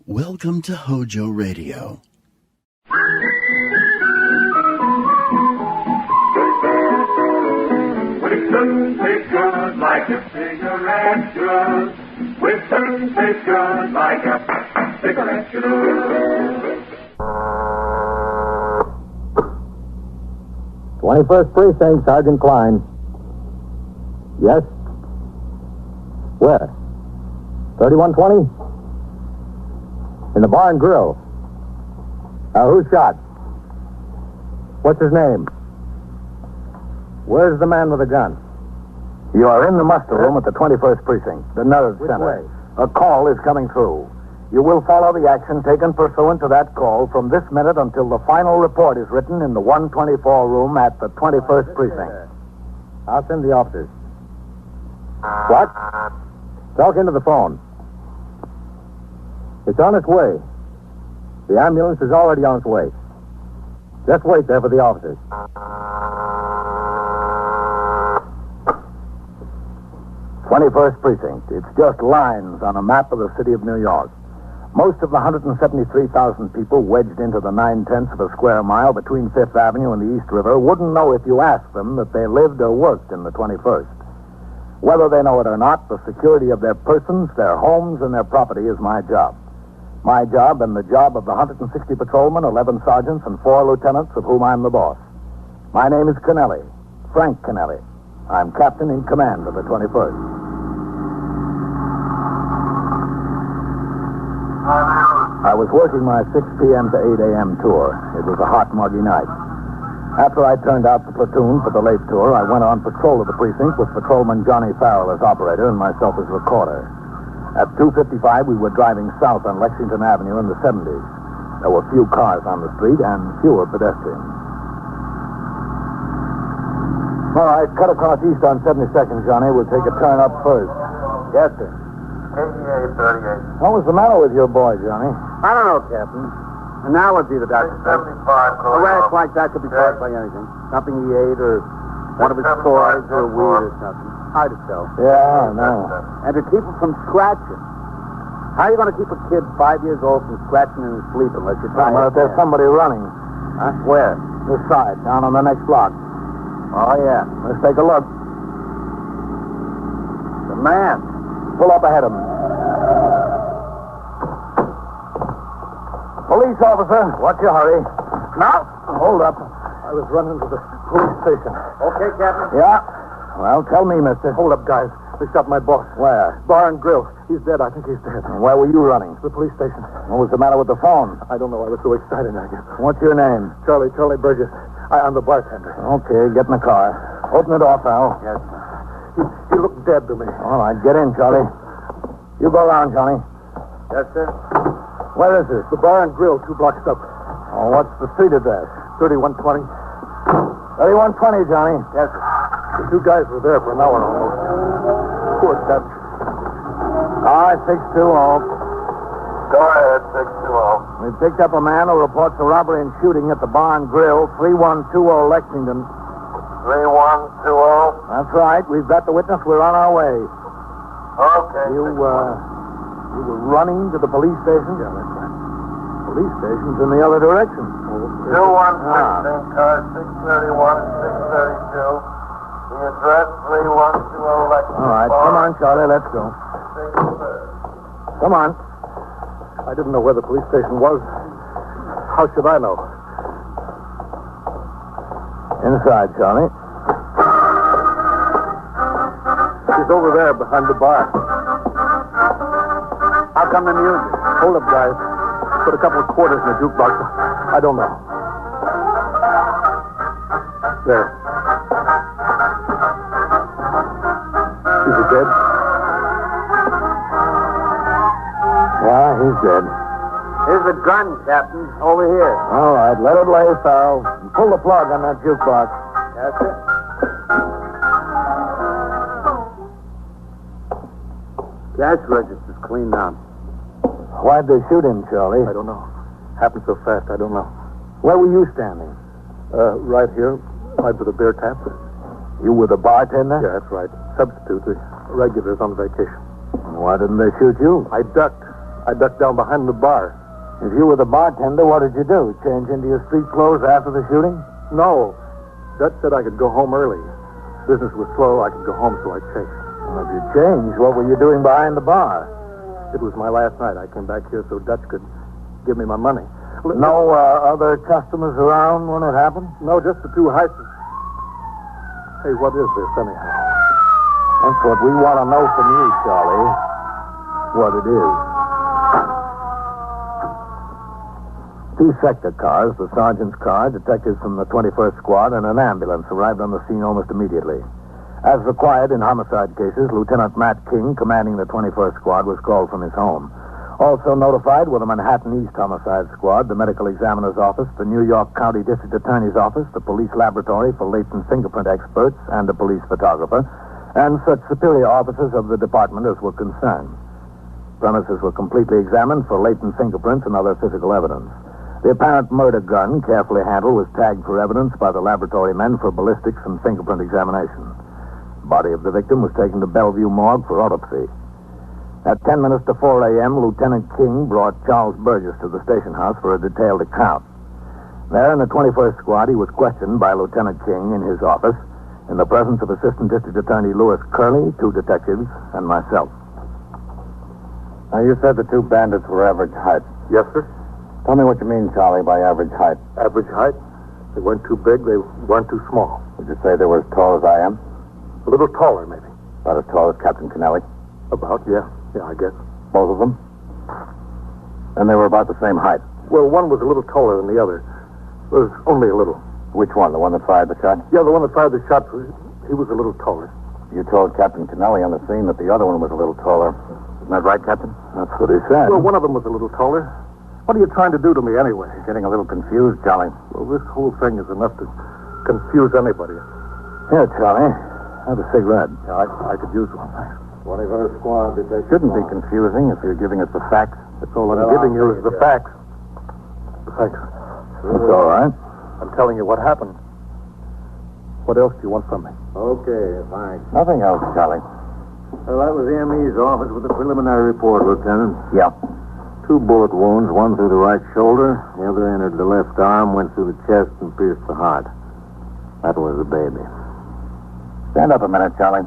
Welcome to HOJO Radio. Winston tastes good like a cigarette should. Winston tastes good like a cigarette should. 21st Precinct, Sergeant Klein. Yes? Where? 3120? In the bar and grill. Who's shot? What's his name? Where's the man with the gun? You are in the muster room at the 21st Precinct, the nerve center. Way? A call is coming through. You will follow the action taken pursuant to that call from this minute until the final report is written in the 124 room at the 21st Precinct. I'll send the officers. What? Talk into the phone. It's on its way. The ambulance is already on its way. Just wait there for the officers. 21st Precinct. It's just lines on a map of the city of New York. Most of the 173,000 people wedged into the 9/10 of a square mile between Fifth Avenue and the East River wouldn't know if you asked them that they lived or worked in the 21st. Whether they know it or not, the security of their persons, their homes, and their property is my job. My job and the job of the 160 patrolmen, 11 sergeants, and 4 lieutenants, of whom I'm the boss. My name is Kennelly, Frank Kennelly. I'm captain in command of the 21st. I was working my 6 p.m. to 8 a.m. tour. It was a hot, muggy night. After I turned out the platoon for the late tour, I went on patrol of the precinct with patrolman Johnny Farrell as operator and myself as recorder. At 2:55, we were driving south on Lexington Avenue in the 70s. There were few cars on the street and fewer pedestrians. All right, cut across east on 72nd, Johnny. We'll take a turn up first. Yes, sir. 8838. What was the matter with your boy, Johnny? I don't know, Captain. An allergy, the doctor said. 75. A rash like that could be caused by anything. Something he ate or one of his toys or weed or something. Hard to tell. Yeah, I know. And to keep him from scratching. How are you going to keep a kid 5 years old from scratching in his sleep unless you try Well, if there's somebody running. Huh? Where? This side, down on the next block. Oh, yeah. Let's take a look. The man. Pull up ahead of him. Police officer. What's your hurry? Now? Hold up. I was running to the police station. Okay, Captain. Yeah. Well, tell me, mister. Hold up, guys. They stopped my boss. Where? Bar and Grill. He's dead. I think he's dead. And where were you running? The police station. What was the matter with the phone? I don't know. I was so excited, I guess. What's your name? Charlie Burgess. I'm the bartender. Okay, get in the car. Open the door, pal. Yes, He looked dead to me. All right, get in, Charlie. You go around, Johnny. Yes, sir. Where is this? The Bar and Grill, 2 blocks up. Oh, what's the street address? 3120. 3120, Johnny. Yes, sir. The 2 guys were there for an hour almost. Poor Dutch. All right, 620. Go ahead, 620. We picked up a man who reports a robbery and shooting at the Bar and Grill, 3120 Lexington. 3120. That's right. We've got the witness. We're on our way. Okay. You were running to the police station? Yeah, that's right. Police station's in the other direction. Oh, 2-1 precinct, car 631 and 632. The address 3120 Lexington. All right, come on, Charlie, let's go. Come on. I didn't know where the police station was. How should I know? Inside, Charlie. He's over there behind the bar. How come the music? Hold up, guys. Put a couple of quarters in the jukebox. I don't know. There. Is he dead? Yeah, he's dead. Here's the gun, Captain. Over here. All right, let it lay, Farrell. And pull the plug on that jukebox. That's it. Cash register's cleaned out. Why'd they shoot him, Charlie? I don't know. Happened so fast, I don't know. Where were you standing? Right here, right by the beer tap. You were the bartender? Yeah, that's right. Substitute. The regulars on vacation. Why didn't they shoot you? I ducked. I ducked down behind the bar. If you were the bartender, what did you do? Change into your street clothes after the shooting? No. Dutch said I could go home early. Business was slow. I could go home, so I chased. Well, if you changed, what were you doing behind the bar? It was my last night. I came back here so Dutch could give me my money. No other customers around when it happened? No, just the two heisters. Hey, what is this, anyhow? That's what we want to know from you, Charlie. What it is. Two sector cars, the sergeant's car, detectives from the 21st Squad, and an ambulance arrived on the scene almost immediately. As required in homicide cases, Lieutenant Matt King, commanding the 21st Squad, was called from his home. Also notified were the Manhattan East Homicide Squad, the Medical Examiner's Office, the New York County District Attorney's Office, the Police Laboratory for latent fingerprint experts, and a police photographer, and such superior officers of the department as were concerned. Premises were completely examined for latent fingerprints and other physical evidence. The apparent murder gun, carefully handled, was tagged for evidence by the laboratory men for ballistics and fingerprint examination. The body of the victim was taken to Bellevue Morgue for autopsy. At 10 minutes to 4 a.m., Lieutenant King brought Charles Burgess to the station house for a detailed account. There in the 21st Squad, he was questioned by Lieutenant King in his office in the presence of Assistant District Attorney Louis Curley, two detectives, and myself. Now, you said the two bandits were average height. Yes, sir. Tell me what you mean, Charlie, by average height. Average height? They weren't too big. They weren't too small. Would you say they were as tall as I am? A little taller, maybe. About as tall as Captain Kennelly? About, yeah. Yeah, I guess. Both of them? And they were about the same height? Well, one was a little taller than the other. It was only a little. Which one? The one that fired the shot? Yeah, the one that fired the shot, he was a little taller. You told Captain Kennelly on the scene that the other one was a little taller. Isn't that right, Captain? That's what he said. Well, one of them was a little taller. What are you trying to do to me anyway? Getting a little confused, Charlie. Well, this whole thing is enough to confuse anybody. Here, Charlie. Have a cigarette. Yeah, I could use one, thanks. 21st Squad, detective. Shouldn't be confusing if you're giving us the facts. That's all I'm giving you is the facts. Thanks. That's all right. I'm telling you what happened. What else do you want from me? Okay, thanks. Nothing else, Charlie. Well, that was the ME's office with the preliminary report, Lieutenant. Yeah. 2 bullet wounds, one through the right shoulder, the other entered the left arm, went through the chest, and pierced the heart. That was the baby. Stand up a minute, Charlie.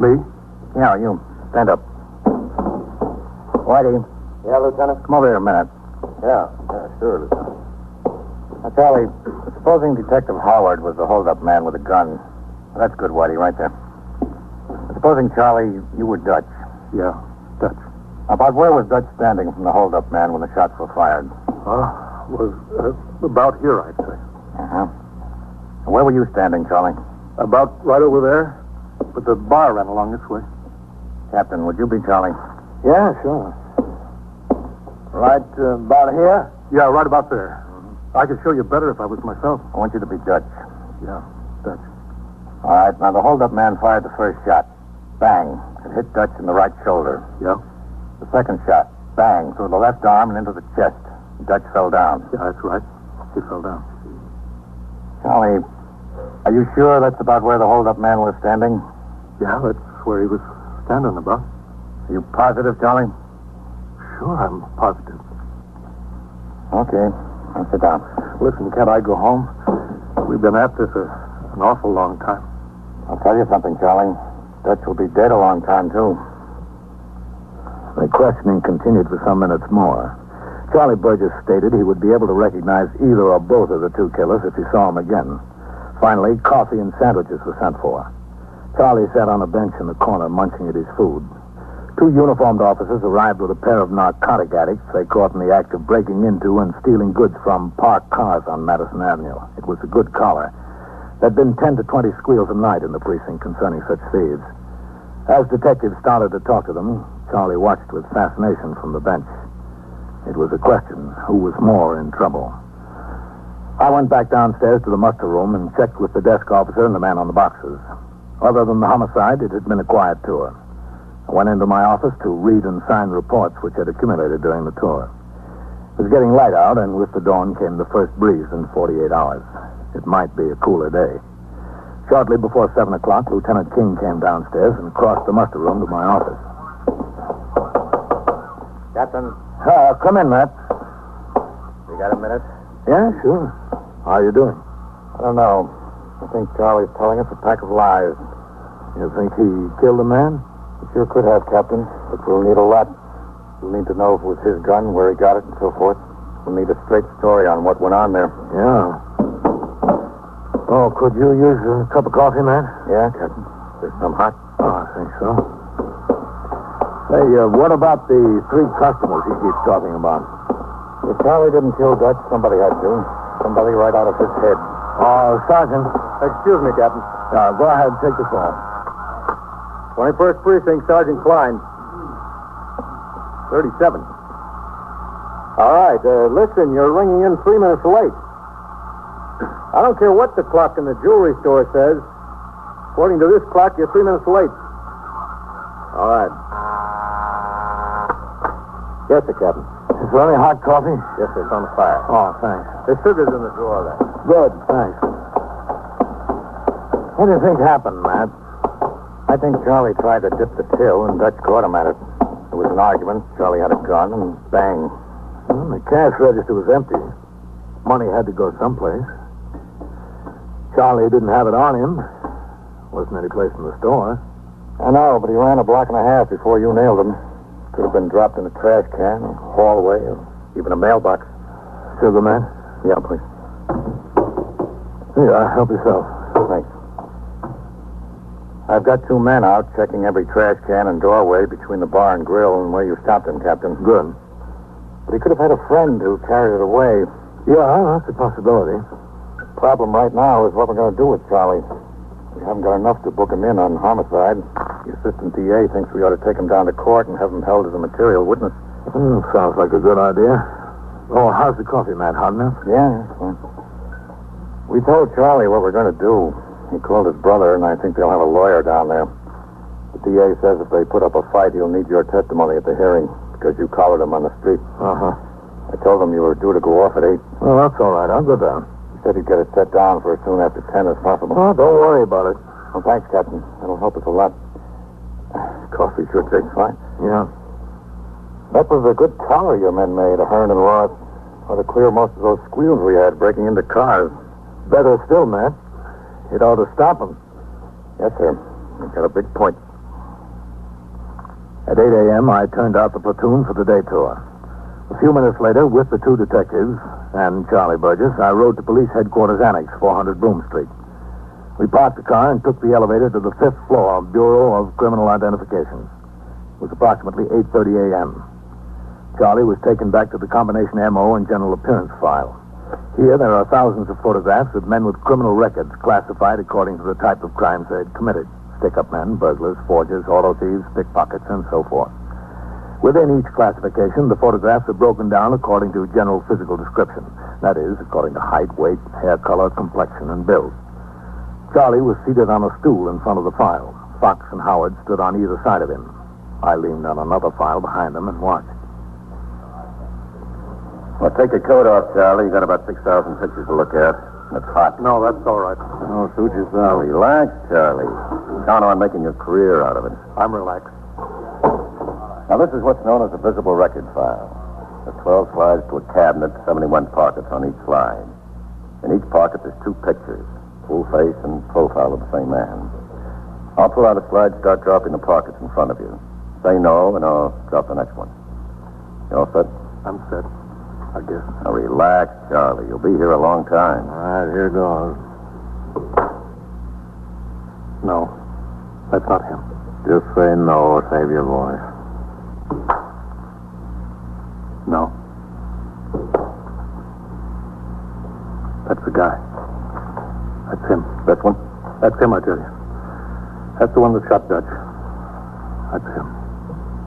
Me? Yeah, you. Stand up. Whitey. Yeah, Lieutenant? Come over here a minute. Yeah, sure, Lieutenant. Now, Charlie, supposing Detective Howard was the hold-up man with a gun. That's good, Whitey, right there. Supposing, Charlie, you were Dutch. Yeah, Dutch. About where was Dutch standing from the hold-up man when the shots were fired? Was about here, I'd say. Uh-huh. Where were you standing, Charlie? About right over there. But the bar ran along this way. Captain, would you be Charlie? Yeah, sure. Right about here? Yeah, right about there. I could show you better if I was myself. I want you to be Dutch. Yeah, Dutch. All right, now the hold-up man fired the first shot. Bang. It hit Dutch in the right shoulder. Yeah? The second shot. Bang. Through the left arm and into the chest. Dutch fell down. Yeah, that's right. He fell down. Charlie, are you sure that's about where the hold-up man was standing? Yeah, that's where he was standing about. Are you positive, Charlie? Sure, I'm positive. Okay. Now sit down. Listen, can't I go home? We've been at this an awful long time. I'll tell you something, Charlie. Dutch will be dead a long time, too. The questioning continued for some minutes more. Charlie Burgess stated he would be able to recognize either or both of the two killers if he saw them again. Finally, coffee and sandwiches were sent for. Charlie sat on a bench in the corner munching at his food. Two uniformed officers arrived with a pair of narcotic addicts they caught in the act of breaking into and stealing goods from parked cars on Madison Avenue. It was a good collar. There'd been 10 to 20 squeals a night in the precinct concerning such thieves. As detectives started to talk to them, Charlie watched with fascination from the bench. It was a question, who was more in trouble? I went back downstairs to the muster room and checked with the desk officer and the man on the boxes. Other than the homicide, it had been a quiet tour. I went into my office to read and sign reports which had accumulated during the tour. It was getting light out, and with the dawn came the first breeze in 48 hours. It might be a cooler day. Shortly before 7 o'clock, Lieutenant King came downstairs and crossed the muster room to my office. Captain, Come in, Matt. you got a minute? Yeah, sure. How are you doing? I don't know. I think Charlie's telling us a pack of lies. You think he killed a man? He sure could have, Captain, but we'll need a lot. We'll need to know if it was his gun, where he got it, and so forth. We'll need a straight story on what went on there. Yeah. Oh, could you use a cup of coffee, man? Yeah, Captain. There's some hot. Oh, I think so. Hey, what about the three customers he keeps talking about? If Charlie didn't kill Dutch, somebody had to. Somebody right out of his head. Oh, Sergeant. Excuse me, Captain. Go ahead, take the phone. 21st Precinct, Sergeant Klein. 37. All right, listen, you're ringing in 3 minutes late. I don't care what the clock in the jewelry store says. According to this clock, you're 3 minutes late. All right. Yes, sir, Captain. Is there any hot coffee? Yes, sir, it's on the fire. Oh, thanks. There's sugars in the drawer there. Good, thanks. What do you think happened, Matt? I think Charlie tried to dip the till, and Dutch caught him at it. There was an argument. Charlie had a gun, and bang. Well, the cash register was empty. Money had to go someplace. Charlie didn't have it on him. Wasn't any place in the store. I know, but he ran a block and a half before you nailed him. Could have been dropped in a trash can, a hallway, or even a mailbox. Sugar, man? Yeah, please. Yeah, help yourself. Thanks. I've got 2 men out checking every trash can and doorway between the bar and grill and where you stopped him, Captain. Good. But he could have had a friend who carried it away. Yeah, that's a possibility. The problem right now is what we're going to do with Charlie. We haven't got enough to book him in on homicide. The assistant DA thinks we ought to take him down to court and have him held as a material witness. Sounds like a good idea. Oh, how's the coffee, Matt? Hot enough? Yeah, that's fine. We told Charlie what we're going to do. He called his brother, and I think they'll have a lawyer down there. The DA says if they put up a fight, he'll need your testimony at the hearing because you collared him on the street. Uh-huh. I told him you were due to go off at 8. Well, that's all right. I'll go down. He said he'd get it set down for as soon after 10 as possible. Oh, don't worry about it. Well, thanks, Captain. That'll help us a lot. Coffee sure tastes fine. Yeah. That was a good collar your men made, a Hearn and Ross. Ought to clear most of those squeals we had breaking into cars. Better still, Matt. It ought to stop him. Yes, sir. You've got a big point. At 8 a.m., I turned out the platoon for the day tour. A few minutes later, with the 2 detectives and Charlie Burgess, I rode to Police Headquarters Annex, 400 Broome Street. We parked the car and took the elevator to the 5th floor of Bureau of Criminal Identification. It was approximately 8:30 a.m. Charlie was taken back to the combination MO and general appearance file. Here, there are thousands of photographs of men with criminal records classified according to the type of crimes they had committed. Stick-up men, burglars, forgers, auto thieves, pickpockets, and so forth. Within each classification, the photographs are broken down according to general physical description. That is, according to height, weight, hair color, complexion, and build. Charlie was seated on a stool in front of the file. Fox and Howard stood on either side of him. I leaned on another file behind them and watched. Well, take your coat off, Charlie. You got about 6,000 pictures to look at. It's hot. No, that's all right. Oh, suit yourself. Relax, Charlie. Count on making a career out of it. I'm relaxed. Now, this is what's known as a visible record file. There's 12 slides to a cabinet, 71 pockets on each slide. In each pocket, there's 2 pictures, full face and profile of the same man. I'll pull out a slide, start dropping the pockets in front of you. Say no, and I'll drop the next one. You all set? I'm set, I guess. Now relax, Charlie. You'll be here a long time. All right, here goes. No, that's not him. Just say no or save your voice. No. That's the guy. That's him. This one? That's him, I tell you. That's the one that shot Dutch. That's him.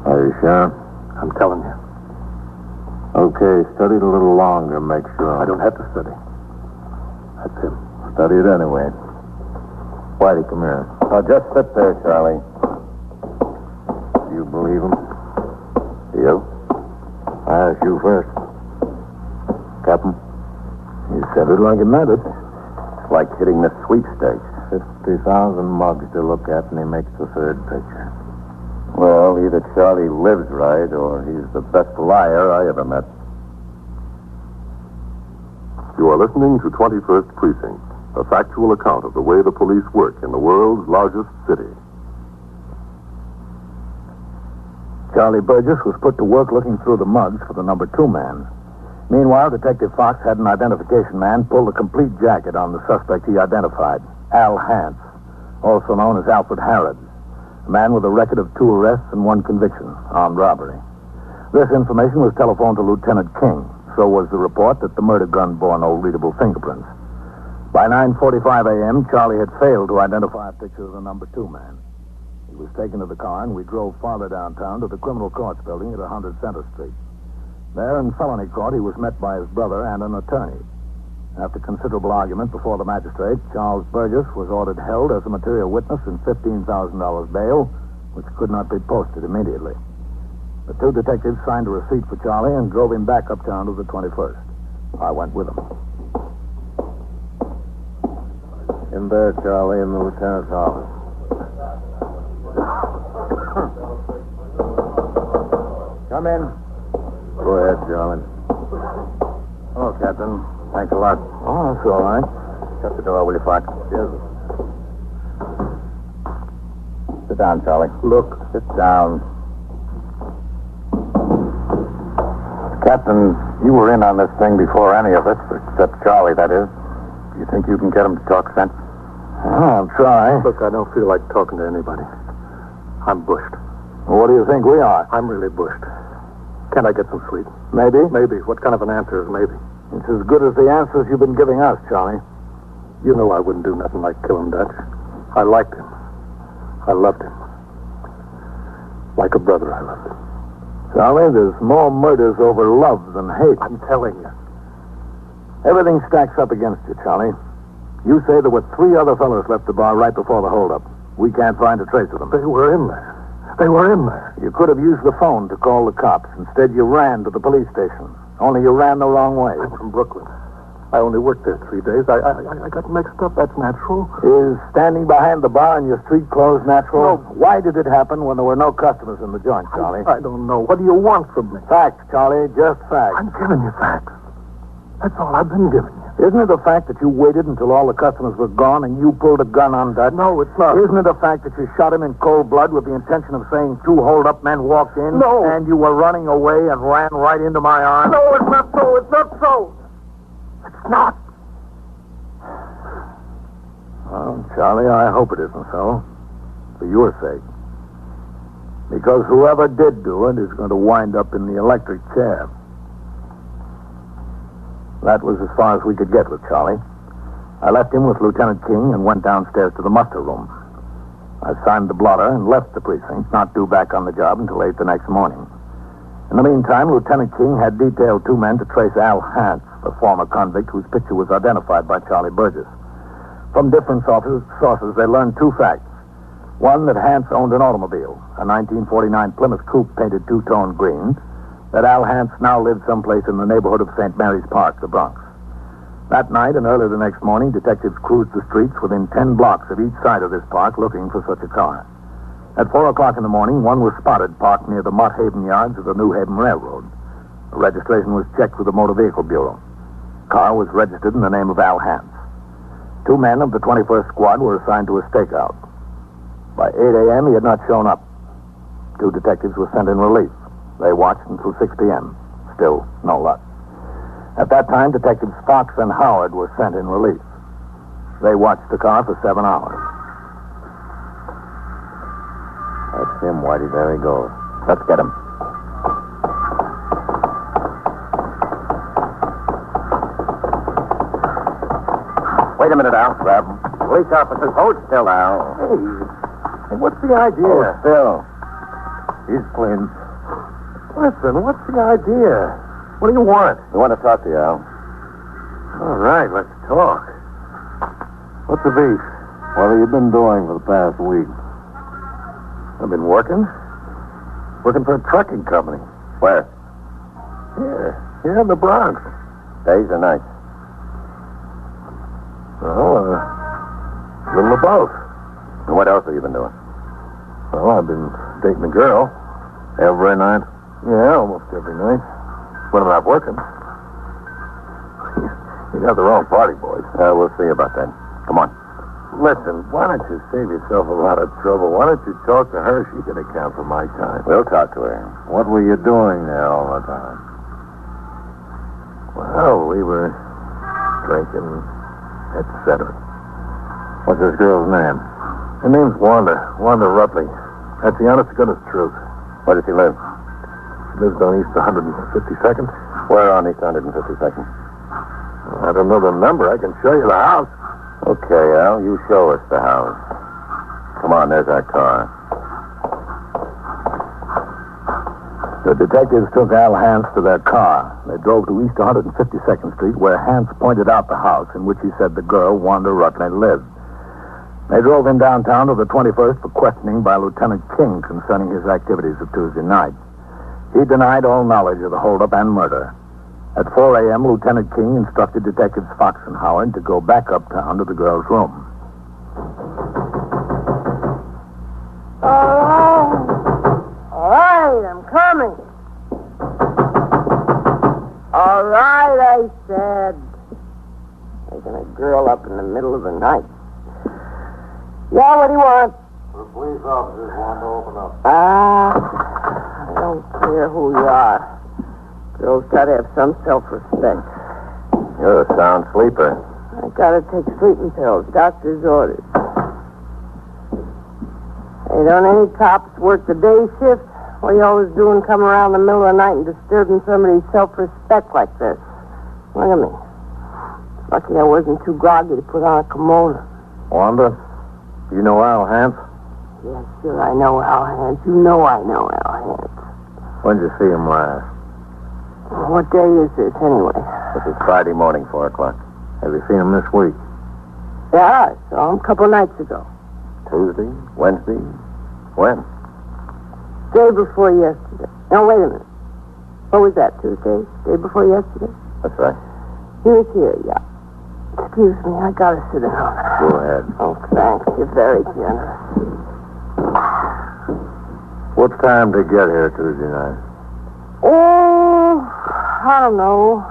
Are you sure? I'm telling you. Okay, study it a little longer, make sure. I don't have to study. That's him. Study it anyway. Whitey, come here. Now, just sit there, Charlie. You believe him? You? I ask you first. Captain? You said it like it mattered. It's like hitting the sweepstakes. 50,000 mugs to look at, and he makes the 3rd picture. Well, either Charlie lives right, or he's the best liar I ever met. You are listening to 21st Precinct, a factual account of the way the police work in the world's largest city. Charlie Burgess was put to work looking through the mugs for the number 2 man. Meanwhile, Detective Fox had an identification man pull the complete jacket on the suspect he identified, Al Hance, also known as Alfred Harrod, a man with a record of 2 arrests and 1 conviction, armed robbery. This information was telephoned to Lieutenant King. So was the report that the murder gun bore no readable fingerprints. By 9:45 a.m., Charlie had failed to identify a picture of the number 2 man. He was taken to the car, and we drove farther downtown to the criminal courts building at 100 Center Street. There in felony court, he was met by his brother and an attorney. After considerable argument before the magistrate, Charles Burgess was ordered held as a material witness in $15,000 bail, which could not be posted immediately. The 2 detectives signed a receipt for Charlie and drove him back uptown to the 21st. I went with him. In there, Charlie, in the lieutenant's office. Come in. Go ahead, Charlie. Hello, Captain. Thanks a lot. Oh, that's all right. Shut the door, will you, Fox? Yes. Sit down, Charlie. Look. Sit down. Captain, you were in on this thing before any of us, except Charlie, that is. Do you think you can get him to talk sense? I'll try. Look, I don't feel like talking to anybody. I'm bushed. Well, what do you think we are? I'm really bushed. Can't I get some sleep? Maybe? Maybe. What kind of an answer is maybe? It's as good as the answers you've been giving us, Charlie. You know I wouldn't do nothing like killing Dutch. I liked him. I loved him. Like a brother, I loved him. Charlie, there's more murders over love than hate. I'm telling you. Everything stacks up against you, Charlie. You say there were 3 other fellows left the bar right before the holdup. We can't find a trace of them. They were in there. They were in there. You could have used the phone to call the cops. Instead, you ran to the police station. Only you ran the wrong way. I'm from Brooklyn. I only worked there 3 days. I got mixed up. That's natural. Is standing behind the bar in your street clothes natural? No. Why did it happen when there were no customers in the joint, Charlie? I don't know. What do you want from me? Facts, Charlie. Just facts. I'm giving you facts. That's all I've been giving you. Isn't it a fact that you waited until all the customers were gone and you pulled a gun on Dutch? No, it's not. Isn't it a fact that you shot him in cold blood with the intention of saying 2 hold-up men walked in? No. And you were running away and ran right into my arms? No, it's not so. It's not so. It's not. Well, Charlie, I hope it isn't so. For your sake. Because whoever did do it is going to wind up in the electric chair. That was as far as we could get with Charlie. I left him with Lieutenant King and went downstairs to the muster room. I signed the blotter and left the precinct, not due back on the job until 8 the next morning. In the meantime, Lieutenant King had detailed 2 men to trace Al Hance, the former convict whose picture was identified by Charlie Burgess. From different sources, they learned 2 facts. One, that Hance owned an automobile, a 1949 Plymouth Coupe painted 2-tone green, that Al Hance now lived someplace in the neighborhood of St. Mary's Park, the Bronx. That night and early the next morning, detectives cruised the streets within 10 blocks of each side of this park looking for such a car. At 4 o'clock in the morning, one was spotted parked near the Mott Haven yards of the New Haven Railroad. The registration was checked with the Motor Vehicle Bureau. car was registered in the name of Al Hance. 2 men of the 21st Squad were assigned to a stakeout. By 8 a.m., he had not shown up. 2 detectives were sent in relief. They watched until 6 p.m. Still, no luck. At that time, Detectives Fox and Howard were sent in relief. They watched the car for 7 hours. That's him, Whitey. There he goes. Let's get him. Wait a minute, Al. Grab him. Police officers, hold still, Al. Hey, what's the idea? Hold still. He's clean. Listen, what's the idea? What do you want? We want to talk to you, Al. All right, let's talk. What's the beef? What have you been doing for the past week? I've been working. Working for a trucking company. Where? Here in the Bronx. Days or nights? Well, a little of both. And what else have you been doing? Well, I've been dating a girl. Every night? Yeah, almost every night. When I'm not working. You got the wrong party, boys. We'll see about that. Come on. Listen, why don't you save yourself a lot of trouble? Why don't you talk to her? She can account for my time. We'll talk to her. What were you doing there all the time? Well, we were drinking, etc. What's this girl's name? Her name's Wanda. Wanda Rutley. That's the honest-to-goodness truth. Where does she live? She lives on East 152nd. Where on East 152nd? I don't know the number. I can show you the house. Okay, Al, you show us the house. Come on, there's our car. The detectives took Al Hance to their car. They drove to East 152nd Street, where Hance pointed out the house in which he said the girl, Wanda Rutley, lived. They drove him downtown to the 21st for questioning by Lieutenant King concerning his activities of Tuesday night. He denied all knowledge of the holdup and murder. At 4 a.m., Lieutenant King instructed Detectives Fox and Howard to go back uptown to the girl's room. All right, I'm coming. All right, I said. Taking a girl up in the middle of the night. Yeah, what do you want? The police officers want to open up. I don't care who you are. Girls gotta have some self-respect. You're a sound sleeper. I gotta take sleeping pills, doctor's orders. Hey, don't any cops work the day shift? What are you always doing coming around in the middle of the night and disturbing somebody's self-respect like this? Look at me. Lucky I wasn't too groggy to put on a kimono. Wanda, you know Al Hance? Yeah, sure, I know Al Hance. You know I know Al Hance. When'd you see him last? What day is this, anyway? This is Friday morning, 4 o'clock. Have you seen him this week? Yeah, I saw him a couple nights ago. Tuesday? Wednesday? When? Day before yesterday. No, wait a minute. What was that, Tuesday? Day before yesterday? That's right. He was here, yeah. Excuse me, I gotta sit down. Go ahead. Oh, thanks. You're very generous. What time did he get here Tuesday night? Oh, I don't know.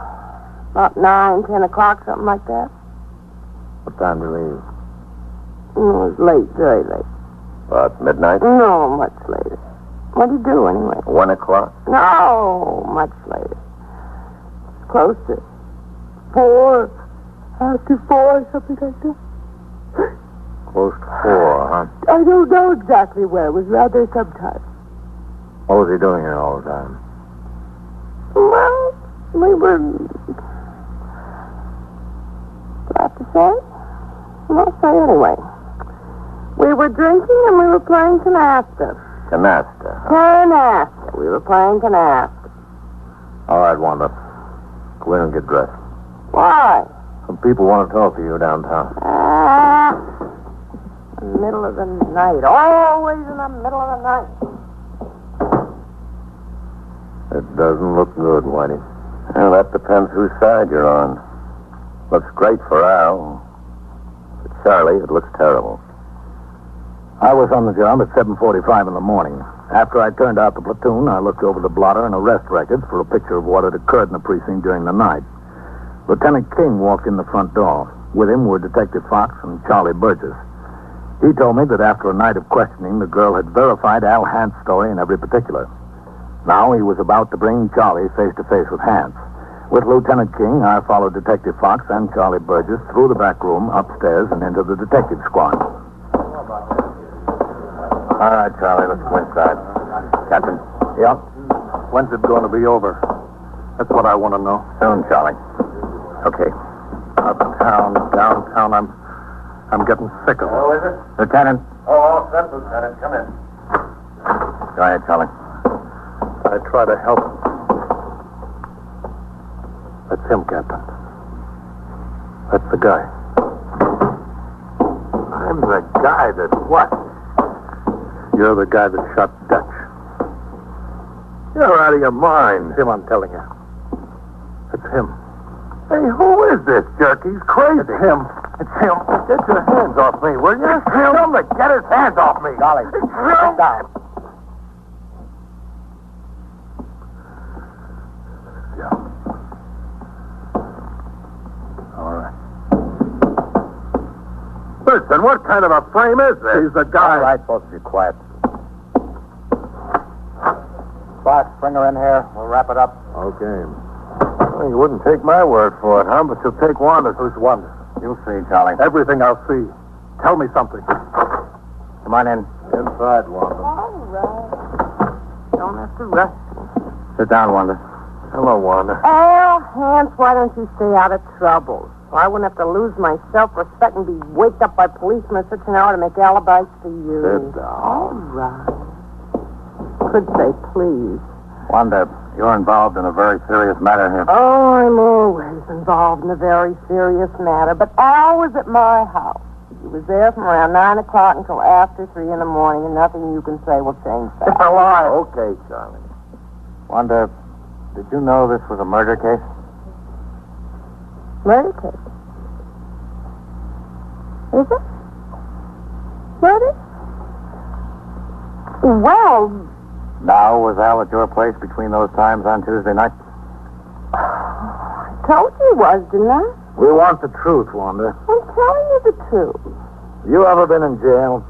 About 9, 10 o'clock, something like that. What time did he leave? It was late, very late. About midnight? No, much later. What do you do, anyway? 1 o'clock? No, much later. Close to 4, after 4, something like that. Close to 4, huh? I don't know exactly where. It was rather sometime. What was he doing here all the time? Well, we were... Do I have to say? I'll say anyway. We were drinking and we were playing canasta. Canasta. Canasta. We were playing canasta. All right, Wanda. Go in and get dressed. Why? Some people want to talk to you downtown. In the middle of the night. Always in the middle of the night. It doesn't look good, Whitey. Well, that depends whose side you're on. Looks great for Al. For Charlie, it looks terrible. I was on the job at 7:45 in the morning. After I turned out the platoon, I looked over the blotter and arrest records for a picture of what had occurred in the precinct during the night. Lieutenant King walked in the front door. With him were Detective Fox and Charlie Burgess. He told me that after a night of questioning, the girl had verified Al Hant's story in every particular. Now he was about to bring Charlie face-to-face with Hant. With Lieutenant King, I followed Detective Fox and Charlie Burgess through the back room, upstairs, and into the detective squad. All right, Charlie, let's go inside. Captain? Yep. When's it going to be over? That's what I want to know. Soon, Charlie. Okay. Uptown, downtown, I'm getting sick of it. Oh, is it? Lieutenant. Oh, all set, Lieutenant. Come in. Go ahead, Charlie. I try to help him. That's him, Captain. That's the guy. I'm the guy that what? You're the guy that shot Dutch. You're out of your mind. Him, I'm telling you. It's him. Hey, who is this jerk? He's crazy. It's him. It's him. Get your hands off me, will you? It's him. Tell him to get his hands off me. Charlie, sit down. Yeah. All right. Listen, what kind of a frame is this? He's the guy. All right, folks, be quiet. Fox, bring her in here. We'll wrap it up. Okay. Well, you wouldn't take my word for it, huh? But you'll take Wanda's. Who's Wanda? You'll see, Charlie. Everything I'll see. Tell me something. Come on in. Inside, Wanda. All right. Don't have to rush me. Sit down, Wanda. Hello, Wanda. Al Hans, why don't you stay out of trouble? So I wouldn't have to lose my self-respect and be waked up by policemen at such an hour to make alibis for you. Sit down. All right. Could say please. Wanda, you're involved in a very serious matter here. Oh, I'm always involved in a very serious matter, but Al was at my house. He was there from around 9 o'clock until after 3 in the morning, and nothing you can say will change that. It's a lie. Okay, Charlie. Wanda, did you know this was a murder case? Murder case. Is it? Murder? Well, Now, was Al at your place between those times on Tuesday night? I told you he was, didn't I? We want the truth, Wanda. I'm telling you the truth. You ever been in jail?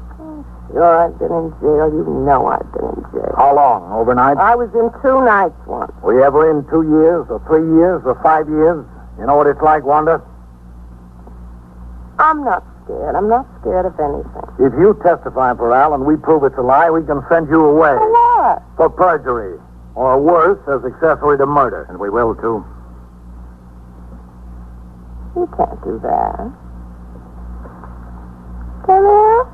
Sure, I've been in jail. You know I've been in jail. How long? Overnight? I was in 2 nights once. Were you ever in 2 years, or 3 years, or 5 years? You know what it's like, Wanda? I'm not scared. I'm not scared of anything. If you testify for Al and we prove it's a lie, we can send you away. For what? For perjury. Or worse, as accessory to murder. And we will, too. You can't do that. Can you?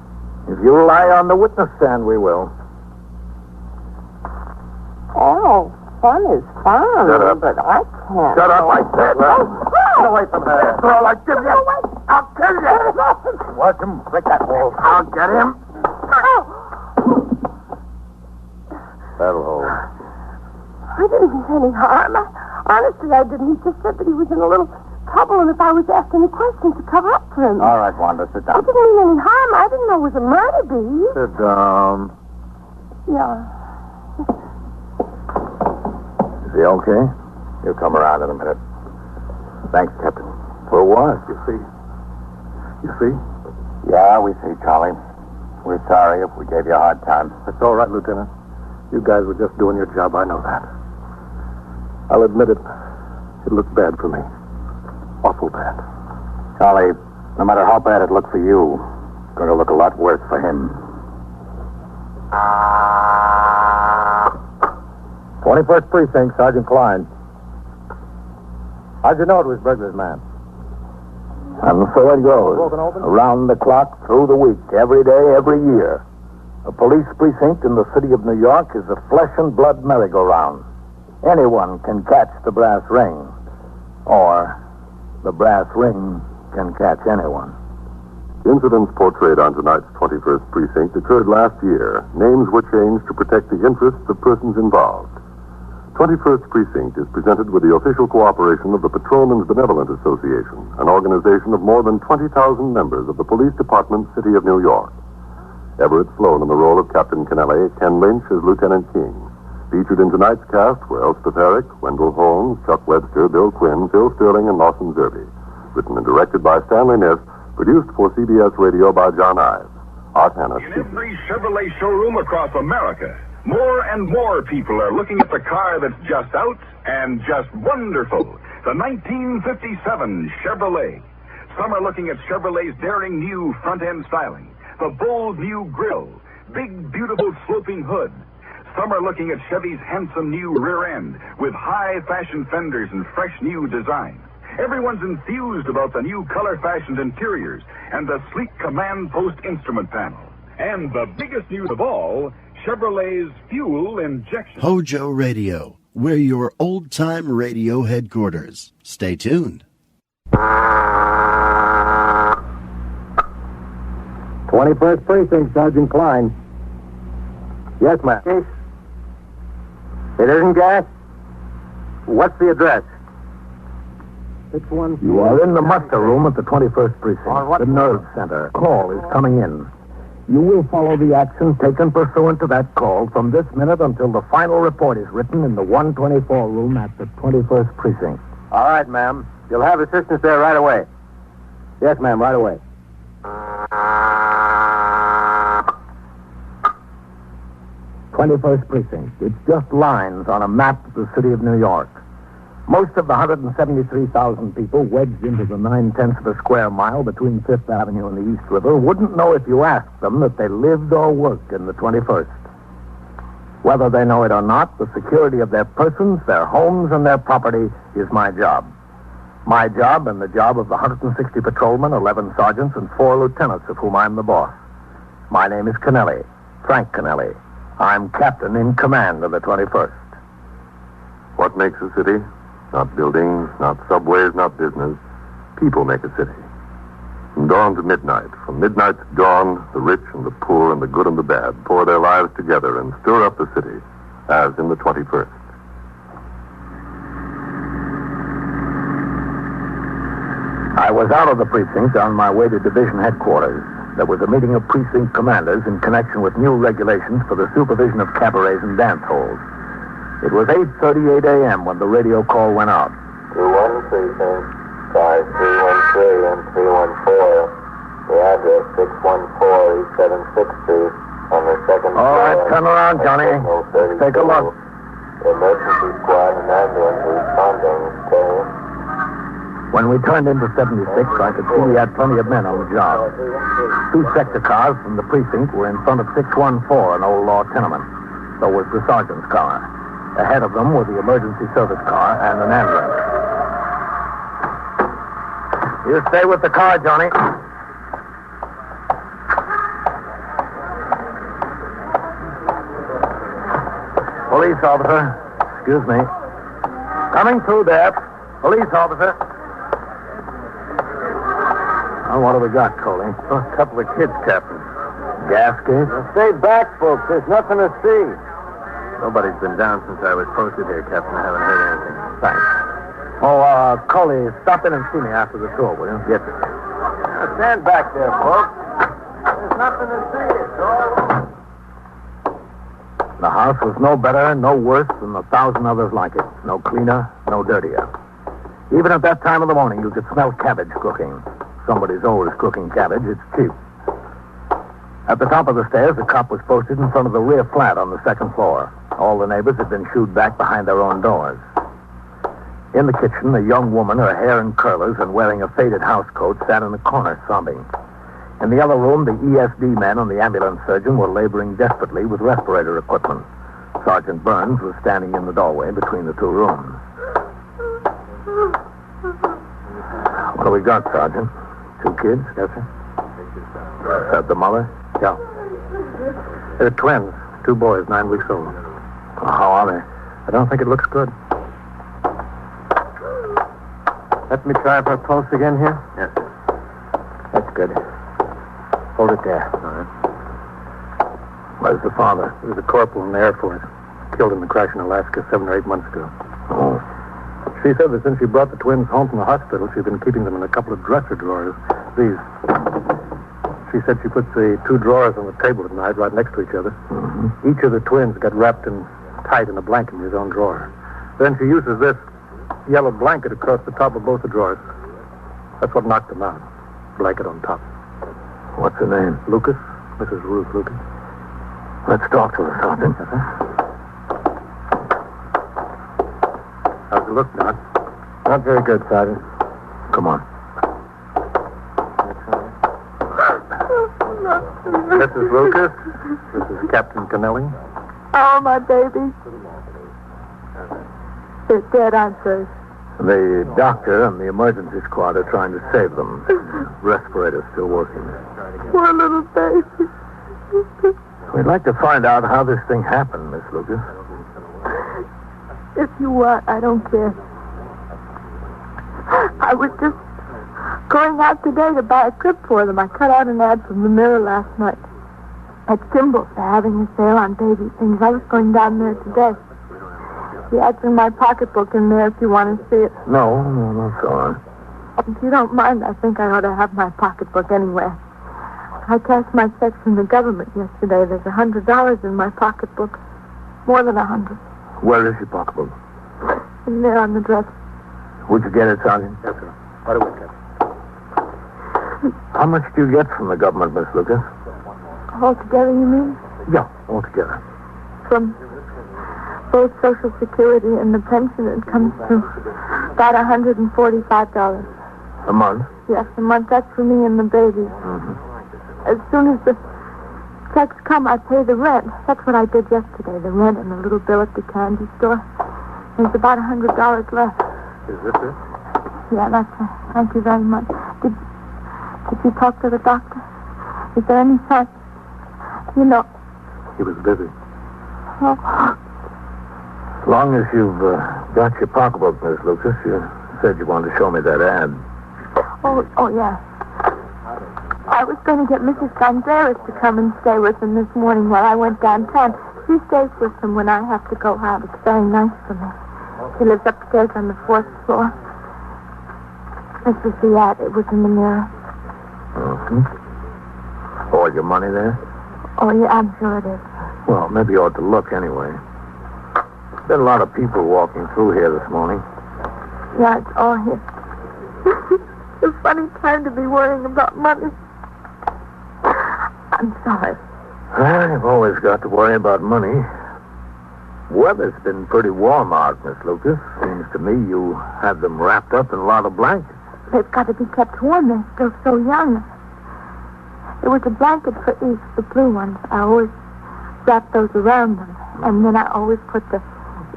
If you lie on the witness stand, we will. Oh, fun is fun. Shut up. But I can't. Shut up, I said. Get away from her. That's all I give you. I'll kill you. Watch him. Break that wall. I'll get him. That'll hold. I didn't mean any harm. Honestly, I didn't. He just said that he was in a little trouble, and if I was asked any questions to cover up for him. All right, Wanda, sit I down. didn't mean any harm. I didn't know it was a murder, bee. Sit down. Yeah. Is he okay? He'll come around in a minute. Thanks, Captain. For what? You see? You see? Yeah, we see, Charlie. We're sorry if we gave you a hard time. It's all right, Lieutenant. You guys were just doing your job. I know that. I'll admit it. It looked bad for me. Awful bad. Charlie, no matter how bad it looked for you, it's going to look a lot worse for him. 21st Precinct, Sergeant Klein. How'd you know it was Burglar's man? And so it goes. Around the clock, through the week, every day, every year. A police precinct in the city of New York is a flesh and blood merry-go-round. Anyone can catch the brass ring. Or the brass ring can catch anyone. Incidents portrayed on tonight's 21st Precinct occurred last year. Names were changed to protect the interests of persons involved. 21st Precinct is presented with the official cooperation of the Patrolmen's Benevolent Association, an organization of more than 20,000 members of the Police Department, City of New York. Everett Sloan in the role of Captain Kennelly, Ken Lynch as Lieutenant King. Featured in tonight's cast were Elspeth Herrick, Wendell Holmes, Chuck Webster, Bill Quinn, Phil Sterling, and Lawson Zerbe. Written and directed by Stanley Niss. Produced for CBS Radio by John Ives. Art Hanna. In every Chevrolet showroom across America, more and more people are looking at the car that's just out and just wonderful. The 1957 Chevrolet. Some are looking at Chevrolet's daring new front-end styling, the bold new grille, big, beautiful sloping hood. Some are looking at Chevy's handsome new rear end with high-fashion fenders and fresh new design. Everyone's enthused about the new color-fashioned interiors and the sleek command post instrument panel. And the biggest news of all, Chevrolet's fuel injection. HOJO Radio, we're your old-time radio headquarters. Stay tuned. 21st Precinct, Sergeant Klein. Yes, ma'am. Case? It isn't gas? What's the address? Which one? You are in the muster room at the 21st Precinct, the nerve center. Call is coming in. You will follow the action taken pursuant to that call from this minute until the final report is written in the 124 room at the 21st Precinct. All right, ma'am. You'll have assistance there right away. Yes, ma'am, right away. 21st Precinct. It's just lines on a map of the city of New York. Most of the 173,000 people wedged into the 9/10 of a square mile between 5th Avenue and the East River wouldn't know if you asked them that they lived or worked in the 21st. Whether they know it or not, the security of their persons, their homes, and their property is my job. My job and the job of the 160 patrolmen, 11 sergeants, and 4 lieutenants of whom I'm the boss. My name is Kennelly, Frank Kennelly. I'm captain in command of the 21st. What makes a city? Not buildings, not subways, not business. People make a city. From dawn to midnight, from midnight to dawn, the rich and the poor and the good and the bad pour their lives together and stir up the city, as in the 21st. I was out of the precinct on my way to division headquarters. There was a meeting of precinct commanders in connection with new regulations for the supervision of cabarets and dance halls. It was 8:38 a.m. when the radio call went out. 21 Precinct, 5313 and 314. The address 614 East 76th Street on the second floor. All right, turn around, Johnny. Let's take a look. Emergency squad and ambulance responding. Okay. When we turned into 76, I could see we had plenty of men on the job. 2 sector cars from the precinct were in front of 614, an old law tenement. So was the sergeant's car. Ahead of them were the emergency service car and an ambulance. You stay with the car, Johnny. Police officer. Excuse me. Coming through there. Police officer. Oh, what have we got, Coley? A couple of kids, Captain. Gas case? Stay back, folks. There's nothing to see. Nobody's been down since I was posted here, Captain. I haven't heard anything. Thanks. Oh, Coley, stop in and see me after the tour, will you? Yes, sir. Now, stand back there, folks. There's nothing to see. It's all... The house was no better, no worse than 1,000 others like it. No cleaner, no dirtier. Even at that time of the morning, you could smell cabbage cooking. Somebody's always cooking cabbage. It's cheap. At the top of the stairs, the cop was posted in front of the rear flat on the second floor. All the neighbors had been shooed back behind their own doors. In the kitchen, a young woman, her hair in curlers and wearing a faded housecoat, sat in the corner sobbing. In the other room, the ESD men and the ambulance surgeon were laboring desperately with respirator equipment. Sergeant Burns was standing in the doorway between the 2 rooms. What do we got, Sergeant? 2 kids? Yes, sir. Is that the mother? Yeah. They're twins. 2 boys, 9 weeks old. How are they? I don't think it looks good. Let me try for a pulse again here. Yes, sir. That's good. Hold it there. All right. Where's the father? He was a corporal in the Air Force. Killed in the crash in Alaska 7 or 8 months ago. Oh. She said that since she brought the twins home from the hospital, she's been keeping them in a couple of dresser drawers. These. She said she puts the 2 drawers on the table at night right next to each other. Mm-hmm. Each of the twins got wrapped in tight in a blanket in his own drawer. Then she uses this yellow blanket across the top of both the drawers. That's what knocked him out. Blanket on top. What's her name? Lucas. Mrs. Ruth Lucas. Let's talk to her, Sergeant. How's it look, Doc? Not very good, Sergeant. Come on. Mrs. Lucas. This is Captain Kennelly. Oh, my baby. They're dead, aren't they? The doctor and the emergency squad are trying to save them. Respirator's still working. Poor little baby. We'd like to find out how this thing happened, Miss Lucas. If you want, I don't care. I was just going out today to buy a clip for them. I cut out an ad from the Mirror last night. At Kimball's, they're having a sale on baby things. I was going down there today. The ad's in my pocketbook in there if you want to see it. No, it's all right. If you don't mind, I think I ought to have my pocketbook anyway. I cashed my checks from the government yesterday. There's $100 in my pocketbook. More than 100. Where is your pocketbook? In there on the dresser. Would you get it, Sergeant? Yes, sir. Right away, Captain. How much do you get from the government, Miss Lucas? Altogether, you mean? Yeah, altogether. From both Social Security and the pension, it comes to about $145. A month? Yes, a month. That's for me and the baby. Mm-hmm. As soon as the checks come, I pay the rent. That's what I did yesterday, the rent and the little bill at the candy store. There's about $100 left. Is this it? Yeah, that's it. Thank you very much. Did you talk to the doctor? Is there any sign? You know. He was busy. Oh. As long as you've got your pocketbook, Miss Lucas, you said you wanted to show me that ad. Oh, yeah. I was going to get Mrs. Gonzalez to come and stay with them this morning while I went downtown. She stays with them when I have to go out. It's very nice for me. She lives upstairs on the 4th floor. This is the ad. It was in the Mirror. Mm-hmm. All your money there? Oh, yeah, I'm sure it is. Well, maybe you ought to look anyway. There's been a lot of people walking through here this morning. Yeah, it's all here. It's a funny time to be worrying about money. I'm sorry. Well, you've always got to worry about money. Weather's been pretty warm out, Miss Lucas. Seems to me you have them wrapped up in a lot of blankets. They've got to be kept warm. They're still so young. There was a blanket for each, the blue ones. I always wrap those around them. And then I always put the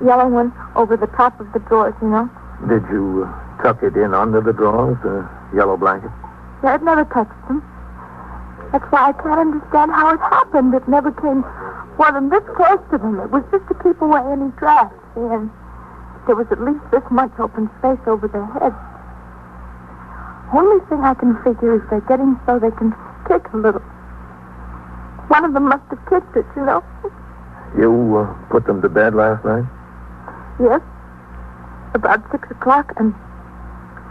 yellow one over the top of the drawers, you know. Did you tuck it in under the drawers, the yellow blanket? Yeah, it never touched them. That's why I can't understand how it happened. It never came more than this close to them. It was just to keep away any drafts. And there was at least this much open space over their heads. Only thing I can figure is they're getting so they can kick a little. One of them must have kicked it, you know. You put them to bed last night? Yes. About 6 o'clock, and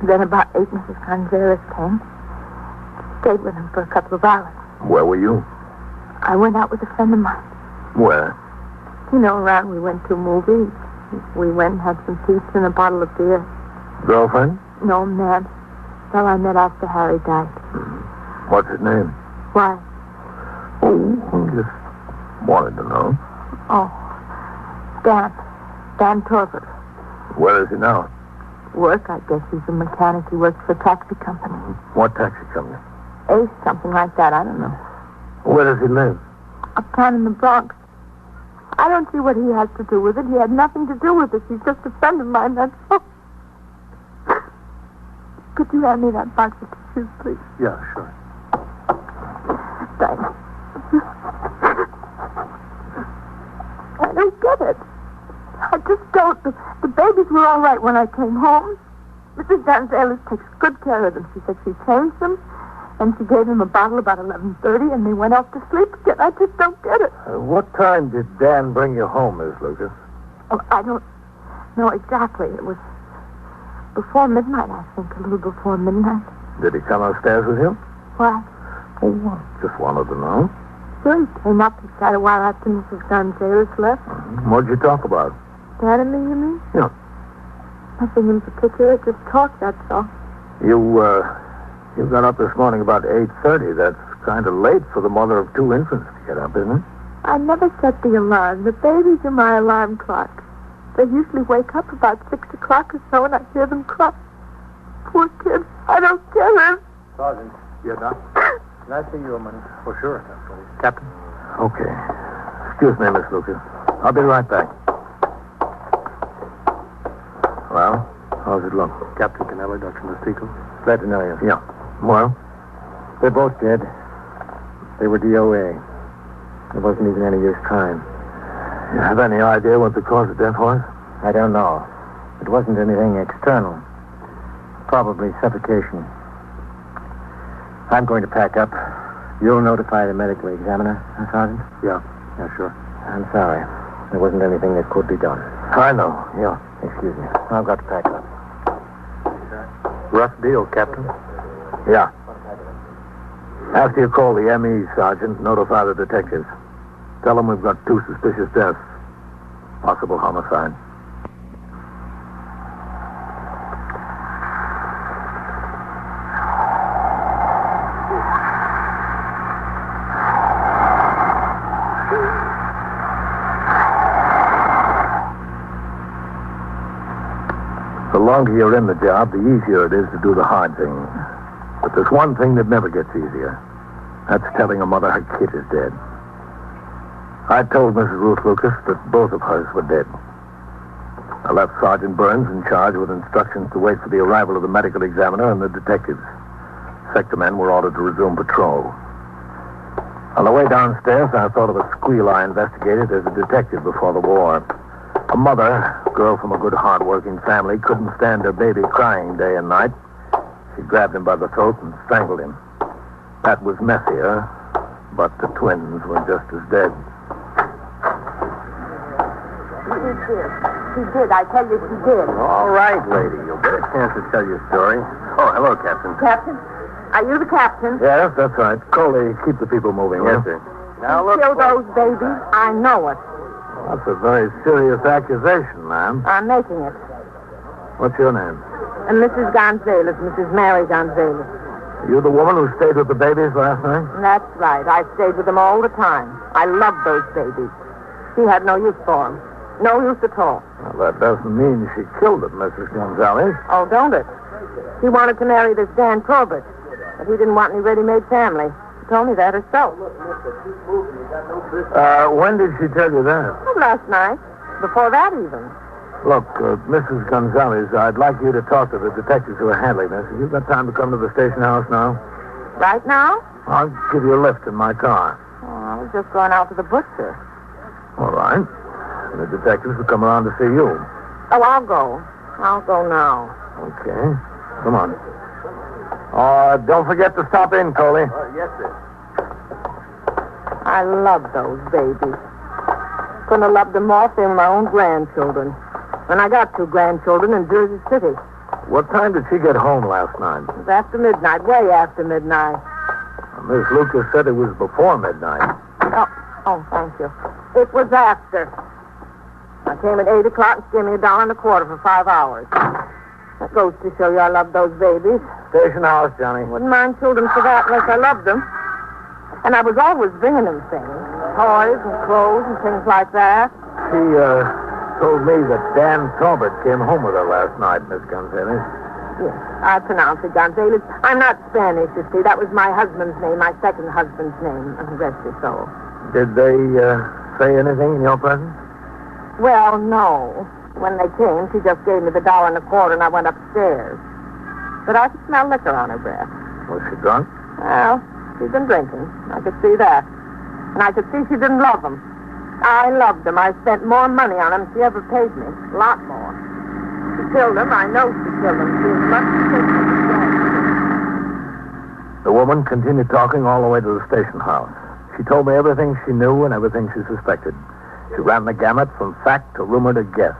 then about 8, Mrs. Gonzalez came. Stayed with him for a couple of hours. Where were you? I went out with a friend of mine. Where? You know, around we went to movies. We went and had some pizza and a bottle of beer. Girlfriend? No, man. Well, I met after Harry died. What's his name? Why? Oh, I just wanted to know. Oh, Dan Torber. Where is he now? Work, I guess. He's a mechanic. He works for a taxi company. What taxi company? Ace, something like that. I don't know. Where does he live? Uptown in the Bronx. I don't see what he has to do with it. He had nothing to do with it. He's just a friend of mine, that's all. Could you hand me that box of tissues, please? Yeah, sure. Thanks. I don't get it. I just don't. The babies were all right when I came home. Mrs. Gonzalez takes good care of them. She said she changed them, and she gave them a bottle about 11:30, and they went off to sleep again. I just don't get it. What time did Dan bring you home, Miss Lucas? Oh, I don't know exactly. It was before midnight, I think, a little before midnight. Did he come upstairs with you? Why? Oh, just wanted to know. Sure, he came up quite a while after Mrs. Gonzalez left. What'd you talk about? Dad and me, you mean? Yeah. Nothing in particular, just talk, that's all. You got up this morning about 8:30. That's kind of late for the mother of two infants to get up, isn't it? I never set the alarm. The babies are my alarm clock. They usually wake up about 6 o'clock or so, and I hear them cry. Poor kids. I don't kill them. Sergeant. Yeah, Doc? Can I see you a minute? For sure. Captain? Okay. Excuse me, Miss Lucas. I'll be right back. Well, how's it look? Captain Canelli, Dr. Mastico. Glad to know you. Yeah. Well? They're both dead. They were DOA. There wasn't even any use trying. You have any idea what the cause of death was? I don't know. It wasn't anything external. Probably suffocation. I'm going to pack up. You'll notify the medical examiner, Sergeant? Yeah. Yeah, sure. I'm sorry. There wasn't anything that could be done. I know, yeah. Excuse me. I've got to pack up. Rough deal, Captain. Yeah. After you call the M.E., Sergeant, notify the detectives. Tell them we've got two suspicious deaths. Possible homicide. The longer you're in the job, the easier it is to do the hard things. But there's one thing that never gets easier. That's telling a mother her kid is dead. I told Mrs. Ruth Lucas that both of hers were dead. I left Sergeant Burns in charge with instructions to wait for the arrival of the medical examiner and the detectives. Sector men were ordered to resume patrol. On the way downstairs, I thought of a squeal I investigated as a detective before the war. A mother, a girl from a good, hard-working family, couldn't stand her baby crying day and night. She grabbed him by the throat and strangled him. That was messier, but the twins were just as dead. She did. I tell you, she did. All right, lady. You'll get a chance to tell your story. Oh, hello, Captain. Captain? Are you the captain? Yes, that's right. Coley, keep the people moving. Yes, sir. Now look. Kill those babies? I know it. Well, that's a very serious accusation, ma'am. I'm making it. What's your name? And Mrs. Gonzalez, Mrs. Mary Gonzalez. You the woman who stayed with the babies last night? That's right. I stayed with them all the time. I loved those babies. She had no use for them. No use at all. Well, that doesn't mean she killed them, Mrs. Gonzalez. Oh, don't it? She wanted to marry this Dan Corbett, but he didn't want any ready-made family. She told me that herself. When did she tell you that? Oh, last night. Before that, even. Look, Mrs. Gonzalez, I'd like you to talk to the detectives who are handling this. Have you got time to come to the station house now? Right now? I'll give you a lift in my car. Oh, I was just going out to the butcher. All right. The detectives will come around to see you. Oh, I'll go. I'll go now. Okay. Come on. Don't forget to stop in, Coley. Yes, sir. I love those babies. Couldn't have loved them more if they were my own grandchildren. And I got two grandchildren in Jersey City. What time did she get home last night? It was after midnight, way after midnight. Miss Lucas said it was before midnight. Oh, thank you. It was after. I came at 8 o'clock and she gave me $1.25 for 5 hours. That goes to show you I love those babies. Station house, Johnny. Wouldn't mind children for that unless I loved them. And I was always bringing them things. Toys and clothes and things like that. She, told me that Dan Talbot came home with her last night, Miss Gonzalez. Yes, I pronounce it Gonzalez. I'm not Spanish, you see. That was my husband's name, my second husband's name. Rest his soul. Did they, say anything in your presence? Well, no. When they came, she just gave me the $1.25 and I went upstairs. But I could smell liquor on her breath. Was she drunk? Well, she'd been drinking. I could see that. And I could see she didn't love them. I loved them. I spent more money on them than she ever paid me. A lot more. She killed them. I know she killed them. She was much sicker than The woman continued talking all the way to the station house. She told me everything she knew and everything she suspected. She ran the gamut from fact to rumor to guess.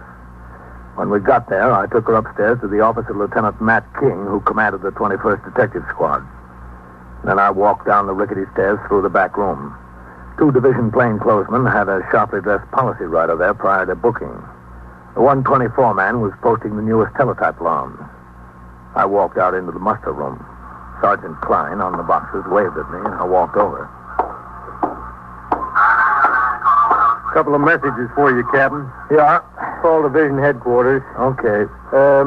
When we got there, I took her upstairs to the office of Lieutenant Matt King, who commanded the 21st Detective Squad. Then I walked down the rickety stairs through the back room. 2 division plainclothesmen had a sharply dressed policy rider there prior to booking. The 124 man was posting the newest teletype alarms. I walked out into the muster room. Sergeant Klein on the boxes waved at me, and I walked over. Couple of messages for you, Captain. Yeah? Call division headquarters. Okay.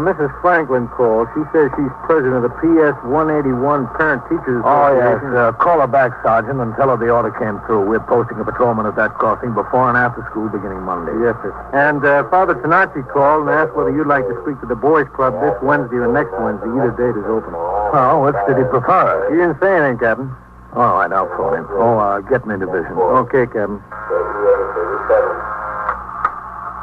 Mrs. Franklin called. She says she's president of the PS 181 Parent Teachers Oh, yes. Association. Call her back, Sergeant, and tell her the order came through. We're posting a patrolman at that crossing before and after school beginning Monday. Yes, sir. And Father Tanacci called and asked whether you'd like to speak to the boys' club this Wednesday or next Wednesday. Either date is open. Oh, which did he prefer? He didn't say anything, Captain. All right, I'll phone him. Get me division. Okay, Captain.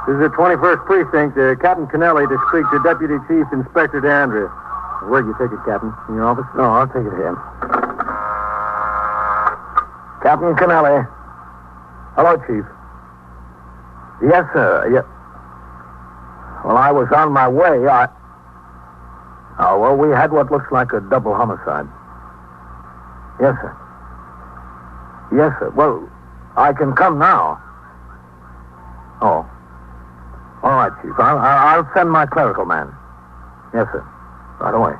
This is the 21st Precinct. Captain Kennelly to speak to Deputy Chief Inspector DeAndrea. Where'd you take it, Captain? In your office? No, I'll take it here. Captain Kennelly. Hello, Chief. Yes, sir. Well, I was on my way. We had what looks like a double homicide. Yes, sir. Yes, sir. Well, I can come now. Oh. All right, Chief. I'll send my clerical man. Yes, sir. Right away.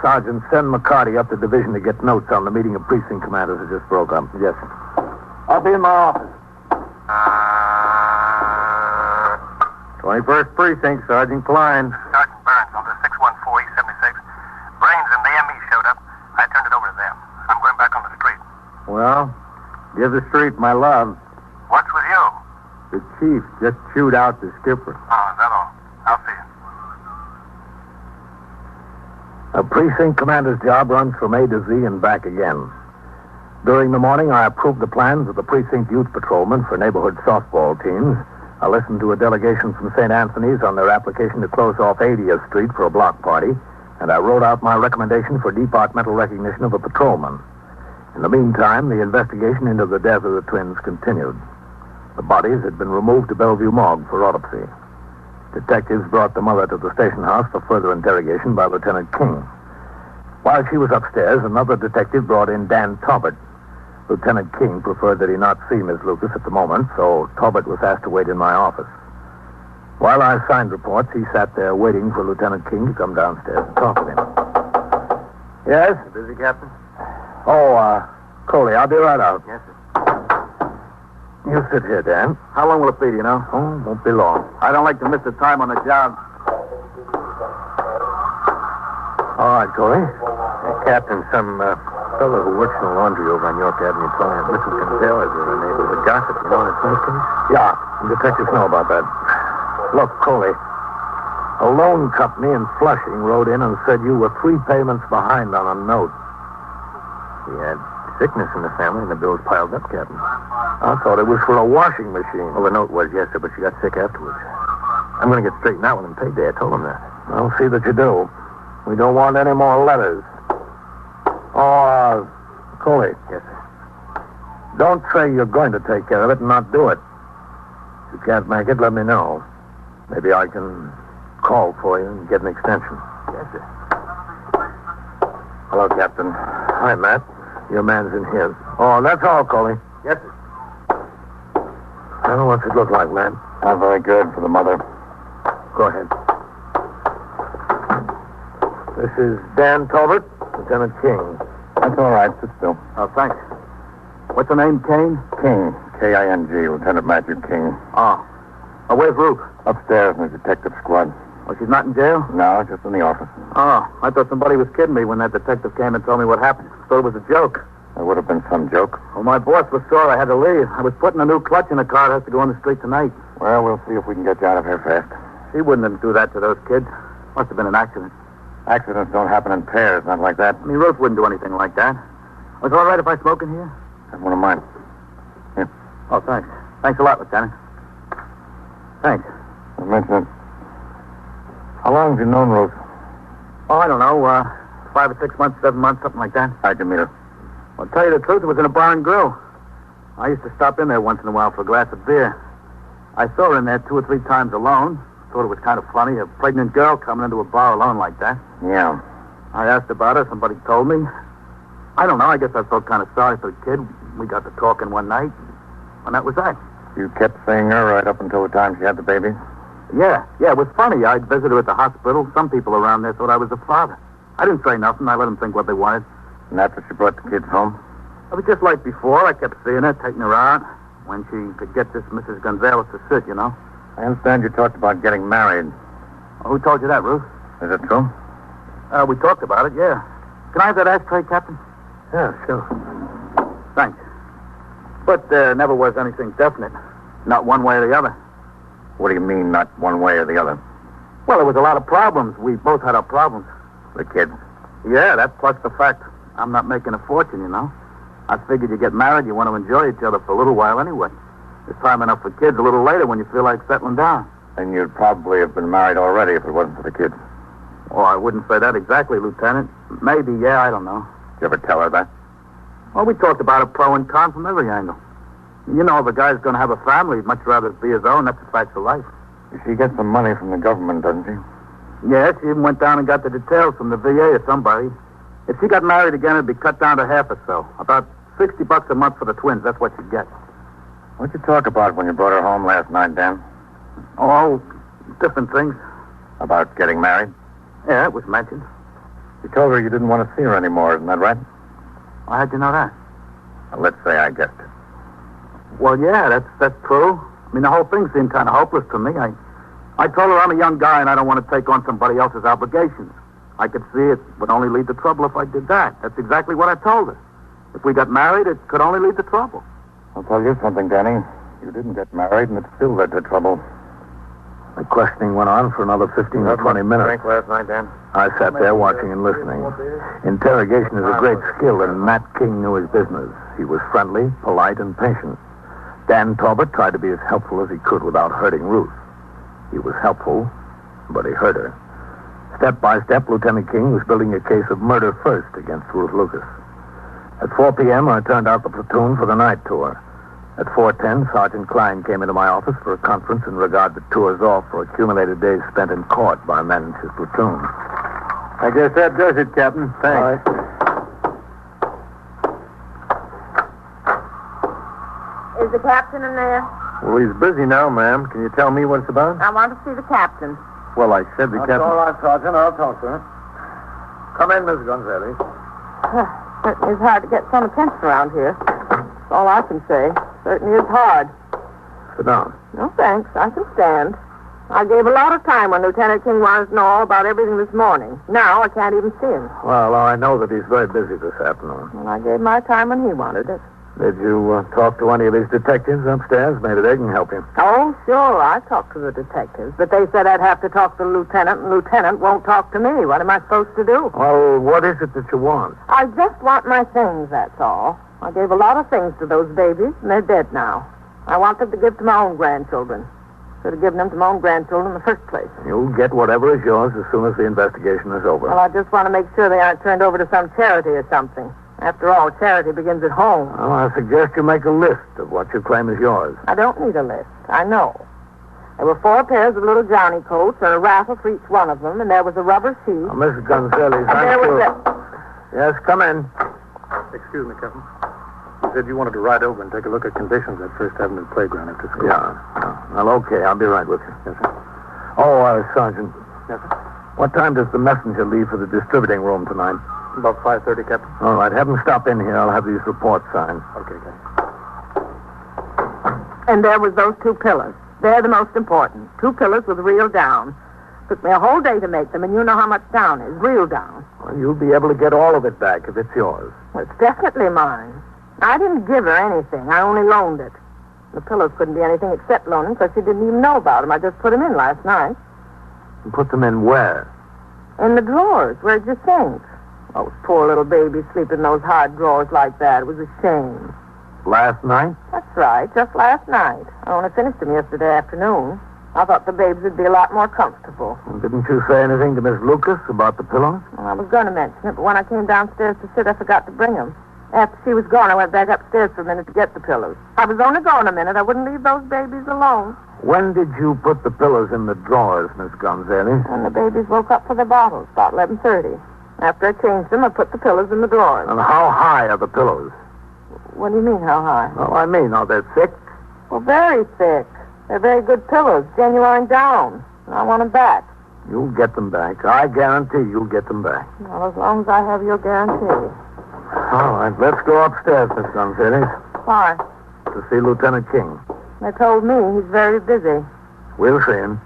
Sergeant, send McCarty up to division to get notes on the meeting of precinct commanders that just broke up. Yes, sir. I'll be in my office. 21st Precinct, Sergeant Klein. Sergeant Burns on the 614 East 76. Brains and the ME showed up. I turned it over to them. I'm going back on the street. Well, give the street my love. What's with you? The chief just chewed out the skipper. Oh, is that all? I'll see you. A precinct commander's job runs from A to Z and back again. During the morning, I approved the plans of the precinct youth patrolmen for neighborhood softball teams. I listened to a delegation from St. Anthony's on their application to close off 80th Street for a block party, and I wrote out my recommendation for departmental recognition of a patrolman. In the meantime, the investigation into the death of the twins continued. The bodies had been removed to Bellevue Morgue for autopsy. Detectives brought the mother to the station house for further interrogation by Lieutenant King. While she was upstairs, another detective brought in Dan Talbot. Lieutenant King preferred that he not see Miss Lucas at the moment, so Talbot was asked to wait in my office. While I signed reports, he sat there waiting for Lieutenant King to come downstairs and talk with him. Yes? Busy, Captain? Coley, I'll be right out. Yes, sir. You sit here, Dan. How long will it be, do you know? Oh, won't be long. I don't like to miss the time on the job. All right, Coley. Captain, some fellow who works in the laundry over on York Avenue told me that Mrs. Gonzalez is a neighborhood gossip. You know, in the twins case? Yeah, the detectives know about that. Look, Coley, a loan company in Flushing wrote in and said you were 3 payments behind on a note. She had sickness in the family and the bills piled up, Captain. I thought it was for a washing machine. Well, the note was, yes, sir, but she got sick afterwards. I'm going to get straightened out with him payday. I told him that. I'll see that you do. We don't want any more letters. Coley. Yes, sir. Don't say you're going to take care of it and not do it. If you can't make it, let me know. Maybe I can call for you and get an extension. Yes, sir. Hello, Captain. Hi, Matt. Your man's in here. Oh, that's all, Coley. Yes, sir. Well, what's it look like, Matt? Not very good for the mother. Go ahead. This is Dan Talbot, Lieutenant King. That's all right. Sit still. Oh, thanks. What's the name, Kane? King. K-I-N-G. Lieutenant Matthew King. Oh, where's Ruth? Upstairs in the detective squad. Oh, she's not in jail? No, just in the office. Oh, I thought somebody was kidding me when that detective came and told me what happened. Thought it was a joke. There would have been some joke. Well, my boss was sore I had to leave. I was putting a new clutch in the car. It has to go on the street tonight. Well, we'll see if we can get you out of here fast. She wouldn't do that to those kids. Must have been an accident. Accidents don't happen in pairs, not like that. I mean, Ruth wouldn't do anything like that. Was it all right if I smoke in here? Have one of mine. Here. Oh, thanks. Thanks a lot, Lieutenant. Thanks. I mentioned it. How long have you known Ruth? Oh, I don't know. 5 or 6 months, 7 months, something like that. How'd you meet her? Well, to tell you the truth, it was in a bar and grill. I used to stop in there once in a while for a glass of beer. I saw her in there 2 or 3 times alone. Thought it was kind of funny, a pregnant girl coming into a bar alone like that. Yeah. I asked about her. Somebody told me. I don't know. I guess I felt kind of sorry for the kid. We got to talking one night, and that was that. You kept seeing her right up until the time she had the baby? Yeah, it was funny. I'd visit her at the hospital. Some people around there thought I was the father. I didn't say nothing. I let them think what they wanted. And after she brought the kids home? It was just like before. I kept seeing her, taking her out, when she could get this Mrs. Gonzalez to sit, you know. I understand you talked about getting married. Oh, who told you that, Ruth? Is it true? We talked about it, yeah. Can I have that ashtray, Captain? Yeah, sure. Thanks. But there never was anything definite. Not one way or the other. What do you mean, not one way or the other? Well, there was a lot of problems. We both had our problems. The kids? Yeah, that plus the fact I'm not making a fortune, you know. I figured you get married, you want to enjoy each other for a little while anyway. There's time enough for kids a little later when you feel like settling down. And you'd probably have been married already if it wasn't for the kids. Oh, I wouldn't say that exactly, Lieutenant. Maybe, yeah, I don't know. Did you ever tell her that? Well, we talked about it pro and con from every angle. You know, if a guy's going to have a family, he'd much rather be his own. That's the facts of life. She gets some money from the government, doesn't she? Yeah, she even went down and got the details from the VA or somebody. If she got married again, it'd be cut down to half or so. About $60 a month for the twins. That's what she'd get. What'd you talk about when you brought her home last night, Dan? Oh, different things. About getting married? Yeah, it was mentioned. You told her you didn't want to see her anymore, isn't that right? Well, how'd you know that? Well, let's say I guessed it. Well, yeah, that's true. I mean, the whole thing seemed kind of hopeless to me. I told her I'm a young guy and I don't want to take on somebody else's obligations. I could see it would only lead to trouble if I did that. That's exactly what I told her. If we got married, it could only lead to trouble. I'll tell you something, Danny. You didn't get married, and it still led to trouble. The questioning went on for another 15 or 20 minutes. Drink last night, Dan? I sat there watching and listening. Interrogation is a great skill, and Matt King knew his business. He was friendly, polite, and patient. Dan Talbot tried to be as helpful as he could without hurting Ruth. He was helpful, but he hurt her. Step by step, Lieutenant King was building a case of murder first against Ruth Lucas. At 4 p.m., I turned out the platoon for the night tour. At 4:10, Sergeant Klein came into my office for a conference in regard to tours off for accumulated days spent in court by men in his platoon. I guess that does it, Captain. Thanks. All right. Is the captain in there? Well, he's busy now, ma'am. Can you tell me what it's about? I want to see the captain. Well, I said the captain... All right, Sergeant. I'll talk to her. Come in, Miss Gonzalez. Certainly is hard to get some attention around here. That's all I can say. Certainly is hard. Sit down. No, thanks. I can stand. I gave a lot of time when Lieutenant King wanted to know all about everything this morning. Now I can't even see him. Well, I know that he's very busy this afternoon. Well, I gave my time when he wanted it. Did you talk to any of his detectives upstairs? Maybe they can help him. Oh, sure. I talked to the detectives. But they said I'd have to talk to the lieutenant, and lieutenant won't talk to me. What am I supposed to do? Well, what is it that you want? I just want my things, that's all. I gave a lot of things to those babies, and they're dead now. I want them to give to my own grandchildren. Should have given them to my own grandchildren in the first place. You'll get whatever is yours as soon as the investigation is over. Well, I just want to make sure they aren't turned over to some charity or something. After all, charity begins at home. Well, I suggest you make a list of what you claim is yours. I don't need a list. I know. There were 4 pairs of little Johnny coats and a raffle for each one of them, and there was a rubber sheet. Oh, Mrs. Gonzalez, and there was Yes, come in. Excuse me, Captain. You said you wanted to ride over and take a look at conditions at First Avenue Playground after school. Yeah. Well, okay. I'll be right with you. Yes, sir. Oh, Sergeant. Yes, sir. What time does the messenger leave for the distributing room tonight? About 5:30, Captain. All right. Have him stop in here. I'll have these reports signed. Okay, Captain. And there was those 2 pillars. They're the most important. 2 pillars with real down. Took me a whole day to make them, and you know how much down is. Real down. Well, you'll be able to get all of it back if it's yours. Well, it's definitely mine. I didn't give her anything. I only loaned it. The pillows couldn't be anything except loaning, because she didn't even know about them. I just put them in last night. You put them in where? In the drawers. Where'd you think? Those poor little babies sleep in those hard drawers like that. It was a shame. Last night? That's right, just last night. I only finished them yesterday afternoon. I thought the babies would be a lot more comfortable. Didn't you say anything to Miss Lucas about the pillows? Well, I was going to mention it, but when I came downstairs to sit, I forgot to bring them. After she was gone, I went back upstairs for a minute to get the pillows. I was only gone a minute. I wouldn't leave those babies alone. When did you put the pillows in the drawers, Miss Gonzalez? When the babies woke up for their bottles, about 11:30. After I changed them, I put the pillows in the drawers. And how high are the pillows? What do you mean, how high? Well, I mean, are they thick? Well, very thick. They're very good pillows, genuine down. And I want them back. You'll get them back. I guarantee you'll get them back. Well, as long as I have your guarantee. All right, let's go upstairs, Miss Gonzalez. Why? To see Lieutenant King. They told me he's very busy. We'll see him.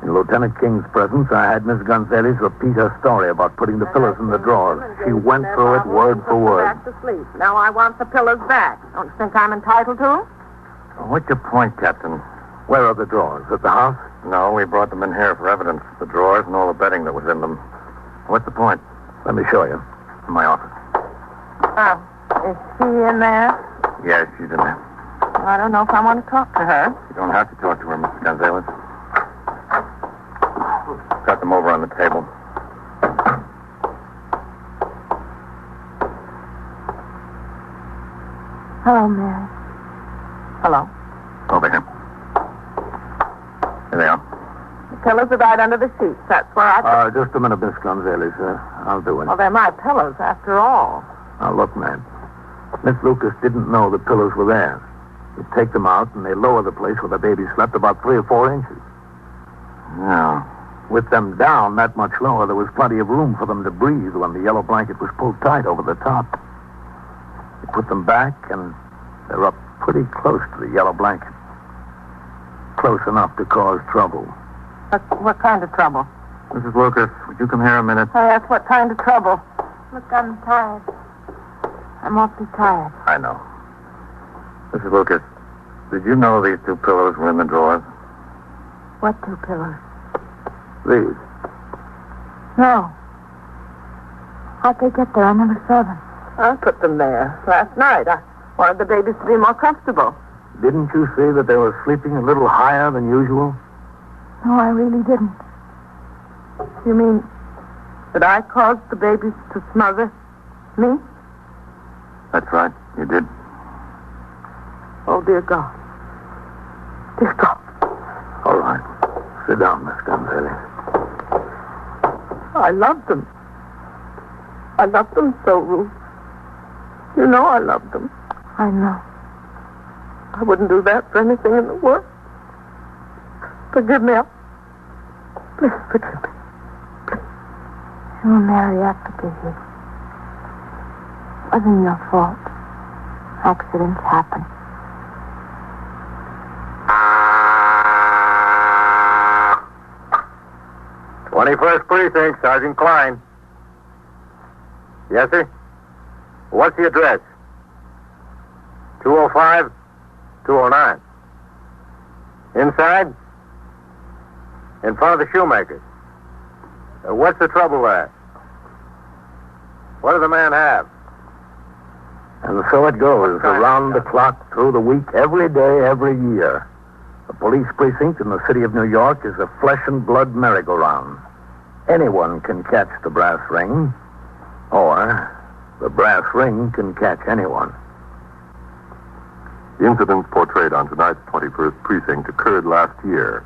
In Lieutenant King's presence, I had Miss Gonzalez repeat her story about putting the pillows in the drawers. She went through it word for word. Back to sleep. Now I want the pillows back. Don't you think I'm entitled to them? What's your point, Captain? Where are the drawers? At the house? No, we brought them in here for evidence. The drawers and all the bedding that was in them. What's the point? Let me show you. In my office. Oh, is she in there? Yes, she's in there. I don't know if I want to talk to her. You don't have to talk to her, Mr. Gonzalez. Got them over on the table. Hello, Mary. Hello. Over here. Here they are. The pillows are right under the sheets. That's where I... Just a minute, Miss Gonzalez. I'll do it. Well, they're my pillows, after all. Now, look, man. Miss Lucas didn't know the pillows were there. You take them out, and they lower the place where the baby slept about 3 or 4 inches. No. With them down that much lower, there was plenty of room for them to breathe when the yellow blanket was pulled tight over the top. You put them back, and they're up pretty close to the yellow blanket. Close enough to cause trouble. What kind of trouble? Mrs. Lucas, would you come here a minute? I asked what kind of trouble. Look, I'm tired. I'm awfully tired. I know. Mrs. Lucas, did you know these 2 pillows were in the drawers? What 2 pillows? These. No. How'd they get there? I never saw them. I put them there last night. I wanted the babies to be more comfortable. Didn't you see that they were sleeping a little higher than usual? No, I really didn't. You mean that I caused the babies to smother me? That's right, you did. Oh, dear God. Dear God. All right. Sit down, Miss Gonzalez. I loved them. I loved them so, Ruth. You know I loved them. I know. I wouldn't do that for anything in the world. Forgive me. Please forgive me. Oh, Mary, I forgive you. It wasn't your fault. Accidents happen. Ah. 21st Precinct, Sergeant Klein. Yes, sir? What's the address? 205, 209. Inside? In front of the shoemaker's. What's the trouble there? What does the man have? And so it goes, around the clock, through the week, every day, every year. The police precinct in the city of New York is a flesh and blood merry-go-round. Anyone can catch the brass ring, or the brass ring can catch anyone. The incidents portrayed on tonight's 21st Precinct occurred last year.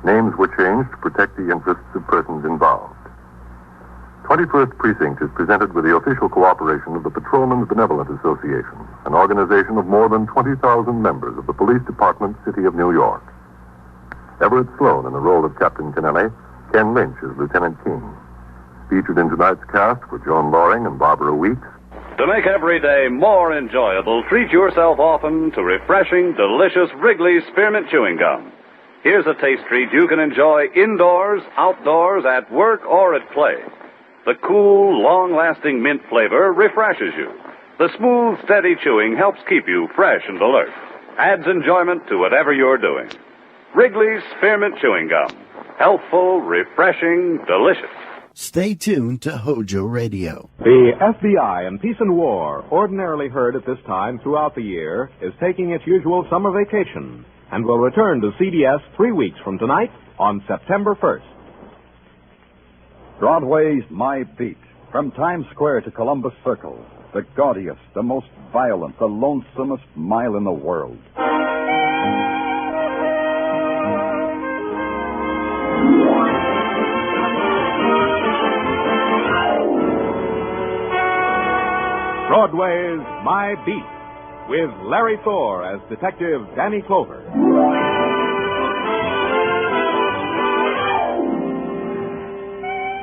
Names were changed to protect the interests of persons involved. 21st Precinct is presented with the official cooperation of the Patrolmen's Benevolent Association, an organization of more than 20,000 members of the Police Department, City of New York. Everett Sloan in the role of Captain Kennelly, Ken Lynch as Lieutenant King. Featured in tonight's cast were Joan Loring and Barbara Weeks. To make every day more enjoyable, treat yourself often to refreshing, delicious Wrigley's Spearmint Chewing Gum. Here's a taste treat you can enjoy indoors, outdoors, at work, or at play. The cool, long-lasting mint flavor refreshes you. The smooth, steady chewing helps keep you fresh and alert. Adds enjoyment to whatever you're doing. Wrigley's Spearmint Chewing Gum. Healthful, refreshing, delicious. Stay tuned to HOJO Radio. The FBI in Peace and War, ordinarily heard at this time throughout the year, is taking its usual summer vacation and will return to CBS 3 weeks from tonight on September 1st. Broadway's My Beat. From Times Square to Columbus Circle. The gaudiest, the most violent, the lonesomest mile in the world. Broadway's My Beat, with Larry Thor as Detective Danny Clover.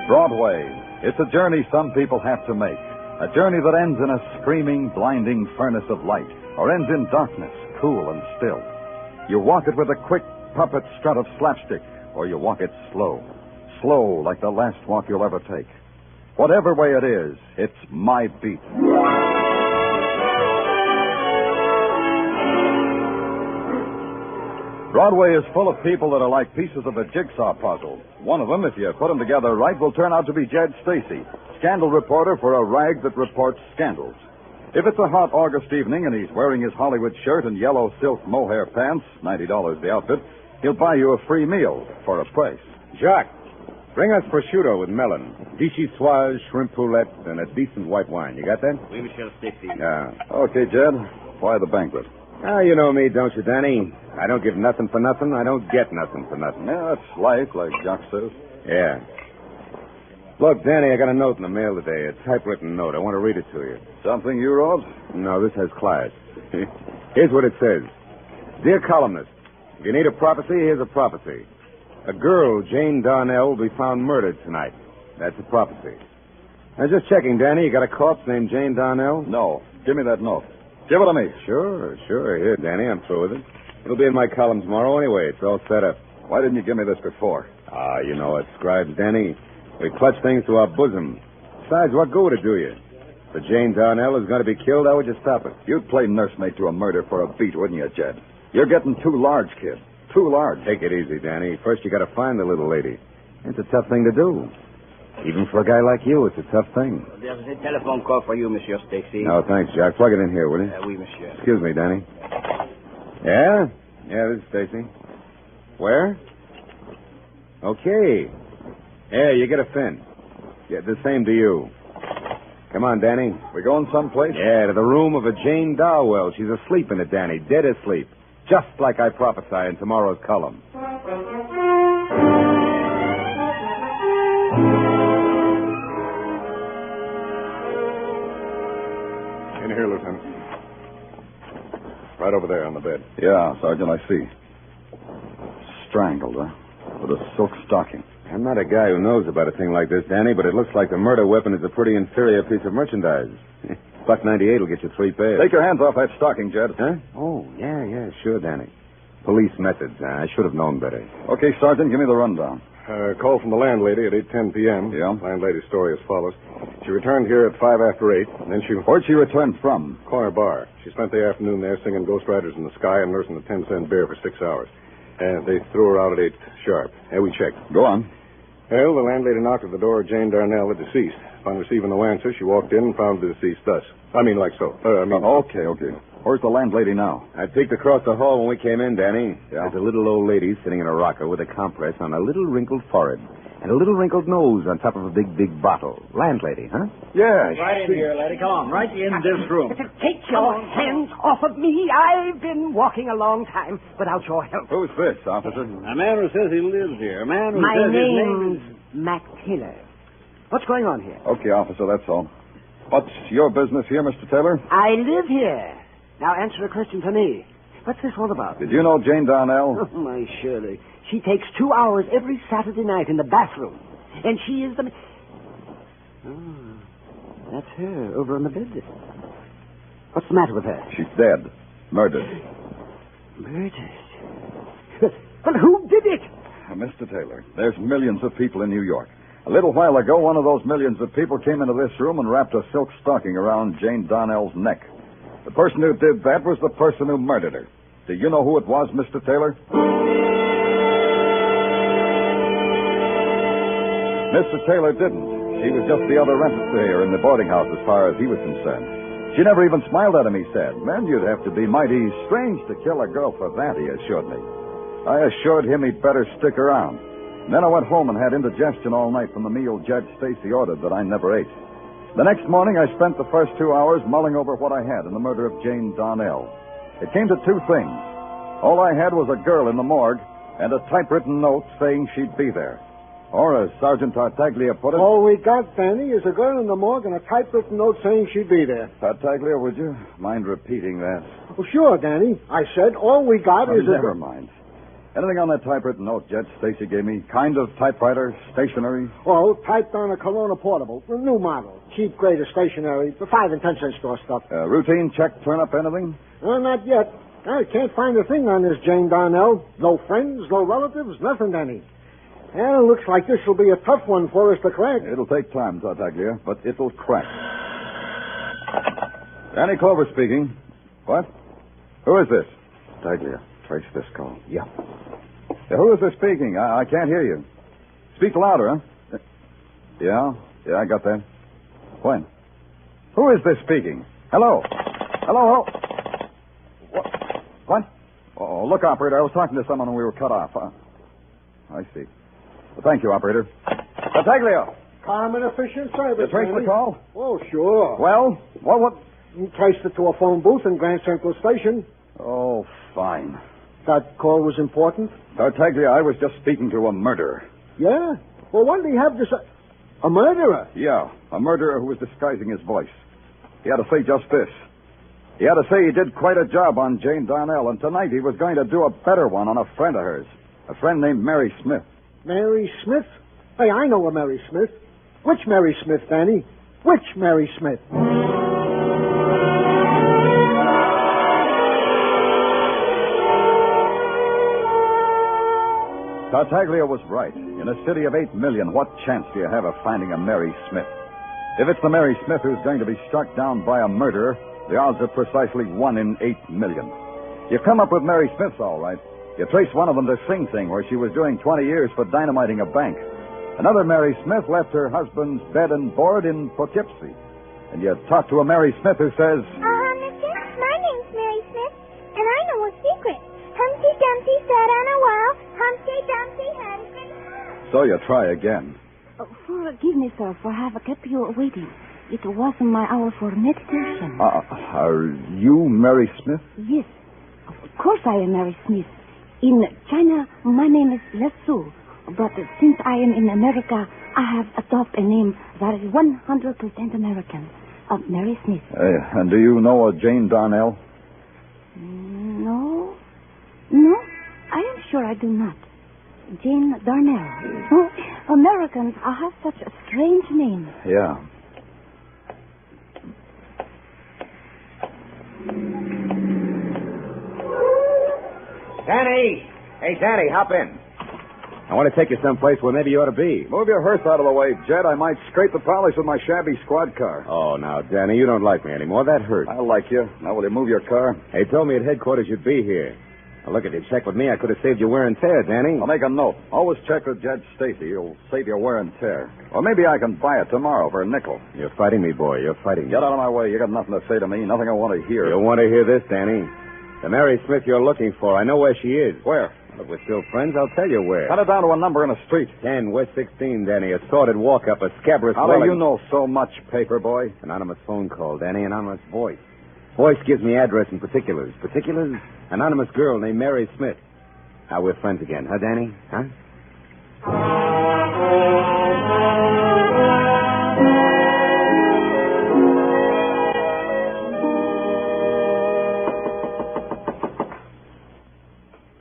Broadway. It's a journey some people have to make. A journey that ends in a screaming, blinding furnace of light, or ends in darkness, cool and still. You walk it with a quick puppet strut of slapstick, or you walk it slow. Slow like the last walk you'll ever take. Whatever way it is, it's My Beat. Broadway is full of people that are like pieces of a jigsaw puzzle. One of them, if you put them together right, will turn out to be Jed Stacy, scandal reporter for a rag that reports scandals. If it's a hot August evening and he's wearing his Hollywood shirt and yellow silk mohair pants, $90 the outfit, he'll buy you a free meal for a price. Jacques, bring us prosciutto with melon, vichyssoise, shrimp poulette, and a decent white wine. You got that? Oui, Monsieur Stacy. Yeah. Okay, Jed. Why the banquet? Ah, you know me, don't you, Danny? I don't give nothing for nothing. I don't get nothing for nothing. Yeah, that's life, like Jacques says. Yeah. Look, Danny, I got a note in the mail today, a typewritten note. I want to read it to you. Something you wrote? No, this has class. Here's what it says. Dear columnist, if you need a prophecy, here's a prophecy. A girl, Jane Darnell, will be found murdered tonight. That's a prophecy. I was just checking, Danny. You got a corpse named Jane Darnell? No. Give me that note. Give it to me. Sure. Here, Danny, I'm through with it. It'll be in my column tomorrow anyway. It's all set up. Why didn't you give me this before? Ah, you know it, scribes, Danny. We clutch things to our bosom. Besides, what good would it do you? If Jane Darnell is going to be killed, how would you stop it? You'd play nursemaid to a murder for a beat, wouldn't you, Jed? You're getting too large, kid. Too large. Take it easy, Danny. First, you got to find the little lady. It's a tough thing to do. Even for a guy like you, it's a tough thing. There's a telephone call for you, Monsieur Stacy. No, thanks, Jack. Plug it in here, will you? Oui, monsieur. Excuse me, Danny. Yeah? Yeah, this is Stacy. Where? Okay. Yeah, you get a fin. Yeah, the same to you. Come on, Danny. We going someplace? Yeah, to the room of a Jane Darwell. She's asleep in it, Danny. Dead asleep. Just like I prophesy in tomorrow's column. In here, Lieutenant. Right over there on the bed. Yeah, Sergeant, I see. Strangled, huh? With a silk stocking. I'm not a guy who knows about a thing like this, Danny, but it looks like the murder weapon is a pretty inferior piece of merchandise. $1.98 will get you 3 pairs. Take your hands off that stocking, Jed. Huh? Oh, yeah, sure, Danny. Police methods. I should have known better. Okay, Sergeant, give me the rundown. Call from the landlady at 8:10 p.m. Yeah? Landlady's story as follows. She returned here at 5 after 8, and then she... Where'd she return from? Corner bar. She spent the afternoon there singing Ghost Riders in the Sky and nursing a 10-cent beer for 6 hours. And they threw her out at 8 sharp. And we checked. Go on. Well, the landlady knocked at the door of Jane Darnell, the deceased. Upon receiving no answer, she walked in and found the deceased thus. Like so. Okay. Where's the landlady now? I peeked across the hall when we came in, Danny. Yeah? There's a little old lady sitting in a rocker with a compress on a little wrinkled forehead and a little wrinkled nose on top of a big bottle. Landlady, huh? Yeah. Right in here, lady. Come on, right in this room. Take your hands off of me. I've been walking a long time without your help. Who's this, officer? A man who says he lives here. A man who My says his name name's is... Mac Taylor. What's going on here? Okay, officer, that's all. What's your business here, Mr. Taylor? I live here. Now answer a question for me. What's this all about? Did you know Jane Darnell? Oh, my Shirley. She takes 2 hours every Saturday night in the bathroom. And she is the... Oh, that's her over on the bed. What's the matter with her? She's dead. Murdered. Murdered? Well, who did it? Mr. Taylor, there's millions of people in New York. A little while ago, one of those millions of people came into this room and wrapped a silk stocking around Jane Darnell's neck. The person who did that was the person who murdered her. Do you know who it was, Mr. Taylor? Mr. Taylor didn't. She was just the other renter here in the boarding house as far as he was concerned. She never even smiled at him, he said. Man, you'd have to be mighty strange to kill a girl for that, he assured me. I assured him he'd better stick around. And then I went home and had indigestion all night from the meal Judge Stacy ordered that I never ate. The next morning, I spent the first 2 hours mulling over what I had in the murder of Jane Darnell. It came to 2 things. All I had was a girl in the morgue and a typewritten note saying she'd be there. Or, as Sergeant Tartaglia put it... All we got, Danny, is a girl in the morgue and a typewritten note saying she'd be there. Tartaglia, would you mind repeating that? Oh, sure, Danny. I said all we got is Never mind. Anything on that typewritten note Judge Stacy gave me? Kind of typewriter? Stationery? Oh, typed on a Corona portable. A new model. Cheap grade of stationery. The 5 and 10 cent store stuff. Routine check turn up anything? Not yet. I can't find a thing on this Jane Darnell. No friends, no relatives, nothing, Danny. Well, looks like this will be a tough one for us to crack. It'll take time, Tartaglia, but it'll crack. Danny Clover speaking. What? Who is this? Tartaglia, trace this call. Yeah. Who is this speaking? I can't hear you. Speak louder, huh? Yeah, I got that. When? Who is this speaking? Hello? Hello? What? Oh, look, operator, I was talking to someone and we were cut off. I see. Well, thank you, operator. Tartaglia! Calm and efficient service, You traced Danny. the call? Oh, sure. Well, what? You traced it to a phone booth in Grand Central Station. Oh, fine. That call was important? Tartaglia, I was just speaking to a murderer. Yeah? Well, what did he have to say? A murderer? Yeah, a murderer who was disguising his voice. He had to say just this. He had to say he did quite a job on Jane Darnell, and tonight he was going to do a better one on a friend of hers. A friend named Mary Smith. Mary Smith? Hey, I know a Mary Smith. Which Mary Smith, Danny? Which Mary Smith? Tartaglia was right. In a city of 8 million, what chance do you have of finding a Mary Smith? If it's the Mary Smith who's going to be struck down by a murderer, the odds are precisely 1 in 8 million. You come up with Mary Smiths, all right. You trace one of them to Sing Sing, where she was doing 20 years for dynamiting a bank. Another Mary Smith left her husband's bed and board in Poughkeepsie. And you talk to a Mary Smith who says... Mister, my name's Mary Smith, and I know a secret. Humpty Dumpty sat on a wall. Humpty Dumpty had a great heart. So you try again. Forgive me, sir, for have kept you waiting. It wasn't my hour for meditation. Are you Mary Smith? Yes, of course I am Mary Smith. In China, my name is Lesu. But since I am in America, I have adopted a name that is 100% American. Mary Smith. And do you know a Jane Darnell? No, I am sure I do not. Jane Darnell. Oh, Americans have such a strange name. Yeah. Danny! Hey, Danny, hop in. I want to take you someplace where maybe you ought to be. Move your hearse out of the way, Jed. I might scrape the polish with my shabby squad car. Oh, now, Danny, you don't like me anymore. That hurt. I like you. Now, will you move your car? They told me at headquarters you'd be here. Now, look, if you check with me, I could have saved you wear and tear, Danny. I'll make a note. Always check with Judge Stacy. He'll save you wear and tear. Or maybe I can buy it tomorrow for a nickel. You're fighting me, boy. You're fighting me. Get out of my way. You got nothing to say to me. Nothing I want to hear. You'll want to hear this, Danny. The Mary Smith you're looking for, I know where she is. Where? Well, if we're still friends, I'll tell you where. Cut it down to a number in a street. 10 West 16, Danny. A sordid walk-up, a scabrous... How do you know so much, paper boy? Anonymous phone call, Danny. Anonymous voice. Voice gives me address and particulars. Particulars? Anonymous girl named Mary Smith. Now we're friends again, huh, Danny? Huh?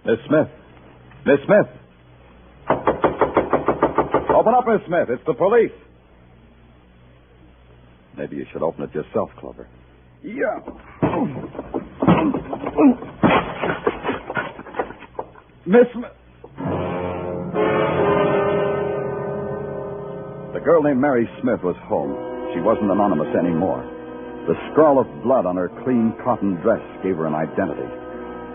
Miss Smith. Miss Smith. Open up, Miss Smith. It's the police. Maybe you should open it yourself, Clover. Yeah. Miss Smith. The girl named Mary Smith was home. She wasn't anonymous anymore. The scrawl of blood on her clean cotton dress gave her an identity.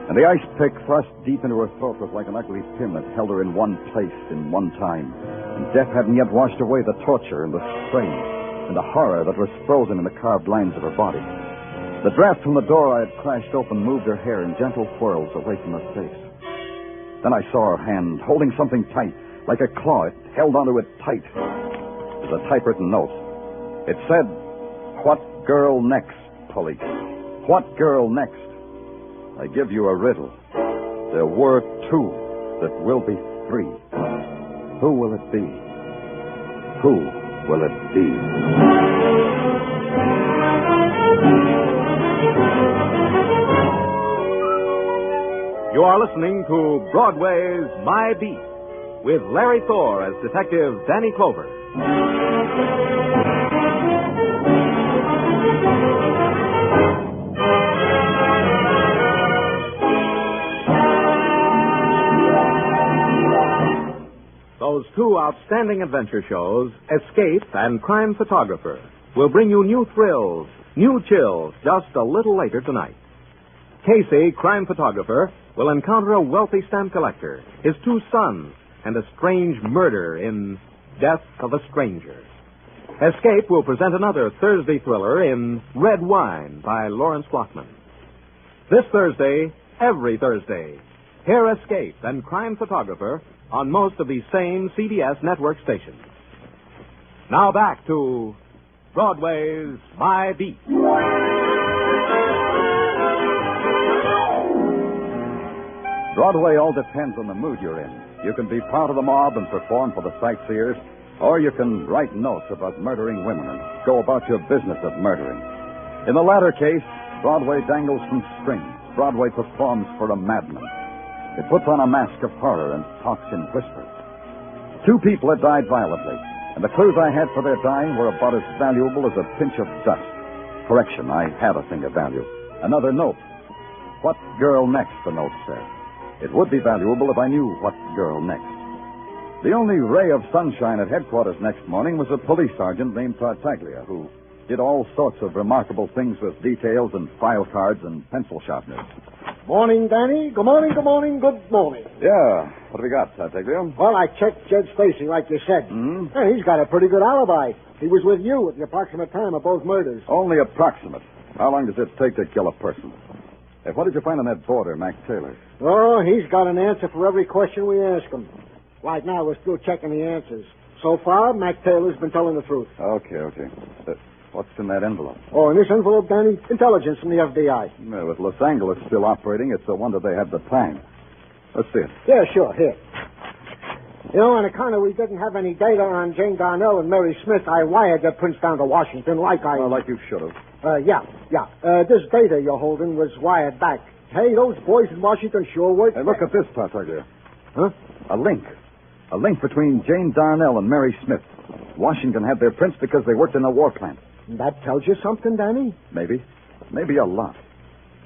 And the ice pick thrust deep into her throat was like an ugly pin that held her in one place in one time. And death hadn't yet washed away the torture and the strain and the horror that was frozen in the carved lines of her body. The draft from the door I had crashed open moved her hair in gentle whirls away from her face. Then I saw her hand holding something tight, like a claw. It held onto it tight. It was a typewritten note. It said, "What girl next, police? What girl next? I give you a riddle. There were 2 that will be 3. Who will it be? Who will it be? You are listening to Broadway's My Beat with Larry Thor as Detective Danny Clover. Those two outstanding adventure shows, Escape and Crime Photographer, will bring you new thrills, new chills, just a little later tonight. Casey, Crime Photographer, will encounter a wealthy stamp collector, his two sons, and a strange murder in Death of a Stranger. Escape will present another Thursday thriller in Red Wine by Lawrence Blockman. This Thursday, every Thursday, hear Escape and Crime Photographer on most of these same CBS network stations. Now back to Broadway's My Beat. Broadway all depends on the mood you're in. You can be part of the mob and perform for the sightseers, or you can write notes about murdering women and go about your business of murdering. In the latter case, Broadway dangles from strings. Broadway performs for a madman. It puts on a mask of horror and talks in whispers. Two people had died violently, and the clues I had for their dying were about as valuable as a pinch of dust. Correction, I had a thing of value. Another note. What girl next, the note said. It would be valuable if I knew what girl next. The only ray of sunshine at headquarters next morning was a police sergeant named Tartaglia, who did all sorts of remarkable things with details and file cards and pencil sharpeners. Morning, Danny. Good morning, good morning, good morning. Yeah, what have we got, Tartaglia? Well, I checked Judge Stacy, like you said. Mm-hmm. Yeah, he's got a pretty good alibi. He was with you at the approximate time of both murders. Only approximate. How long does it take to kill a person? Hey, what did you find on that boarder, Mac Taylor? Oh, he's got an answer for every question we ask him. Right now, we're still checking the answers. So far, Mac Taylor's been telling the truth. Okay. What's in that envelope? Oh, in this envelope, Danny, intelligence from the FBI. Well, with Los Angeles still operating, it's a wonder they have the time. Let's see it. Yeah, sure, here. You know, on account of we didn't have any data on Jane Darnell and Mary Smith, I wired the prints down to Washington like I... Oh, like you should have. Yeah. This data you're holding was wired back. Hey, those boys in Washington sure work. Hey, look at this, Tartaglia. Huh? A link. A link between Jane Darnell and Mary Smith. Washington had their prints because they worked in a war plant. That tells you something, Danny? Maybe. Maybe a lot.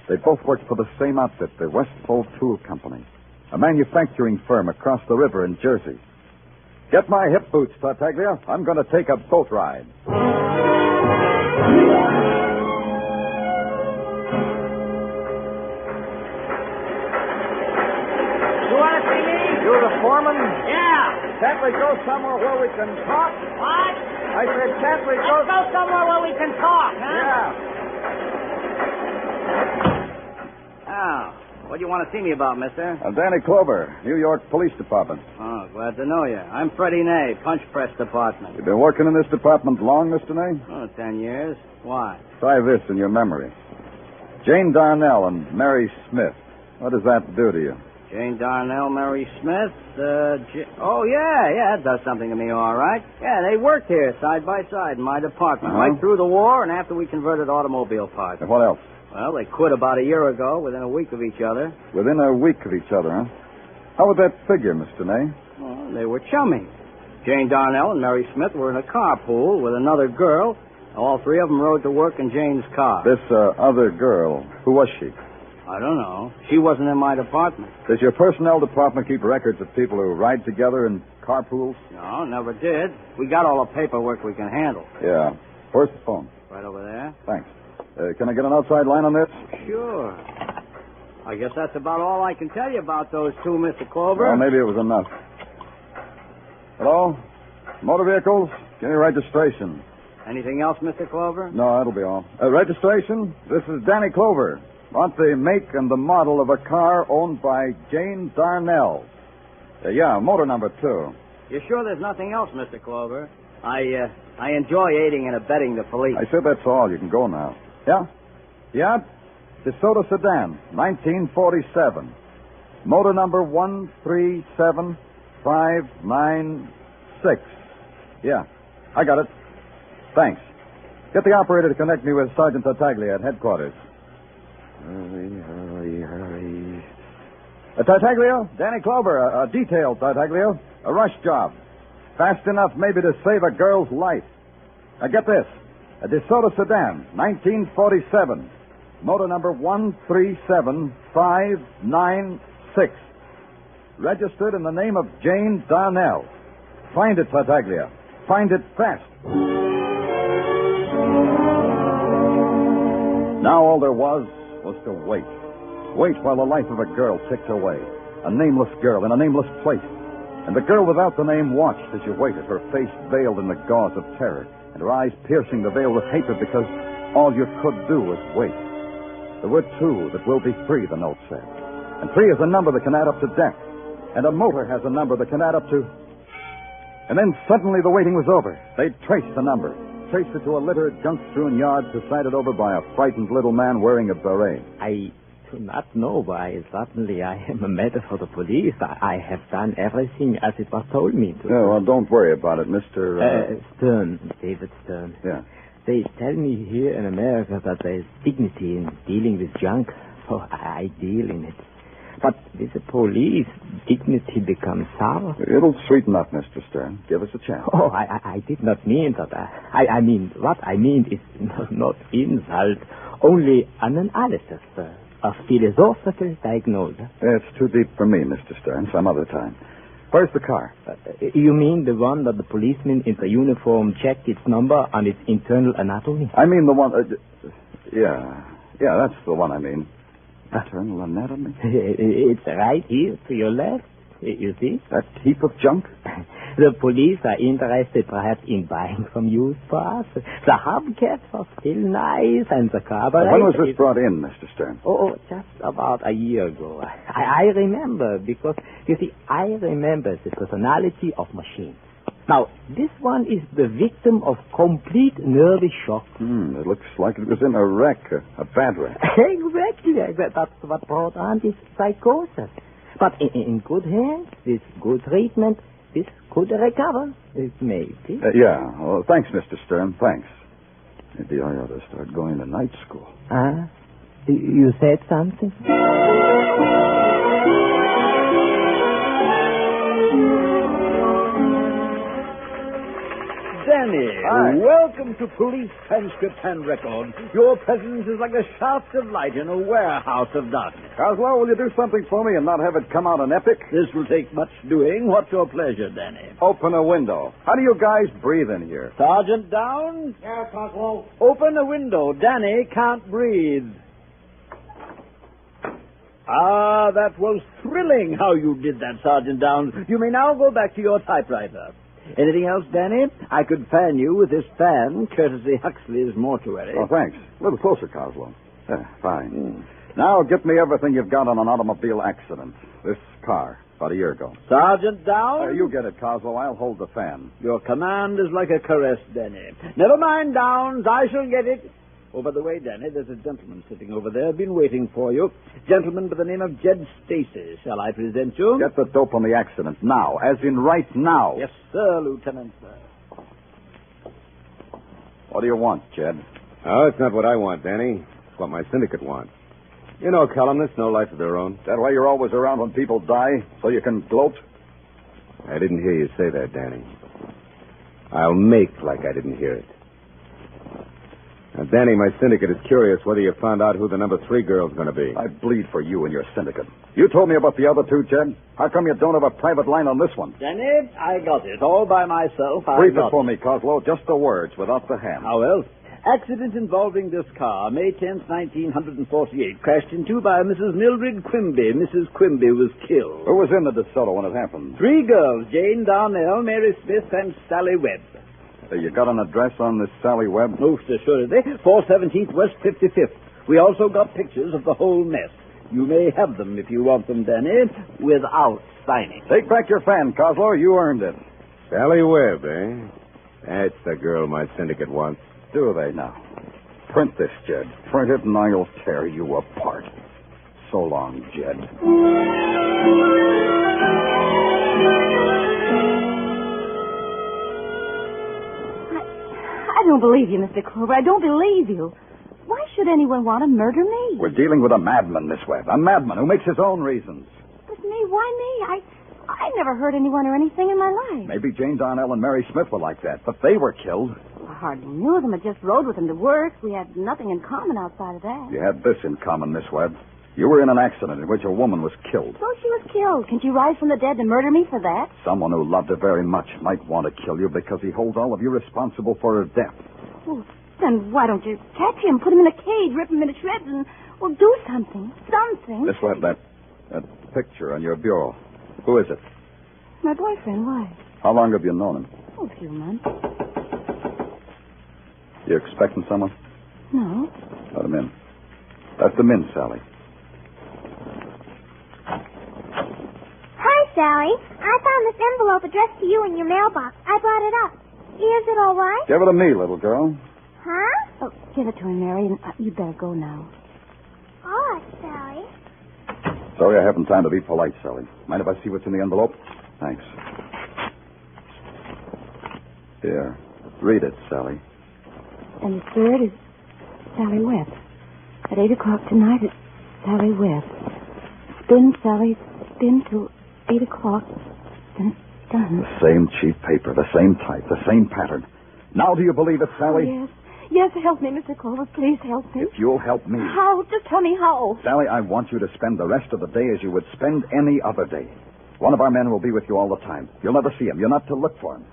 They both worked for the same outfit, the Westfold Tool Company, a manufacturing firm across the river in Jersey. Get my hip boots, Tartaglia. I'm going to take a boat ride. You want to see me? You're the foreman? Yeah. Can't we go somewhere where we can talk? What? I said, can't we go... Let's go somewhere where we can talk, huh? Yeah. Oh, what do you want to see me about, mister? I'm Danny Clover, New York Police Department. Oh, glad to know you. I'm Freddie Ney, Punch Press Department. You've been working in this department long, Mr. Ney? Oh, 10 years. Why? Try this in your memory. Jane Darnell and Mary Smith. What does that do to you? Jane Darnell, Mary Smith, Oh, yeah, it does something to me, all right. Yeah, they worked here side by side in my department, right through the war and after we converted automobile parts. And what else? Well, they quit about a year ago, within a week of each other. Within a week of each other, huh? How would that figure, Mr. Ney? Well, they were chummy. Jane Darnell and Mary Smith were in a carpool with another girl. All three of them rode to work in Jane's car. This other girl, who was she? I don't know. She wasn't in my department. Does your personnel department keep records of people who ride together in carpools? No, never did. We got all the paperwork we can handle. Yeah. Where's the phone? Right over there. Thanks. Can I get an outside line on this? Sure. I guess that's about all I can tell you about those two, Mr. Clover. Well, maybe it was enough. Hello? Motor vehicles? Give me registration. Anything else, Mr. Clover? No, that'll be all. Registration? This is Danny Clover. Want the make and the model of a car owned by Jane Darnell. Yeah, motor number 2. You sure there's nothing else, Mr. Clover? I enjoy aiding and abetting the police. I said that's all. You can go now. Yeah? Yeah? DeSoto sedan, 1947. Motor number 137 596. Yeah, I got it. Thanks. Get the operator to connect me with Sergeant Tartaglia at headquarters. Hurry. Tartaglia? Danny Clover, a detail, Tartaglia. A rush job. Fast enough maybe to save a girl's life. Now get this. A DeSoto sedan, 1947. Motor number 137596. Registered in the name of Jane Darnell. Find it, Tartaglia. Find it fast. Now all there was to wait. Wait while the life of a girl ticked away. A nameless girl in a nameless place. And the girl without the name watched as you waited, her face veiled in the gauze of terror, and her eyes piercing the veil with hatred because all you could do was wait. There were two that will be free, the note said. And 3 is a number that can add up to death. And a motor has a number that can add up to... And then suddenly the waiting was over. They traced the number. Traced it to a littered, junk-strewn yard presided over by a frightened little man wearing a beret. I do not know why. Suddenly I am a matter for the police. I have done everything as it was told me to. Oh, well, don't worry about it, Mr. Stern. David Stern. Yeah. They tell me here in America that there is dignity in dealing with junk. So I deal in it. But with the police, dignity becomes sour. It'll sweeten up, Mr. Stern. Give us a chance. Oh, I did not mean that. I mean, what I mean is not insult, only an analysis, a philosophical diagnosis. It's too deep for me, Mr. Stern. Some other time. Where's the car? You mean the one that the policeman in the uniform checked its number on its internal anatomy? I mean the one... Yeah, that's the one I mean. Internal anatomy? It's right here to your left. You see? That heap of junk? The police are interested perhaps in buying some used parts. The hubcaps are still nice and the carburetor... When was this brought in, Mr. Stern? Oh, just about a year ago. I remember because, you see, I remember the personality of machines. Now, this one is the victim of complete nervous shock. It looks like it was in a wreck, a bad wreck. Exactly. That's what brought on this psychosis. But in good hands, with good treatment, this could recover. Maybe. Yeah. Well, thanks, Mr. Stern. Thanks. Maybe I ought to start going to night school. You said something? Danny, hi. Welcome to Police Transcript and Record. Your presence is like a shaft of light in a warehouse of darkness. Coswell, will you do something for me and not have it come out an epic? This will take much doing. What's your pleasure, Danny? Open a window. How do you guys breathe in here? Sergeant down? Yeah, Coswell. Open a window. Danny can't breathe. That was thrilling how you did that, Sergeant Downs. You may now go back to your typewriter. Anything else, Danny? I could fan you with this fan, courtesy Huxley's mortuary. Oh, thanks. A little closer, Coslow. Fine. Now get me everything you've got on an automobile accident. This car, about a year ago. Sergeant Downs? You get it, Coslow. I'll hold the fan. Your command is like a caress, Danny. Never mind, Downs. I shall get it. Oh, by the way, Danny, there's a gentleman sitting over there, been waiting for you. Gentleman by the name of Jed Stacy. Shall I present you? Get the dope on the accident now, as in right now. Yes, sir, Lieutenant, sir. What do you want, Jed? Oh, it's not what I want, Danny. It's what my syndicate wants. You know, columnists, no life of their own. That why you're always around when people die, so you can gloat? I didn't hear you say that, Danny. I'll make like I didn't hear it. Now, Danny, my syndicate is curious whether you found out who the number 3 girl's going to be. I bleed for you and your syndicate. You told me about the other two, Jed. How come you don't have a private line on this one? Danny, I got it. All by myself. Brief it for me, Coslow. Just the words, without the hand. How else? Accident involving this car, May 10th, 1948. Crashed into by Mrs. Mildred Quimby. Mrs. Quimby was killed. Who was in the DeSoto when it happened? 3 girls, Jane Darnell, Mary Smith, and Sally Webb. You got an address on this Sally Webb? Most assuredly. 417th West 55th. We also got pictures of the whole mess. You may have them if you want them, Danny, without signing. Take back your fan, Coslow. You earned it. Sally Webb, eh? That's the girl my syndicate wants. Do they now? Print this, Jed. Print it and I'll tear you apart. So long, Jed. don't believe you, Mr. Clover. I don't believe you. Why should anyone want to murder me? We're dealing with a madman, Miss Webb. A madman who makes his own reasons. But me? Why me? I never hurt anyone or anything in my life. Maybe Jane Darnell and Mary Smith were like that, but they were killed. I hardly knew them. I just rode with them to work. We had nothing in common outside of that. You had this in common, Miss Webb. You were in an accident in which a woman was killed. So she was killed. Can't you rise from the dead and murder me for that? Someone who loved her very much might want to kill you because he holds all of you responsible for her death. Well, then why don't you catch him, put him in a cage, rip him into shreds, and, well, do something. Something. Miss Webb, that picture on your bureau. Who is it? My boyfriend. Why? How long have you known him? Oh, a few months. You expecting someone? No. Let him in. Let them in, Sally. Hi, Sally. I found this envelope addressed to you in your mailbox. I brought it up. Is it all right? Give it to me, little girl. Huh? Oh, give it to him, Mary, and you'd better go now. All right, Sally. Sorry I haven't time to be polite, Sally. Mind if I see what's in the envelope? Thanks. Here. Read it, Sally. And the third is Sally Webb. At 8 o'clock tonight, it's Sally Webb. Spin, Sally, spin till 8 o'clock. Then it's done. The same cheap paper, the same type, the same pattern. Now do you believe it, Sally? Oh, yes. Yes, help me, Mr. Clover. Please help me. If you'll help me. How? Just tell me how. Sally, I want you to spend the rest of the day as you would spend any other day. One of our men will be with you all the time. You'll never see him. You're not to look for him.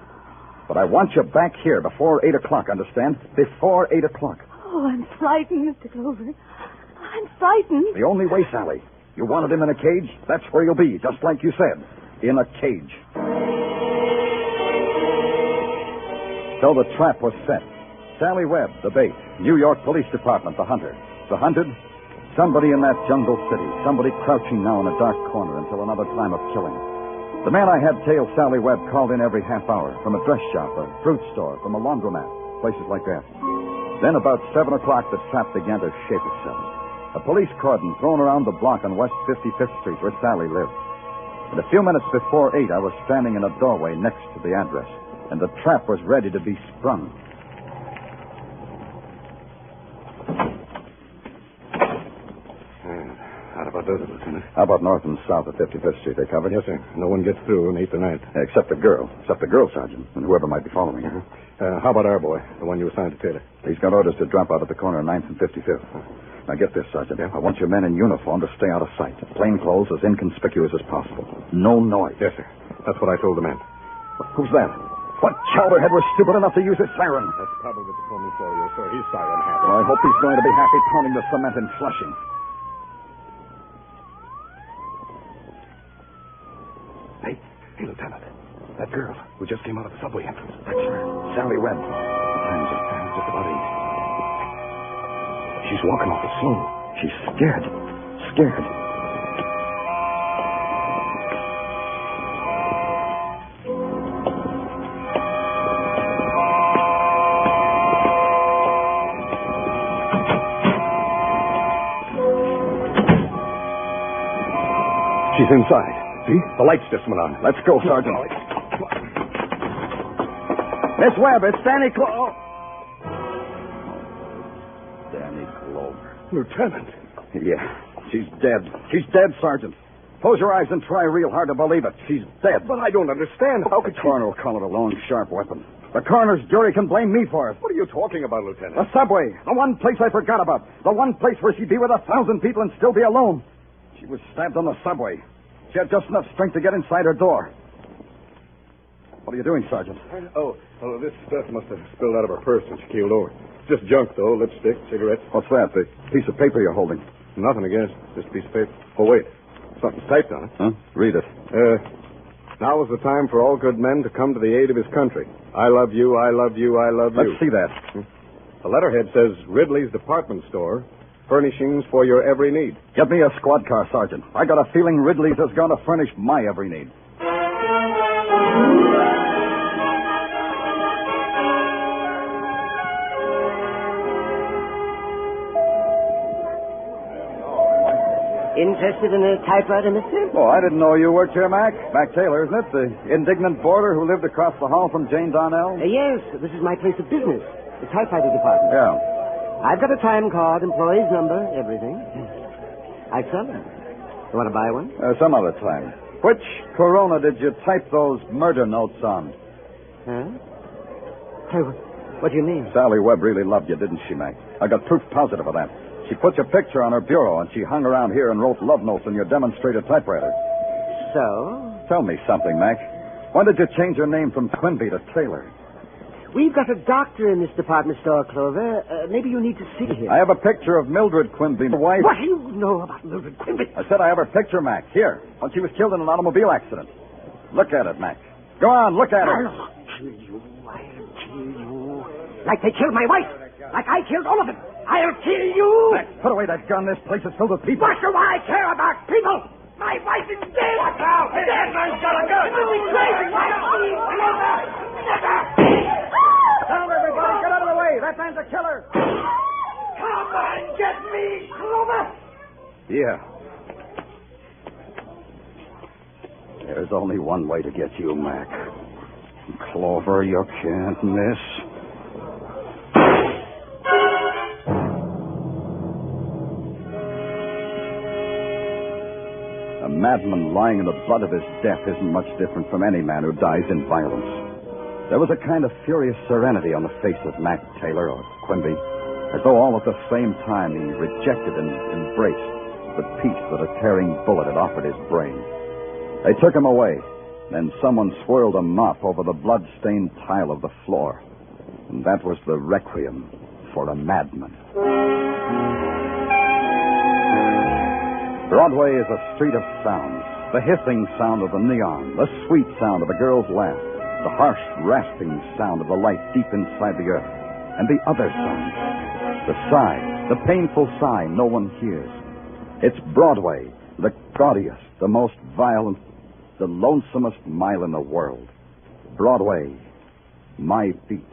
But I want you back here before 8 o'clock, understand? Before 8 o'clock. Oh, I'm frightened, Mr. Clover. I'm frightened. The only way, Sally. You wanted him in a cage? That's where you'll be, just like you said. In a cage. So the trap was set. Sally Webb, the bait. New York Police Department, the hunter. The hunted? Somebody in that jungle city. Somebody crouching now in a dark corner until another time of killing. The man I had tail Sally Webb called in every half hour from a dress shop, a fruit store, from a laundromat, places like that. Then about 7 o'clock, the trap began to shape itself. A police cordon thrown around the block on West 55th Street where Sally lived. And a few minutes before 8, I was standing in a doorway next to the address, and the trap was ready to be sprung. How about those, Lieutenant? How about north and south of 55th Street? They covered? Yes, sir. No one gets through on 8th or 9th. Except the girl. Except the girl, Sergeant, and whoever might be following her. How about our boy, the one you assigned to Taylor? He's got orders to drop out at the corner of 9th and 55th. Now, get this, Sergeant. I want your men in uniform to stay out of sight. Plain clothes as inconspicuous as possible. No noise. Yes, sir. That's what I told the men. Who's that? What chowderhead was stupid enough to use his siren? That's probably the patrolman Florio, sir. He's siren happy. Well, I hope he's going to be happy pounding the cement and flushing. Hey, Lieutenant. That girl who just came out of the subway entrance. That's her. Sally Webb. Time's just about 8. She's walking awful slow. She's scared. Scared. She's inside. See? The lights just went on. Let's go, Sergeant. Miss Webb, it's Danny Clover. Danny Clover. Lieutenant. Yeah, she's dead. She's dead, Sergeant. Close your eyes and try real hard to believe it. She's dead. But I don't understand. How could the coroner will call it a long, sharp weapon. The coroner's jury can blame me for it. What are you talking about, Lieutenant? The subway. The one place I forgot about. The one place where she'd be with 1,000 people and still be alone. She was stabbed on the subway. She had just enough strength to get inside her door. What are you doing, Sergeant? This stuff must have spilled out of her purse when she keeled over. Just junk, though. Lipstick, cigarettes. What's that? The piece of paper you're holding? Nothing, I guess. Just a piece of paper. Oh, wait. Something's typed on it. Huh? Read it. Now is the time for all good men to come to the aid of his country. I love you, I love you, I love you. Let's see that. The letterhead says Ridley's Department Store, furnishings for your every need. Get me a squad car, Sergeant. I got a feeling Ridley's is going to furnish my every need. Interested in a typewriter, mister? Oh, I didn't know you worked here, Mac. Mac Taylor, isn't it? The indignant boarder who lived across the hall from Jane Darnell? Yes, this is my place of business. The typewriter department. Yeah. I've got a time card, employee's number, everything. I sell them. You want to buy one? Some other time. Which Corona did you type those murder notes on? Huh? Hey, what do you mean? Sally Webb really loved you, didn't she, Mac? I got proof positive of that. She put your picture on her bureau, and she hung around here and wrote love notes on your demonstrator typewriter. So? Tell me something, Mac. Why did you change your name from Quimby to Taylor? We've got a doctor in this department store, Clover. Maybe you need to see him. I have a picture of Mildred Quimby, my wife. What do you know about Mildred Quimby? I said I have her picture, Mac. Here, when she was killed in an automobile accident. Look at it, Mac. Go on, look at it. I'll kill you. Like they killed my wife. Like I killed all of them. I'll kill you. Mac, put away that gun. This place is filled with people. What do I care about people? My wife is dead. Watch out. Dead. That man's got a gun. You'll be crazy. Down, everybody. Get out of the way. That man's a killer. Come and get me, Clover. Yeah. There's only one way to get you, Mac. Clover, you can't miss. A madman lying in the blood of his death isn't much different from any man who dies in violence. There was a kind of furious serenity on the face of Mac Taylor, or Quimby, as though all at the same time he rejected and embraced the peace that a tearing bullet had offered his brain. They took him away, then someone swirled a mop over the blood-stained tile of the floor. And that was the requiem for a madman. Broadway is a street of sounds. The hissing sound of the neon, the sweet sound of a girl's laugh, the harsh, rasping sound of the light deep inside the earth, and the other sound, the sigh, the painful sigh no one hears. It's Broadway, the gaudiest, the most violent, the lonesomest mile in the world. Broadway, my beat.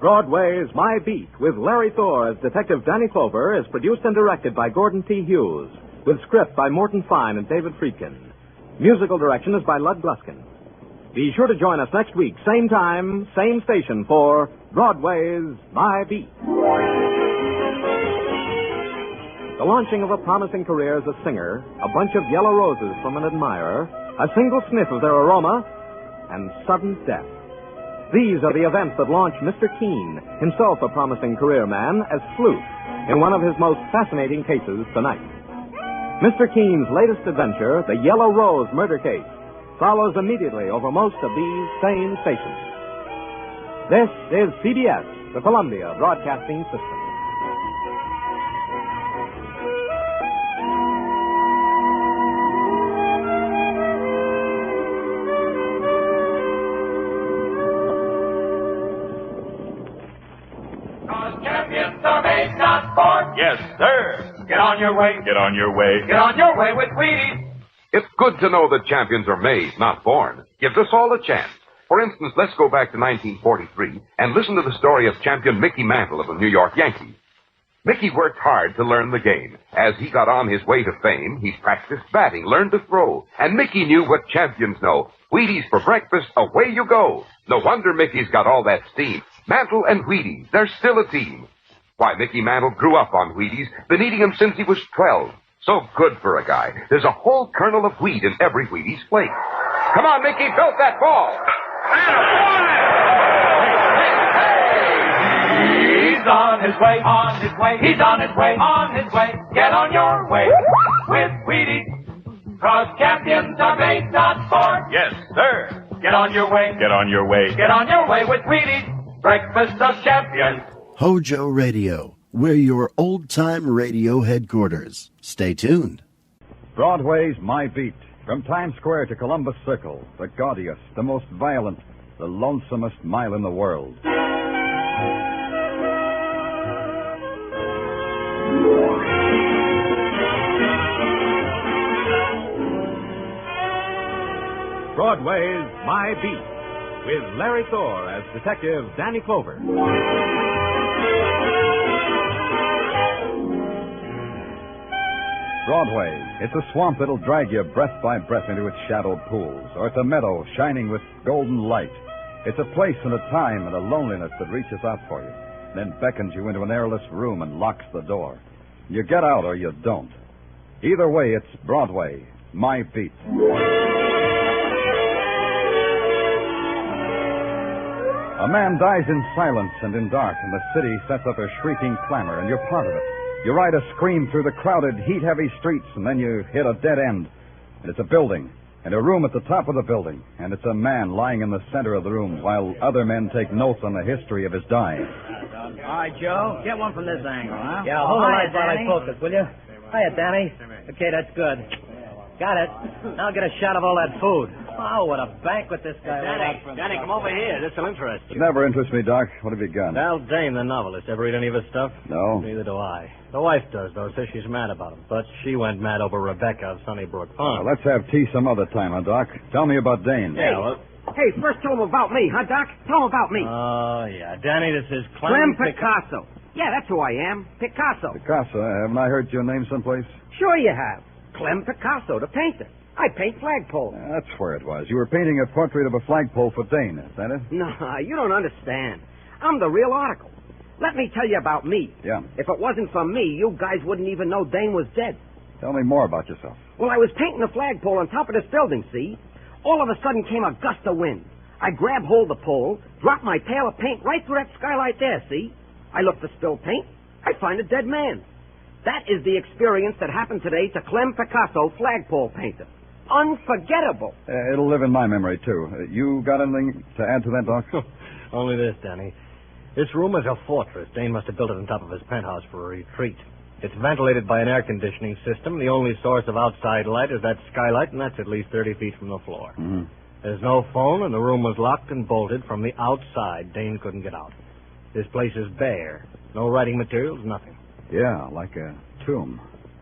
Broadway's My Beat, with Larry Thor as Detective Danny Clover, is produced and directed by Gordon T. Hughes, with script by Morton Fine and David Friedkin. Musical direction is by Lud Gluskin. Be sure to join us next week, same time, same station, for Broadway's My Beat. The launching of a promising career as a singer, a bunch of yellow roses from an admirer, a single sniff of their aroma, and sudden death. These are the events that launch Mr. Keene, himself a promising career man, as sleuth in one of his most fascinating cases tonight. Mr. Keene's latest adventure, the Yellow Rose murder case, follows immediately over most of these same stations. This is CBS, the Columbia Broadcasting System. Yes, sir. Get on your way. Get on your way. Get on your way with Wheaties. It's good to know that champions are made, not born. Gives us all a chance. For instance, let's go back to 1943 and listen to the story of champion Mickey Mantle of the New York Yankees. Mickey worked hard to learn the game. As he got on his way to fame, he practiced batting, learned to throw. And Mickey knew what champions know. Wheaties for breakfast, away you go. No wonder Mickey's got all that steam. Mantle and Wheaties, they're still a team. Why, Mickey Mantle grew up on Wheaties, been eating them since he was 12. So good for a guy. There's a whole kernel of wheat in every Wheaties flake. Come on, Mickey, belt that ball. He's on his way, on his way. He's on his way, on his way. Get on your way with Wheaties. 'Cause champions are made, not born. Yes, sir. Get on your way. Get on your way. Get on your way with Wheaties. Breakfast of champions. HOJO Radio, we're your old-time radio headquarters. Stay tuned. Broadway's My Beat. From Times Square to Columbus Circle, the gaudiest, the most violent, the lonesomest mile in the world. Broadway's My Beat, with Larry Thor as Detective Danny Clover. Broadway. It's a swamp that'll drag you breath by breath into its shadowed pools, or it's a meadow shining with golden light. It's a place and a time and a loneliness that reaches out for you, then beckons you into an airless room and locks the door. You get out or you don't. Either way, it's Broadway, my beat. A man dies in silence and in dark, and the city sets up a shrieking clamor, and you're part of it. You ride a scream through the crowded, heat-heavy streets, and then you hit a dead end. And it's a building, and a room at the top of the building, and it's a man lying in the center of the room while other men take notes on the history of his dying. All right, Joe, get one from this angle, huh? Yeah, hold the light while I focus, will you? Hiya, Danny. Okay, that's good. Got it. Now get a shot of all that food. Oh, what a banquet this guy laid out for himself. Danny, come over here. This will interest It never interests me, Doc. What have you got? Val Dane, the novelist. Ever read any of his stuff? No. Neither do I. The wife does, though. Says she's mad about him. But she went mad over Rebecca of Sunnybrook Farm. Well, let's have tea some other time, huh, Doc? Tell me about Dane. Yeah, well... Hey, first tell him about me, huh, Doc? Tell him about me. Oh, yeah. Danny, this is Clem Picasso. Yeah, that's who I am. Picasso. Picasso, haven't I heard your name someplace? Sure you have. Clem Picasso, the painter. I paint flagpoles. That's where it was. You were painting a portrait of a flagpole for Dane, is that it? No, you don't understand. I'm the real article. Let me tell you about me. Yeah. If it wasn't for me, you guys wouldn't even know Dane was dead. Tell me more about yourself. Well, I was painting a flagpole on top of this building, see? All of a sudden came a gust of wind. I grabbed hold of the pole, dropped my pail of paint right through that skylight there, see? I look for spilled paint. I find a dead man. That is the experience that happened today to Clem Picasso, flagpole painter. Unforgettable. It'll live in my memory, too. You got anything to add to that, Doc? Only this, Danny. This room is a fortress. Dane must have built it on top of his penthouse for a retreat. It's ventilated by an air conditioning system. The only source of outside light is that skylight, and that's at least 30 feet from the floor. Mm-hmm. There's no phone, and the room was locked and bolted from the outside. Dane couldn't get out. This place is bare. No writing materials, nothing. Yeah, like a tomb.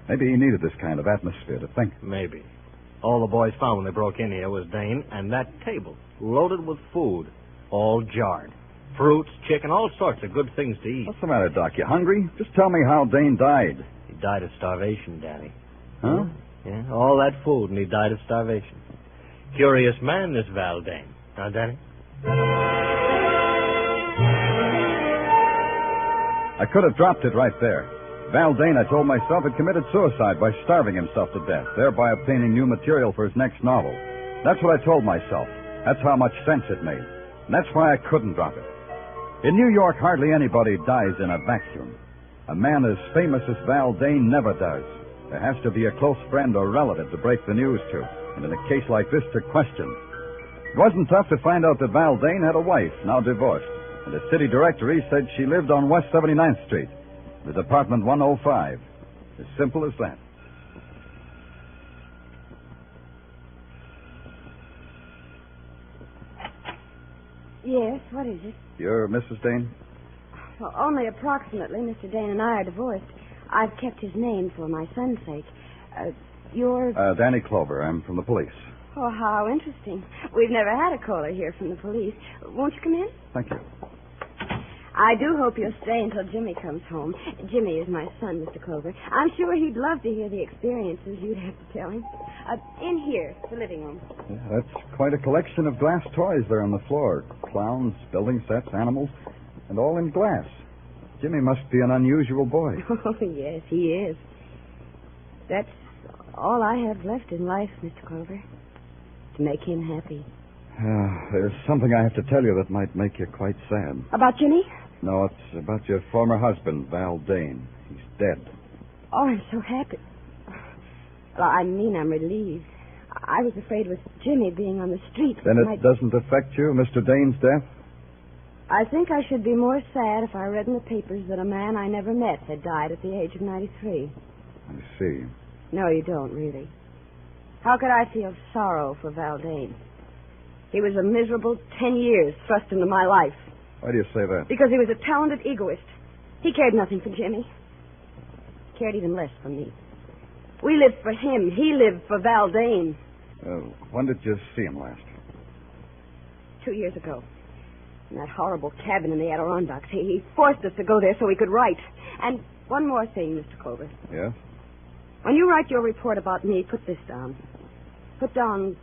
Maybe he needed this kind of atmosphere to think. Maybe. All the boys found when they broke in here was Dane and that table, loaded with food, all jarred. Fruits, chicken, all sorts of good things to eat. What's the matter, Doc? You hungry? Just tell me how Dane died. He died of starvation, Danny. Huh? Yeah, all that food, and he died of starvation. Curious man, this Val Dane. Huh, Danny? I could have dropped it right there. Val Dane, I told myself, had committed suicide by starving himself to death, thereby obtaining new material for his next novel. That's what I told myself. That's how much sense it made. And that's why I couldn't drop it. In New York, hardly anybody dies in a vacuum. A man as famous as Val Dane never does. There has to be a close friend or relative to break the news to, and in a case like this, to question. It wasn't tough to find out that Val Dane had a wife, now divorced, and the city directory said she lived on West 79th Street. The Department 105. As simple as that. Yes, what is it? You're Mrs. Dane? Well, only approximately. Mr. Dane and I are divorced. I've kept his name for my son's sake. You're... Danny Clover. I'm from the police. Oh, how interesting. We've never had a caller here from the police. Won't you come in? Thank you. I do hope you'll stay until Jimmy comes home. Jimmy is my son, Mr. Clover. I'm sure he'd love to hear the experiences you'd have to tell him. In here, the living room. Yeah, that's quite a collection of glass toys there on the floor. Clowns, building sets, animals, and all in glass. Jimmy must be an unusual boy. Oh, yes, he is. That's all I have left in life, Mr. Clover. To make him happy. There's something I have to tell you that might make you quite sad. About Jimmy? No, it's about your former husband, Val Dane. He's dead. Oh, I'm so happy. Well, I mean, I'm relieved. I was afraid with Jimmy being on the street. Then it doesn't affect you, Mr. Dane's death? I think I should be more sad if I read in the papers that a man I never met had died at the age of 93. I see. No, you don't, really. How could I feel sorrow for Val Dane? He was a miserable 10 years thrust into my life. Why do you say that? Because he was a talented egoist. He cared nothing for Jimmy. Cared even less for me. We lived for him. He lived for Val Dane. When did you see him last? 2 years ago. In that horrible cabin in the Adirondacks. He forced us to go there so he could write. And one more thing, Mr. Clover. Yes? When you write your report about me, put this down. Put down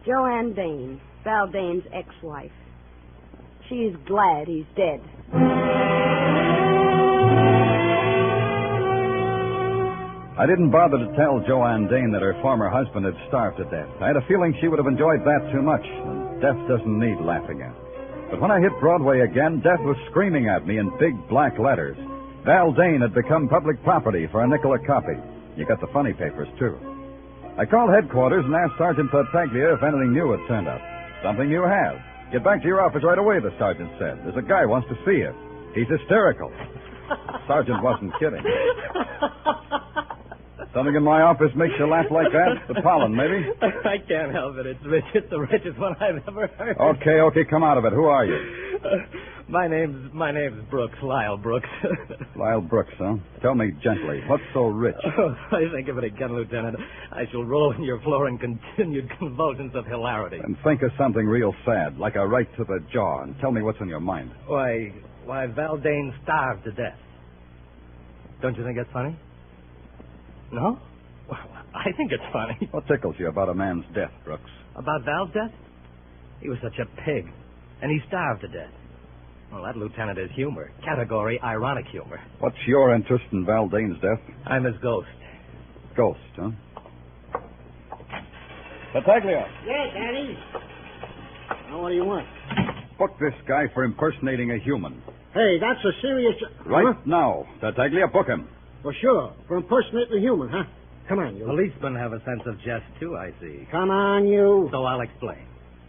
Joanne Dane, Val Dane's ex-wife. She's glad he's dead. I didn't bother to tell Joanne Dane that her former husband had starved to death. I had a feeling she would have enjoyed that too much, and death doesn't need laughing at. But when I hit Broadway again, death was screaming at me in big black letters. Val Dane had become public property for a nickel a copy. You got the funny papers, too. I called headquarters and asked Sergeant Tartaglia if anything new had turned up. Something you have. Get back to your office right away, the sergeant said. There's a guy who wants to see you. He's hysterical. The sergeant wasn't kidding. Something in my office makes you laugh like that? The pollen, maybe? I can't help it. It's the richest one I've ever heard. Okay, come out of it. Who are you? My name's Brooks, Lyle Brooks. Lyle Brooks, huh? Tell me gently, what's so rich? Oh, I think of it again, Lieutenant. I shall roll in your floor in continued convulsions of hilarity. And think of something real sad, like a right to the jaw, and tell me what's on your mind. Why, Val Dane starved to death. Don't you think that's funny? No? Well, I think it's funny. What tickles you about a man's death, Brooks? About Val's death? He was such a pig, and he starved to death. Well, that, Lieutenant, is humor. Category ironic humor. What's your interest in Val Dane's death? I'm his ghost. Ghost, huh? Tartaglia. Yeah, Daddy. Now, what do you want? Book this guy for impersonating a human. Hey, that's a serious... Right now. Tartaglia, book him. Well, sure. For impersonating a human, huh? Come on, you. Policemen have a sense of jest, too, I see. Come on, you. So I'll explain.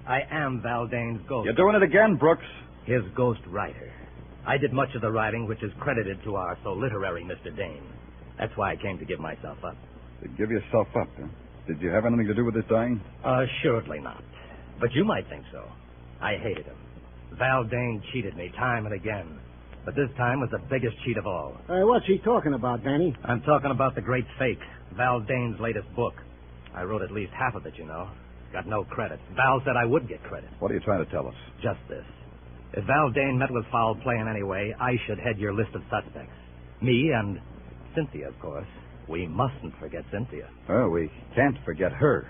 I am Val Dane's ghost. You're doing it again, Brooks. His ghost writer. I did much of the writing, which is credited to our so literary Mr. Dane. That's why I came to give myself up. To give yourself up, huh? Did you have anything to do with this dying? Assuredly not. But you might think so. I hated him. Val Dane cheated me time and again. But this time was the biggest cheat of all. What's he talking about, Danny? I'm talking about The Great Fake, Val Dane's latest book. I wrote at least half of it, you know. Got no credit. Val said I would get credit. What are you trying to tell us? Just this. If Val Dane met with foul play in any way, I should head your list of suspects. Me and Cynthia, of course. We mustn't forget Cynthia. Oh, we can't forget her.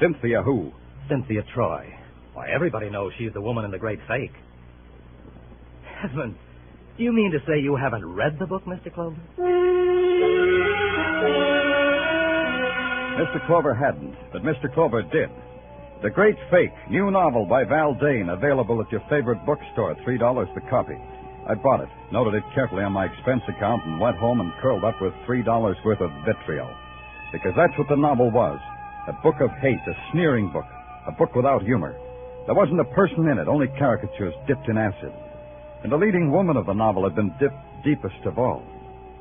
Cynthia who? Cynthia Troy. Why, everybody knows she's the woman in The Great Fake. Heaven, do you mean to say you haven't read the book, Mr. Clover? Mr. Clover hadn't, but Mr. Clover did. The Great Fake, new novel by Val Dane, available at your favorite bookstore, $3 the copy. I bought it, noted it carefully on my expense account, and went home and curled up with $3 worth of vitriol. Because that's what the novel was. A book of hate, a sneering book, a book without humor. There wasn't a person in it, only caricatures dipped in acid. And the leading woman of the novel had been dipped deepest of all.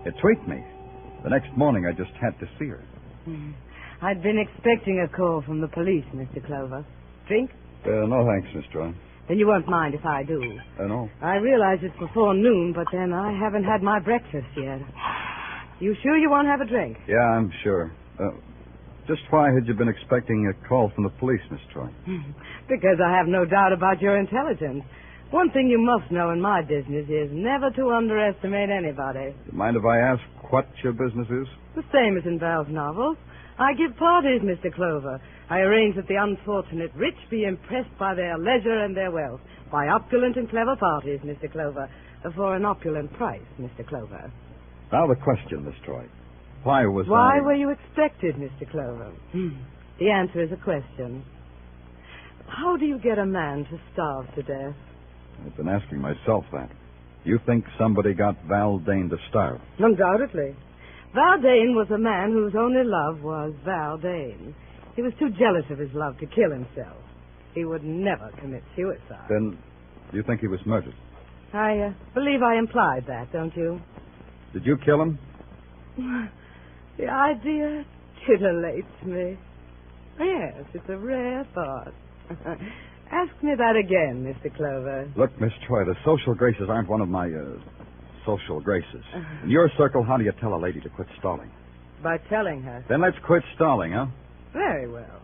It tweaked me. The next morning, I just had to see her. I'd been expecting a call from the police, Mr. Clover. Drink? No thanks, Miss Troy. Then you won't mind if I do. No. I realize it's before noon, but then I haven't had my breakfast yet. You sure you won't have a drink? Yeah, I'm sure. Just why had you been expecting a call from the police, Miss Troy? Because I have no doubt about your intelligence. One thing you must know in my business is never to underestimate anybody. Do you mind if I ask what your business is? The same as in Val's novels. I give parties, Mr. Clover. I arrange that the unfortunate rich be impressed by their leisure and their wealth, by opulent and clever parties, Mr. Clover, for an opulent price, Mr. Clover. Now the question, Miss Troy. Why were you expected, Mr. Clover? The answer is a question. How do you get a man to starve to death? I've been asking myself that. You think somebody got Val Dane to starve? Undoubtedly. Val Dane was a man whose only love was Val Dane. He was too jealous of his love to kill himself. He would never commit suicide. Then you think he was murdered? I believe I implied that, don't you? Did you kill him? The idea titillates me. Yes, it's a rare thought. Ask me that again, Mr. Clover. Look, Miss Troy, the social graces aren't one of my social graces. In your circle, how do you tell a lady to quit stalling? By telling her. Then let's quit stalling, huh? Very well.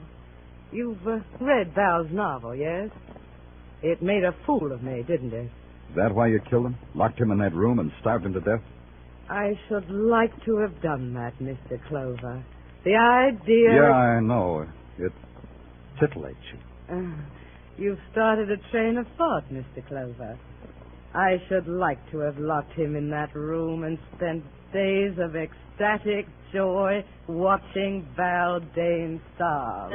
You've read Val's novel, yes? It made a fool of me, didn't it? Is that why you killed him? Locked him in that room and starved him to death? I should like to have done that, Mr. Clover. The idea... Yeah, I know. It titillates you. You've started a train of thought, Mr. Clover. I should like to have locked him in that room and spent days of ecstatic joy watching Val Dane starve.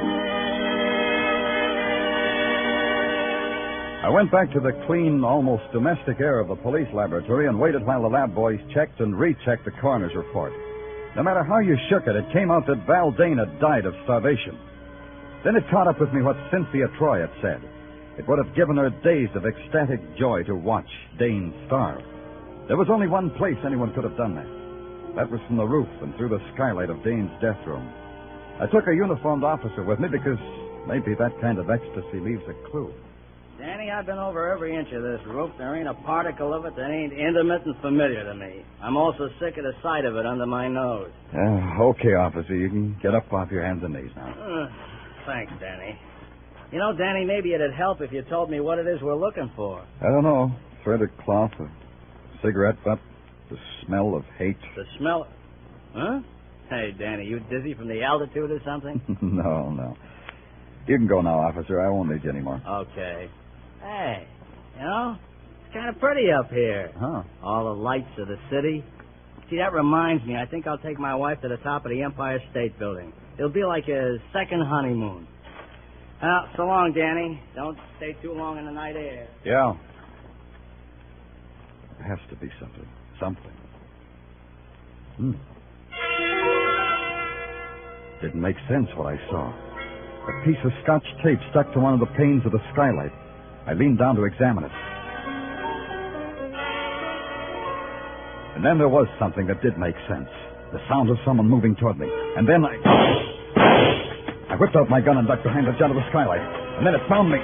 I went back to the clean, almost domestic air of the police laboratory and waited while the lab boys checked and rechecked the coroner's report. No matter how you shook it, it came out that Val Dane had died of starvation. Then it caught up with me what Cynthia Troy had said. It would have given her days of ecstatic joy to watch Dane starve. There was only one place anyone could have done that. That was from the roof and through the skylight of Dane's death room. I took a uniformed officer with me because maybe that kind of ecstasy leaves a clue. Danny, I've been over every inch of this roof. There ain't a particle of it that ain't intimate and familiar to me. I'm also sick of the sight of it under my nose. Okay, officer. You can get up off your hands and knees now. Thanks, Danny. You know, Danny, maybe it'd help if you told me what it is we're looking for. I don't know. Threaded cloth, a cigarette butt, the smell of hate. The smell... Huh? Hey, Danny, you dizzy from the altitude or something? No. You can go now, officer. I won't need you anymore. Okay. Hey, you know, it's kind of pretty up here. Huh. All the lights of the city. See, that reminds me. I think I'll take my wife to the top of the Empire State Building. It'll be like a second honeymoon. So long, Danny. Don't stay too long in the night air. Yeah. There has to be something. Didn't make sense what I saw. A piece of Scotch tape stuck to one of the panes of the skylight. I leaned down to examine it. And then there was something that did make sense. The sound of someone moving toward me. And then I whipped out my gun and ducked behind the jet of the skylight. And then it found me.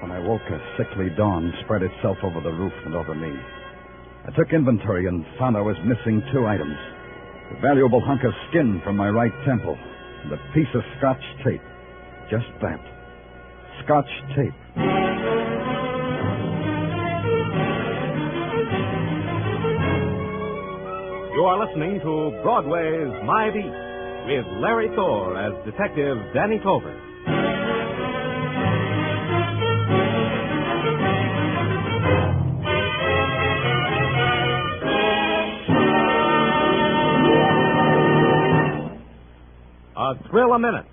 When I woke, a sickly dawn spread itself over the roof and over me. I took inventory and found I was missing 2 items. A valuable hunk of skin from my right temple and a piece of Scotch tape. Just that. Scotch tape. You are listening to Broadway's My Beat with Larry Thor as Detective Danny Clover. A thrill a minute.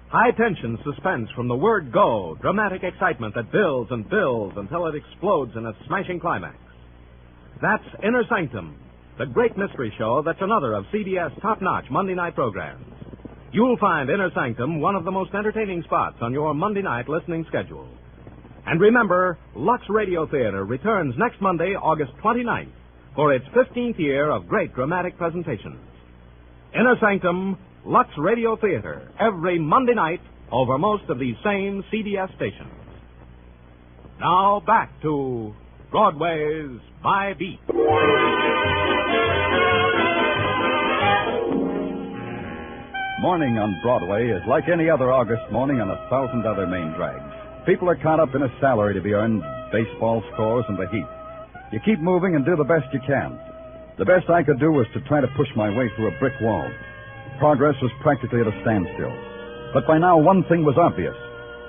High-tension suspense from the word go. Dramatic excitement that builds and builds until it explodes in a smashing climax. That's Inner Sanctum, the great mystery show that's another of CBS top-notch Monday night programs. You'll find Inner Sanctum one of the most entertaining spots on your Monday night listening schedule. And remember, Lux Radio Theater returns next Monday, August 29th, for its 15th year of great dramatic presentations. Inner Sanctum, Lux Radio Theater, every Monday night over most of these same CBS stations. Now back to Broadway's My Beat. Morning on Broadway is like any other August morning on 1,000 other main drags. People are caught up in a salary to be earned, baseball scores, and the heat. You keep moving and do the best you can. The best I could do was to try to push my way through a brick wall. Progress was practically at a standstill. But by now, one thing was obvious.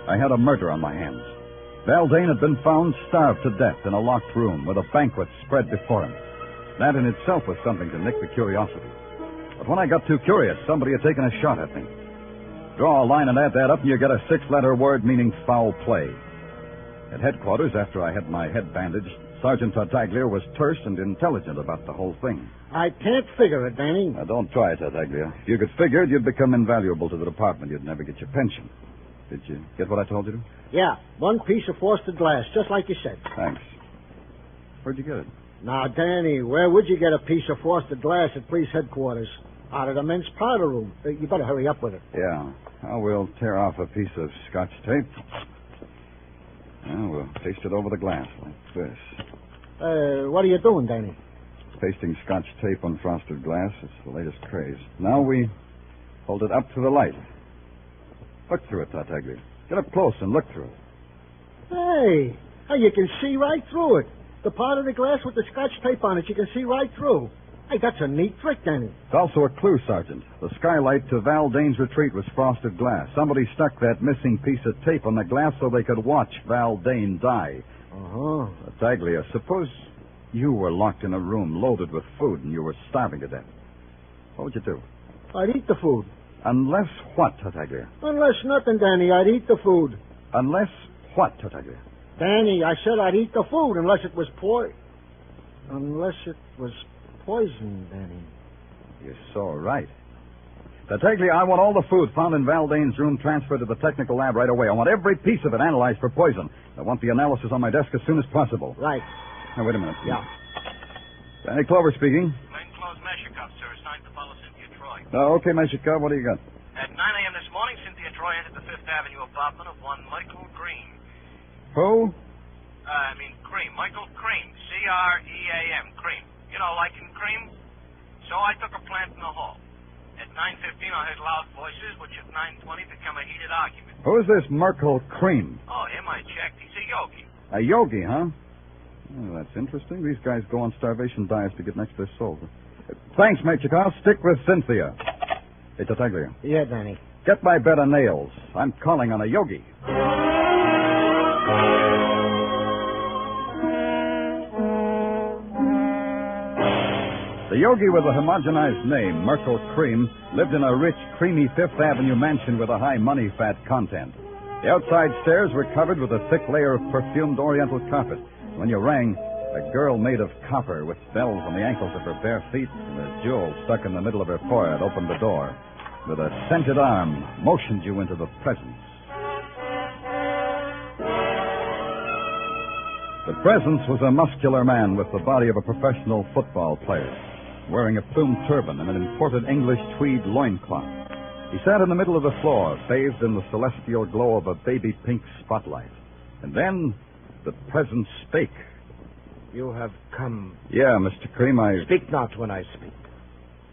I had a murder on my hands. Val Dane had been found starved to death in a locked room with a banquet spread before him. That in itself was something to nick the curiosity. But when I got too curious, somebody had taken a shot at me. Draw a line and add that up, and you get a 6-letter word meaning foul play. At headquarters, after I had my head bandaged, Sergeant Tartaglia was terse and intelligent about the whole thing. I can't figure it, Danny. Now, don't try it, Tartaglia. If you could figure it, you'd become invaluable to the department. You'd never get your pension. Did you get what I told you to? Yeah, one piece of frosted glass, just like you said. Thanks. Where'd you get it? Now, Danny, where would you get a piece of frosted glass at police headquarters? Out of the men's powder room. You better hurry up with it. Yeah. Now, we'll tear off a piece of Scotch tape. Now, we'll paste it over the glass like this. What are you doing, Danny? Pasting Scotch tape on frosted glass. It's the latest craze. Now we hold it up to the light. Look through it, Tartaglia. Get up close and look through it. Hey, Hey, you can see right through it. The part of the glass with the Scotch tape on it, you can see right through. Hey, that's a neat trick, Danny. It's also a clue, Sergeant. The skylight to Val Dane's retreat was frosted glass. Somebody stuck that missing piece of tape on the glass so they could watch Val Dane die. Uh-huh. Tartaglia, suppose you were locked in a room loaded with food and you were starving to death. What would you do? I'd eat the food. Unless what, Tartaglia? Unless nothing, Danny, I'd eat the food. Unless what, Tartaglia? Danny, I said I'd eat the food unless it was poison, Danny. You're so right. Tartaglia, I want all the food found in Val Dane's room transferred to the technical lab right away. I want every piece of it analyzed for poison. I want the analysis on my desk as soon as possible. Right. Now, wait a minute. Yeah. Danny Clover speaking. Plainclothes Meshikoff, sir. Assigned to follow Cynthia Troy. Okay, Meshika, what do you got? At 9 a.m. this morning, Cynthia Troy entered the Fifth Avenue apartment of one Michael Green. Who? Cream. Michael Cream. C-R-E-A-M. Cream. You know, like in cream. So I took a plant in the hall. At 9:15, I heard loud voices, which at 9:20 become a heated argument. Who's this Merkel Cream? Oh, him I checked. He's a yogi. A yogi, huh? Oh, that's interesting. These guys go on starvation diets to get next to their souls. Thanks, Mechikov. Stick with Cynthia. Hey, Tartaglia. Yeah, Danny. Get my bed of nails. I'm calling on a yogi. The yogi with a homogenized name, Merkel Cream, lived in a rich, creamy Fifth Avenue mansion with a high money-fat content. The outside stairs were covered with a thick layer of perfumed oriental carpet. When you rang, a girl made of copper with bells on the ankles of her bare feet and a jewel stuck in the middle of her forehead opened the door. With a scented arm, motioned you into the presence. The presence was a muscular man with the body of a professional football player, wearing a plumed turban and an imported English tweed loincloth. He sat in the middle of the floor, bathed in the celestial glow of a baby pink spotlight. And then the presence spake. You have come. Yeah, Mr. Cream, Speak not when I speak.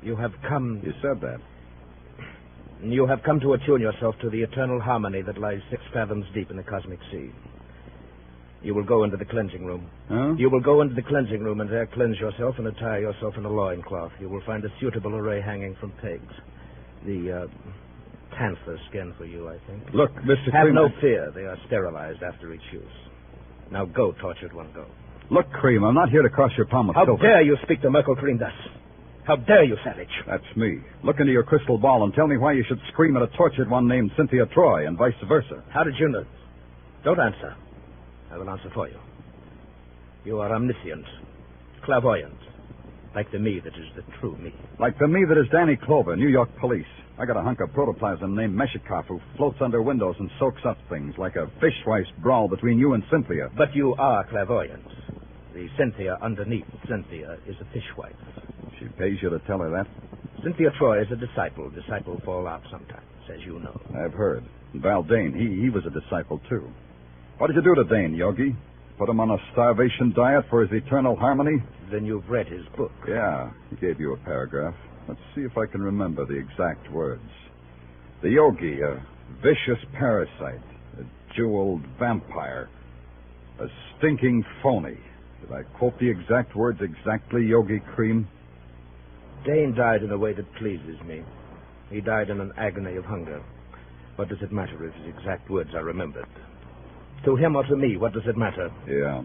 You have come. You said that. You have come to attune yourself to the eternal harmony that lies 6 fathoms deep in the cosmic sea. You will go into the cleansing room. Huh? You will go into the cleansing room and there cleanse yourself and attire yourself in a loincloth. You will find a suitable array hanging from pegs. The panther skin for you, I think. Look, Mr. Have Cream... no fear. They are sterilized after each use. Now go, tortured one, go. Look, Cream, I'm not here to cross your palm with How silver. dare you speak to Merkel Cream thus? How dare you, savage? That's me. Look into your crystal ball and tell me why you should scream at a tortured one named Cynthia Troy and vice versa. How did you know? Don't answer. I will answer for you. You are omniscient, clairvoyant, like the me that is the true me. Like the me that is Danny Clover, New York police. I got a hunk of protoplasm named Meshikov who floats under windows and soaks up things like a fishwife's brawl between you and Cynthia. But you are clairvoyant. The Cynthia underneath Cynthia is a fishwife. She pays you to tell her that? Cynthia Troy is a disciple. Disciples fall out sometimes, as you know. I've heard. Val Dane, he was a disciple, too. What did you do to Dane, Yogi? Put him on a starvation diet for his eternal harmony? Then you've read his book. Yeah, he gave you a paragraph. Let's see if I can remember the exact words. The Yogi, a vicious parasite, a jeweled vampire, a stinking phony. Did I quote the exact words exactly, Yogi Cream? Dane died in a way that pleases me. He died in an agony of hunger. What does it matter if his exact words are remembered? To him or to me, what does it matter? Yeah.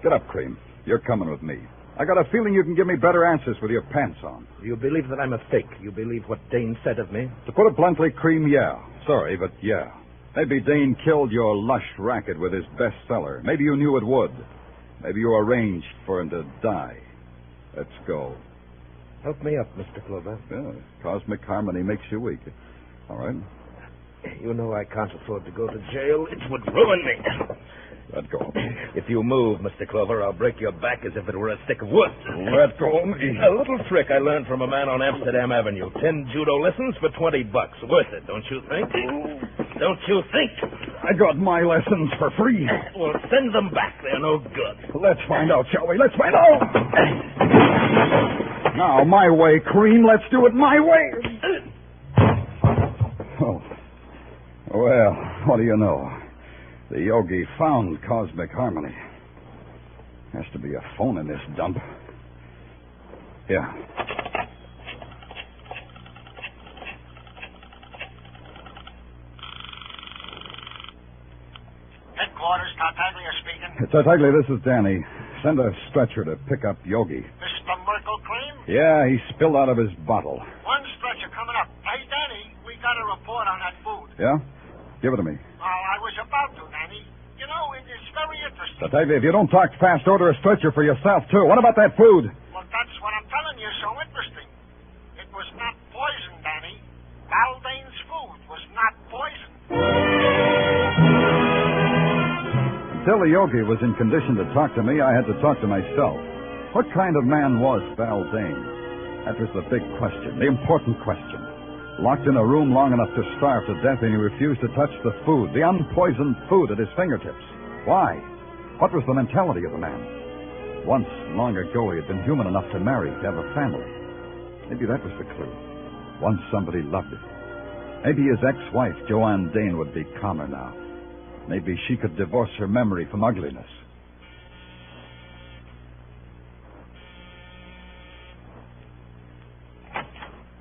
Get up, Cream. You're coming with me. I got a feeling you can give me better answers with your pants on. You believe that I'm a fake? You believe what Dane said of me? To put it bluntly, Cream, yeah. Sorry, but yeah. Maybe Dane killed your lush racket with his bestseller. Maybe you knew it would. Maybe you arranged for him to die. Let's go. Help me up, Mr. Clover. Yeah, cosmic harmony makes you weak. All right. You know I can't afford to go to jail. It would ruin me. Let go. If you move, Mr. Clover, I'll break your back as if it were a stick of wood. Let go me. A little trick I learned from a man on Amsterdam Avenue. 10 judo lessons for $20. Worth it, don't you think? Don't you think? I got my lessons for free. Well, send them back. They're no good. Let's find out, shall we? Let's find out. Now, my way, Cream. Let's do it my way. Oh. Well, what do you know? The Yogi found cosmic harmony. Has to be a phone in this dump. Yeah. Headquarters, Tartaglia speaking. Tartaglia, this is Danny. Send a stretcher to pick up Yogi. Mr. Merkel Cream? Yeah, he spilled out of his bottle. One stretcher coming up. Hey, Danny, we got a report on that food. Yeah? Give it to me. Oh, I was about to, Danny. You know, it's very interesting. Tartaglia, if you don't talk fast, order a stretcher for yourself, too. What about that food? Well, that's what I'm telling you, so interesting. It was not poison, Danny. Baldane's food was not poison. Until the Yogi was in condition to talk to me, I had to talk to myself. What kind of man was Baldane? That was the big question, the important question. Locked in a room long enough to starve to death, and he refused to touch the food, the unpoisoned food at his fingertips. Why? What was the mentality of the man? Once, long ago, he had been human enough to marry, to have a family. Maybe that was the clue. Once somebody loved him. Maybe his ex-wife, Joanne Dane, would be calmer now. Maybe she could divorce her memory from ugliness.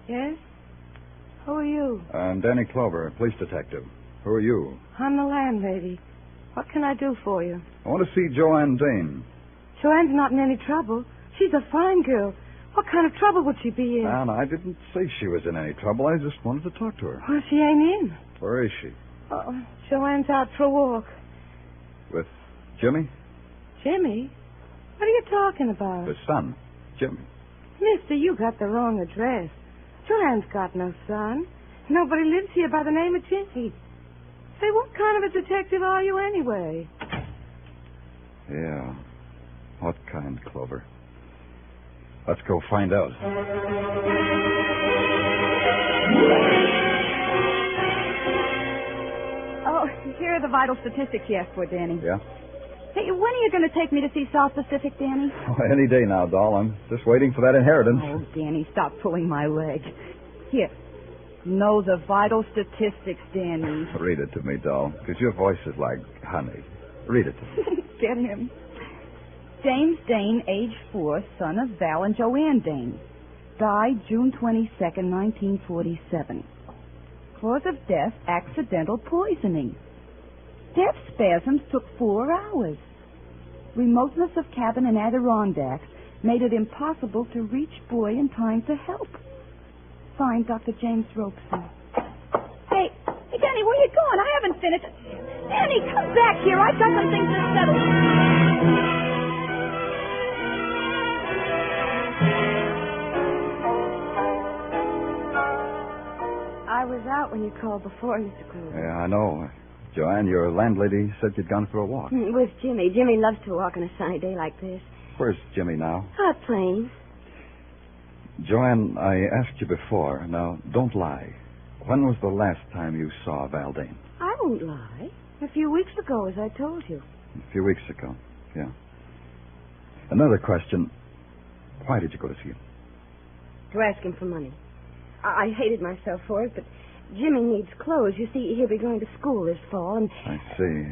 Yes? Who are you? I'm Danny Clover, police detective. Who are you? I'm the landlady. What can I do for you? I want to see Joanne Dane. Joanne's not in any trouble. She's a fine girl. What kind of trouble would she be in? And I didn't say she was in any trouble. I just wanted to talk to her. Well, she ain't in. Where is she? Oh, Joanne's out for a walk. With Jimmy? Jimmy? What are you talking about? His son, Jimmy. Mister, you got the wrong address. Joanne's got no son. Nobody lives here by the name of Jimmy. Say, what kind of a detective are you anyway? Yeah. What kind, Clover? Let's go find out. Oh, here are the vital statistics you asked for, Danny. Yeah? Hey, when are you going to take me to see South Pacific, Danny? Oh, any day now, doll. I'm just waiting for that inheritance. Oh, Danny, stop pulling my leg. Here. Know the vital statistics, Danny. Read it to me, doll, because your voice is like honey. Read it to me. Get him. James Dane, age 4, son of Val and Joanne Dane. Died June 22nd, 1947. Cause of death, accidental poisoning. Death spasms took 4 hours. Remoteness of cabin in Adirondacks made it impossible to reach boy in time to help. Signed, Dr. James Robeson. Hey, Danny, where you going? I haven't finished. Danny, come back here. I've got some things to settle. I was out when you called before, Mr. Clover. Yeah, I know. Joanne, your landlady said you'd gone for a walk. With Jimmy. Jimmy loves to walk on a sunny day like this. Where's Jimmy now? Out playing. Joanne, I asked you before. Now, don't lie. When was the last time you saw Valdane? I won't lie. A few weeks ago, as I told you. A few weeks ago, yeah. Another question. Why did you go to see him? To ask him for money. I hated myself for it, but Jimmy needs clothes. You see, he'll be going to school this fall, and... I see.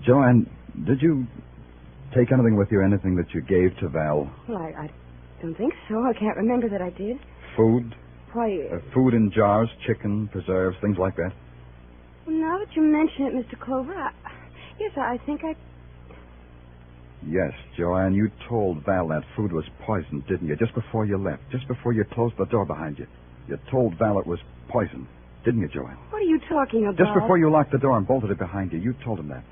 Joanne, did you take anything with you, anything that you gave to Val? Well, I don't think so. I can't remember that I did. Food? Why... food in jars, chicken, preserves, things like that? Well, now that you mention it, Mr. Clover, yes, I think I... Yes, Joanne, you told Val that food was poisoned, didn't you? Just before you left, just before you closed the door behind you. You told Val it was poison, didn't you, Joanne? What are you talking about? Just before you locked the door and bolted it behind you, you told him that.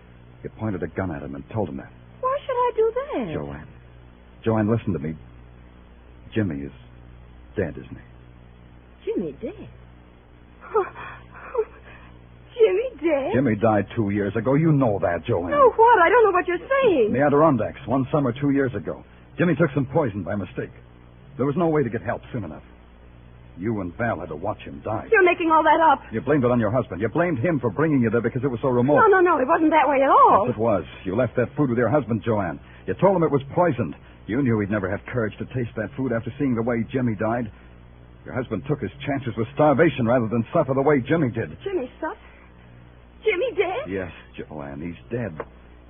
You pointed a gun at him and told him that. Why should I do that? Joanne, listen to me. Jimmy is dead, isn't he? Jimmy dead? Jimmy dead? Jimmy died 2 years ago. You know that, Joanne. No, what? I don't know what you're saying. In the Adirondacks, one summer 2 years ago. Jimmy took some poison by mistake. There was no way to get help soon enough. You and Val had to watch him die. You're making all that up. You blamed it on your husband. You blamed him for bringing you there because it was so remote. No. It wasn't that way at all. Yes, it was. You left that food with your husband, Joanne. You told him it was poisoned. You knew he'd never have courage to taste that food after seeing the way Jimmy died. Your husband took his chances with starvation rather than suffer the way Jimmy did. Jimmy suffered? Jimmy dead? Yes, Joanne, he's dead.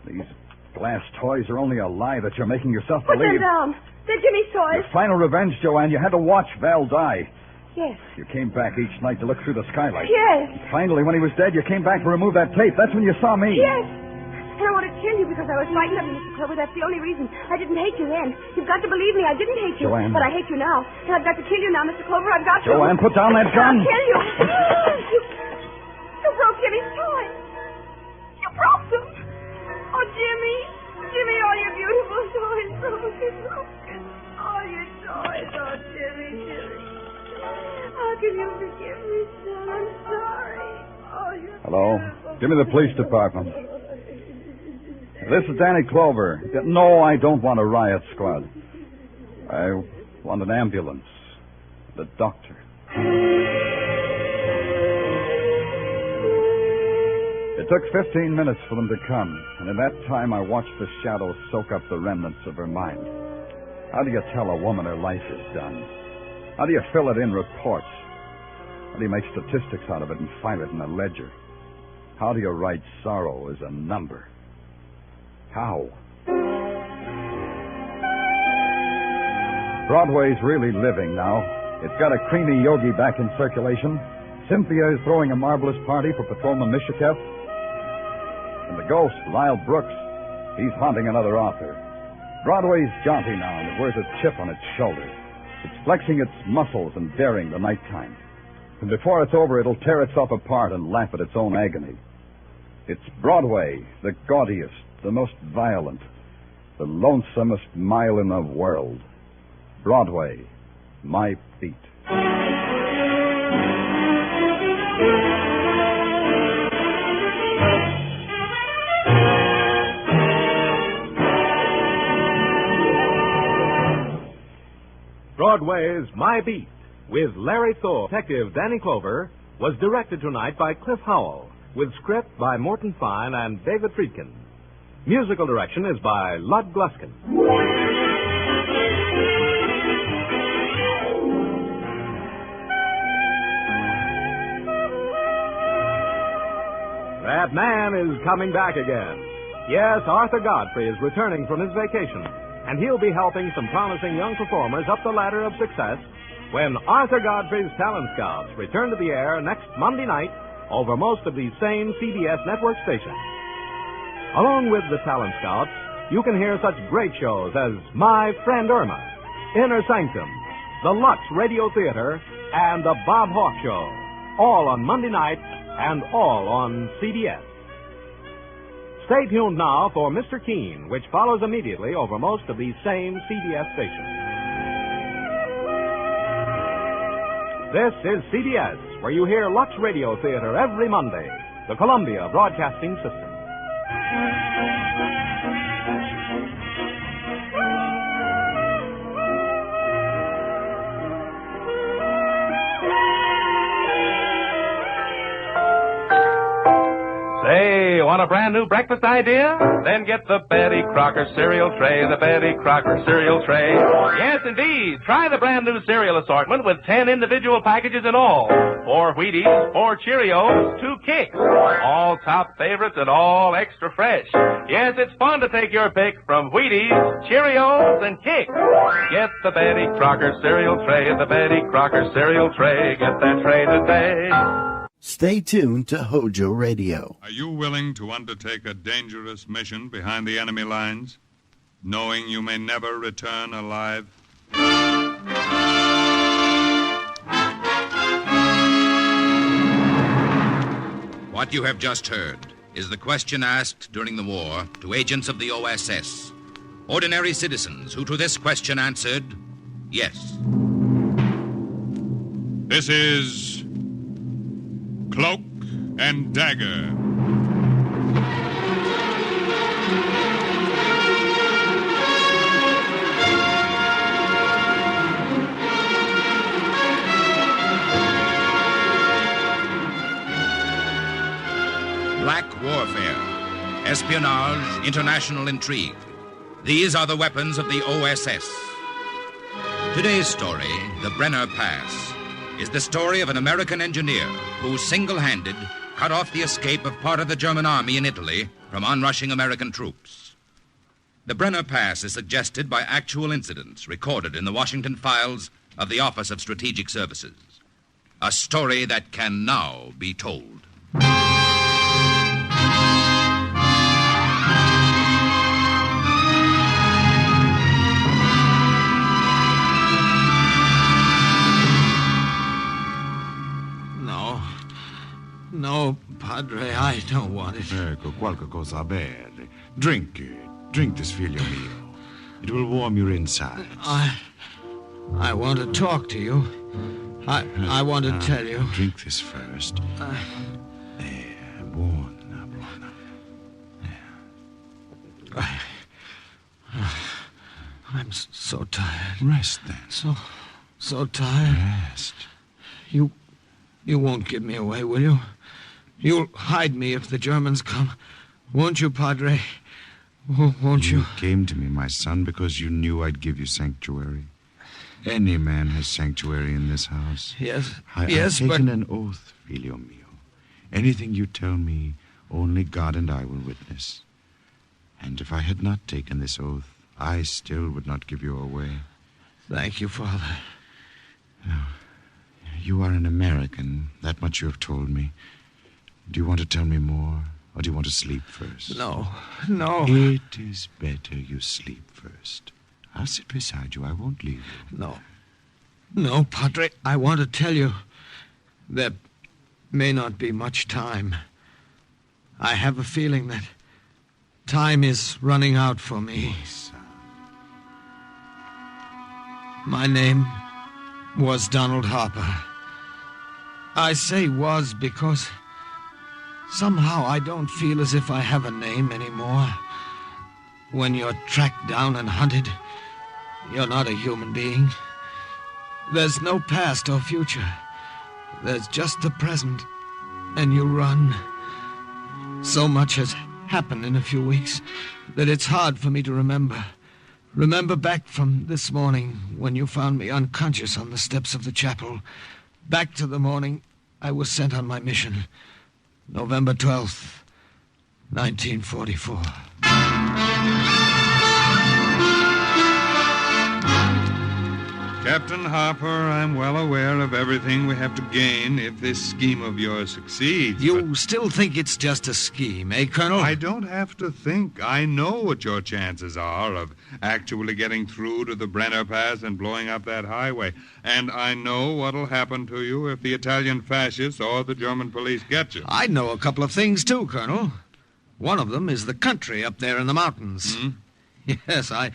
These glass toys are only a lie that you're making yourself Put believe. them down. They're Jimmy's toys. Your final revenge, Joanne. You had to watch Val die. Yes. You came back each night to look through the skylight. Yes. Finally, when he was dead, you came back to remove that tape. That's when you saw me. Yes. And I wanted to kill you because I was frightened of you, Mr. Clover. That's the only reason. I didn't hate you then. You've got to believe me. I didn't hate you. Joanne. But I hate you now. And I've got to kill you now, Mr. Clover. I've got to. Joanne, put down that gun. I'll kill you. You broke Jimmy's toys. You broke them. Oh, Jimmy. Jimmy, all your beautiful toys broken. All your toys. Oh, Jimmy, Jimmy. How can you forgive me, son? I'm sorry. Oh, you're Hello. Give me the police department. This is Danny Clover. No, I don't want a riot squad. I want an ambulance. The doctor. It took 15 minutes for them to come, and in that time I watched the shadows soak up the remnants of her mind. How do you tell a woman her life is done? How do you fill it in reports? How do you make statistics out of it and file it in a ledger? How do you write sorrow as a number? How? Broadway's really living now. It's got a creamy yogi back in circulation. Cynthia is throwing a marvelous party for Patrolman Mishikev. And the ghost, Lyle Brooks, he's haunting another author. Broadway's jaunty now, and it wears a chip on its shoulder. It's flexing its muscles and daring the nighttime. And before it's over, it'll tear itself apart and laugh at its own agony. It's Broadway, the gaudiest, the most violent, the lonesomest mile in the world. Broadway, my beat. Broadway's My Beat, with Larry Thor. Detective Danny Clover, was directed tonight by Cliff Howell, with script by Morton Fine and David Friedkin. Musical direction is by Lud Gluskin. That man is coming back again. Yes, Arthur Godfrey is returning from his vacation, and he'll be helping some promising young performers up the ladder of success when Arthur Godfrey's Talent Scouts return to the air next Monday night over most of these same CBS network stations. Along with the Talent Scouts, you can hear such great shows as My Friend Irma, Inner Sanctum, the Lux Radio Theater, and the Bob Hawke Show, all on Monday night and all on CBS. Stay tuned now for Mr. Keene, which follows immediately over most of these same CBS stations. This is CBS, where you hear Lux Radio Theater every Monday, the Columbia Broadcasting System. Say, want a brand new breakfast idea? Then get the Betty Crocker cereal tray, the Betty Crocker cereal tray. Yes, indeed. Try the brand new cereal assortment with 10 individual packages in all. 4 Wheaties, 4 Cheerios, 2 Kicks. All top favorites and all extra fresh. Yes, it's fun to take your pick from Wheaties, Cheerios, and Kicks. Get the Betty Crocker cereal tray, the Betty Crocker cereal tray. Get that tray today. Stay tuned to HOJO Radio. Are you willing to undertake a dangerous mission behind the enemy lines, knowing you may never return alive? What you have just heard is the question asked during the war to agents of the OSS, ordinary citizens who to this question answered, yes. This is Cloak and Dagger. Black warfare, espionage, international intrigue. These are the weapons of the OSS. Today's story, the Brenner Pass, is the story of an American engineer who single-handed cut off the escape of part of the German army in Italy from onrushing American troops. The Brenner Pass is suggested by actual incidents recorded in the Washington files of the Office of Strategic Services. A story that can now be told. No, Padre, I don't want it. Ecco, qualche cosa a bere. Drink it. Drink this, figlio mio. It will warm your insides. I want to talk to you. I want to tell you. Drink this first. Buona. I'm so tired. Rest, then. So tired. Rest. You won't give me away, will you? You'll hide me if the Germans come. Won't you, Padre? Won't you? You came to me, my son, because you knew I'd give you sanctuary. Any man has sanctuary in this house. Yes, I've taken an oath, figlio mio. Anything you tell me, only God and I will witness. And if I had not taken this oath, I still would not give you away. Thank you, Father. No. You are an American. That much you have told me. Do you want to tell me more, or do you want to sleep first? No. It is better you sleep first. I'll sit beside you. I won't leave you. No, Padre. I want to tell you. There may not be much time. I have a feeling that time is running out for me. My name was Donald Harper. I say was because somehow I don't feel as if I have a name anymore. When you're tracked down and hunted, you're not a human being. There's no past or future. There's just the present, and you run. So much has happened in a few weeks that it's hard for me to remember. Remember back from this morning when you found me unconscious on the steps of the chapel. Back to the morning I was sent on my mission. November 12th, 1944. Captain Harper, I'm well aware of everything we have to gain if this scheme of yours succeeds. You still think it's just a scheme, eh, Colonel? I don't have to think. I know what your chances are of actually getting through to the Brenner Pass and blowing up that highway. And I know what'll happen to you if the Italian fascists or the German police get you. I know a couple of things, too, Colonel. One of them is the country up there in the mountains. Hmm? Yes, I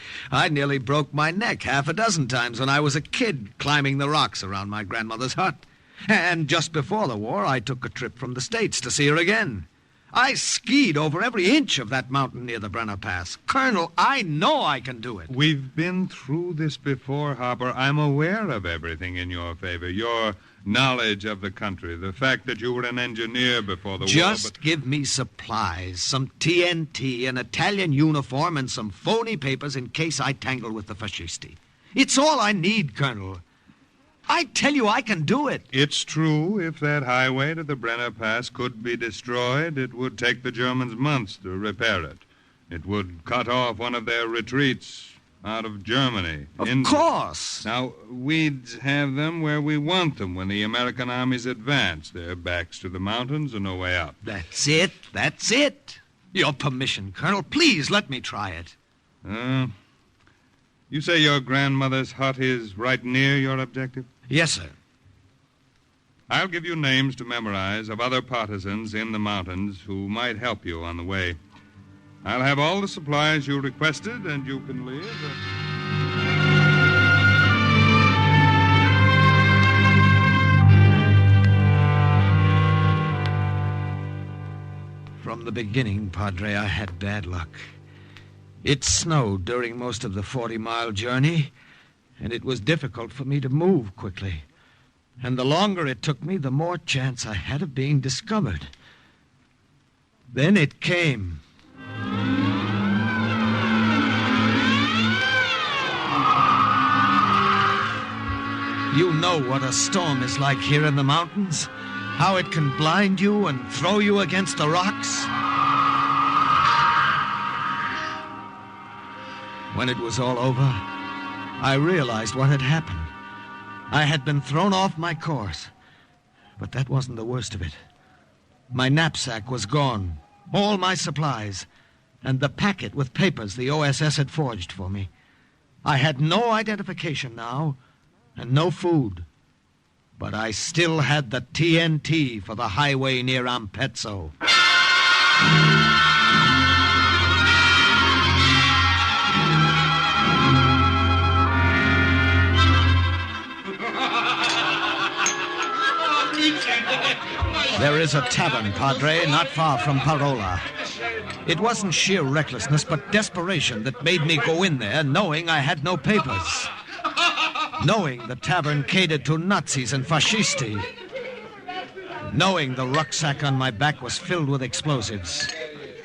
nearly broke my neck half a dozen times when I was a kid climbing the rocks around my grandmother's hut. And just before the war, I took a trip from the States to see her again. I skied over every inch of that mountain near the Brenner Pass. Colonel, I know I can do it. We've been through this before, Harper. I'm aware of everything in your favor. Your knowledge of the country, the fact that you were an engineer before the war. Just give me supplies, some TNT, an Italian uniform, and some phony papers in case I tangle with the fascisti. It's all I need, Colonel. I tell you, I can do it. It's true. If that highway to the Brenner Pass could be destroyed, it would take the Germans months to repair it. It would cut off one of their retreats out of Germany. Of course. Now, we'd have them where we want them when the American armies advance. Their backs to the mountains and no way out. That's it. Your permission, Colonel. Please let me try it. You say your grandmother's hut is right near your objective? Yes, sir. I'll give you names to memorize of other partisans in the mountains who might help you on the way. I'll have all the supplies you requested, and you can leave. From the beginning, Padre, I had bad luck. It snowed during most of the 40-mile journey, and it was difficult for me to move quickly. And the longer it took me, the more chance I had of being discovered. Then it came. You know what a storm is like here in the mountains. How it can blind you and throw you against the rocks. When it was all over, I realized what had happened. I had been thrown off my course. But that wasn't the worst of it. My knapsack was gone, all my supplies, and the packet with papers the OSS had forged for me. I had no identification now, and no food. But I still had the TNT for the highway near Ampezzo. There is a tavern, Padre, not far from Parola. It wasn't sheer recklessness, but desperation that made me go in there knowing I had no papers. Knowing the tavern catered to Nazis and fascisti. Knowing the rucksack on my back was filled with explosives.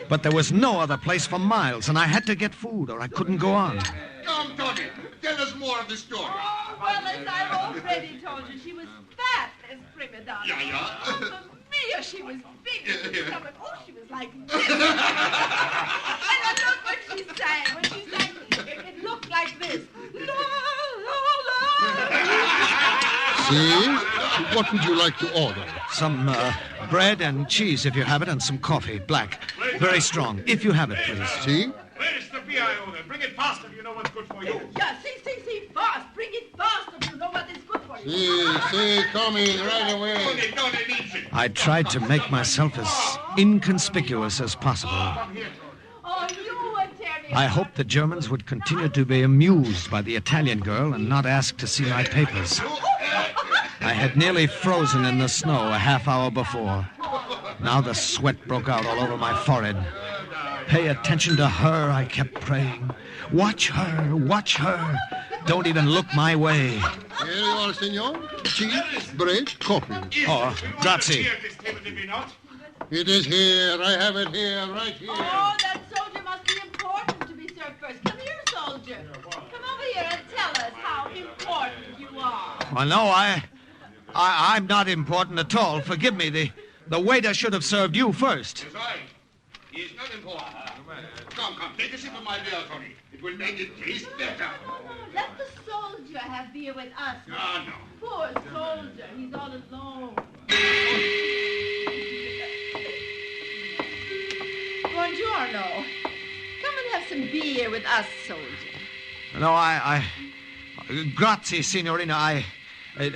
But there was no other place for miles, and I had to get food or I couldn't go on. Come, Tony, tell us more of the story. Oh, well, as I've already told you, she was fat as prima donna. Yeah. Oh, Mia, she was big. She was like this. And look what she sang. When she sang, it looked like this. La, la, la. See? What would you like to order? Some bread and cheese, if you have it, and some coffee, black. Very strong, if you have it, please. See? Where's the beer I ordered? Bring it fast if you know what's good for you. Yeah, see, fast. Bring it fast if you know what is good for you. See, coming right away. I tried to make myself as inconspicuous as possible. Oh, you would tear me. I hoped the Germans would continue to be amused by the Italian girl and not ask to see my papers. I had nearly frozen in the snow a half hour before. Now the sweat broke out all over my forehead. Pay attention to her, I kept praying. Watch her, watch her. Don't even look my way. Here you are, senor. Cheese, bread, coffee. Oh, grazie. It is here. I have it here, right here. Oh, that soldier must be important to be served first. Come here, soldier. Come over here and tell us how important you are. Well, no, I'm not important at all. Forgive me. The waiter should have served you first. That's right. He's not important. Come, take a sip of my beer, Tony. It will make it taste better. No. Let the soldier have beer with us. No. Poor soldier. He's all alone. Buongiorno. Come and have some beer with us, soldier. No, grazie, signorina.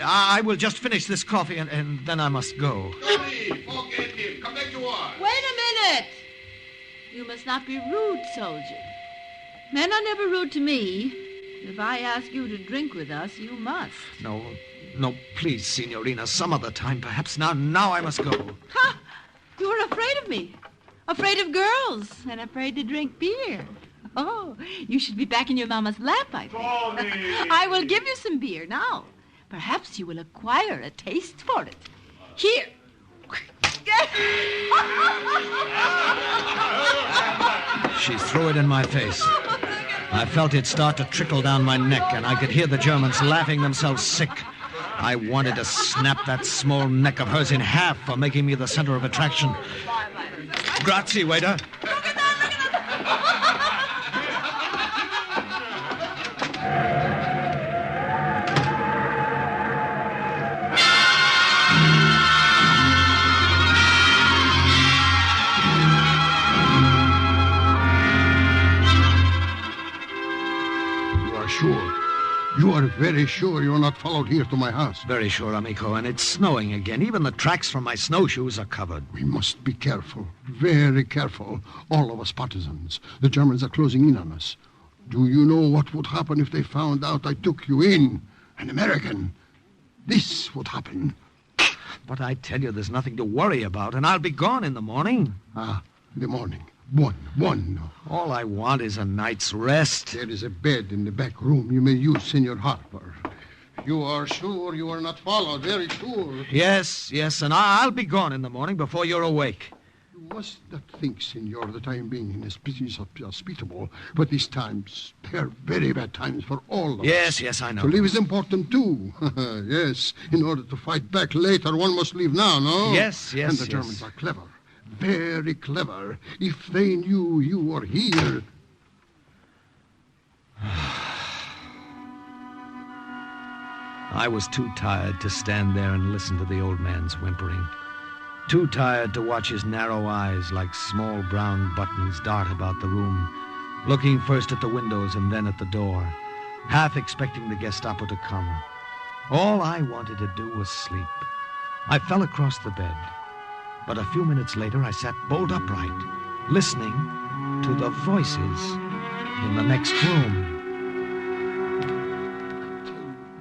I will just finish this coffee and then I must go. Tony, forget him. Come back to work. Wait a minute. You must not be rude, soldier. Men are never rude to me. If I ask you to drink with us, you must. No, please, signorina. Some other time, perhaps. Now I must go. Ha! You are afraid of me. Afraid of girls and afraid to drink beer. Oh, you should be back in your mama's lap, I think. I will give you some beer now. Perhaps you will acquire a taste for it. Here. She threw it in my face. I felt it start to trickle down my neck, and I could hear the Germans laughing themselves sick. I wanted to snap that small neck of hers in half for making me the center of attraction. Grazie, waiter. You are very sure you are not followed here to my house? Very sure, amico, and it's snowing again. Even the tracks from my snowshoes are covered. We must be careful, very careful, all of us partisans. The Germans are closing in on us. Do you know what would happen if they found out I took you in? An American. This would happen. But I tell you, there's nothing to worry about, and I'll be gone in the morning. The morning. One. All I want is a night's rest. There is a bed in the back room you may use, Senor Harper. You are sure you are not followed, very sure. Yes, and I'll be gone in the morning before you're awake. You must not think, senor, that I am being inhospitable, but these times, they're very bad times for all of us. Yes, I know. To live is important, too. Yes, in order to fight back later, one must leave now, no? Yes. And the Germans are clever. Very clever. If they knew you were here... I was too tired to stand there and listen to the old man's whimpering. Too tired to watch his narrow eyes like small brown buttons dart about the room, looking first at the windows and then at the door, half expecting the Gestapo to come. All I wanted to do was sleep. I fell across the bed, but a few minutes later I sat bolt upright, listening to the voices in the next room.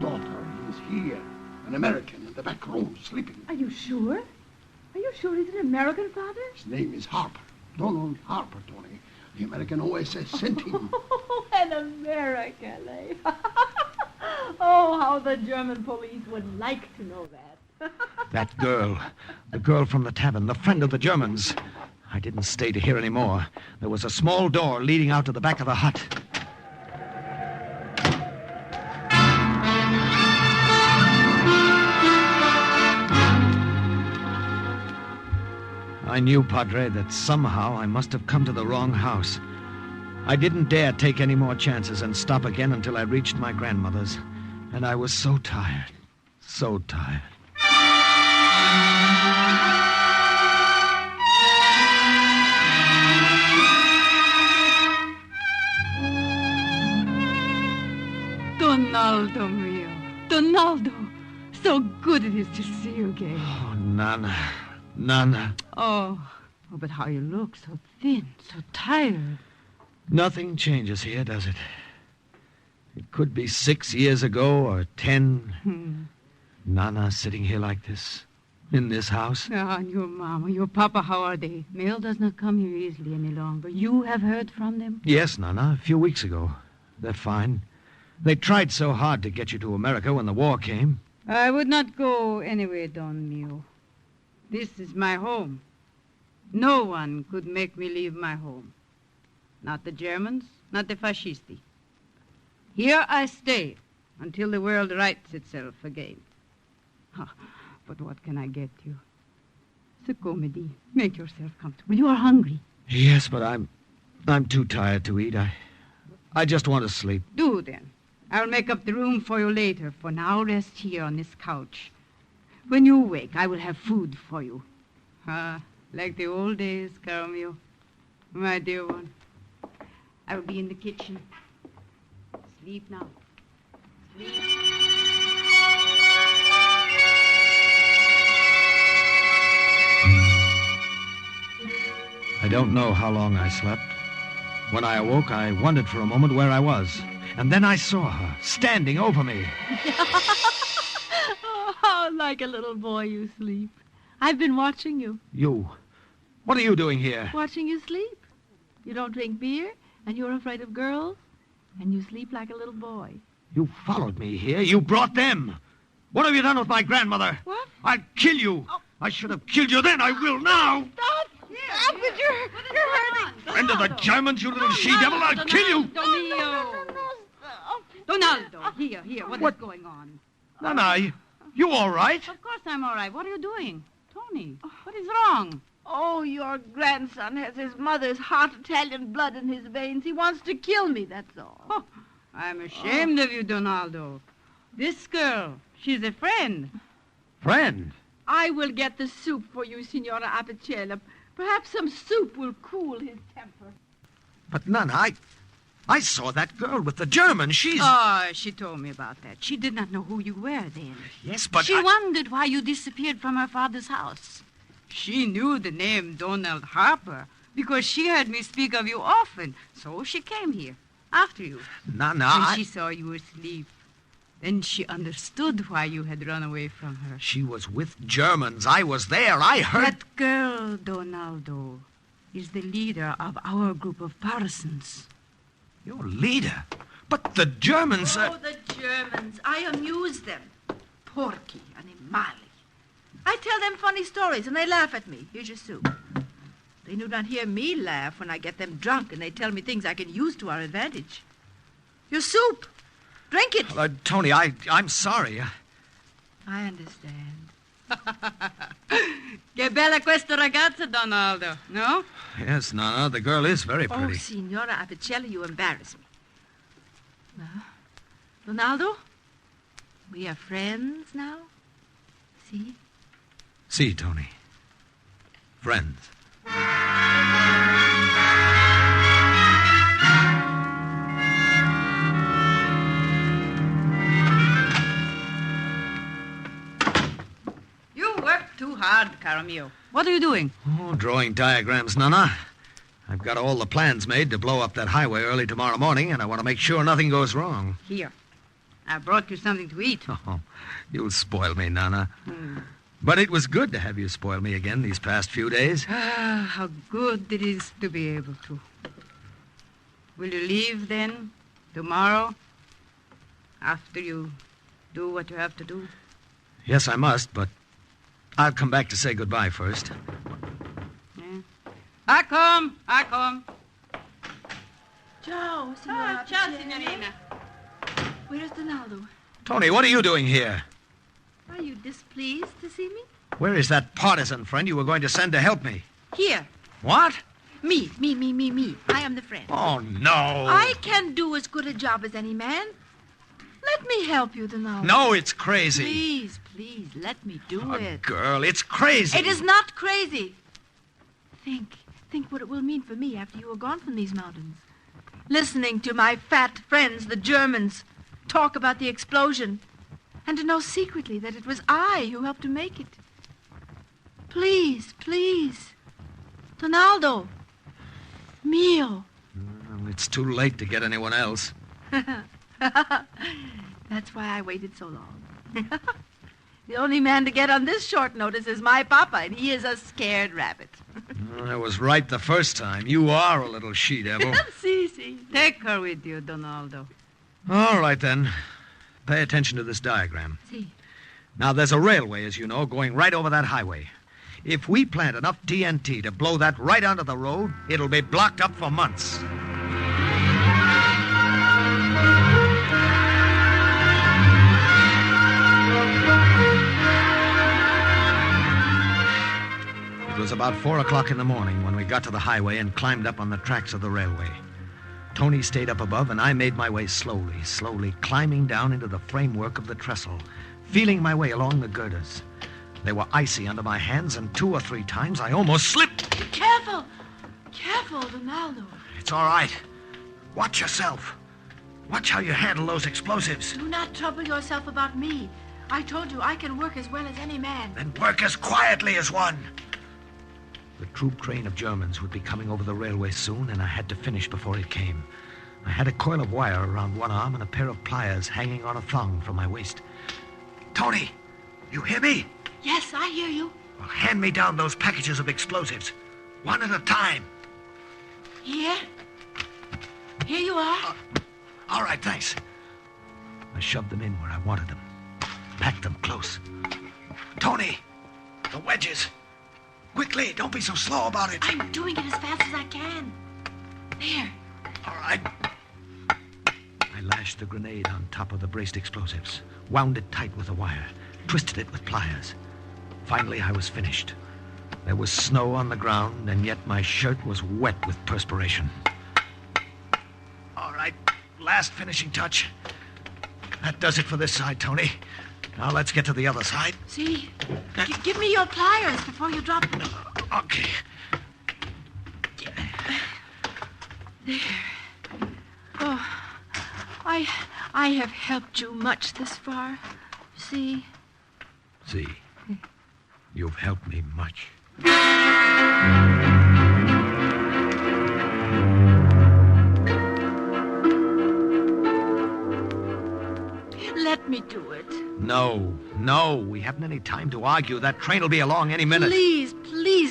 Daughter is here, an American in the back room, sleeping. Are you sure? Are you sure he's an American, Father? His name is Harper. Donald Harper, Tony. The American OSS sent him. Oh, an American, eh? Oh, how the German police would like to know that. That girl, the girl from the tavern, the friend of the Germans. I didn't stay to hear any more. There was a small door leading out to the back of the hut. I knew, Padre, that somehow I must have come to the wrong house. I didn't dare take any more chances and stop again until I reached my grandmother's. And I was so tired, so tired. Donaldo mio. Donaldo. So good it is to see you again. Oh, Nana. Oh, but how you look, so thin, so tired. Nothing changes here, does it? It could be 6 years ago or 10. Nana sitting here like this, in this house. Ah, and your mama, your papa, how are they? Mail does not come here easily any longer. You have heard from them? Yes, Nana, a few weeks ago. They're fine. They tried so hard to get you to America when the war came. I would not go anywhere, Don Mio. This is my home. No one could make me leave my home. Not the Germans, not the fascisti. Here I stay until the world rights itself again. But what can I get you? So comedy. Make yourself comfortable. You are hungry. Yes, but I'm too tired to eat. I just want to sleep. Do then. I'll make up the room for you later. For now, rest here on this couch. When you wake, I will have food for you. Like the old days, caro mio. My dear one. I will be in the kitchen. Sleep now. Sleep. I don't know how long I slept. When I awoke, I wondered for a moment where I was. And then I saw her, standing over me. Oh, how like a little boy you sleep. I've been watching you. You? What are you doing here? Watching you sleep. You don't drink beer, and you're afraid of girls, and you sleep like a little boy. You followed me here. You brought them. What have you done with my grandmother? What? I'll kill you. Oh. I should have killed you then. I will now. Stop! Stop it! You're hurting. Friend of the Germans, you little she-devil. I'll kill you. Donaldo, here. What is going on? Nana, you all right? Of course I'm all right. What are you doing? Tony, what is wrong? Oh, your grandson has his mother's hot Italian blood in his veins. He wants to kill me, that's all. Oh, I'm ashamed of you, Donaldo. This girl, she's a friend. Friend? I will get the soup for you, Signora Apicella. Perhaps some soup will cool his temper. But, Nana, I saw that girl with the German. She's... Oh, she told me about that. She did not know who you were then. Yes, but She wondered why you disappeared from her father's house. She knew the name Donald Harper because she heard me speak of you often. So she came here, after you. Nana, When she saw you asleep, then she understood why you had run away from her. She was with Germans. I was there. I heard... That girl, Donaldo, is the leader of our group of partisans. Your leader? But the Germans... Oh, the Germans. I amuse them. Porky, animali. I tell them funny stories, and they laugh at me. Here's your soup. They do not hear me laugh when I get them drunk and they tell me things I can use to our advantage. Your soup. Drink it. Tony, I'm sorry. I understand. Che bella questa ragazza, Donaldo, no? Yes, Nana, the girl is very pretty. Oh, Signora Apicelli, you embarrass me. Donaldo, we are friends now? See? See, Tony. Friends. You work too hard, caro mio. What are you doing? Oh, drawing diagrams, Nana. I've got all the plans made to blow up that highway early tomorrow morning, and I want to make sure nothing goes wrong. Here. I brought you something to eat. Oh, you'll spoil me, Nana. But it was good to have you spoil me again these past few days. Ah, how good it is to be able to. Will you leave then, tomorrow, after you do what you have to do? Yes, I must, but I'll come back to say goodbye first. Yeah. I come. Ciao, Signora Ciao, Apicelli. signorina. Where's Donaldo? Tony, what are you doing here? Are you displeased to see me? Where is that partisan friend you were going to send to help me? Here. What? Me. I am the friend. Oh, no. I can do as good a job as any man. Let me help you, Donaldo. No, it's crazy. Please, let me do it. Girl, it's crazy. It is not crazy. Think what it will mean for me after you are gone from these mountains. Listening to my fat friends, the Germans, talk about the explosion, and to know secretly that it was I who helped to make it. Please. Donaldo. Mio. Well, it's too late to get anyone else. That's why I waited so long. The only man to get on this short notice is my papa, and he is a scared rabbit. I was right the first time. You are a little she-devil. See. Take her with you, Donaldo. All right, then. Pay attention to this diagram. See. Now, there's a railway, as you know, going right over that highway. If we plant enough TNT to blow that right onto the road, it'll be blocked up for months. It was about 4 o'clock in the morning when we got to the highway and climbed up on the tracks of the railway. Tony stayed up above, and I made my way slowly climbing down into the framework of the trestle, feeling my way along the girders. They were icy under my hands, and 2 or 3 times I almost slipped. Careful, Donaldo. It's all right. Watch yourself. Watch how you handle those explosives. Do not trouble yourself about me. I told you I can work as well as any man. Then work as quietly as one. The troop train of Germans would be coming over the railway soon, and I had to finish before it came. I had a coil of wire around one arm and a pair of pliers hanging on a thong from my waist. Tony, you hear me? Yes, I hear you. Well, hand me down those packages of explosives, one at a time. Here you are. All right, thanks. I shoved them in where I wanted them, packed them close. Tony, the wedges. Quickly, don't be so slow about it. I'm doing it as fast as I can. There. All right. I lashed the grenade on top of the braced explosives, wound it tight with a wire, twisted it with pliers. Finally, I was finished. There was snow on the ground, and yet my shirt was wet with perspiration. All right, last finishing touch. That does it for this side, Tony. Now let's get to the other side. See? Give me your pliers before you drop them. Okay. There. Oh, I have helped you much this far. See? See, you've helped me much. Let me do it. No, we haven't any time to argue. That train will be along any minute. Please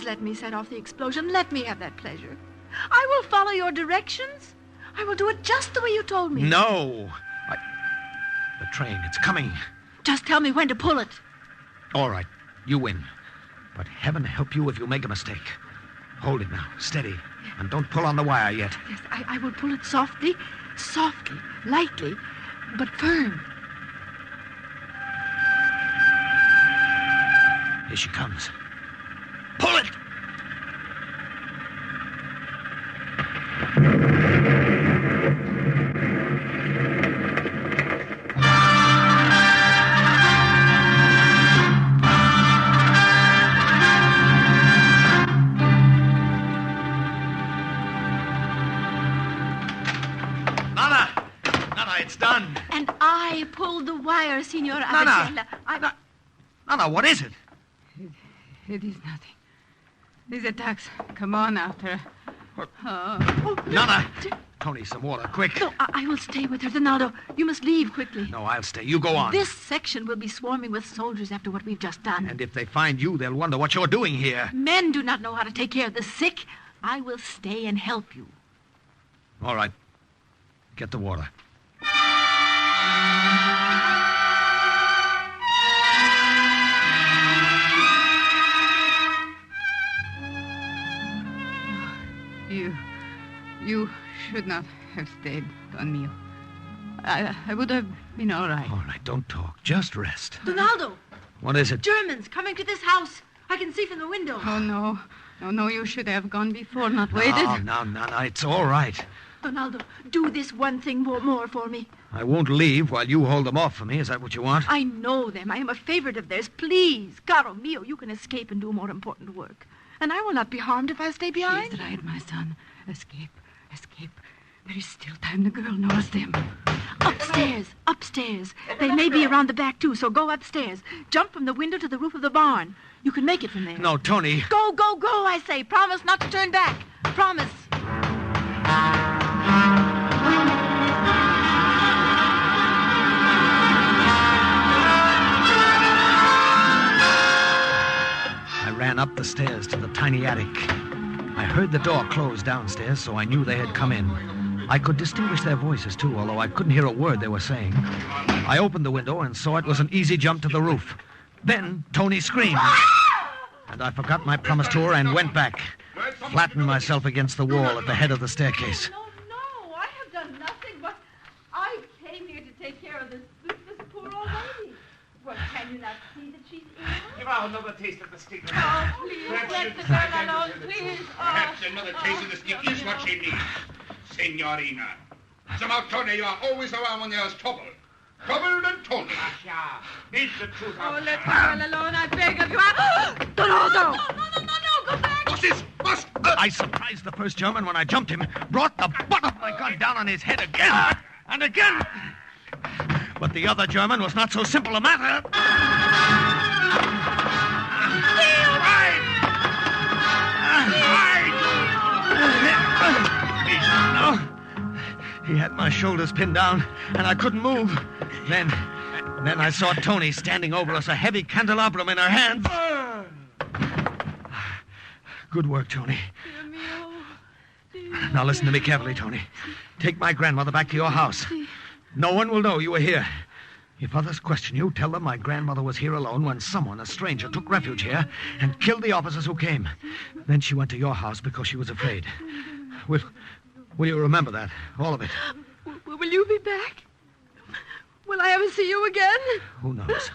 let me set off the explosion. Let me have that pleasure. I will follow your directions. I will do it just the way you told me. No. The train, it's coming. Just tell me when to pull it. All right, you win. But heaven help you if you make a mistake. Hold it now. Steady. And don't pull on the wire yet. Yes, I will pull it softly, lightly, but firm. Here she comes. Pull it! It's done. And I pulled the wire, Signor Nana. Abatella. Nana, what is it? It is nothing. These attacks come on after. Nana! Tony, some water, quick. No, I will stay with her. Donaldo, you must leave quickly. No, I'll stay. You go on. This section will be swarming with soldiers after what we've just done. And if they find you, they'll wonder what you're doing here. Men do not know how to take care of the sick. I will stay and help you. All right. Get the water. You should not have stayed, Don Mio. I would have been all right. All right, don't talk. Just rest. Donaldo! What is it? Germans coming to this house. I can see from the window. Oh, no. No, you should have gone before, not waited. No, it's all right. Donaldo, do this one thing more for me. I won't leave while you hold them off for me. Is that what you want? I know them. I am a favorite of theirs. Please, caro mio, you can escape and do more important work. And I will not be harmed if I stay behind. She is right, my son. Escape. There is still time. The girl knows them. Upstairs. They may be around the back, too, so go upstairs. Jump from the window to the roof of the barn. You can make it from there. No, Tony. Go, I say. Promise not to turn back. Promise. I ran up the stairs to the tiny attic. I heard the door close downstairs, so I knew they had come in. I could distinguish their voices, too, although I couldn't hear a word they were saying. I opened the window and saw it was an easy jump to the roof. Then Tony screamed. And I forgot my promise to her and went back, flattened myself against the wall at the head of the staircase. No, I have done nothing, but I came here to take care of this poor old lady. Well, can you not see that she's ill? Give her another taste of the stick. Oh, please, let the girl alone, please. Perhaps another taste of the stick is what she needs, Signorina. Somehow, Tony, you are always around when there's trouble. Trouble and Tony. Masha, need the truth out. Oh, let the girl alone, I beg of you. Donaldo! No, go back. What's this? I surprised the first German when I jumped him, brought the butt of my gun down on his head again and again. But the other German was not so simple a matter. No. He had my shoulders pinned down, and I couldn't move. Then I saw Tony standing over us, a heavy candelabrum in her hands. Good work, Tony. Now listen to me carefully, Tony. Take my grandmother back to your house. No one will know you were here. If others question you, tell them my grandmother was here alone when someone, a stranger, took refuge here and killed the officers who came. Then she went to your house because she was afraid. Will you remember that? All of it. Will you be back? Will I ever see you again? Who knows?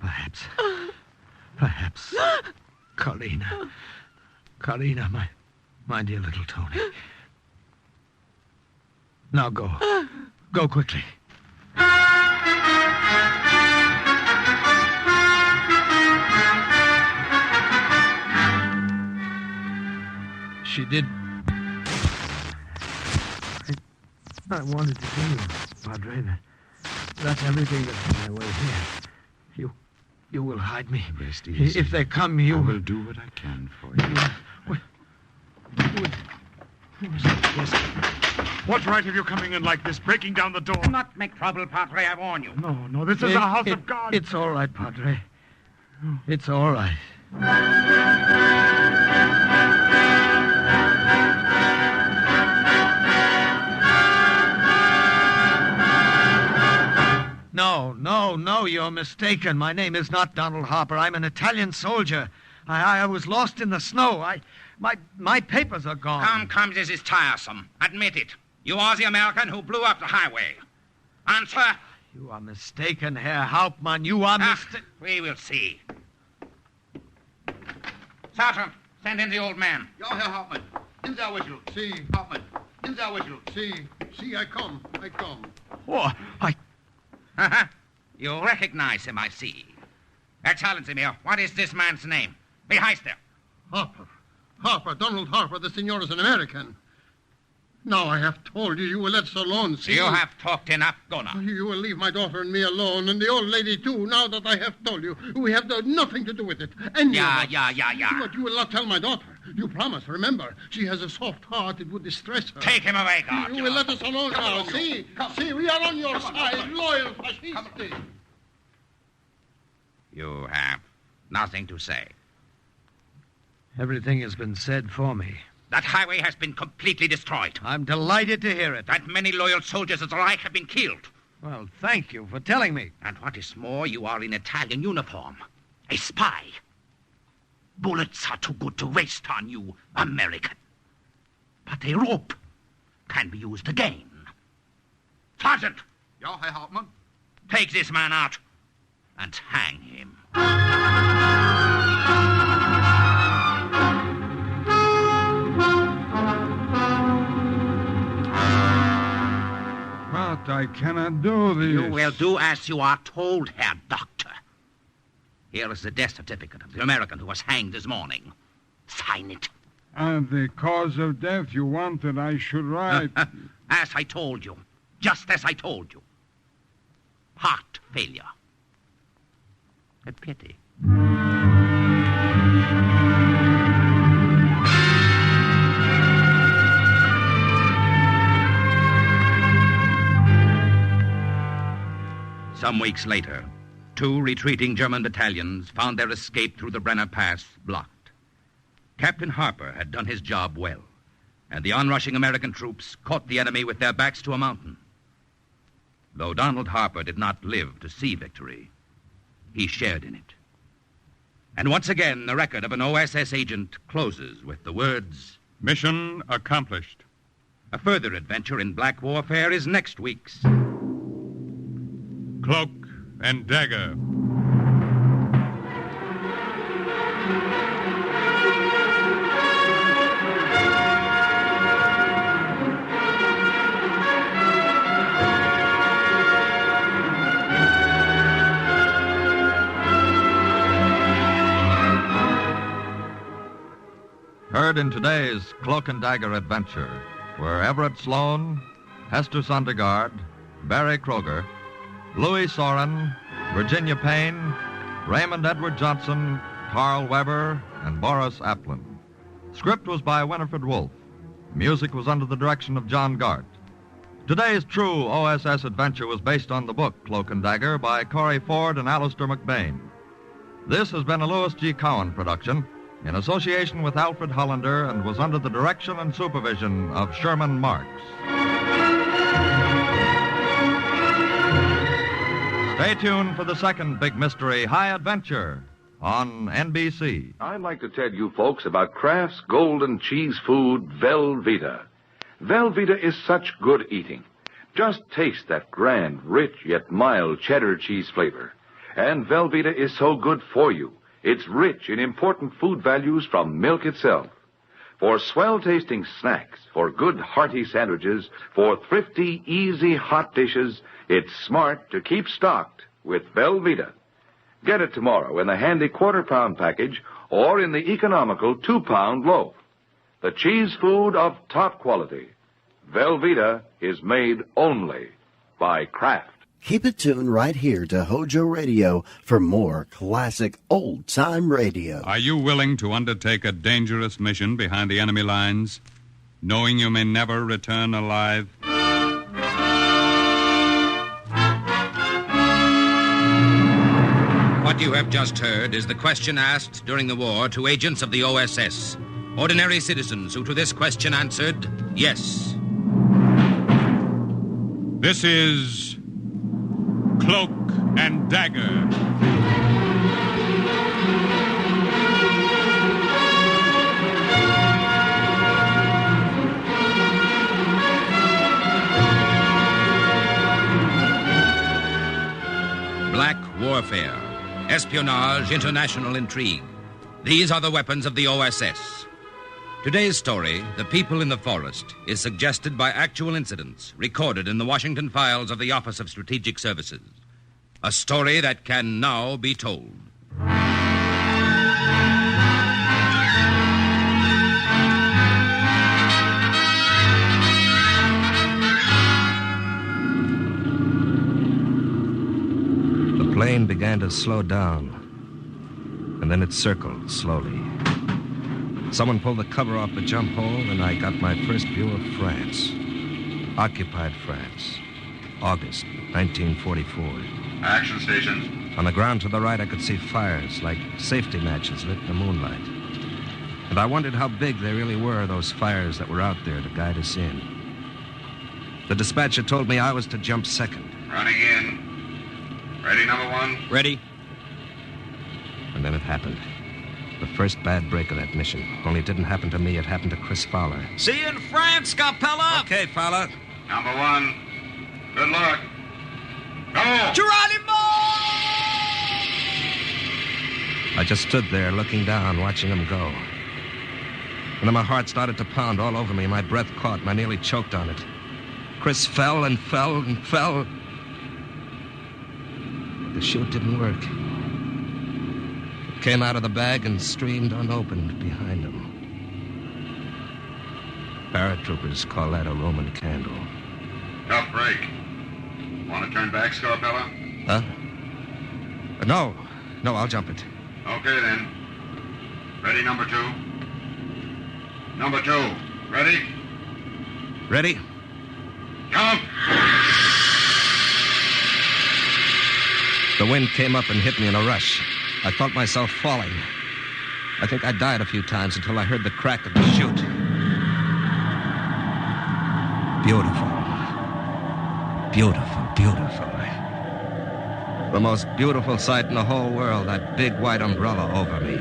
Perhaps. Carlina, my dear little Tony. Now go. Go quickly. She did. I wanted to tell you, Padre, that's everything that's my way here. You will hide me. Rest easy. If they come, you... I will do what I can for you. What's right of you coming in like this, breaking down the door? Do not make trouble, Padre, I warn you. No, this is the house of God. It's all right, Padre. It's all right. No, you're mistaken. My name is not Donald Harper. I'm an Italian soldier. I was lost in the snow. My papers are gone. Come, this is tiresome. Admit it. You are the American who blew up the highway. Answer. You are mistaken, Herr Hauptmann. You are mistaken. We will see. Sergeant, send in the old man. Ja, Herr Hauptmann. In der Whistle. See. Hauptmann. In der Whistle. See, I come. Oh, You recognize him, I see. Excellency, Mayor, what is this man's name? Wie heißt er? Harper, Donald Harper, the senor is an American. Now I have told you, you will let us alone, see? You have talked enough. Go now. You will leave my daughter and me alone, and the old lady, too, now that I have told you. We have done nothing to do with it. Yeah. But you will not tell my daughter. You promised, remember. She has a soft heart. It would distress her. Take him away, guard. You will let us alone now, see? See, we are on your side, loyal fascisti. You have nothing to say. Everything has been said for me. That highway has been completely destroyed. I'm delighted to hear it. That many loyal soldiers of the Reich have been killed. Well, thank you for telling me. And what is more, you are in Italian uniform. A spy. Bullets are too good to waste on you, American. But a rope can be used again. Sergeant! Ja, Herr Hauptmann. Take this man out and hang him. But I cannot do this. You will do as you are told, Herr Doctor. Here is the death certificate of the American who was hanged this morning. Sign it. And the cause of death you wanted I should write. As I told you. Just as I told you. Heart failure. A pity. Some weeks later, 2 retreating German battalions found their escape through the Brenner Pass blocked. Captain Harper had done his job well, and the onrushing American troops caught the enemy with their backs to a mountain. Though Donald Harper did not live to see victory, he shared in it. And once again, the record of an OSS agent closes with the words, "Mission accomplished." A further adventure in black warfare is next week's Cloak and Dagger. Heard in today's Cloak and Dagger adventure were Everett Sloan, Hester Sondergaard, Barry Kroger, Louis Soren, Virginia Payne, Raymond Edward Johnson, Carl Weber, and Boris Aplin. Script was by Winifred Wolfe. Music was under the direction of John Gart. Today's true OSS adventure was based on the book Cloak and Dagger by Corey Ford and Alistair McBain. This has been a Louis G. Cowan production in association with Alfred Hollander and was under the direction and supervision of Sherman Marks. Stay tuned for the second big mystery, High Adventure, on NBC. I'd like to tell you folks about Kraft's golden cheese food, Velveeta. Velveeta is such good eating. Just taste that grand, rich, yet mild cheddar cheese flavor. And Velveeta is so good for you. It's rich in important food values from milk itself. For swell-tasting snacks, for good hearty sandwiches, for thrifty, easy hot dishes, it's smart to keep stocked with Velveeta. Get it tomorrow in the handy quarter-pound package or in the economical 2-pound loaf. The cheese food of top quality. Velveeta is made only by Kraft. Keep it tuned right here to HOJO Radio for more classic old-time radio. Are you willing to undertake a dangerous mission behind the enemy lines, knowing you may never return alive? What you have just heard is the question asked during the war to agents of the OSS. Ordinary citizens who to this question answered, yes. This is Cloak and Dagger. black warfare, espionage, international intrigue. These are the weapons of the OSS. Today's story, The People in the Forest, is suggested by actual incidents recorded in the Washington files of the Office of Strategic Services. A story that can now be told. The plane began to slow down, and then it circled slowly. Someone pulled the cover off the jump hole, and I got my first view of France. Occupied France. August 1944. Action stations. On the ground to the right, I could see fires like safety matches lit in the moonlight. And I wondered how big they really were, those fires that were out there to guide us in. The dispatcher told me I was to jump second. Running in. Ready, number one? Ready. And then it happened. The first bad break of that mission. Only it didn't happen to me, it happened to Chris Fowler. See you in France, Capella. Okay, Fowler. Number one. Good luck. Go! Geronimo! I just stood there looking down, watching him go. And then my heart started to pound all over me. My breath caught, and I nearly choked on it. Chris fell and fell and fell. But the chute didn't work. It came out of the bag and streamed unopened behind him. Paratroopers call that a Roman candle. Tough break. Want to turn back, Scarpella? Huh? No, I'll jump it. Okay, then. Ready, number two? Number two. Ready? Ready? Jump! The wind came up and hit me in a rush. I felt myself falling. I think I died a few times until I heard the crack of the chute. Beautiful. Beautiful, beautiful. The most beautiful sight in the whole world, that big white umbrella over me.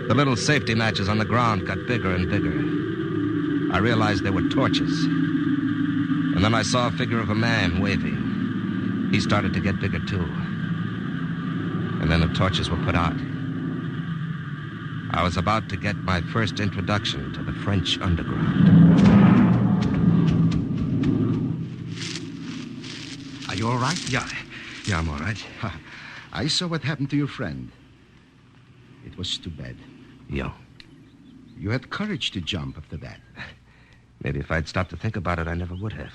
The little safety matches on the ground got bigger and bigger. I realized they were torches. And then I saw a figure of a man waving. He started to get bigger, too. And then the torches were put out. I was about to get my first introduction to the French underground. Are you all right? Yeah, I'm all right. I saw what happened to your friend. It was too bad. Yeah. You had courage to jump after that. Maybe if I'd stopped to think about it, I never would have.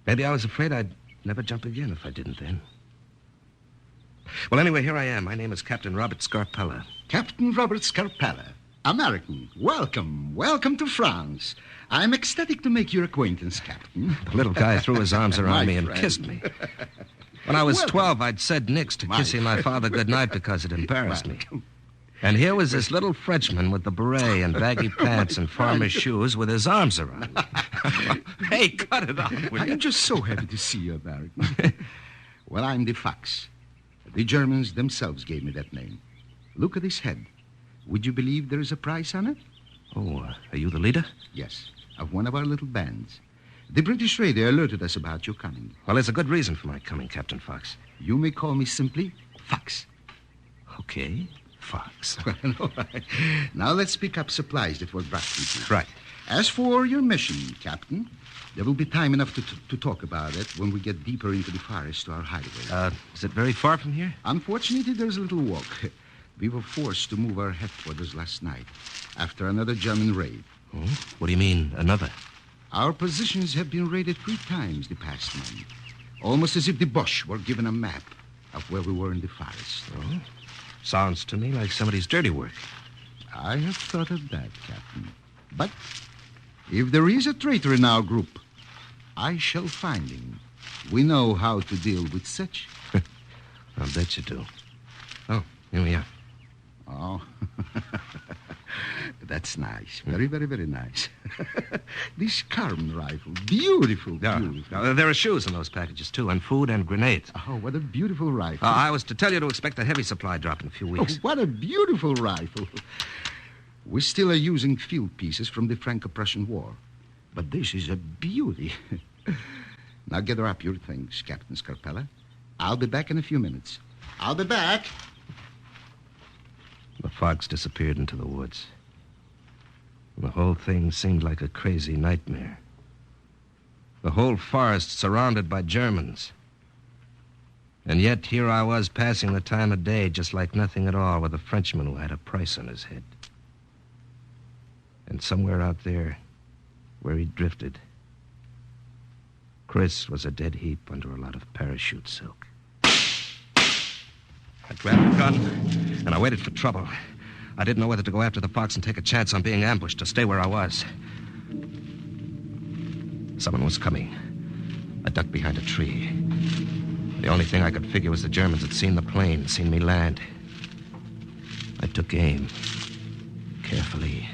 Maybe I was afraid I'd never jump again if I didn't then. Well, anyway, here I am. My name is Captain Robert Scarpella. Captain Robert Scarpella. American. Welcome. Welcome to France. I'm ecstatic to make your acquaintance, Captain. The little guy threw his arms around me and friend. kissed me. When I was 12, I'd said nix to kissing my father goodnight because it embarrassed me. And here was this little Frenchman with the beret and baggy pants and farmer's shoes with his arms around me. Hey, cut it out, will you? I'm just so happy to see you, American. Well, I'm the Fox. The Germans themselves gave me that name. Look at this head. Would you believe there is a price on it? Oh, are you the leader? Yes, of one of our little bands. The British radio alerted us about your coming. Well, there's a good reason for my coming, Captain Fox. You may call me simply Fox. Okay, Fox. Well, all right. Now let's pick up supplies that were brought to you. Right. As for your mission, Captain, there will be time enough to talk about it when we get deeper into the forest to our hideaway. Is it very far from here? Unfortunately, there's a little walk. We were forced to move our headquarters last night after another German raid. Oh? What do you mean, another? Our positions have been raided 3 times the past month, almost as if the Boche were given a map of where we were in the forest. Oh? Sounds to me like somebody's dirty work. I have thought of that, Captain. But if there is a traitor in our group, I shall find him. We know how to deal with such. I'll bet you do. Oh, here we are. Oh, that's nice. Very, very, very nice. This Carmen rifle, beautiful, beautiful. Now, there are shoes in those packages, too, and food and grenades. Oh, what a beautiful rifle. I was to tell you to expect a heavy supply drop in a few weeks. Oh, what a beautiful rifle. We still are using field pieces from the Franco-Prussian War. But this is a beauty. Now gather up your things, Captain Scarpella. I'll be back in a few minutes. I'll be back. The fox disappeared into the woods. The whole thing seemed like a crazy nightmare. The whole forest surrounded by Germans. And yet here I was passing the time of day just like nothing at all with a Frenchman who had a price on his head. And somewhere out there, where he drifted, Chris was a dead heap under a lot of parachute silk. I grabbed a gun, and I waited for trouble. I didn't know whether to go after the fox and take a chance on being ambushed or stay where I was. Someone was coming. I ducked behind a tree. The only thing I could figure was the Germans had seen the plane, seen me land. I took aim. Carefully.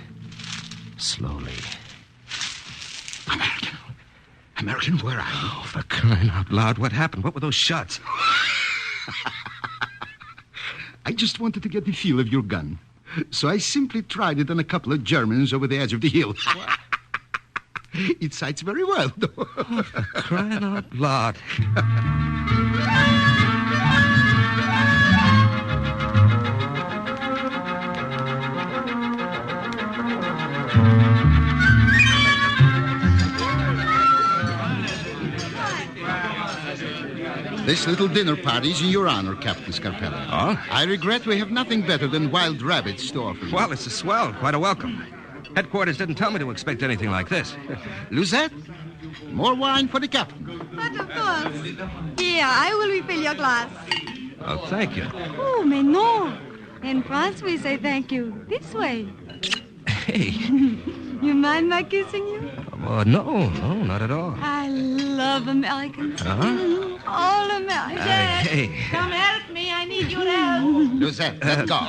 Slowly. American, where are you? Oh, for crying out loud, what happened? What were those shots? I just wanted to get the feel of your gun. So I simply tried it on a couple of Germans over the edge of the hill. It sights very well, though. Oh, for crying out loud. This little dinner party's in your honor, Captain Scarpella. Oh? I regret we have nothing better than wild rabbits to offer you. Well, this is swell. Quite a welcome. Headquarters didn't tell me to expect anything like this. Luzette, more wine for the captain. But of course. Here, I will refill your glass. Oh, thank you. Oh, mais non. In France, we say thank you this way. Hey. You mind my kissing you? No, not at all. I love Americans. Uh-huh. All Americans. Hey. Come help me. I need your help. Luzette, let go.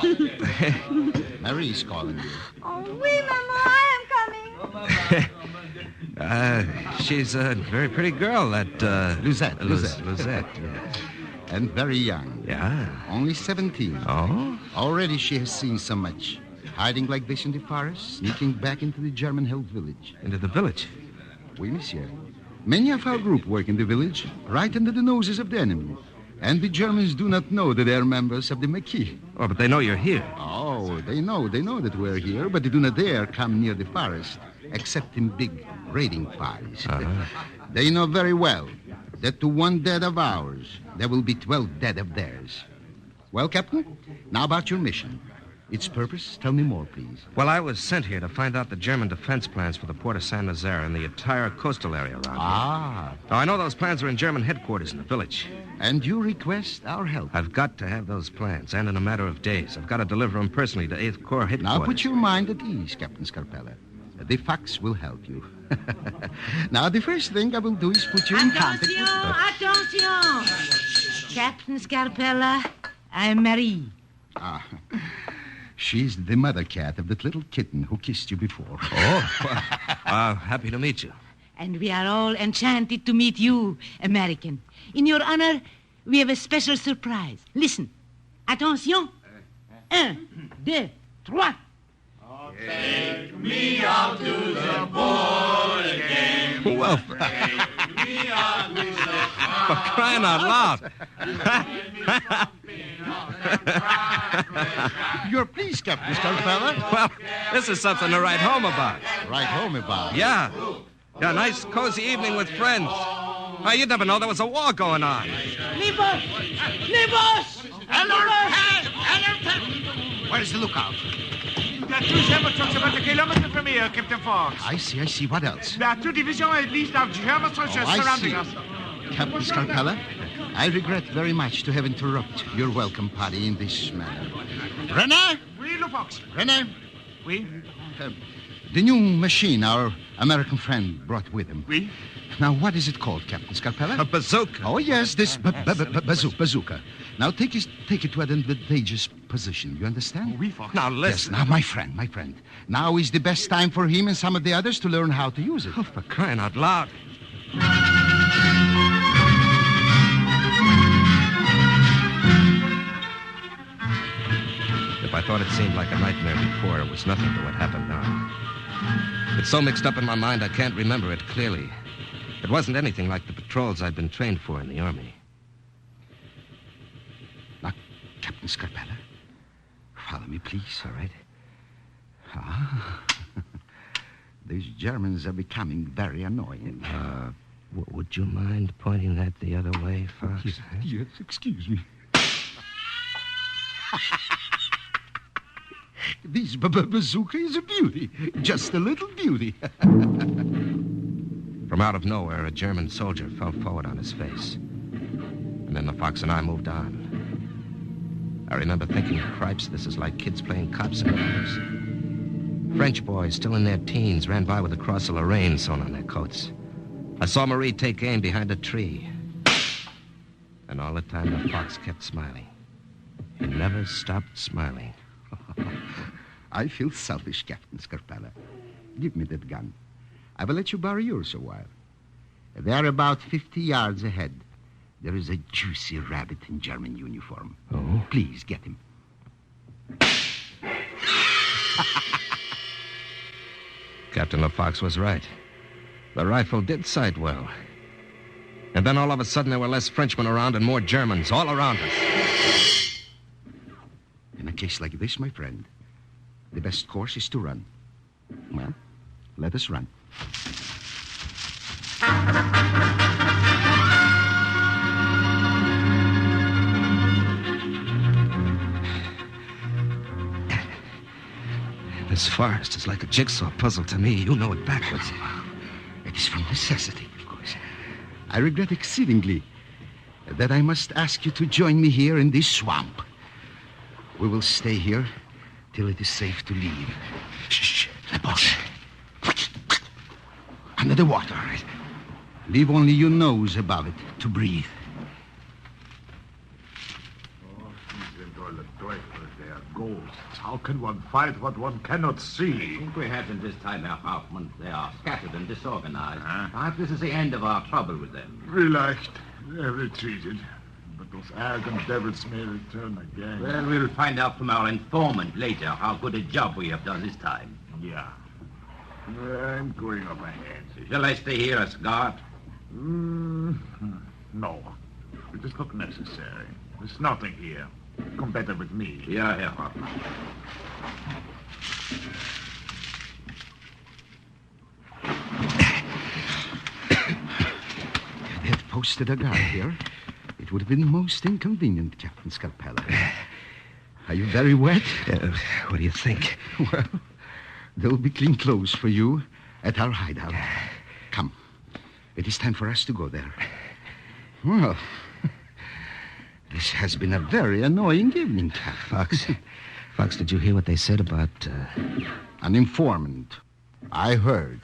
Marie's calling you. Oh, oui, Maman, I am coming. She's a very pretty girl, that, Luzette. Luzette, yes. And very young. Yeah. Only 17. Oh? Already she has seen so much. Hiding like this in the forest, sneaking back into the German-held village. Into the village? Oui, monsieur. Many of our group work in the village, right under the noses of the enemy. And the Germans do not know that they are members of the Maquis. Oh, but they know you're here. Oh, they know that we're here, but they do not dare come near the forest, except in big raiding parties. Uh-huh. They know very well that to one dead of ours, there will be 12 dead of theirs. Well, Captain, now about your mission. Its purpose? Tell me more, please. Well, I was sent here to find out the German defense plans for the port of San Nazaire and the entire coastal area around here. Now, I know those plans are in German headquarters in the village. And you request our help? I've got to have those plans, and in a matter of days. I've got to deliver them personally to 8th Corps headquarters. Now, put your mind at ease, Captain Scarpella. The fox will help you. Now, the first thing I will do is put you in contact with... Attention! Captain Scarpella, I'm Marie. She's the mother cat of that little kitten who kissed you before. Oh, well, happy to meet you. And we are all enchanted to meet you, American. In your honor, we have a special surprise. Listen. Attention. 1, 2, 3. Take me out to the boarding game. Well, Take me out to the for crying out loud. You're pleased, Captain Scarpella? Well, this is something to write home about. Write home about? Yeah. Yeah, nice, cozy evening with friends. Oh, you'd never know there was a war going on. Libos! Libos! Alert! Where's the lookout? There are 2 German trucks about a kilometer from here, Captain Fox. I see. What else? There are 2 divisions at least of German soldiers surrounding us. Captain Scarpella, I regret very much to have interrupted your welcome party in this manner. Renner? Oui, Le Fox. Renner? Oui? The new machine our American friend brought with him. Oui? Now, what is it called, Captain Scarpella? A bazooka. Oh, yes, this bazooka. Now, take it to an advantageous position. You understand? Oh, oui, Fox. Now, listen. Yes, now, my friend. Now is the best time for him and some of the others to learn how to use it. Oh, for crying out loud. If I thought it seemed like a nightmare before, it was nothing to what happened now. It's so mixed up in my mind I can't remember it clearly. It wasn't anything like the patrols I'd been trained for in the Army. Now, Captain Scarpella, follow me, please. All right. These Germans are becoming very annoying. Would you mind pointing that the other way, Fox? Yes, excuse me. This bazooka is a beauty. Just a little beauty. From out of nowhere, a German soldier fell forward on his face. And then the Fox and I moved on. I remember thinking, cripes, this is like kids playing cops and robbers. French boys, still in their teens, ran by with the cross of Lorraine sewn on their coats. I saw Marie take aim behind a tree. And all the time, the Fox kept smiling. He never stopped smiling. I feel selfish, Captain Scarpella. Give me that gun. I will let you borrow yours a while. There, about 50 yards ahead, there is a juicy rabbit in German uniform. Oh? Please, get him. Captain LaFox was right. The rifle did sight well. And then all of a sudden there were less Frenchmen around and more Germans all around us. In a case like this, my friend, the best course is to run. Well, let us run. This forest is like a jigsaw puzzle to me. You know it backwards. It is from necessity, of course. I regret exceedingly that I must ask you to join me here in this swamp. We will stay here till it is safe to leave. Shh, the boss. Under the water. Leave only your nose above it to breathe. They are ghosts. How can one fight what one cannot see? I think perhaps in this time, Herr Hauptmann, they are scattered and disorganized. Perhaps this is the end of our trouble with them. Vielleicht. They have retreated. But those arrogant devils may return again. Well, we'll find out from our informant later how good a job we have done this time. Yeah. I'm going up ahead. Shall I stay here as guard? No. It is not necessary. There's nothing here. Come better with me. Yeah, Herr Hauptmann. They have posted a guard here. It would have been most inconvenient, Captain Scarpella. Are you very wet? What do you think? Well, there will be clean clothes for you at our hideout. Come. It is time for us to go there. Well, this has been a very annoying evening, Fox. Fox, did you hear what they said about... An informant. I heard.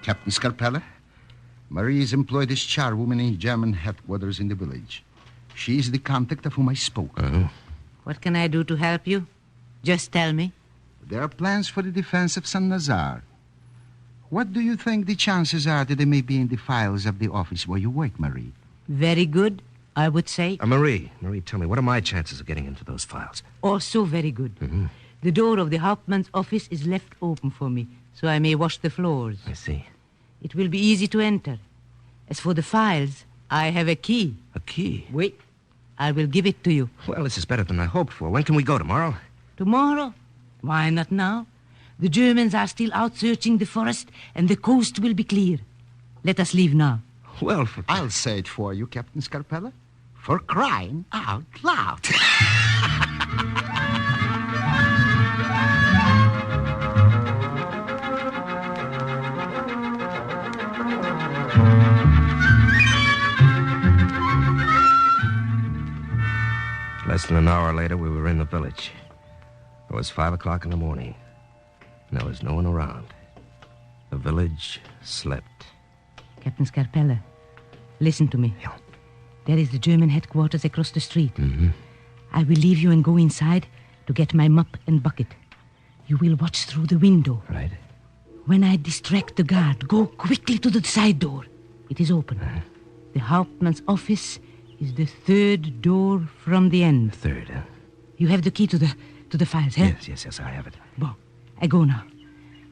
Captain Scarpella, Marie is employed as charwoman in German headquarters in the village. She is the contact of whom I spoke. Oh. What can I do to help you? Just tell me. There are plans for the defense of Saint-Lazare. What do you think the chances are that they may be in the files of the office where you work, Marie? Very good, I would say. Marie, tell me, what are my chances of getting into those files? Also very good. Mm-hmm. The door of the Hauptmann's office is left open for me, so I may wash the floors. I see. It will be easy to enter. As for the files, I have a key. A key? Wait. I will give it to you. Well, this is better than I hoped for. When can we go, tomorrow? Tomorrow? Why not now? The Germans are still out searching the forest, and the coast will be clear. Let us leave now. Well, I'll say it for you, Captain Scarpella. For crying out loud. Less than an hour later, we were in the village. It was 5 o'clock in the morning, and there was no one around. The village slept. Captain Scarpella, listen to me. Yeah. There is the German headquarters across the street. Mm-hmm. I will leave you and go inside to get my mop and bucket. You will watch through the window. Right. When I distract the guard, go quickly to the side door. It is open. The Hauptmann's office is the third door from the end. Third, huh? You have the key to the files, eh? Yes, I have it. Bon, I go now.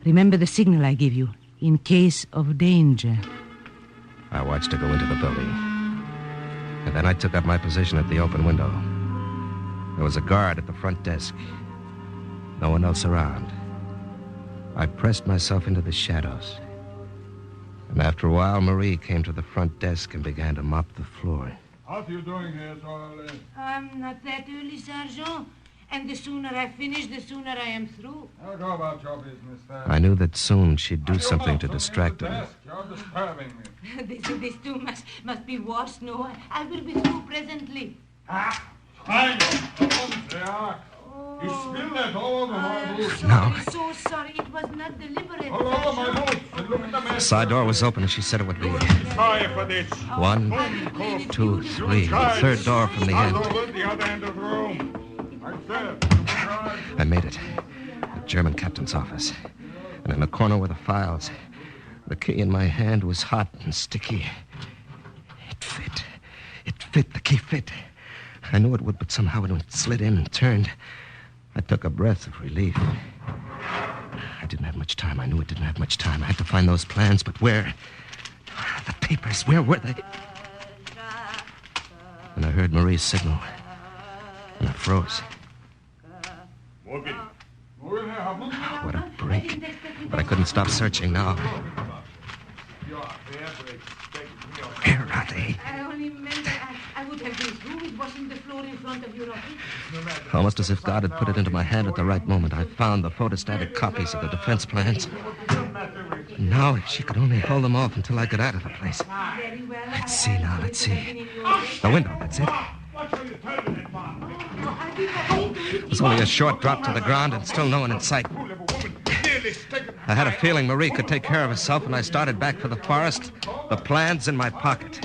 Remember the signal I gave you, in case of danger. I watched her go into the building. And then I took up my position at the open window. There was a guard at the front desk. No one else around. I pressed myself into the shadows. And after a while, Marie came to the front desk and began to mop the floor. How are you doing here so early? I'm not that early, Sergeant. And the sooner I finish, the sooner I am through. Now go about your business, then. I knew that soon she'd do something to distract her. You're disturbing me. This too must be washed. No, I will be through presently. Fine. You spilled that all over my boots. No. So sorry. It was not deliberate. All over my boots. And look at the mess. The side door was open and she said it would be. Sorry for this. 1, 2, 3. The third door from the end. Over the other end of the room. I made it. The German captain's office. And in the corner were the files. The key in my hand was hot and sticky. It fit. It fit. The key fit. I knew it would, but somehow it slid in and turned. I took a breath of relief. I didn't have much time. I knew it didn't have much time. I had to find those plans, but where? The papers, where were they? And I heard Marie's signal. And I froze. What a break. But I couldn't stop searching now. Where are they? I only meant that I would have been through with washing the floor in front of your office. Almost as if God had put it into my hand at the right moment, I found the photostatic copies of the defense plans. And now, if she could only hold them off until I got out of the place. Let's see now, let's see. The window, that's it. It was only a short drop to the ground and still no one in sight. I had a feeling Marie could take care of herself, and I started back for the forest, the plans in my pocket.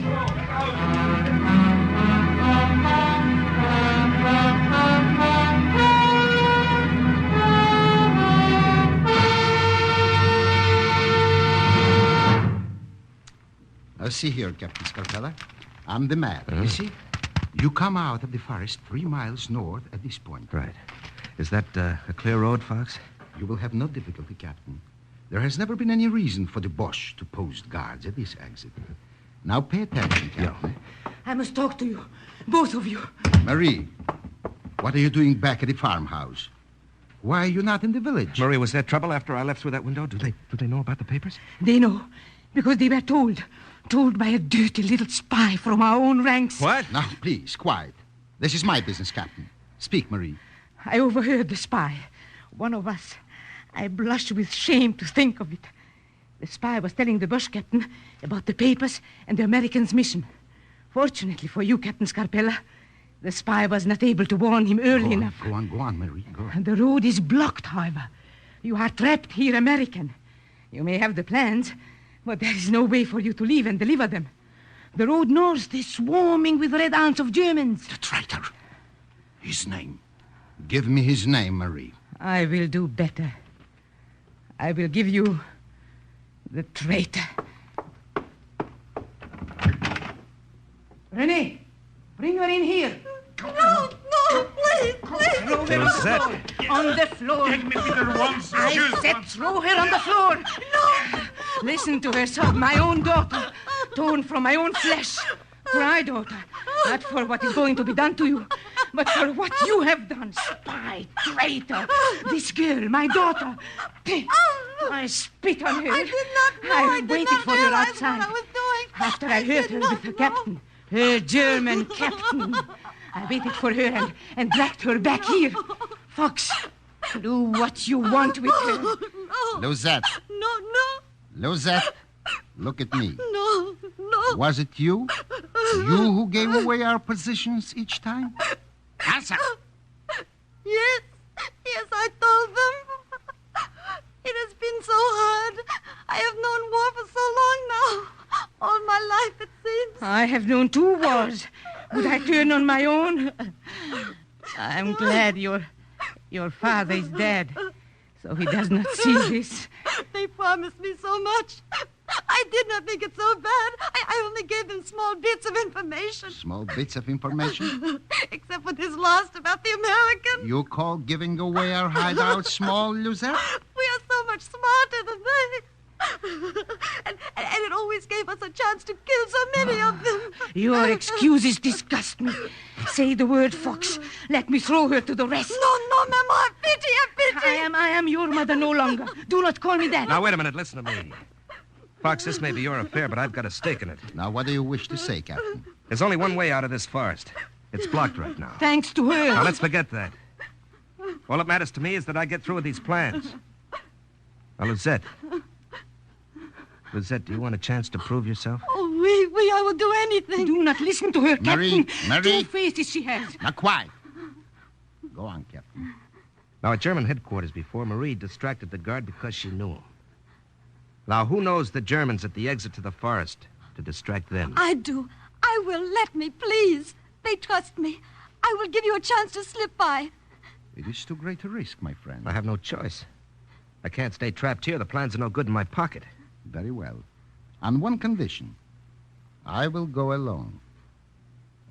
Now, see here, Captain Scarpella. I'm the map. You see? You come out of the forest 3 miles north at this point. Right. Is that a clear road, Fox? You will have no difficulty, Captain. There has never been any reason for the Boche to post guards at this exit. Now pay attention, Captain. I must talk to you. Both of you. Marie, what are you doing back at the farmhouse? Why are you not in the village? Marie, was there trouble after I left through that window? Do they know about the papers? They know, because they were told. Told by a dirty little spy from our own ranks. What? Now, please, quiet. This is my business, Captain. Speak, Marie. I overheard the spy. One of us. I blush with shame to think of it. The spy was telling the Boche captain about the papers and the Americans' mission. Fortunately for you, Captain Scarpella, the spy was not able to warn him early enough. Go on, Marie, go on. And the road is blocked, however. You are trapped here, American. You may have the plans, but there is no way for you to leave and deliver them. The road north is swarming with red ants of Germans. The traitor. His name. Give me his name, Marie. I will do better. I will give you the traitor. René, bring her in here. No, please. Throw her on the floor. Take me with her once. I said throw her on the floor. No. Listen to her sob, my own daughter, torn from my own flesh. Cry, daughter, not for what is going to be done to you, but for what you have done. Spy, traitor, this girl, my daughter. I spit on her. I did not know. I waited for her outside. What I was doing. After I hurt her with her captain, her German captain. I waited for her and dragged her back here. Fox, do what you want with her. No. Losette. No. Losette, look at me. No. Was it you? You who gave away our positions each time? Answer. Yes, I told them. It has been so hard. I have known war for so long now. All my life, it seems. I have known 2 wars. Would I turn on my own? I'm glad your father is dead, so he does not see this. They promised me so much. I did not think it so bad. I only gave them small bits of information. Small bits of information? Except for this last about the American. You call giving away our hideout small, Luzette? We are so much smarter than they. and it always gave us a chance to kill so many of them. Your excuses disgust me. Say the word, Fox. Let me throw her to the rest. No, Mama. Pity. I am your mother no longer. Do not call me that. Now, wait a minute. Listen to me. Fox, this may be your affair, but I've got a stake in it. Now, what do you wish to say, Captain? There's only one way out of this forest. It's blocked right now. Thanks to her. Now, let's forget that. All that matters to me is that I get through with these plans. Now, Luzette, do you want a chance to prove yourself? Oh, I will do anything. Do not listen to her, Captain. Marie. Two faces she has. Now, quiet. Go on, Captain. Now, at German headquarters before, Marie distracted the guard because she knew him. Now, who knows the Germans at the exit to the forest to distract them? I do. I will. Let me, please. They trust me. I will give you a chance to slip by. It is too great a risk, my friend. I have no choice. I can't stay trapped here. The plans are no good in my pocket. Very well. On one condition. I will go alone.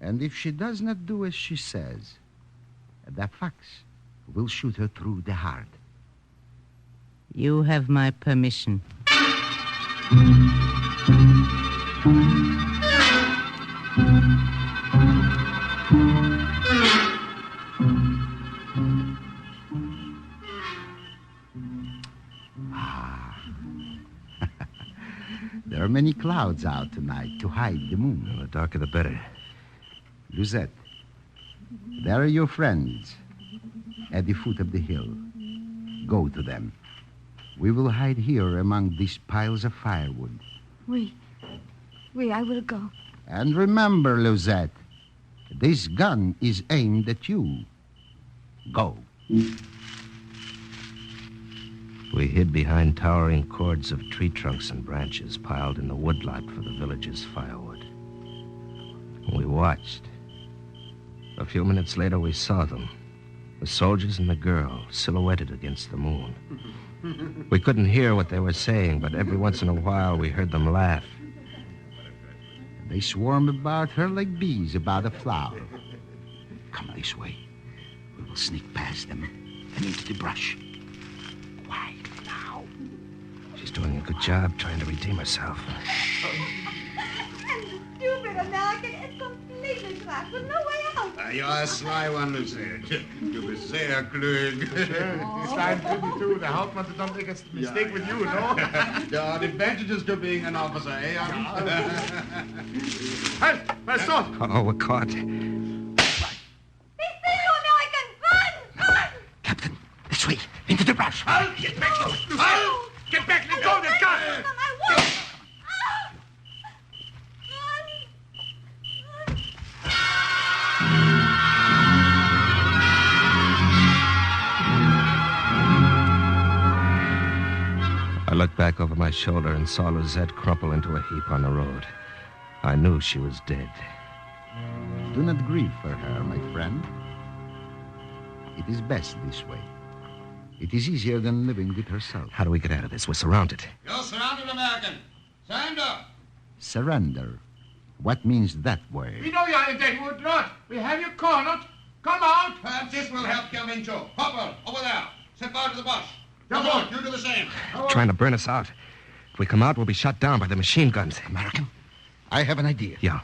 And if she does not do as she says, the fox will shoot her through the heart. You have my permission. There are many clouds out tonight to hide the moon. Well, the darker the better. Luzette, there are your friends at the foot of the hill. Go to them. We will hide here among these piles of firewood. I will go. And remember, Luzette, this gun is aimed at you. Go. We hid behind towering cords of tree trunks and branches piled in the woodlot for the village's firewood. We watched. A few minutes later, we saw them. The soldiers and the girl, silhouetted against the moon. We couldn't hear what they were saying, but every once in a while we heard them laugh. They swarm about her like bees about a flower. Come this way. We will sneak past them and into the brush. Quiet now. She's doing a good job trying to redeem herself. And the stupid American is completely trapped with no way out. You're a sly one, Lucette. Du bist sehr klug. Slide 52. The Hauptmann don't make a mistake with you, no? There are advantages to being an officer, eh? Halt! My sword! Oh, we're caught. They see you, American! Run! Captain, this way, into the brush. Halt! Get back! Halt! Get back! Let go of the gun! I won't! I looked back over my shoulder and saw Luzette crumple into a heap on the road. I knew she was dead. Do not grieve for her, my friend. It is best this way. It is easier than living with herself. How do we get out of this? We're surrounded. You're surrounded, American. Surrender. Surrender. What means that We word? know you are in Deadwood, Lord. We have you cornered. Come out. Perhaps this will help your Mincho. Hopper, over there. Step out of the bush. Come Come on. on, you do the same. Trying to burn us out. If we come out, we'll be shot down by the machine guns. American, I have an idea. Yeah.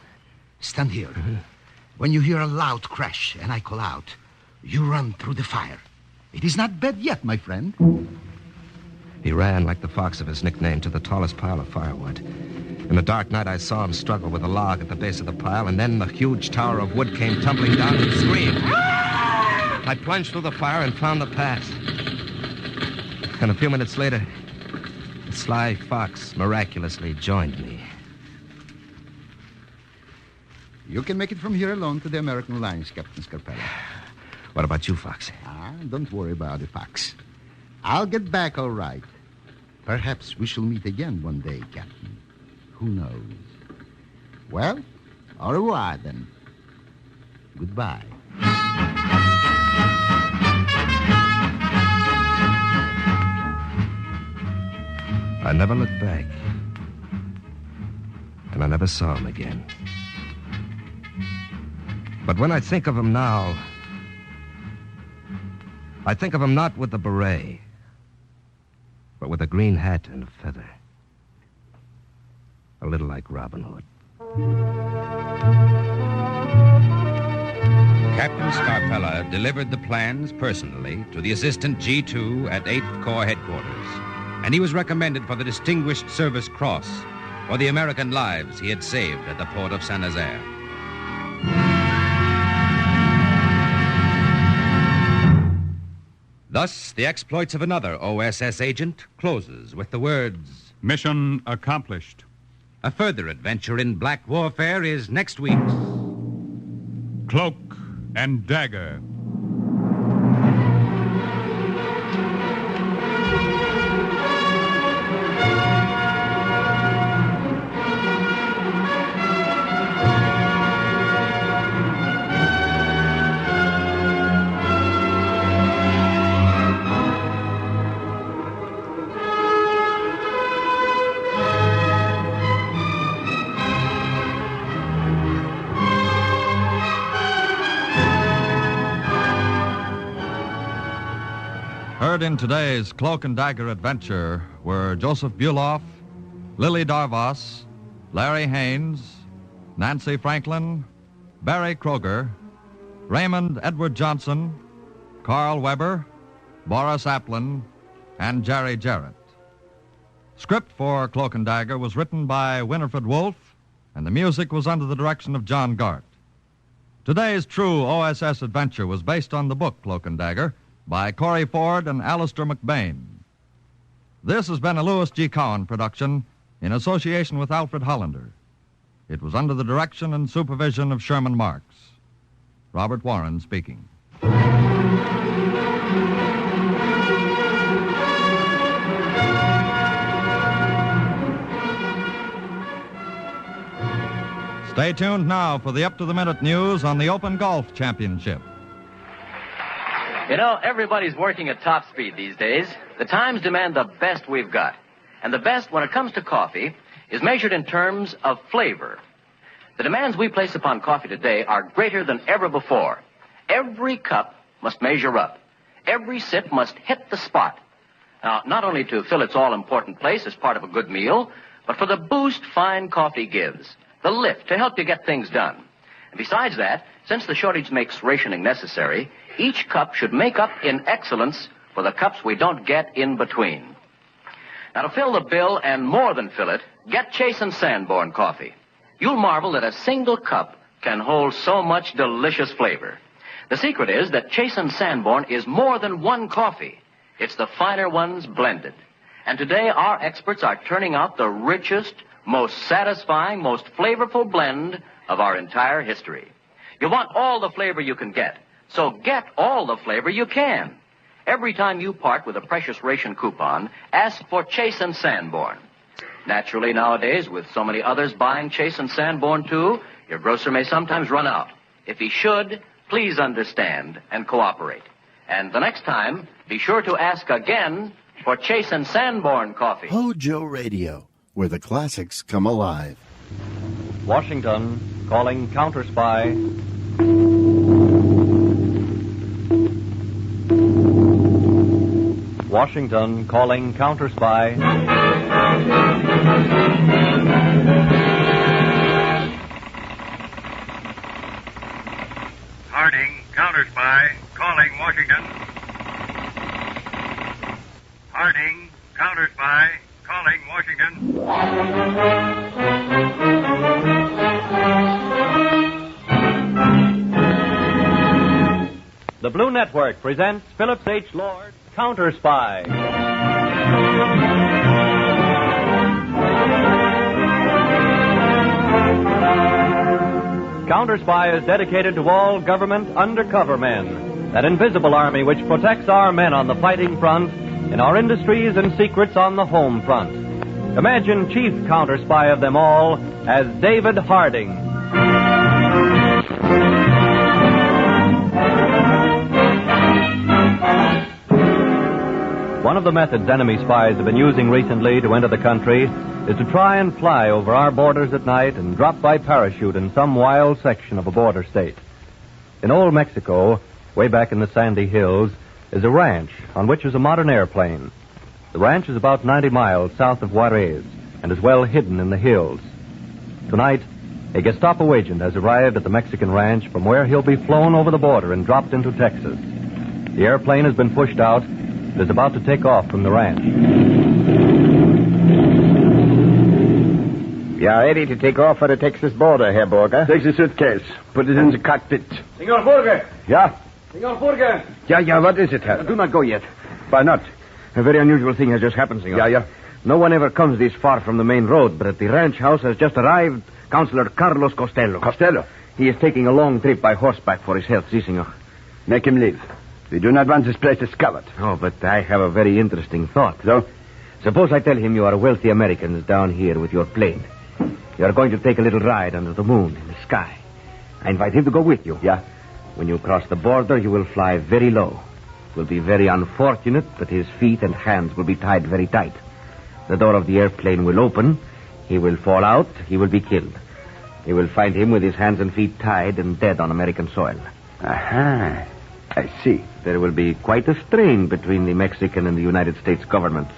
Stand here. When you hear a loud crash and I call out, you run through the fire. It is not bad yet, my friend. He ran, like the fox of his nickname, to the tallest pile of firewood. In the dark night, I saw him struggle with a log at the base of the pile, and then the huge tower of wood came tumbling down and he screamed. I plunged through the fire and found the path. And a few minutes later, the sly fox miraculously joined me. You can make it from here alone to the American lines, Captain Scarpella. What about you, Fox? Don't worry about the fox. I'll get back all right. Perhaps we shall meet again one day, Captain. Who knows? Well, au revoir, then. Goodbye. I never looked back. and I never saw him again. But when I think of him now, I think of him not with the beret, but with a green hat and a feather. A little like Robin Hood. Captain Scarpella delivered the plans personally to the Assistant G2 at 8th Corps Headquarters, and he was recommended for the Distinguished Service Cross for the American lives he had saved at the port of Saint-Nazaire. Thus, the exploits of another OSS agent closes with the words, "Mission accomplished." A further adventure in black warfare is next week's Cloak and Dagger. Heard in today's Cloak and Dagger adventure were Joseph Buloff, Lily Darvas, Larry Haynes, Nancy Franklin, Barry Kroger, Raymond Edward Johnson, Carl Weber, Boris Applin, and Jerry Jarrett. Script for Cloak and Dagger was written by Winifred Wolfe, and the music was under the direction of John Gart. Today's true OSS adventure was based on the book Cloak and Dagger by Corey Ford and Alistair McBain. This has been a Louis G. Cowan production in association with Alfred Hollander. It was under the direction and supervision of Sherman Marks. Robert Warren speaking. Stay tuned now for the up-to-the-minute news on the Open Golf Championship. You know, everybody's working at top speed these days. The times demand the best we've got. And the best, when it comes to coffee, is measured in terms of flavor. The demands we place upon coffee today are greater than ever before. Every cup must measure up. Every sip must hit the spot. Now, not only to fill its all-important place as part of a good meal, but for the boost fine coffee gives, the lift to help you get things done. And besides that, since the shortage makes rationing necessary, each cup should make up in excellence for the cups we don't get in between. Now, to fill the bill and more than fill it, get Chase and Sanborn coffee. You'll marvel that a single cup can hold so much delicious flavor. The secret is that Chase and Sanborn is more than one coffee. It's the finer ones blended. And today, our experts are turning out the richest, most satisfying, most flavorful blend of our entire history. You want all the flavor you can get, so get all the flavor you can. Every time you part with a precious ration coupon, ask for Chase and Sanborn. Naturally, nowadays, with so many others buying Chase and Sanborn too, your grocer may sometimes run out. If he should, please understand and cooperate. And the next time, be sure to ask again for Chase and Sanborn coffee. HOJO Radio, where the classics come alive. Washington, calling Counter Spy. Washington, calling Counter Spy. Harding, Counter Spy, calling Washington. Harding, Counter Spy, calling Washington. The Blue Network presents Phillips H. Lord, Counter Spy. Counter Spy is dedicated to all government undercover men, that invisible army which protects our men on the fighting front, in our industries and secrets on the home front. Imagine chief counter spy of them all as David Harding. One of the methods enemy spies have been using recently to enter the country is to try and fly over our borders at night and drop by parachute in some wild section of a border state. In old Mexico, way back in the sandy hills, is a ranch on which is a modern airplane. The ranch is about 90 miles south of Juarez and is well hidden in the hills. Tonight, a Gestapo agent has arrived at the Mexican ranch from where he'll be flown over the border and dropped into Texas. The airplane has been pushed out and is about to take off from the ranch. We are ready to take off for the Texas border, Herr Burger. Take the suitcase. Put it in the cockpit. Senor Burger! Yeah? Senor Burger! Yeah, what is it, Herr? Do not go yet. Why not? A very unusual thing has just happened, senor. Yeah. No one ever comes this far from the main road, but at the ranch house has just arrived Councilor Carlos Costello. Costello? He is taking a long trip by horseback for his health, si, senor. Make him leave. We do not want this place discovered. Oh, but I have a very interesting thought. So? Suppose I tell him you are wealthy Americans down here with your plane. You are going to take a little ride under the moon in the sky. I invite him to go with you. Yeah? When you cross the border, you will fly very low. It will be very unfortunate, but his feet and hands will be tied very tight. The door of the airplane will open. He will fall out. He will be killed. You will find him with his hands and feet tied and dead on American soil. Aha. I see. There will be quite a strain between the Mexican and the United States governments.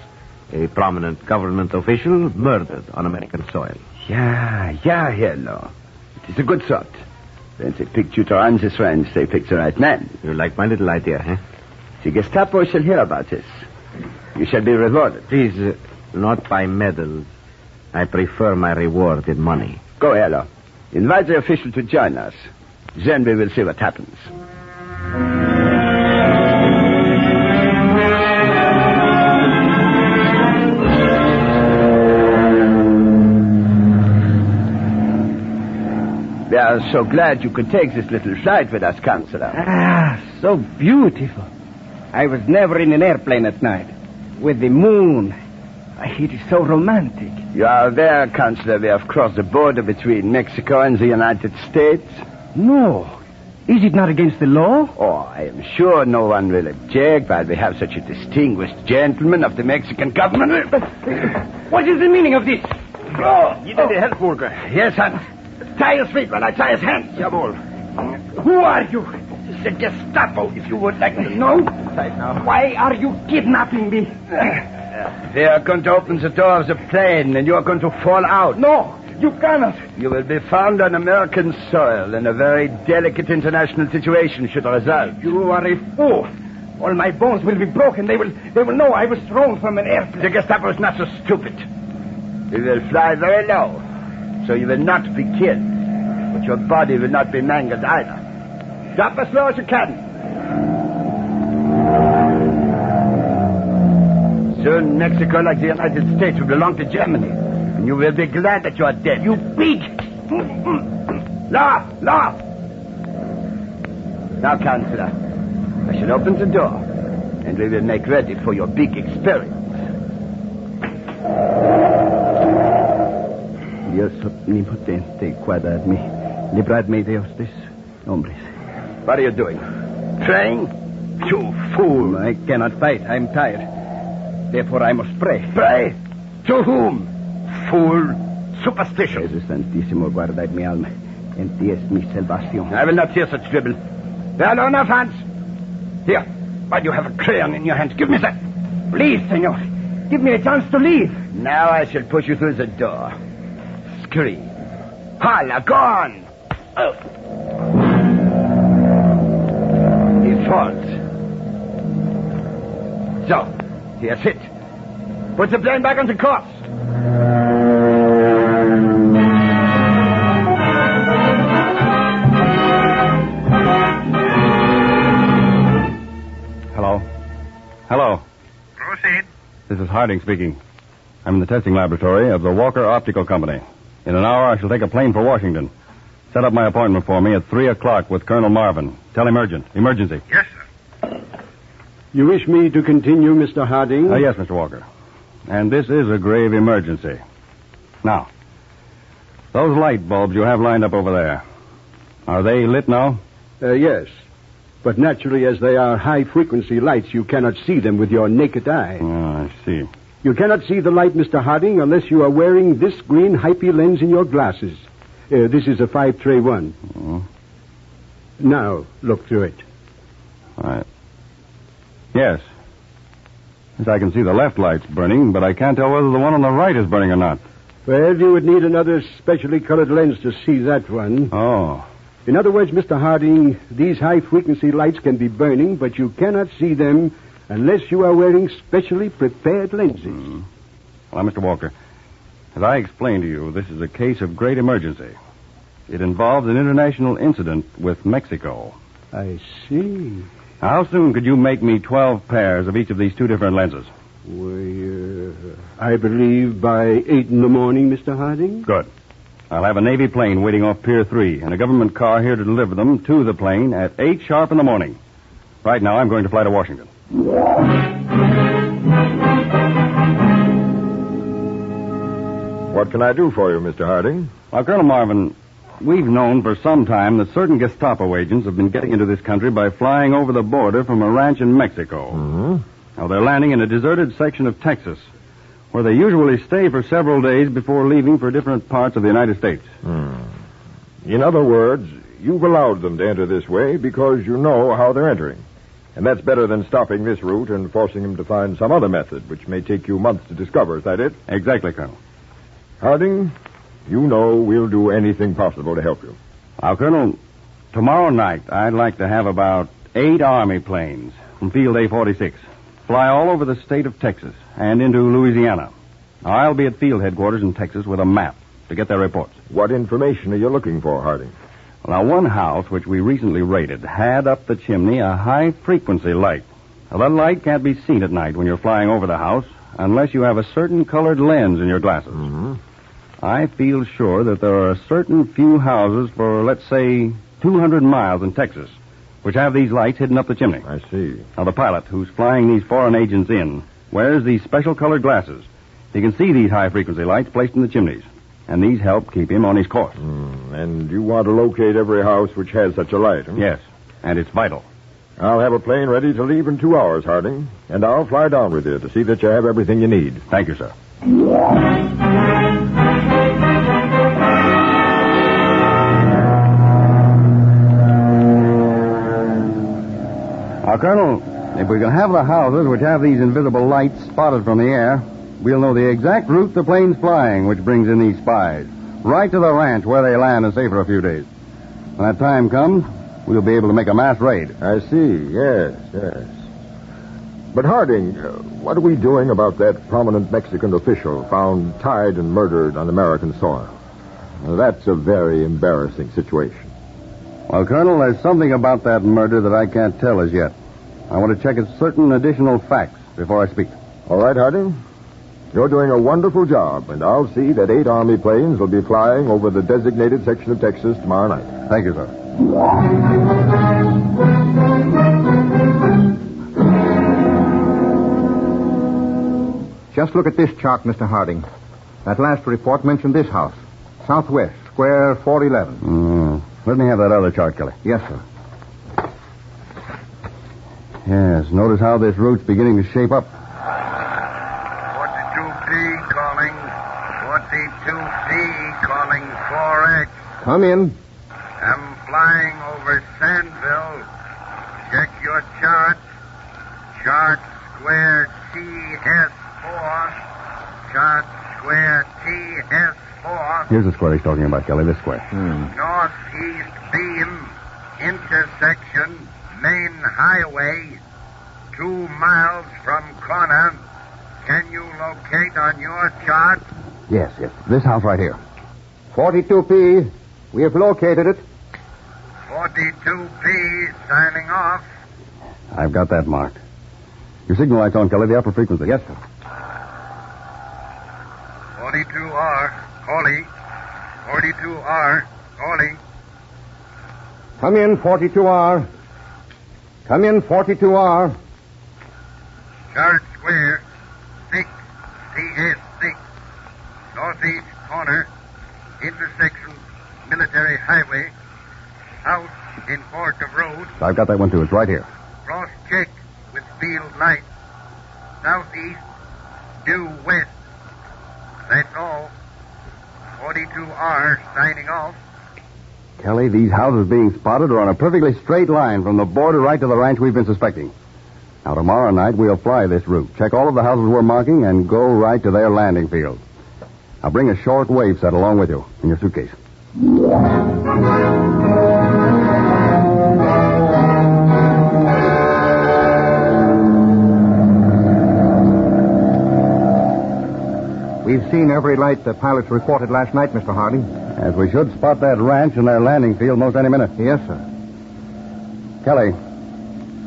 A prominent government official murdered on American soil. Yeah, hello. It is a good thought. When they picked you to run this ranch, they picked the right man. You like my little idea, huh? The Gestapo shall hear about this. You shall be rewarded. Please, not by medals. I prefer my reward in money. Go, hello. Invite the official to join us. Then we will see what happens. We are so glad you could take this little flight with us, Counselor. Ah, so beautiful. I was never in an airplane at night. With the moon. It is so romantic. You are aware, Counselor, we have crossed the border between Mexico and the United States? No. Is it not against the law? Oh, I am sure no one will object while we have such a distinguished gentleman of the Mexican government. What is the meaning of this? Oh, you need help, Burger. Yes, Hans. Tie his feet while I tie his hands. Jawohl. Who are you? The Gestapo, if you would like to know. Right now. Why are you kidnapping me? They are going to open the door of the plane, and you are going to fall out. No, you cannot. You will be found on American soil, and a very delicate international situation should result. You are a fool. All my bones will be broken. They will know I was thrown from an airplane. The Gestapo is not so stupid. We will fly very low, so you will not be killed. But your body will not be mangled either. Drop as low as you can. Soon Mexico, like the United States, will belong to Germany. And you will be glad that you are dead. You pig! Laugh! Now, Counselor, I shall open the door, and we will make ready for your big experience. Dios omnipotente, guardadme. Libradme de estos hombres. What are you doing? Praying? You fool. I cannot fight. I'm tired. Therefore, I must pray. Pray? To whom? Fool. Superstition. Jesus Santísimo, guardad mi alma. En ti es mi salvación. I will not hear such dribble. There are no enough hands. Here. Why do you have a crayon in your hand? Give me that. Please, senor. Give me a chance to leave. Now I shall push you through the door. Scream. Holla, go on. Oh. He falls. So, here's it. Put the plane back on the course. Hello. Proceed. This is Harding speaking. I'm in the testing laboratory of the Walker Optical Company. In an hour, I shall take a plane for Washington. Set up my appointment for me at 3 o'clock with Colonel Marvin. Tell him urgent. Emergency. Yes, sir. You wish me to continue, Mr. Harding? Yes, Mr. Walker. And this is a grave emergency. Now, those light bulbs you have lined up over there, are they lit now? Yes. But naturally, as they are high-frequency lights, you cannot see them with your naked eye. Oh, I see. You cannot see the light, Mr. Harding, unless you are wearing this green hypie lens in your glasses. This is a 5-tray one. Oh. Now, look through it. Yes. Yes, I can see the left light's burning, but I can't tell whether the one on the right is burning or not. Well, you would need another specially colored lens to see that one. Oh. In other words, Mr. Harding, these high-frequency lights can be burning, but you cannot see them unless you are wearing specially prepared lenses. Well, Mr. Walker, as I explained to you, this is a case of great emergency. It involves an international incident with Mexico. I see. How soon could you make me 12 pairs of each of these two different lenses? Why, I believe by 8 in the morning, Mr. Harding. Good. I'll have a Navy plane waiting off Pier 3 and a government car here to deliver them to the plane at 8 sharp in the morning. Right now, I'm going to fly to Washington. What can I do for you, Mr. Harding? Well, Colonel Marvin, we've known for some time that certain Gestapo agents have been getting into this country by flying over the border from a ranch in Mexico. Mm-hmm. Now, they're landing in a deserted section of Texas, where they usually stay for several days before leaving for different parts of the United States. In other words, you've allowed them to enter this way because you know how they're entering. And that's better than stopping this route and forcing them to find some other method, which may take you months to discover. Is that it? Exactly, Colonel. Harding, you know we'll do anything possible to help you. Now, Colonel, tomorrow night I'd like to have about 8 Army planes from Field A-46 fly all over the state of Texas and into Louisiana. Now, I'll be at field headquarters in Texas with a map to get their reports. What information are you looking for, Harding? Well, now, one house which we recently raided had up the chimney a high-frequency light. Now, that light can't be seen at night when you're flying over the house unless you have a certain colored lens in your glasses. Mm-hmm. I feel sure that there are a certain few houses for, let's say, 200 miles in Texas which have these lights hidden up the chimney. I see. Now, the pilot who's flying these foreign agents in wears these special colored glasses. He can see these high-frequency lights placed in the chimneys, and these help keep him on his course. And you want to locate every house which has such a light, huh? Yes, and it's vital. I'll have a plane ready to leave in 2 hours, Harding, and I'll fly down with you to see that you have everything you need. Thank you, sir. Now, Colonel, if we can have the houses which have these invisible lights spotted from the air, we'll know the exact route the plane's flying, which brings in these spies, right to the ranch where they land and stay for a few days. When that time comes, we'll be able to make a mass raid. I see, yes. But, Harding, what are we doing about that prominent Mexican official found tied and murdered on American soil? Now, that's a very embarrassing situation. Well, Colonel, there's something about that murder that I can't tell as yet. I want to check certain additional facts before I speak. All right, Harding. You're doing a wonderful job, and I'll see that 8 Army planes will be flying over the designated section of Texas tomorrow night. Thank you, sir. Just look at this chart, Mr. Harding. That last report mentioned this house. Southwest, square 411. Let me have that other chart, Kelly. Yes, sir. Yes, notice how this route's beginning to shape up. 42P calling. 42P calling 4X. Come in. I'm flying over Sandville. Check your chart. Chart square TS4. Chart square TS4. Here's the square he's talking about, Kelly, this square. Northeast beam, intersection, main highway, 2 miles from corner. Can you locate on your chart? Yes. This house right here. 42P. We have located it. 42P signing off. I've got that marked. Your signal light's on, Kelly, the upper frequency. Yes, sir. 42R, calling. 42R, calling. Come in, 42R. Come in, 42R. Chart square, 6, TS6. Northeast corner, intersection, military highway. South in port of road. I've got that one, too. It's right here. Cross-check with field light. Southeast, due west. That's all. 42R signing off. Kelly, these houses being spotted are on a perfectly straight line from the border right to the ranch we've been suspecting. Now, tomorrow night, we'll fly this route, check all of the houses we're marking, and go right to their landing field. Now, bring a short wave set along with you in your suitcase. We've seen every light the pilots reported last night, Mr. Harding. As we should spot that ranch and their landing field most any minute. Yes, sir. Kelly,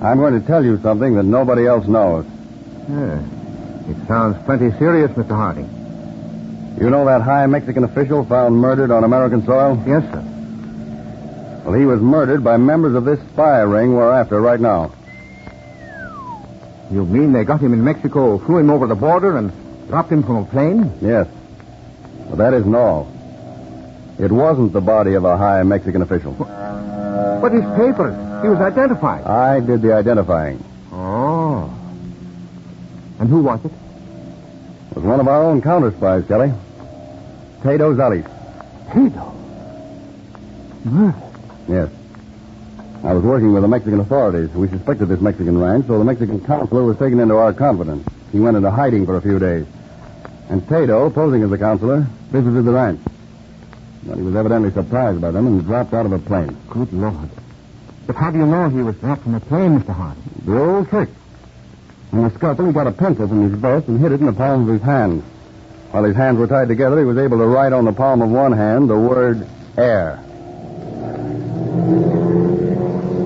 I'm going to tell you something that nobody else knows. Yeah. It sounds plenty serious, Mr. Harding. You know that high Mexican official found murdered on American soil? Yes, sir. Well, he was murdered by members of this spy ring we're after right now. You mean they got him in Mexico, flew him over the border, and dropped him from a plane? Yes. But that isn't all. It wasn't the body of a high Mexican official. But his papers. He was identified. I did the identifying. Oh. And who was it? It was one of our own counter-spies, Kelly. Tado Zales. Tado? Murder? Yes. I was working with the Mexican authorities. We suspected this Mexican ranch, so the Mexican counselor was taken into our confidence. He went into hiding for a few days. And Tado, posing as a counselor, visited the ranch. Well, he was evidently surprised by them and dropped out of a plane. Good Lord. But how do you know he was dropped from a plane, Mr. Harding? The old trick. In the scuffle, he got a pencil from his vest and hid it in the palm of his hand. While his hands were tied together, he was able to write on the palm of one hand the word air.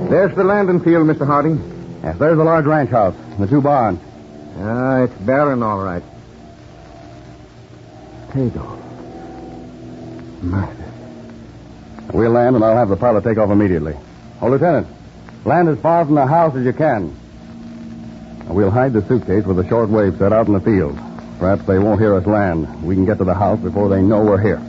There's the landing field, Mr. Harding. Yes, there's the large ranch house, the two barns. It's barren, all right. Tado. Murder. We'll land, and I'll have the pilot take off immediately. Oh, Lieutenant, land as far from the house as you can. We'll hide the suitcase with a short wave set out in the field. Perhaps they won't hear us land. We can get to the house before they know we're here.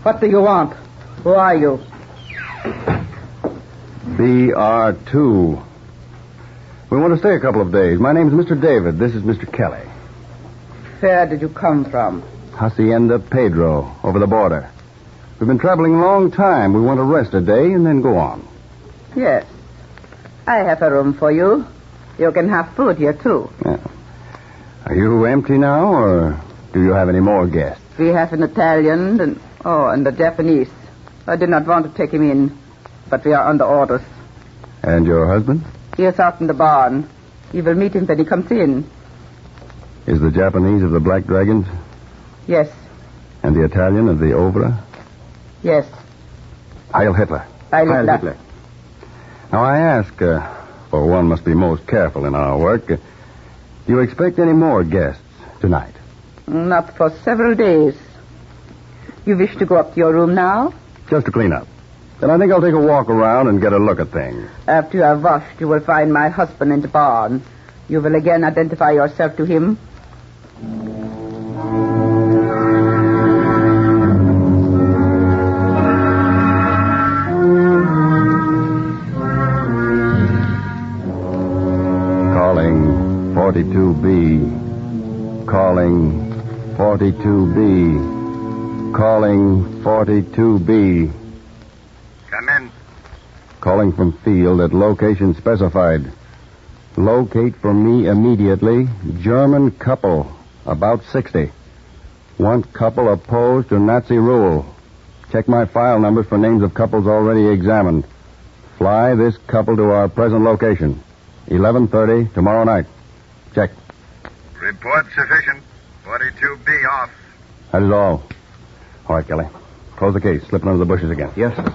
What do you want? Who are you? BR2. We want to stay a couple of days. My name's Mr. David. This is Mr. Kelly. Where did you come from? Hacienda Pedro, over the border. We've been traveling a long time. We want to rest a day and then go on. Yes. I have a room for you. You can have food here, too. Yeah. Are you empty now, or do you have any more guests? We have an Italian and a Japanese. I did not want to take him in, but we are under orders. And your husband? He is out in the barn. You will meet him when he comes in. Is the Japanese of the Black Dragons? Yes. And the Italian of the Ovra? Yes. Heil Hitler. Heil Hitler. Now, I ask, for one must be most careful in our work, do you expect any more guests tonight? Not for several days. You wish to go up to your room now? Just to clean up. Then I think I'll take a walk around and get a look at things. After you have washed, you will find my husband in the barn. You will again identify yourself to him. Calling 42B. Calling 42B. Calling 42B. Come in. Calling from field at location specified. Locate for me immediately. German couple, about 60. Want couple opposed to Nazi rule. Check my file numbers for names of couples already examined. Fly this couple to our present location. 11:30 tomorrow night. Check. Report sufficient. 42B off. That is all. All right, Kelly. Close the case. Slip it under the bushes again. Yes, sir.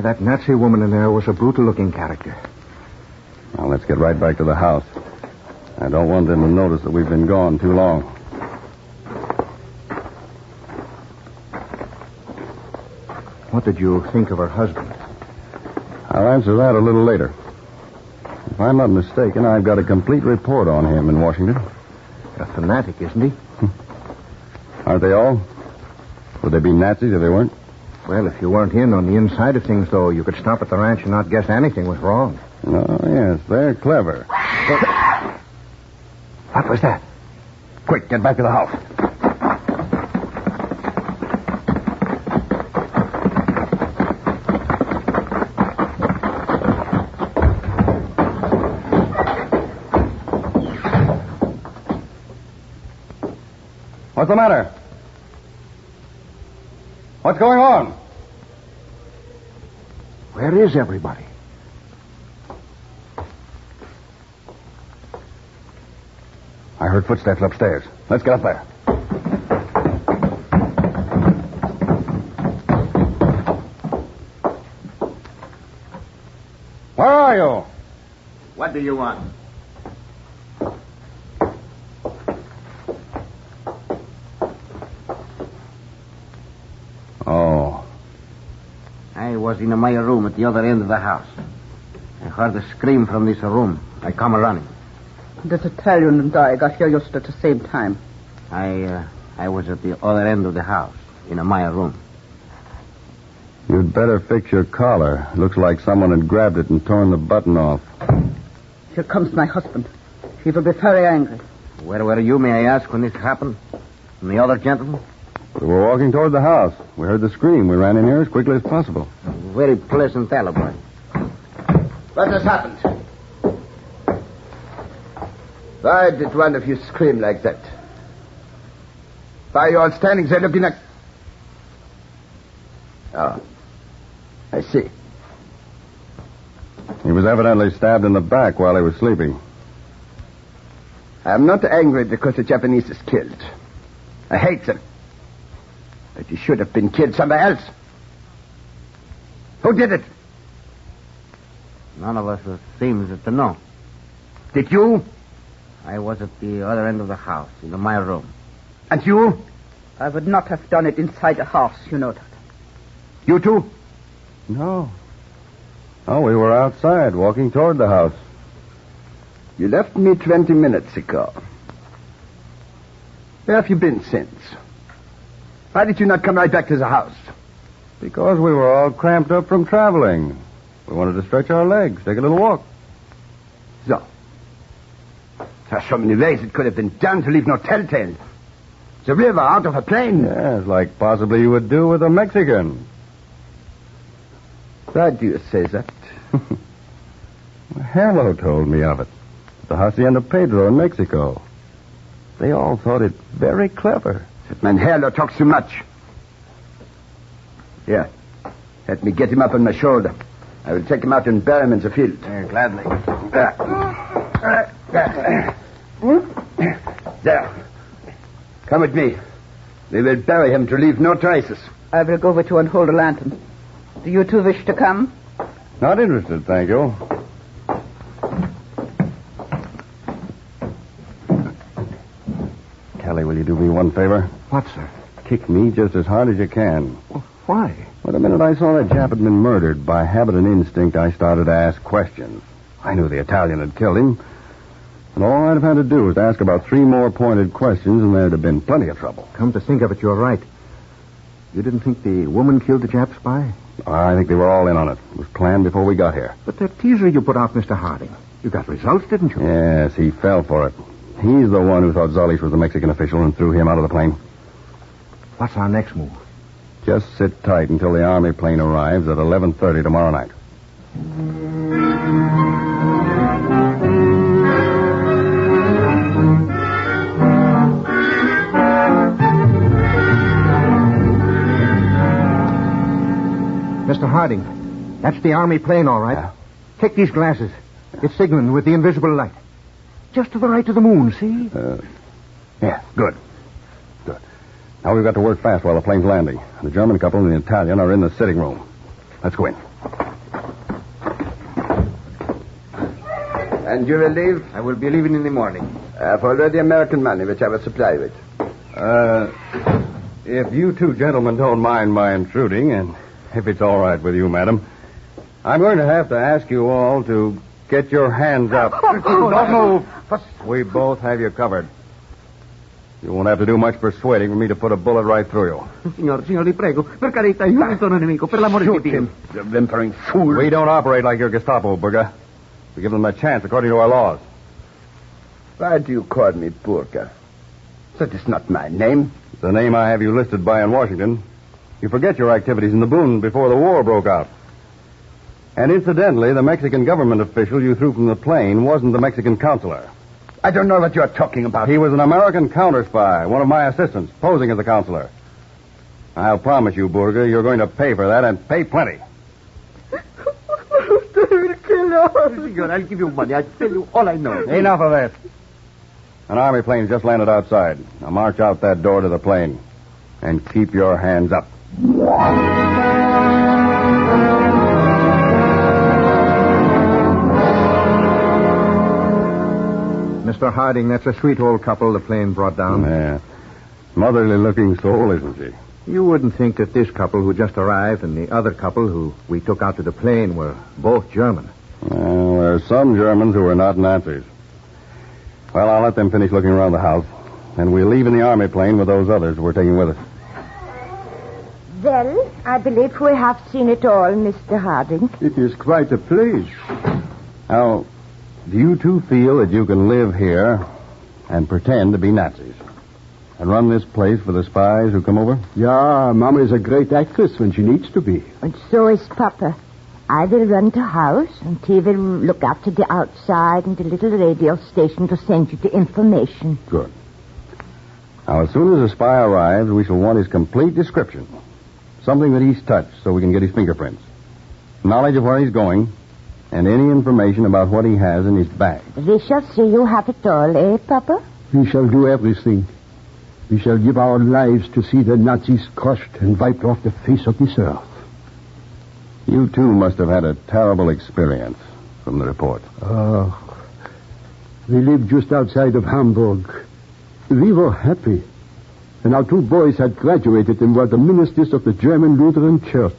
That Nazi woman in there was a brutal-looking character. Now, let's get right back to the house. I don't want them to notice that we've been gone too long. What did you think of her husband? I'll answer that a little later. If I'm not mistaken, I've got a complete report on him in Washington. A fanatic, isn't he? Aren't they all? Would they be Nazis if they weren't? Well, if you weren't in on the inside of things, though, you could stop at the ranch and not guess anything was wrong. Oh, yes, they're clever. What was that? Quick, get back to the house. What's the matter? What's going on? Where is everybody? I heard footsteps upstairs. Let's get up there. Where are you? What do you want? Oh. I was in my room at the other end of the house. I heard a scream from this room. I come running. This Italian and I got here just at the same time. I was at the other end of the house, in my room. You'd better fix your collar. Looks like someone had grabbed it and torn the button off. Here comes my husband. He will be very angry. Where were you, may I ask, when this happened? And the other gentleman? We were walking toward the house. We heard the scream. We ran in here as quickly as possible. Very pleasant alibi. What has happened? Why did one of you scream like that? Why are you all standing there looking like... Oh, I see. He was evidently stabbed in the back while he was sleeping. I'm not angry because the Japanese is killed. I hate them. But he should have been killed somewhere else. Who did it? None of us seems to know. Did you? I was at the other end of the house, in my room. And you? I would not have done it inside the house, you know that. You too? No. Oh, we were outside, walking toward the house. You left me 20 minutes ago. Where have you been since? Why did you not come right back to the house? Because we were all cramped up from traveling. We wanted to stretch our legs, take a little walk. So. There are so many ways it could have been done to leave no telltale. The river, out of a plane. Yes, like possibly you would do with a Mexican. Why do you say that? Hello told me of it. The Hacienda Pedro in Mexico. They all thought it very clever. That man Hello talks too much. Here. Let me get him up on my shoulder. I will take him out and bury him in the field. Gladly. There. Come with me. We will bury him to leave no traces. I will go with you and hold a lantern. Do you two wish to come? Not interested, thank you. Kelly, will you do me one favor? What, sir? Kick me just as hard as you can. Why? Well, the minute I saw that Jap had been murdered, by habit and instinct, I started to ask questions. I knew the Italian had killed him. And all I'd have had to do was to ask about 3 more pointed questions, and there'd have been plenty of trouble. Come to think of it, you're right. You didn't think the woman killed the Jap spy? I think they were all in on it. It was planned before we got here. But that teaser you put out, Mr. Harding, you got results, didn't you? Yes, he fell for it. He's the one who thought Zolich was the Mexican official and threw him out of the plane. What's our next move? Just sit tight until the Army plane arrives at 11:30 tomorrow night. Mr. Harding, that's the Army plane, all right. Yeah. Take these glasses. It's signaling with the invisible light. Just to the right of the moon, see? Yeah, good. Good. Now we've got to work fast while the plane's landing. The German couple and the Italian are in the sitting room. Let's go in. And you will leave? I will be leaving in the morning. I've already American money, which I will supply with. If you two gentlemen don't mind my intruding, and If it's all right with you, madam, I'm going to have to ask you all to get your hands up. Don't move. We both have you covered. You won't have to do much persuading for me to put a bullet right through you. Signor, vi prego, per carità, aiuto un nemico, per l'amore di Dio. You whimpering fool. We don't operate like your Gestapo, Burger. We give them a chance according to our laws. Why do you call me Burger? That is not my name. It's the name I have you listed by in Washington. You forget your activities in the Boone before the war broke out. And incidentally, the Mexican government official you threw from the plane wasn't the Mexican consular. I don't know what you're talking about. He was an American counter-spy, one of my assistants, posing as a consular. I'll promise you, Burger, you're going to pay for that, and pay plenty. They will kill us. Signor, I'll give you money. I'll tell you all I know. Enough of that. An army plane's just landed outside. Now march out that door to the plane. And keep your hands up. Mr. Harding, that's a sweet old couple the plane brought down. Yeah. Motherly-looking soul, isn't she? You wouldn't think that this couple who just arrived and the other couple who we took out to the plane were both German. Well, there are some Germans who are not Nazis. Well, I'll let them finish looking around the house. And we'll leave in the army plane with those others we're taking with us. Well, I believe we have seen it all, Mr. Harding. It is quite a place. Now, do you two feel that you can live here and pretend to be Nazis? And run this place for the spies who come over? Yeah, Mama is a great actress when she needs to be. And so is Papa. I will run the house, and he will look after the outside and the little radio station to send you the information. Good. Now, as soon as a spy arrives, we shall want his complete description. Something that he's touched so we can get his fingerprints. Knowledge of where he's going, and any information about what he has in his bag. We shall see you have it all, eh, Papa? We shall do everything. We shall give our lives to see the Nazis crushed and wiped off the face of this earth. You two must have had a terrible experience from the report. Oh, we lived just outside of Hamburg. We were happy. And our two boys had graduated and were the ministers of the German Lutheran Church.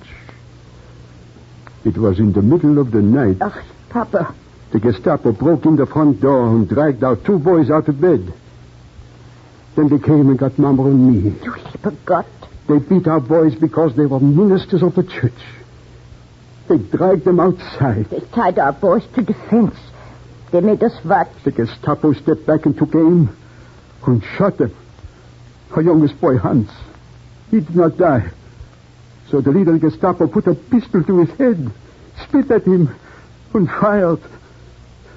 It was in the middle of the night. Oh, Papa. The Gestapo broke in the front door and dragged our two boys out of bed. Then they came and got Mama and me. You forgot. They beat our boys because they were ministers of the church. They dragged them outside. They tied our boys to the fence. They made us watch. The Gestapo stepped back and took aim and shot them. Our youngest boy, Hans, he did not die. So the leader of the Gestapo put a pistol to his head, spit at him, and fired.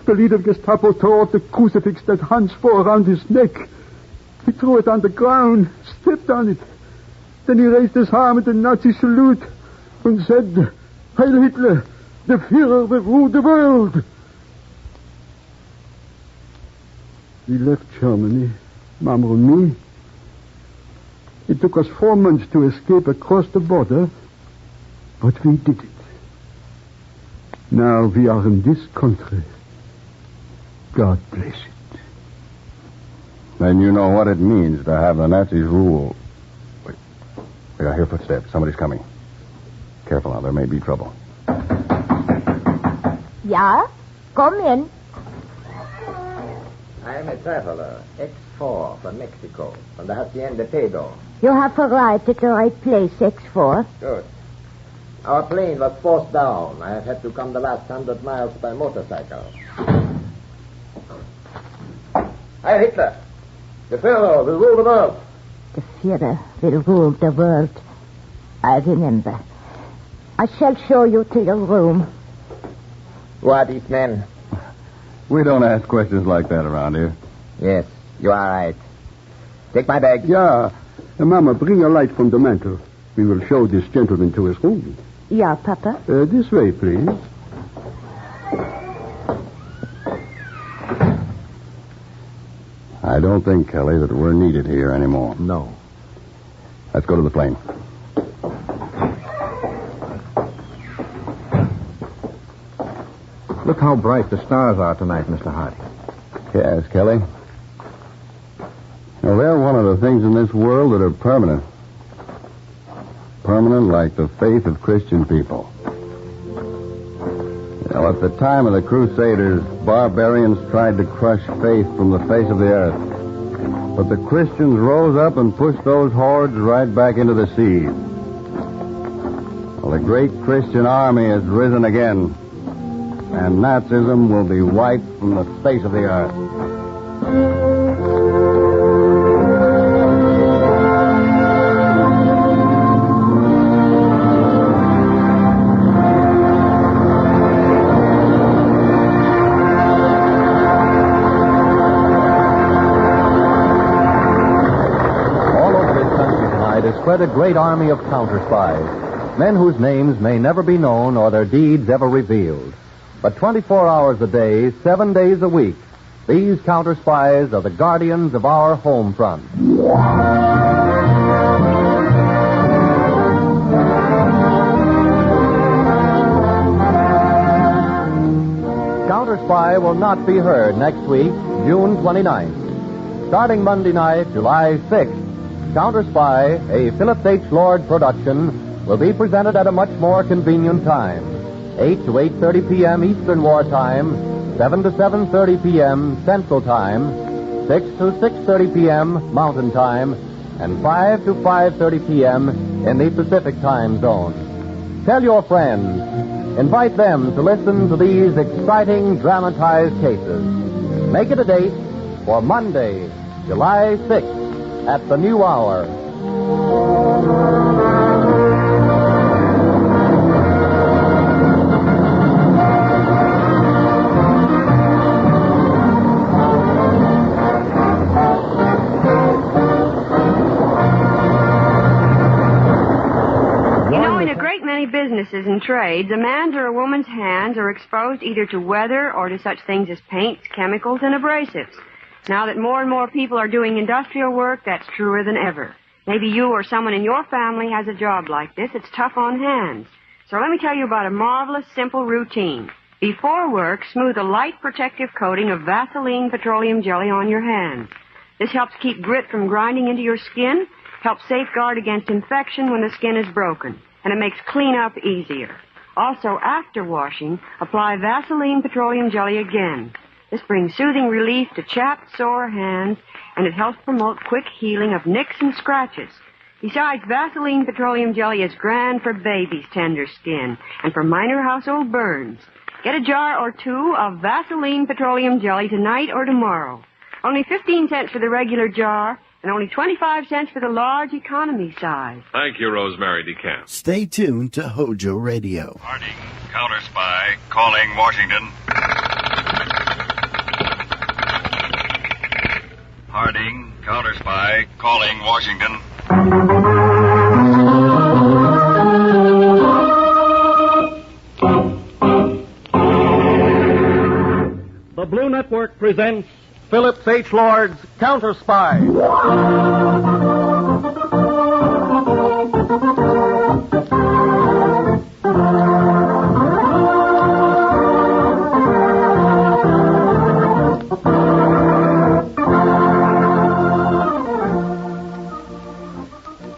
The leader of the Gestapo tore off the crucifix that Hans wore around his neck. He threw it on the ground, stepped on it. Then he raised his arm in the Nazi salute and said, Heil Hitler, the Führer will rule the world. We left Germany, Mama and me. It took us 4 months to escape across the border, but we did it. Now we are in this country. God bless it. Then you know what it means to have the Nazis rule. Wait, I hear footsteps. Somebody's coming. Careful now, there may be trouble. Yeah? Come in. I am a traveler, X4 from Mexico, from the Hacienda Pedro. You have arrived at the right place, X4. Good. Our plane was forced down. I have had to come the last 100 miles by motorcycle. Heil Hitler! The Führer will rule the world. The Führer will rule the world. I remember. I shall show you to your room. Who are these men? We don't ask questions like that around here. Yes, you are right. Take my bag. Yeah. Mama, bring a light from the mantel. We will show this gentleman to his room. Yeah, Papa. This way, please. I don't think, Kelly, that we're needed here anymore. No. Let's go to the plane. Look how bright the stars are tonight, Mr. Harding. Yes, Kelly. Well, they're one of the things in this world that are permanent. permanent like the faith of Christian people. At the time of the Crusaders, barbarians tried to crush faith from the face of the earth. But the Christians rose up and pushed those hordes right back into the sea. Well, the great Christian army has risen again, and Nazism will be wiped from the face of the earth. Spread a great army of counter spies, men whose names may never be known or their deeds ever revealed. But 24 hours a day, 7 days a week, these counter spies are the guardians of our home front. Counter Spy will not be heard next week, June 29th. Starting Monday night, July 6th, Counter Spy, a Philip H. Lord production, will be presented at a much more convenient time. 8 to 8:30 p.m. Eastern Wartime, 7 to 7:30 p.m. Central Time, 6 to 6:30 p.m. Mountain Time, and 5 to 5:30 p.m. in the Pacific Time Zone. Tell your friends. Invite them to listen to these exciting dramatized cases. Make it a date for Monday, July 6th. At the new hour. In a great many businesses and trades, a man's or a woman's hands are exposed either to weather or to such things as paints, chemicals, and abrasives. Now that more and more people are doing industrial work, that's truer than ever. Maybe you or someone in your family has a job like this. It's tough on hands. So let me tell you about a marvelous, simple routine. Before work, smooth a light protective coating of Vaseline petroleum jelly on your hands. This helps keep grit from grinding into your skin, helps safeguard against infection when the skin is broken, and it makes cleanup easier. Also, after washing, apply Vaseline petroleum jelly again. This brings soothing relief to chapped, sore hands, and it helps promote quick healing of nicks and scratches. Besides, Vaseline petroleum jelly is grand for babies' tender skin and for minor household burns. Get a jar or two of Vaseline petroleum jelly tonight or tomorrow. Only 15 cents for the regular jar and only 25 cents for the large economy size. Thank you, Rosemary DeCamp. Stay tuned to HOJO Radio. Harding, Counter Spy, calling Washington. Harding, Counter Spy, calling Washington. The Blue Network presents Philip H. Lord's Counter Spy.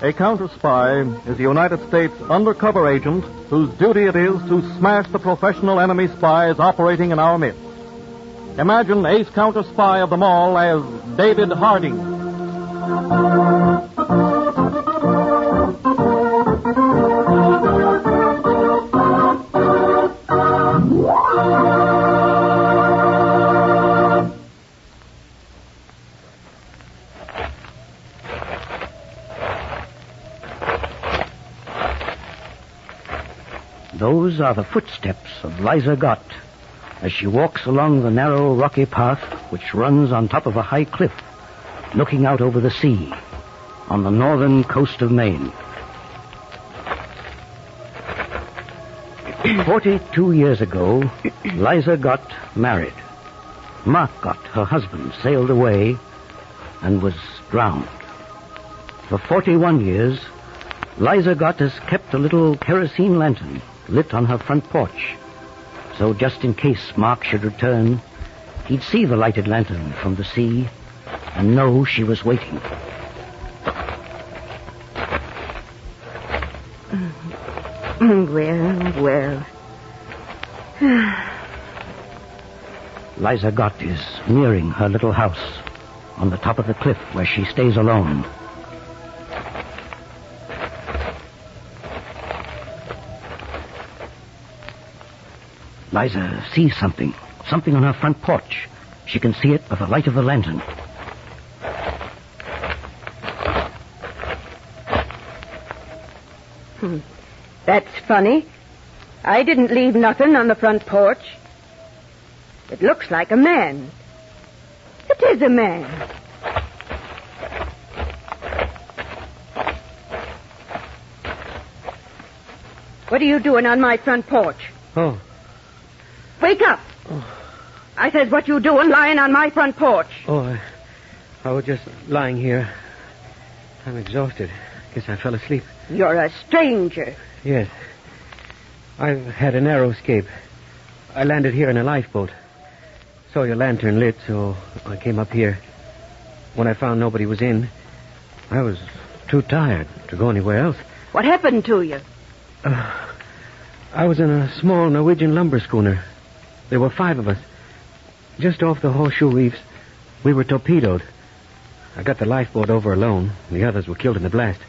A counter spy is a United States undercover agent whose duty it is to smash the professional enemy spies operating in our midst. Imagine ace counter spy of them all as David Harding. Those are the footsteps of Liza Gott as she walks along the narrow, rocky path which runs on top of a high cliff, looking out over the sea on the northern coast of Maine. 42 years ago, Liza Gott married. Mark Gott, her husband, sailed away and was drowned. For 41 years, Liza Gott has kept a little kerosene lantern lit on her front porch. So just in case Mark should return, he'd see the lighted lantern from the sea and know she was waiting. Well. Liza Gott is nearing her little house on the top of the cliff where she stays alone. Liza sees something on her front porch. She can see it by the light of the lantern. That's funny. I didn't leave nothing on the front porch. It looks like a man. It is a man. What are you doing on my front porch? Oh. Wake up! Oh. I says, what you doing lying on my front porch? Oh, I was just lying here. I'm exhausted. Guess I fell asleep. You're a stranger. Yes. I've had a narrow escape. I landed here in a lifeboat. Saw your lantern lit, so I came up here. When I found nobody was in, I was too tired to go anywhere else. What happened to you? I was in a small Norwegian lumber schooner. There were 5 of us. Just off the horseshoe reefs, we were torpedoed. I got the lifeboat over alone. The others were killed in the blast.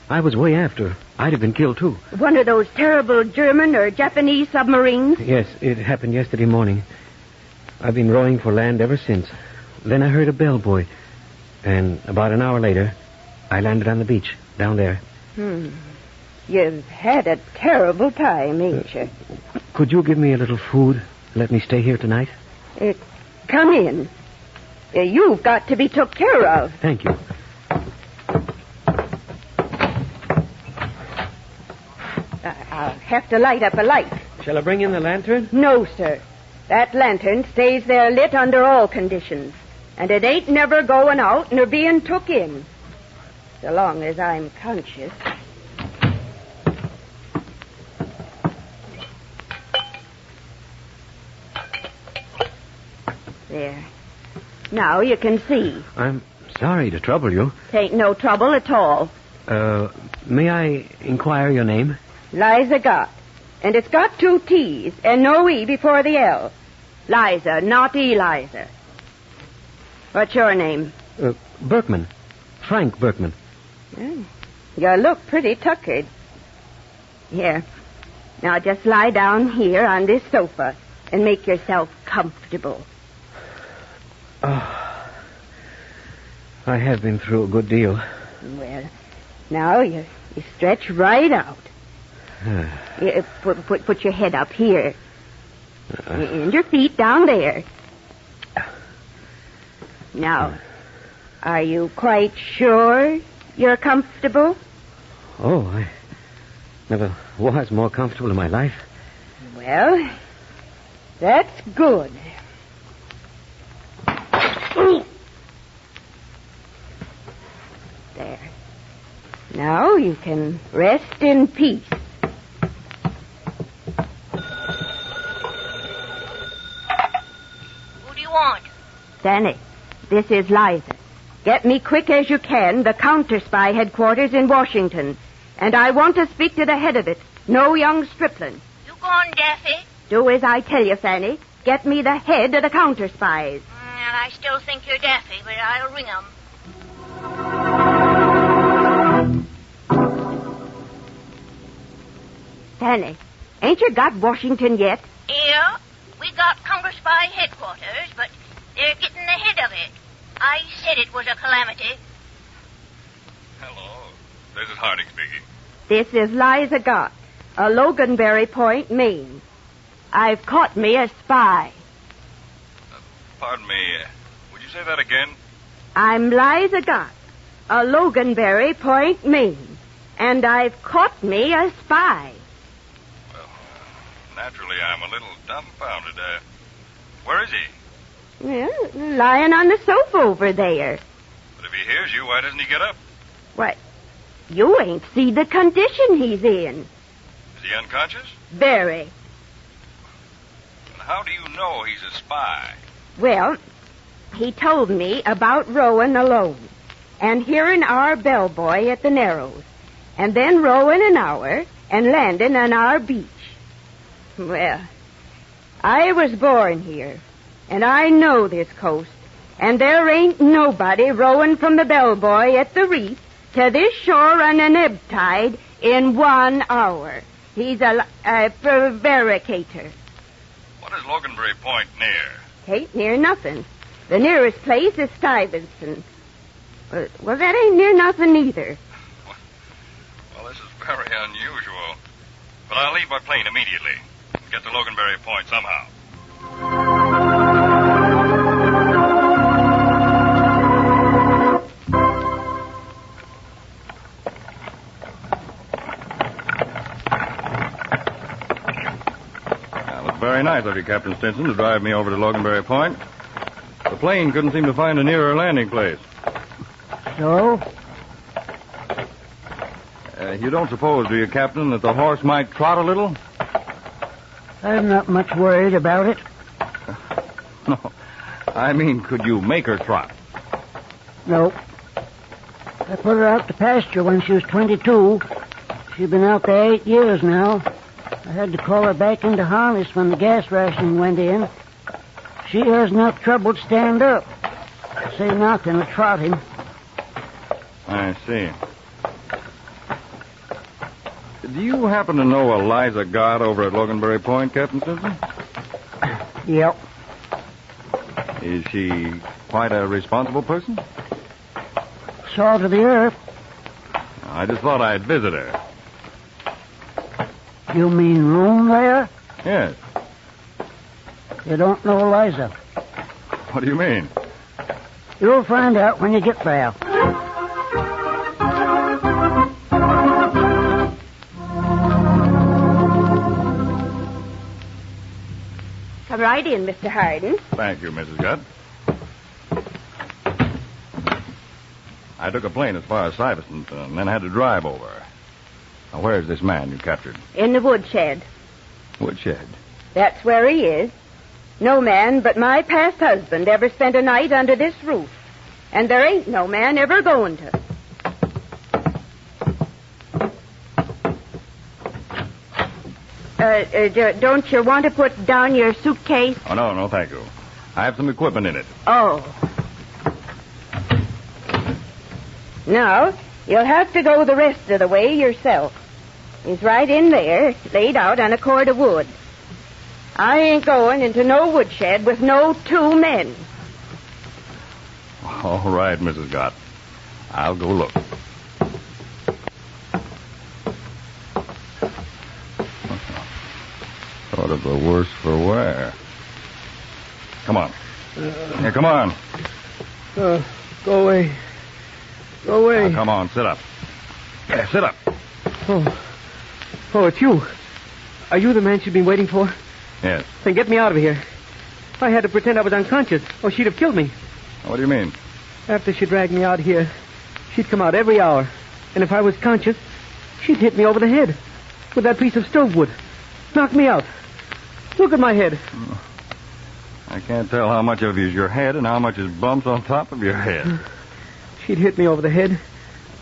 I was way after. I'd have been killed, too. One of those terrible German or Japanese submarines? Yes, it happened yesterday morning. I've been rowing for land ever since. Then I heard a bellboy. And about an hour later, I landed on the beach, down there. You've had a terrible time, ain't you? Could you give me a little food? Let me stay here tonight? Come in. You've got to be took care of. Thank you. I'll have to light up a light. Shall I bring in the lantern? No, sir. That lantern stays there lit under all conditions. And it ain't never going out nor being took in. So long as I'm conscious. There. Now you can see. I'm sorry to trouble you. Tain't no trouble at all. May I inquire your name? Liza Gott. And it's got 2 T's and no E before the L. Liza, not Eliza. What's your name? Berkman. Frank Berkman. You look pretty tuckered. Here. Now just lie down here on this sofa and make yourself comfortable. Oh, I have been through a good deal. Well, now you stretch right out. You put your head up here. And your feet down there. Now, are you quite sure you're comfortable? Oh, I never was more comfortable in my life. Well, that's good. There. Now you can rest in peace. Who do you want? Danny, this is Liza. Get me quick as you can the counter-spy headquarters in Washington. And I want to speak to the head of it. No young stripling. You gone, Daffy? Do as I tell you, Fanny. Get me the head of the counter-spies. Well, I still think you're Daffy, but I'll ring 'em. Fanny, ain't you got Washington yet? Yeah, we got counter-spy headquarters, but they're getting ahead of it. I said it was a calamity. Hello. This is Harding speaking. This is Liza Gott, a Loganberry Point, Maine. I've caught me a spy. Pardon me. Would you say that again? I'm Liza Gott, a Loganberry Point, Maine. And I've caught me a spy. Naturally, I'm a little dumbfounded. Where is he? Well, lying on the sofa over there. But if he hears you, why doesn't he get up? What? You ain't see the condition he's in. Is he unconscious? Very. And how do you know he's a spy? Well, he told me about rowing alone and hearing our bellboy at the Narrows, and then rowing an hour and landing on our beach. Well, I was born here, and I know this coast, and there ain't nobody rowing from the bellboy at the reef to this shore on an ebb tide in 1 hour. He's a prevaricator. What is Loganberry Point near? Ain't near nothing. The nearest place is Stuyvesant. Well, that ain't near nothing either. Well, this is very unusual. But I'll leave by plane immediately. Get to Loganberry Point somehow. Well, it's very nice of you, Captain Stinson, to drive me over to Loganberry Point. The plane couldn't seem to find a nearer landing place. So? You don't suppose, do you, Captain, that the horse might trot a little? I'm not much worried about it. No. I mean, could you make her trot? No. I put her out to pasture when she was 22. She's been out there 8 years now. I had to call her back into harness when the gas rationing went in. She has enough trouble to stand up. Say nothing of trotting. I see. Do you happen to know Eliza Gott over at Loganberry Point, Captain Stinson? Yep. Is she quite a responsible person? Salt of the earth. I just thought I'd visit her. You mean room there? Yes. You don't know Eliza. What do you mean? You'll find out when you get there. Come right in, Mr. Hardin. Thank you, Mrs. Gott. I took a plane as far as Stuyvesant and then had to drive over. Now, where's this man you captured? In the woodshed. Woodshed? That's where he is. No man but my past husband ever spent a night under this roof. And there ain't no man ever going to. Don't you want to put down your suitcase? Oh, no, thank you. I have some equipment in it. Oh. Now, you'll have to go the rest of the way yourself. He's right in there, laid out on a cord of wood. I ain't going into no woodshed with no 2 men. All right, Mrs. Gott. I'll go look. Sort of the worse for wear. Come on. Here, come on. Go away. Go away. Now, come on, sit up. Yeah, sit up. Oh, it's you. Are you the man she'd been waiting for? Yes. Then get me out of here. I had to pretend I was unconscious, or she'd have killed me. What do you mean? After she dragged me out here, she'd come out every hour. And if I was conscious, she'd hit me over the head with that piece of stove wood. Knock me out. Look at my head. I can't tell how much of it is your head and how much is bumps on top of your head. She'd hit me over the head,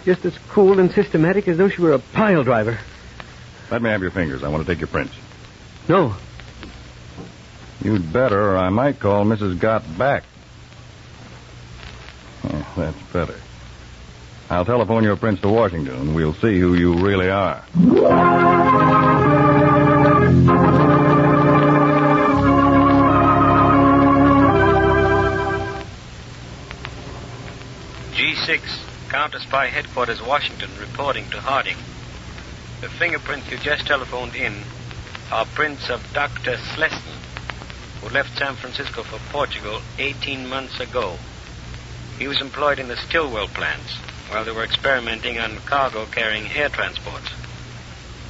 just as cool and systematic as though she were a pile driver. Let me have your fingers. I want to take your prints. No. You'd better, or I might call Mrs. Gott back. Yeah, that's better. I'll telephone your prints to Washington, and we'll see who you really are. G6, Counter-Spy Headquarters, Washington, reporting to Harding. The fingerprints you just telephoned in are prints of Dr. Slesson, who left San Francisco for Portugal 18 months ago. He was employed in the Stillwell plants while they were experimenting on cargo carrying air transports.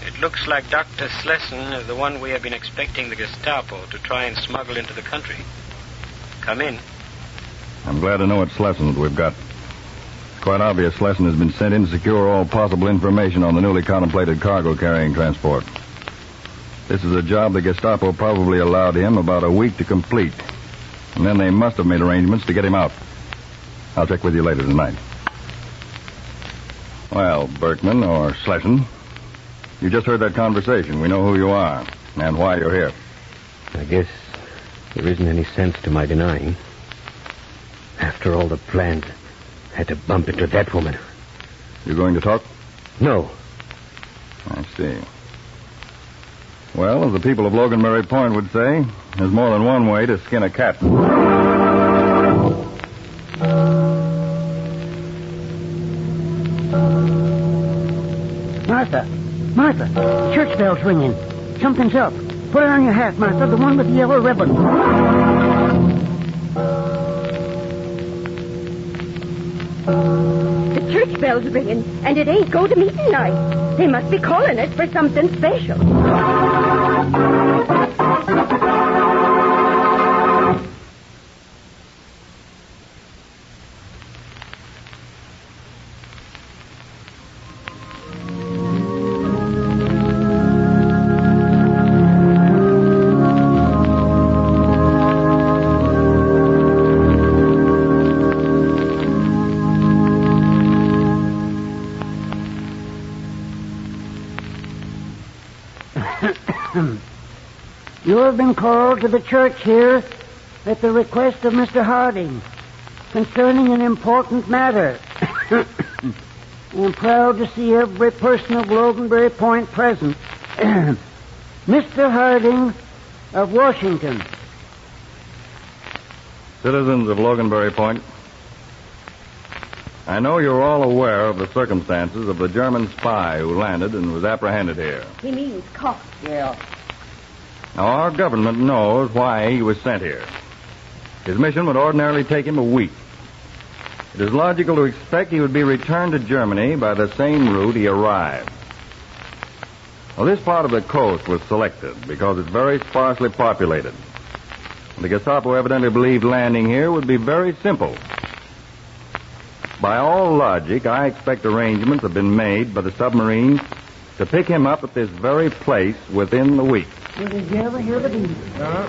It looks like Dr. Slesson is the one we have been expecting the Gestapo to try and smuggle into the country. Come in. I'm glad to know it's Slesson that we've got. It's quite obvious Slesson has been sent in to secure all possible information on the newly contemplated cargo carrying transport. This is a job the Gestapo probably allowed him about a week to complete. And then they must have made arrangements to get him out. I'll check with you later tonight. Well, Berkman or Slesson, You just heard that conversation. We know who you are and why you're here. I guess there isn't any sense to my denying. After all the plans, had to bump into that woman. You going to talk? No. I see. Well, as the people of Loganberry Point would say, there's more than one way to skin a cat. Martha, the church bell's ringing. Something's up. Put it on your hat, Martha, the one with the yellow ribbon. The church bell's ringing, and it ain't go to meeting night. They must be calling us for something special. You have been called to the church here at the request of Mr. Harding concerning an important matter. I am proud to see every person of Loganberry Point present. Mr. Harding of Washington. Citizens of Loganberry Point, I know you're all aware of the circumstances of the German spy who landed and was apprehended here. He means Koch. Yeah. Now, our government knows why he was sent here. His mission would ordinarily take him a week. It is logical to expect he would be returned to Germany by the same route he arrived. Well, this part of the coast was selected because it's very sparsely populated. The Gestapo evidently believed landing here would be very simple. By all logic, I expect arrangements have been made by the submarines to pick him up at this very place within the week. Did you ever hear the beat? Now,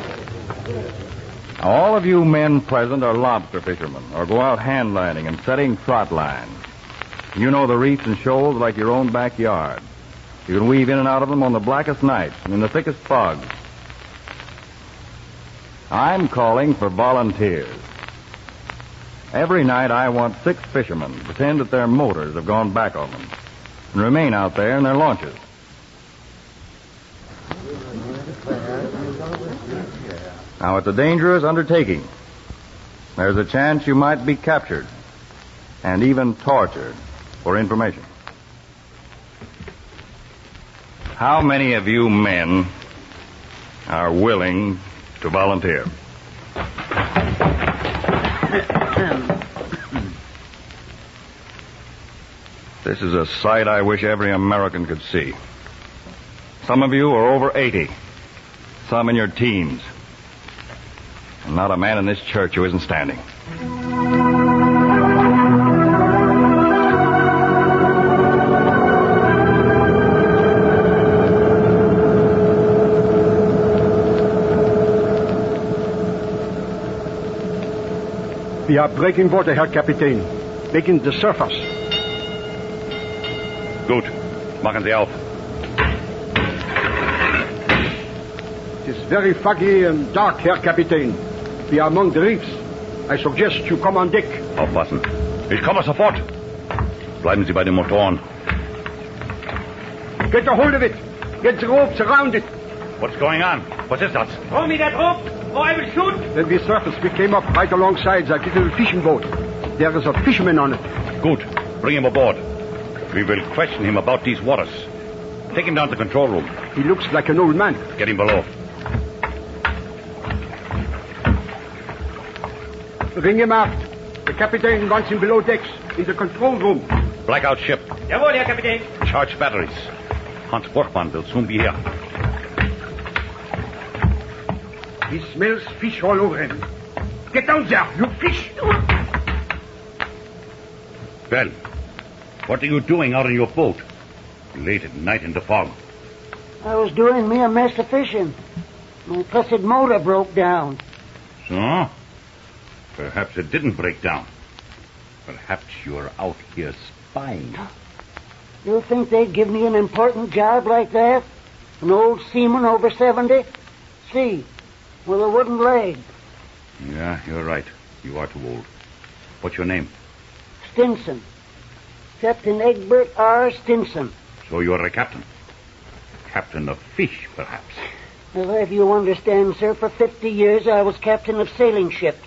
all of you men present are lobster fishermen, or go out hand lining and setting trot lines. You know the reefs and shoals like your own backyard. You can weave in and out of them on the blackest nights and in the thickest fogs. I'm calling for volunteers. Every night I want 6 fishermen to pretend that their motors have gone back on them and remain out there in their launches. Now, it's a dangerous undertaking. There's a chance you might be captured and even tortured for information. How many of you men are willing to volunteer? This is a sight I wish every American could see. Some of you are over 80. Some in your teens. And not a man in this church who isn't standing. We are breaking water, Herr Kapitän. Wegen the surface. Gut. Machen Sie auf. It is very foggy and dark, Herr Kapitän. We are among the reefs. I suggest you come on deck. Aufpassen. Ich komme sofort. Bleiben Sie bei den Motoren. Get a hold of it. Get the ropes around it. What's going on? Was ist das? Throw me that rope, or I will shoot. When we surfaced, we came up right alongside that little fishing boat. There is a fisherman on it. Good. Bring him aboard. We will question him about these waters. Take him down to the control room. He looks like an old man. Get him below. Ring him aft. The Captain wants him below decks, in the control room. Blackout ship. Jawohl, Herr Kapitän. Charge batteries. Hans Borchmann will soon be here. He smells fish all over him. Get down there, you fish! Well, what are you doing out in your boat? Late at night in the fog. I was doing me a mess of fishing. My cussed motor broke down. So? Perhaps it didn't break down. Perhaps you're out here spying. You think they'd give me an important job like that? An old seaman over 70? See, with a wooden leg. Yeah, you're right. You are too old. What's your name? Stinson. Captain Egbert R. Stinson. So you're a captain. Captain of fish, perhaps. Well, if you understand, sir, for 50 years I was captain of sailing ships.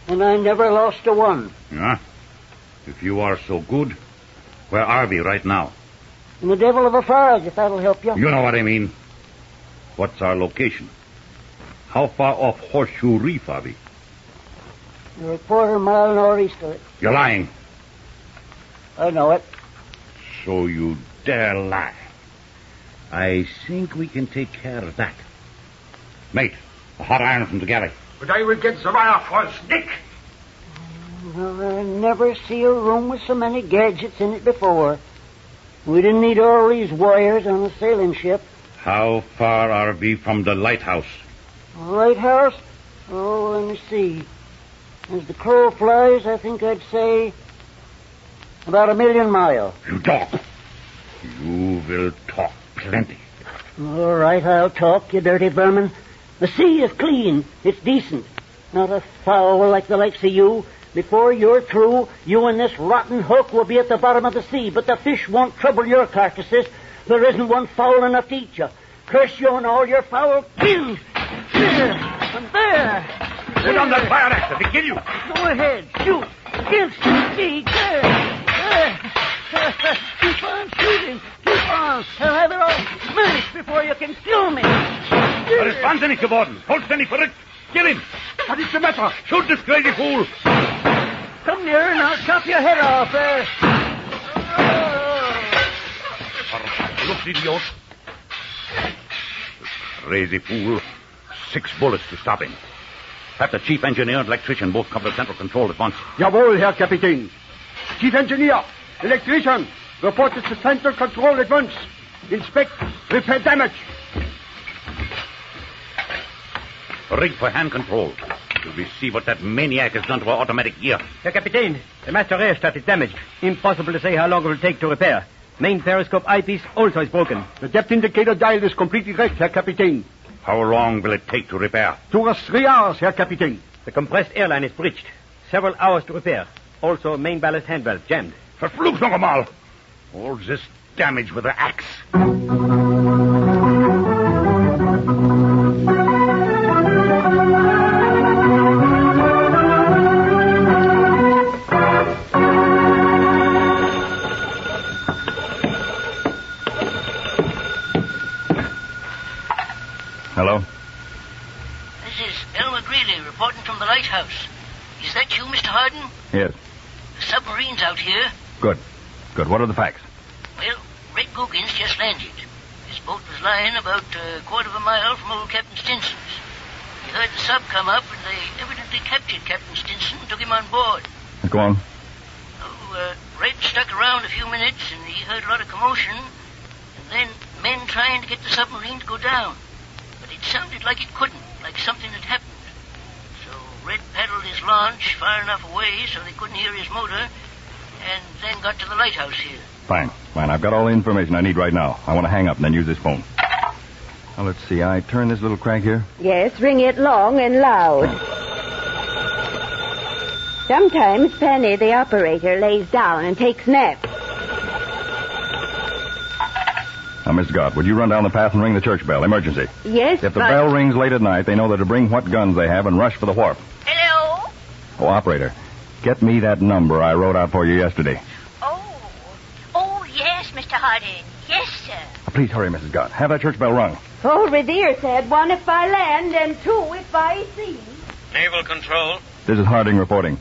And I never lost a one. Yeah? If you are so good, where are we right now? In the devil of a fog, if that'll help you. You know what I mean. What's our location? How far off Horseshoe Reef are we? You're a quarter mile northeast of it. You're lying. I know it. So you dare lie. I think we can take care of that. Mate, a hot iron from the galley. But I will get the wire first, Nick. Well, I never see a room with so many gadgets in it before. We didn't need all these wires on a sailing ship. How far are we from the lighthouse? Lighthouse? Oh, let me see. As the crow flies, I think I'd say about 1,000,000 miles. You talk. You will talk plenty. All right, I'll talk, you dirty vermin. The sea is clean. It's decent. Not a foul like the likes of you. Before you're through, you and this rotten hook will be at the bottom of the sea, but the fish won't trouble your carcasses. There isn't one foul enough to eat you. Curse you and all your foul kin. There and there. Put on that fire axe, they kill you. Go ahead, shoot. Against the sea. There. Keep on shooting. Keep on. I'll have it all smashed before you can kill me. There is wahnsinnig geworden. Vollständig verrückt. Kill him. What is the matter? Shoot this crazy fool. Come near and I'll chop your head off there. Look, idiot. Crazy fool. 6 bullets to stop him. Have the chief engineer and electrician both come to central control at once. Jawohl, Herr Kapitän. Chief engineer, electrician, report to central control at once. Inspect, repair damage. Rig for hand control. Till we see what that maniac has done to our automatic gear. Herr Kapitän, the master rheostat is damaged. Impossible to say how long it will take to repair. Main periscope eyepiece also is broken. The depth indicator dial is completely wrecked, Herr Kapitän. How long will it take to repair? 2 or 3 hours, Herr Kapitän. The compressed airline is breached. Several hours to repair. Also, main ballast hand valve jammed. Verflucht noch einmal! All this damage with the axe. Hello? This is Elmer Greeley reporting from the lighthouse. Is that you, Mr. Hardin? Yes. The submarine's out here. Good. Good. What are the facts? Well, Red Googins just landed. His boat was lying about a quarter of a mile from old Captain Stinson's. He heard the sub come up, and they evidently captured Captain Stinson and took him on board. Go on. Red stuck around a few minutes, and he heard a lot of commotion, and then men trying to get the submarine to go down. But it sounded like it couldn't, like something had happened. So Red paddled his launch far enough away so they couldn't hear his motor, and then got to the lighthouse here. Fine. I've got all the information I need right now. I want to hang up and then use this phone. Now, let's see. I turn this little crank here. Yes, ring it long and loud. Sometimes Penny, the operator, lays down and takes naps. Now, Miss Scott, would you run down the path and ring the church bell? Emergency. Yes, If the bell rings late at night, they know they're to bring what guns they have and rush for the wharf. Hello? Oh, operator, get me that number I wrote out for you yesterday. Oh, yes, Mr. Harding. Yes, sir. Now, please hurry, Mrs. Scott. Have that church bell rung. Old Revere said 1 if by land and 2 if by sea. Naval control. This is Harding reporting.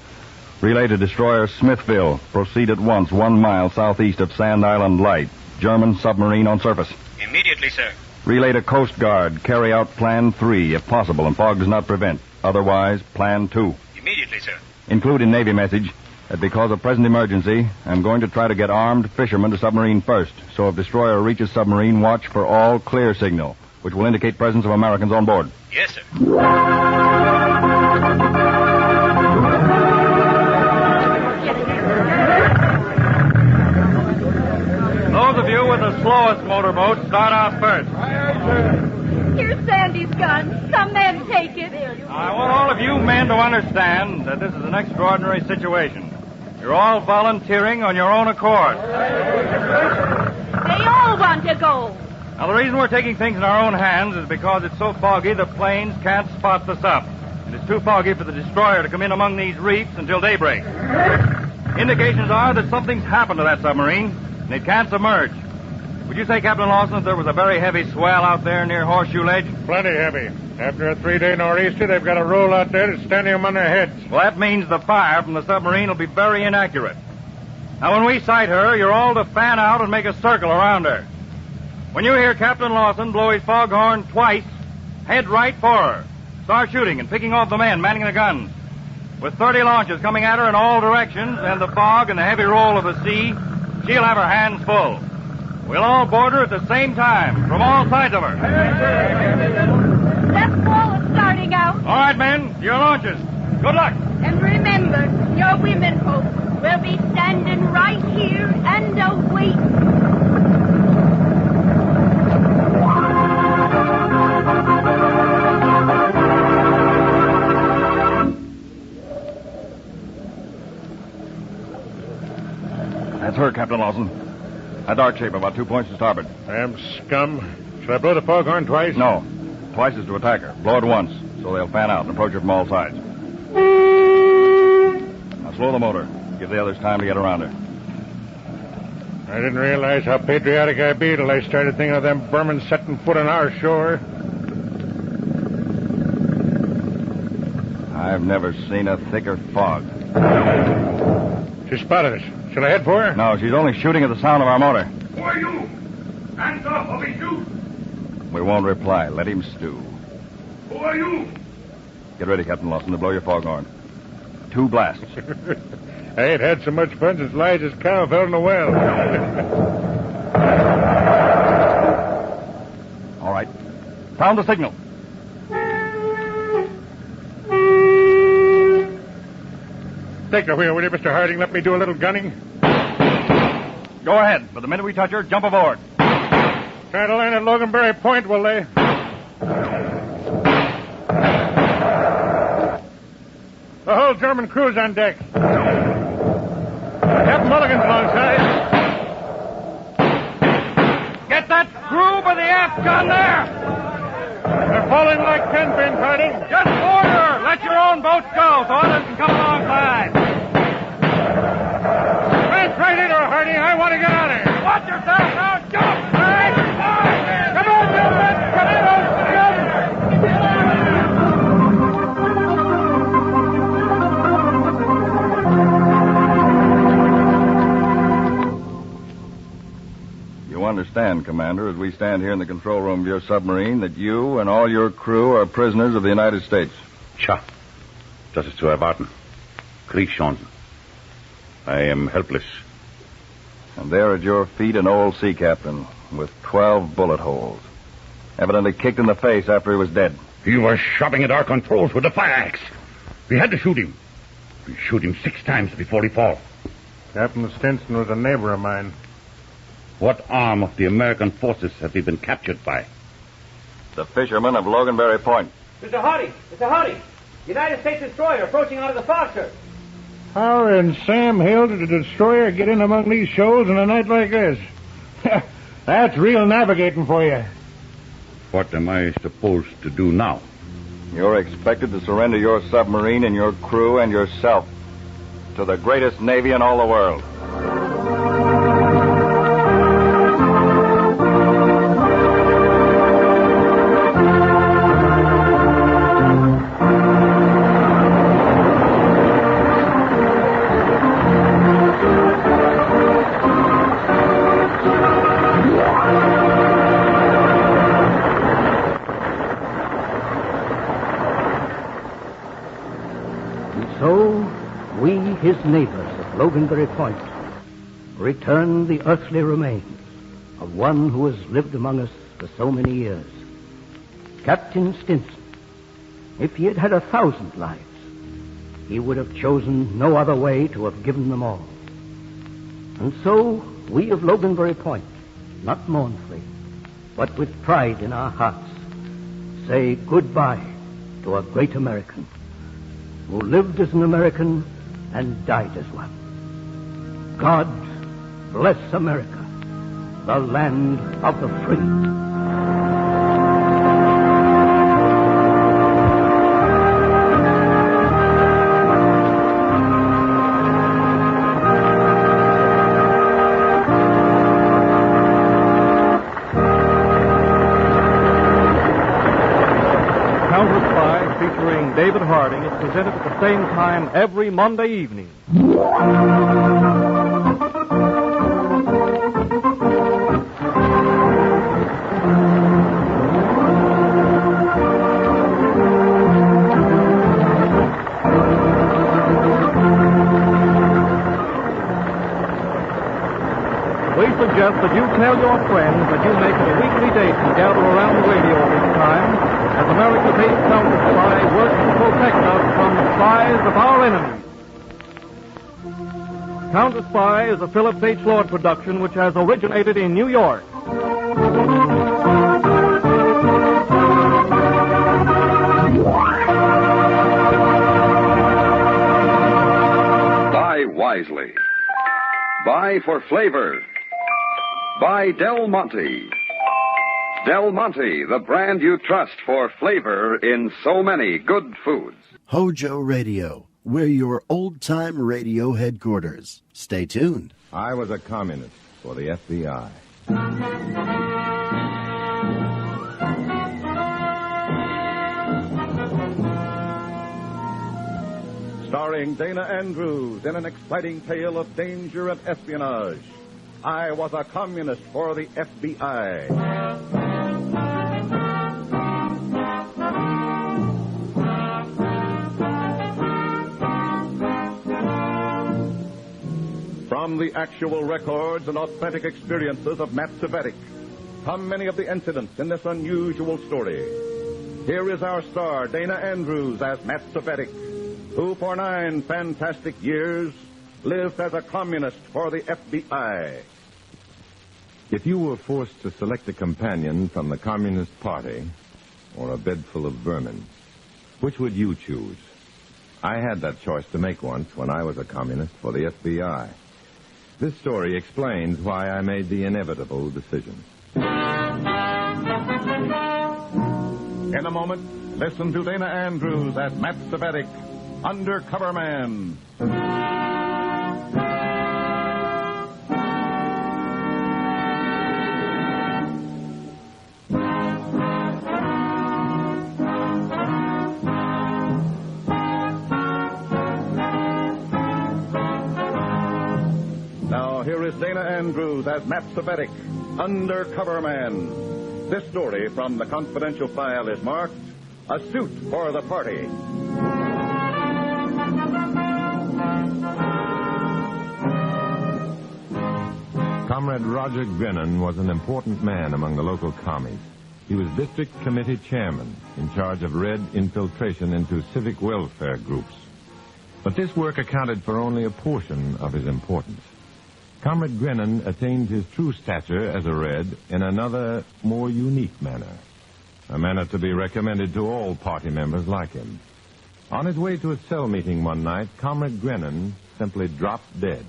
Relay to destroyer Smithville. Proceed at once 1 mile southeast of Sand Island Light. German submarine on surface. Immediately, sir. Relay to Coast Guard. Carry out Plan 3, if possible, and fog does not prevent. Otherwise, Plan 2. Immediately, sir. Include in Navy message that because of present emergency, I'm going to try to get armed fishermen to submarine first. So if destroyer reaches submarine, watch for all clear signal, which will indicate presence of Americans on board. Yes, sir. the slowest motorboats start out first. Here's Sandy's gun. Some men take it. I want all of you men to understand that this is an extraordinary situation. You're all volunteering on your own accord. They all want to go. Now, the reason we're taking things in our own hands is because it's so foggy the planes can't spot us up. And it's too foggy for the destroyer to come in among these reefs until daybreak. Indications are that something's happened to that submarine, and it can't submerge. Would you say, Captain Lawson, that there was a very heavy swell out there near Horseshoe Ledge? Plenty heavy. After a 3-day nor'easter, they've got a roll out there that's standing them on their heads. Well, that means the fire from the submarine will be very inaccurate. Now, when we sight her, you're all to fan out and make a circle around her. When you hear Captain Lawson blow his foghorn twice, head right for her. Start shooting and picking off the men manning the guns. With 30 launches coming at her in all directions and the fog and the heavy roll of the sea, she'll have her hands full. We'll all board her at the same time, from all sides of her. That wall is starting out. All right, men, your launches. Good luck. And remember, your women folks will be standing right here and await. That's her, Captain Lawson. A dark shape, about 2 points to starboard. Damn scum. Should I blow the foghorn twice? No. Twice is to attack her. Blow it once, so they'll fan out and approach her from all sides. Now slow the motor. Give the others time to get around her. I didn't realize how patriotic I'd be till I started thinking of them Burmans setting foot on our shore. I've never seen a thicker fog. She spotted us. Shall I head for her? No, she's only shooting at the sound of our motor. Who are you? Hands off or we shoot. We won't reply. Let him stew. Who are you? Get ready, Captain Lawson, to blow your foghorn. 2 blasts. I ain't had so much fun since Elijah's cow fell in a well. All right. Sound the signal. Take the wheel, will you, Mr. Harding? Let me do a little gunning. Go ahead, but the minute we touch her, jump aboard. Try to land at Loganberry Point, will they? The whole German crew's on deck. Captain Mulligan's alongside. Get that crew by the aft gun there! They're falling like tenpins, Harding. Just board her! Let your own boats go so others can come alongside. Smash right into her, Harding. I want to get on her. Watch yourself now! Jump! Right! Come on, gentlemen! Come in, You understand, Commander, as we stand here in the control room of your submarine, that you and all your crew are prisoners of the United States. Tja. Das ist zu erwarten. Kriegschancen. I am helpless. And there at your feet an old sea captain with 12 bullet holes. Evidently kicked in the face after he was dead. He was shoving at our controls with a fire axe. We had to shoot him. We shoot him 6 times before he fall. Captain Stinson was a neighbor of mine. What arm of the American forces have we been captured by? The fishermen of Loganberry Point. Mr. Harding! Mr. Harding! United States destroyer approaching out of the fog, sir. How in Sam Hill did a destroyer get in among these shoals on a night like this? That's real navigating for you. What am I supposed to do now? You're expected to surrender your submarine and your crew and yourself to the greatest navy in all the world. His neighbors at Loganberry Point return the earthly remains of one who has lived among us for so many years. Captain Stinson, if he had had 1,000 lives, he would have chosen no other way to have given them all. And so, we of Loganberry Point not mournfully, but with pride in our hearts, say goodbye to a great American who lived as an American and died as one. God bless America, the land of the free. David Harding is presented at the same time every Monday evening. We suggest that you tell your friends that you make it a weekly date to gather around the radio this time, as America-based Counter Spy works to protect us from the spies of our enemies. Counter Spy is a Phillips H. Lord production which has originated in New York. Buy wisely. Buy for flavor. Buy Del Monte. Del Monte, the brand you trust for flavor in so many good foods. HOJO Radio, we're your old-time radio headquarters. Stay tuned. I was a communist for the FBI. Starring Dana Andrews in an exciting tale of danger and espionage. I was a communist for the FBI. From the actual records and authentic experiences of Matt Savetic come many of the incidents in this unusual story. Here is our star, Dana Andrews, as Matt Savetic, who for 9 fantastic years lived as a communist for the FBI. If you were forced to select a companion from the Communist Party or a bed full of vermin, which would you choose? I had that choice to make once when I was a communist for the FBI. This story explains why I made the inevitable decision. In a moment, listen to Dana Andrews as Matt Savetic, Undercover Man. Here is Dana Andrews as Matt Savetic, Undercover Man. This story from the confidential file is marked, A Suit for the Party. Comrade Roger Grinnan was an important man among the local commies. He was district committee chairman, in charge of Red infiltration into civic welfare groups. But this work accounted for only a portion of his importance. Comrade Grinnan attained his true stature as a Red in another, more unique manner. A manner to be recommended to all party members like him. On his way to a cell meeting one night, Comrade Grinnan simply dropped dead.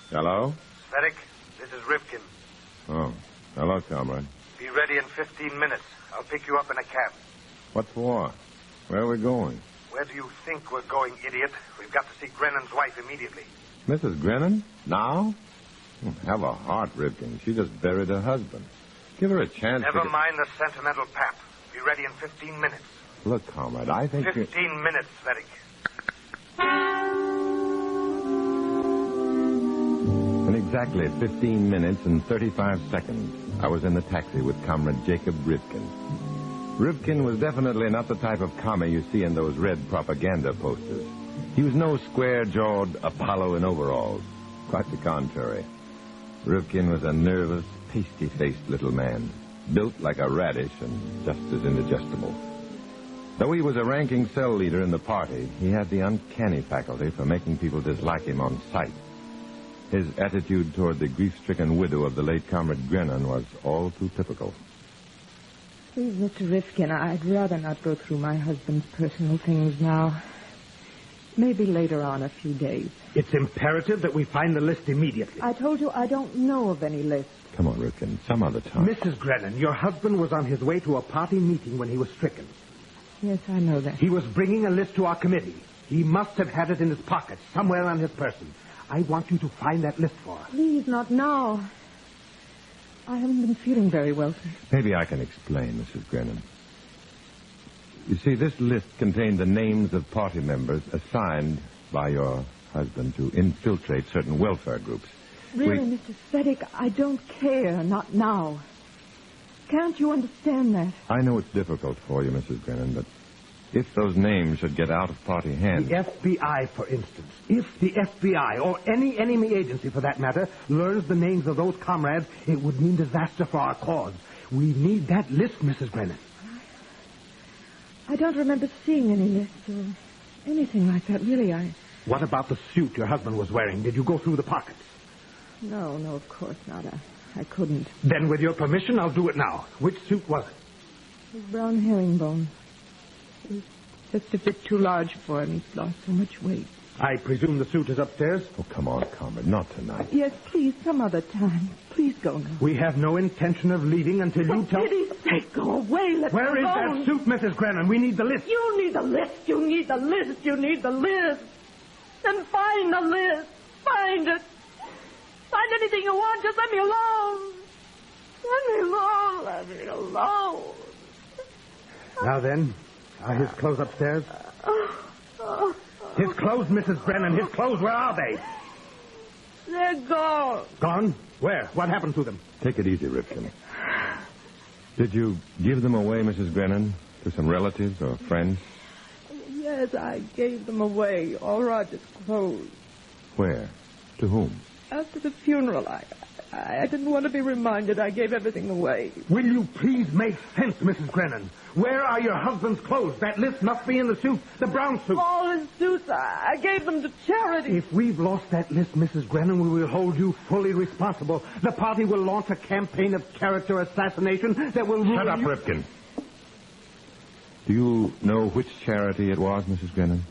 Hello? Savetic, this is Rivkin. Oh, hello, comrade. Be ready in 15 minutes. I'll pick you up in a cab. What for? Where are we going? Where do you think we're going, idiot? We've got to see Grennan's wife immediately. Mrs. Grinnan? Now? Have a heart, Rivkin. She just buried her husband. Give her a chance Never to... mind the sentimental pap. Be ready in 15 minutes. Look, comrade, I think 15 minutes, Savetic. In exactly 15 minutes and 35 seconds, I was in the taxi with Comrade Jacob Rivkin. Rivkin was definitely not the type of commie you see in those red propaganda posters. He was no square-jawed Apollo in overalls. Quite the contrary. Rivkin was a nervous, pasty-faced little man, built like a radish and just as indigestible. Though he was a ranking cell leader in the party, he had the uncanny faculty for making people dislike him on sight. His attitude toward the grief-stricken widow of the late Comrade Grennan was all too typical. Please, Mr. Rifkin, I'd rather not go through my husband's personal things now. Maybe later on, a few days. It's imperative that we find the list immediately. I told you I don't know of any list. Come on, Rifkin, some other time. Mrs. Grennan, your husband was on his way to a party meeting when he was stricken. Yes, I know that. He was bringing a list to our committee. He must have had it in his pocket, somewhere on his person. I want you to find that list for us. Please, not now. I haven't been feeling very well, sir. Maybe I can explain, Mrs. Grennan. You see, this list contained the names of party members assigned by your husband to infiltrate certain welfare groups. Really, Mr. Feddick, I don't care, not now. Can't you understand that? I know it's difficult for you, Mrs. Grennan, but if those names should get out of party hands... The FBI, for instance. If the FBI, or any enemy agency for that matter, learns the names of those comrades, it would mean disaster for our cause. We need that list, Mrs. Grennan. I don't remember seeing any lists or anything like that, really. What about the suit your husband was wearing? Did you go through the pockets? No, of course not. I couldn't. Then, with your permission, I'll do it now. Which suit was it? It was brown herringbone. It was just a bit too large for him. He's lost so much weight. I presume the suit is upstairs? Oh, come on, Comrade. Not tonight. Yes, please, some other time. Please go now. We have no intention of leaving until you tell... For pity's sake, go away. Let me Where is that suit, Mrs. Grennan? We need the list. You need the list. You need the list. You need the list. Then find the list. Find it. Find anything you want. Just let me alone. Let me alone. Let me alone. Now then, are his clothes upstairs? His clothes, Mrs. Brennan. His clothes, where are they? They're gone. Gone? Where? What happened to them? Take it easy, Rifkin. Did you give them away, Mrs. Grennan, to some relatives or friends? Yes, I gave them away. All Roger's clothes. Where? To whom? After the funeral, I didn't want to be reminded I gave everything away. Will you please make sense, Mrs. Grennan? Where are your husband's clothes? That list must be in the suit, the brown suit. All his suits. I gave them to charity. If we've lost that list, Mrs. Grennan, we will hold you fully responsible. The party will launch a campaign of character assassination that will ruin Shut up, Rifkin. Do you know which charity it was, Mrs. Grennan?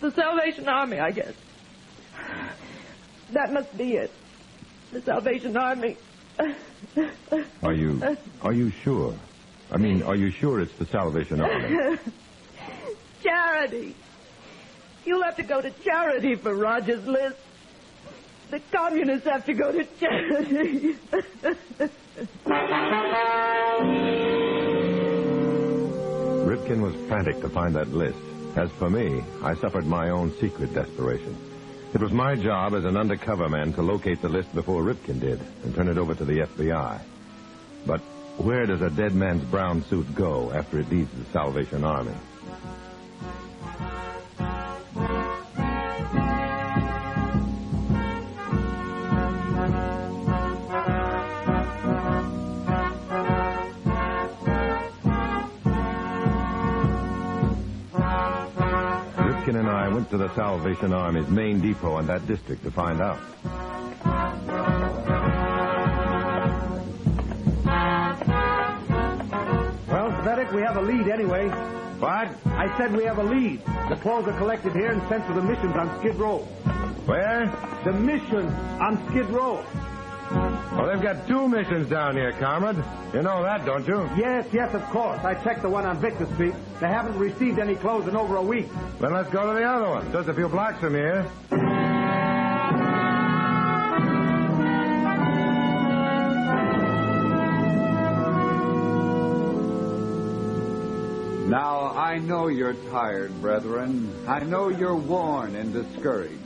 The Salvation Army, I guess. That must be it. The Salvation Army. Are you sure? I mean, are you sure it's the Salvation Army? Charity. You'll have to go to charity for Roger's list. The communists have to go to charity. Rifkin was frantic to find that list. As for me, I suffered my own secret desperation. It was my job as an undercover man to locate the list before Rifkin did and turn it over to the FBI. But where does a dead man's brown suit go after it leaves the Salvation Army? Rifkin and I went to the Salvation Army's main depot in that district to find out. Well, Svedic, we have a lead anyway. What? I said we have a lead. The clothes are collected here and sent to the missions on Skid Row. Where? The missions on Skid Row. Well, they've got 2 missions down here, comrade. You know that, don't you? Yes, of course. I checked the one on Victor Street. They haven't received any clothes in over a week. Then let's go to the other one. Just a few blocks from here. Now, I know you're tired, brethren. I know you're worn and discouraged.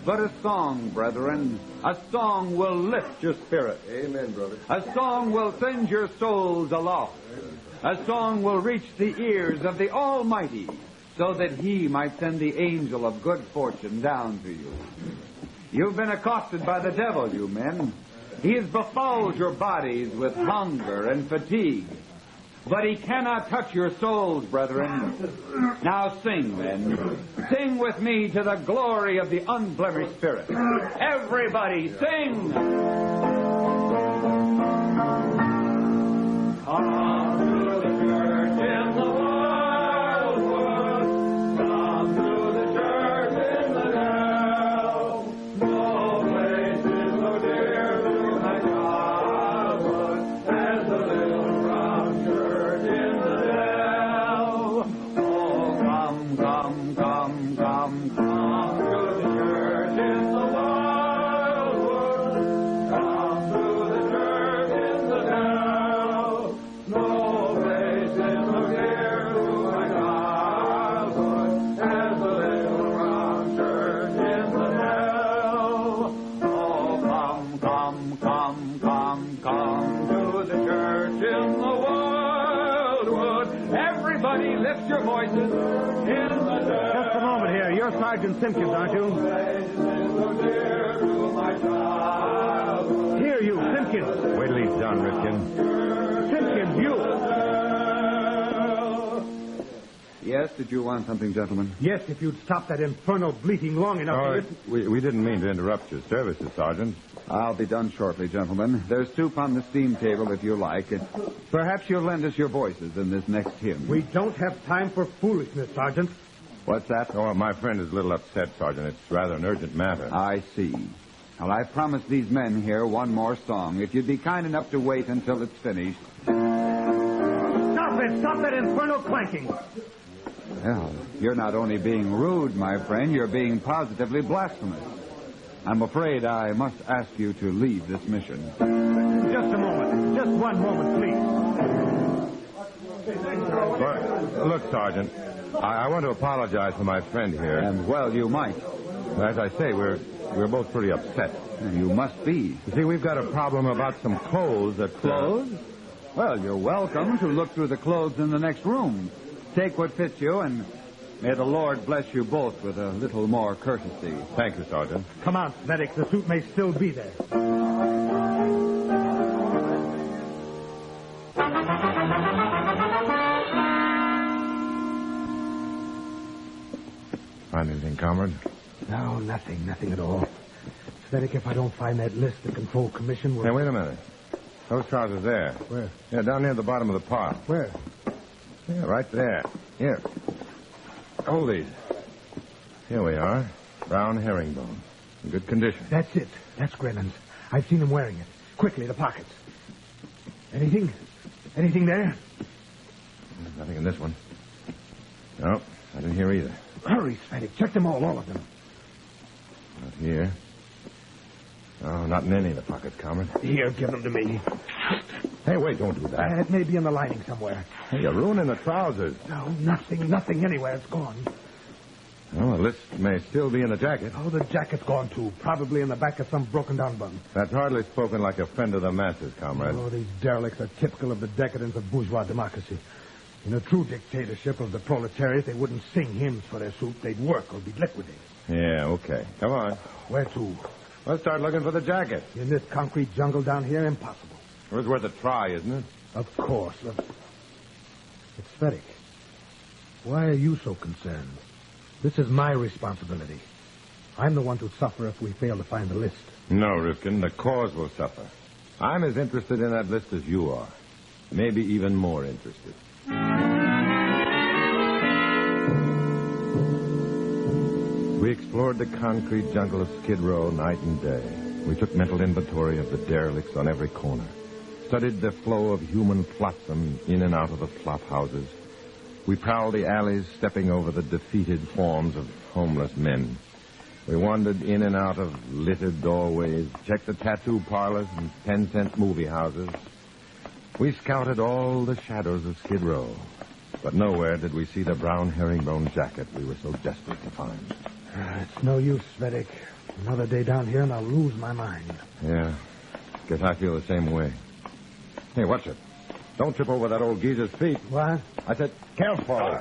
But a song, brethren, a song will lift your spirit. Amen, brother. A song will send your souls aloft. A song will reach the ears of the Almighty so that He might send the angel of good fortune down to you. You've been accosted by the devil, you men. He has befouled your bodies with hunger and fatigue. But he cannot touch your souls, brethren. Now sing, then. Sing with me to the glory of the unblemished Spirit. Everybody, sing! Come to the church in the wildwood. Come to the church in the dell. No place is so dear to my childhood as the little brown church in the dell. Oh, come, come, come, come, come to the church in the wildwood. Come to the church in the dell. No place is so dear to my childhood as the little brown church in the dell. Oh, come, come, come, come, come to the church in the wildwood. Everybody lift your voices in the dell. Just a moment here. You're Sergeant Simpkins, aren't you? Here, you, Simpkins. Wait till he's done, Rifkin. Simpkins, you. Yes, did you want something, gentlemen? Yes, if you'd stop that infernal bleating long enough to listen. We didn't mean to interrupt your services, Sergeant. I'll be done shortly, gentlemen. There's soup on the steam table if you like. Perhaps you'll lend us your voices in this next hymn. We don't have time for foolishness, Sergeant. What's that? Oh, my friend is a little upset, Sergeant. It's rather an urgent matter. I see. Well, I promised these men here one more song. If you'd be kind enough to wait until it's finished. Stop it! Stop that infernal clanking! Well, you're not only being rude, my friend, you're being positively blasphemous. I'm afraid I must ask you to leave this mission. Just a moment. Just one moment, please. Look, Sergeant, I want to apologize for my friend here. And, well, you might. As I say, we're both pretty upset. You must be. You see, we've got a problem about some clothes that... Clothes? Well, you're welcome to look through the clothes in the next room. Take what fits you, and may the Lord bless you both with a little more courtesy. Thank you, Sergeant. Come on, medic. The suit may still be there. Find anything, comrade? No, nothing at all. Medic, if I don't find that list, the Control Commission will... Hey, wait a minute. Those trousers there. Where? Yeah, down near the bottom of the pile. Where? Yeah, right there. Here. Hold these. Here we are. Brown herringbone. In good condition. That's it. That's Grennan's. I've seen him wearing it. Quickly, the pockets. Anything? Anything there? Nothing in this one. No, I didn't hear either. Hurry, Svenny. Check them all of them. Not here. No, not in any of the pockets, comrade. Here, give them to me. Hey, wait, don't do that. It may be in the lining somewhere. Hey, you're ruining the trousers. No, nothing anywhere. It's gone. Well, the list may still be in the jacket. Oh, the jacket's gone, too. Probably in the back of some broken-down bunk. That's hardly spoken like a friend of the masses, comrade. Oh, these derelicts are typical of the decadence of bourgeois democracy. In a true dictatorship of the proletariat, they wouldn't sing hymns for their soup. They'd work or be liquidated. Yeah, okay. Come on. Where to? Let's start looking for the jacket. In this concrete jungle down here, impossible. It was worth a try, isn't it? Of course. It's Frederick. Why are you so concerned? This is my responsibility. I'm the one to suffer if we fail to find the list. No, Rifkin, the cause will suffer. I'm as interested in that list as you are. Maybe even more interested. We explored the concrete jungle of Skid Row night and day. We took mental inventory of the derelicts on every corner, studied the flow of human flotsam in and out of the flop houses. We prowled the alleys, stepping over the defeated forms of homeless men. We wandered in and out of littered doorways, checked the tattoo parlors and 10-cent movie houses. We scouted all the shadows of Skid Row, but nowhere did we see the brown herringbone jacket we were so desperate to find. It's no use, Svedek. Another day down here and I'll lose my mind. Yeah, guess I feel the same way. Hey, watch it. Don't trip over that old geezer's feet. What? I said, careful.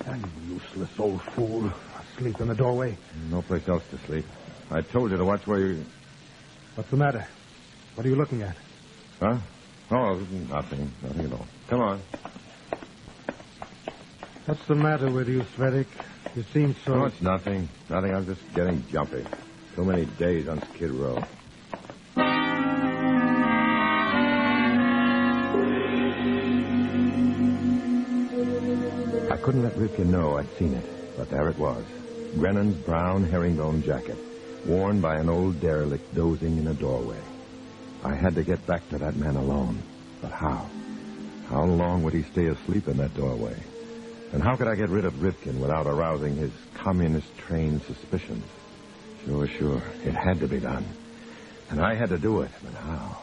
You useless old fool. Asleep in the doorway. No place else to sleep. I told you to watch where you... What's the matter? What are you looking at? Huh? Oh, nothing. Nothing at all. Come on. What's the matter with you, Svedek? You seem so... Oh, it's nothing. Nothing. I'm just getting jumpy. So many days on Skid Row. I couldn't let Rifkin know I'd seen it, but there it was. Grennan's brown herringbone jacket, worn by an old derelict dozing in a doorway. I had to get back to that man alone. But how? How long would he stay asleep in that doorway? And how could I get rid of Rifkin without arousing his communist-trained suspicions? Sure. It had to be done. And I had to do it. But how?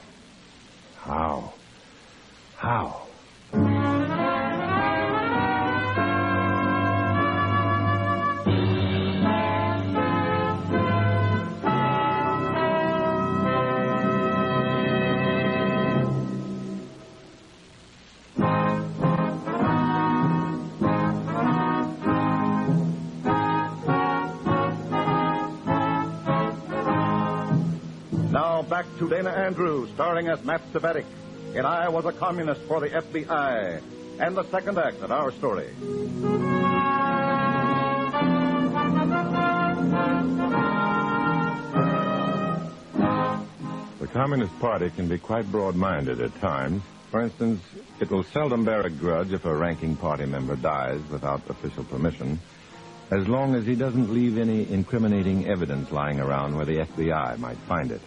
How? Back to Dana Andrews, starring as Matt Cvetic in I Was a Communist for the FBI, and the second act of our story. The Communist Party can be quite broad-minded at times. For instance, it will seldom bear a grudge if a ranking party member dies without official permission, as long as he doesn't leave any incriminating evidence lying around where the FBI might find it.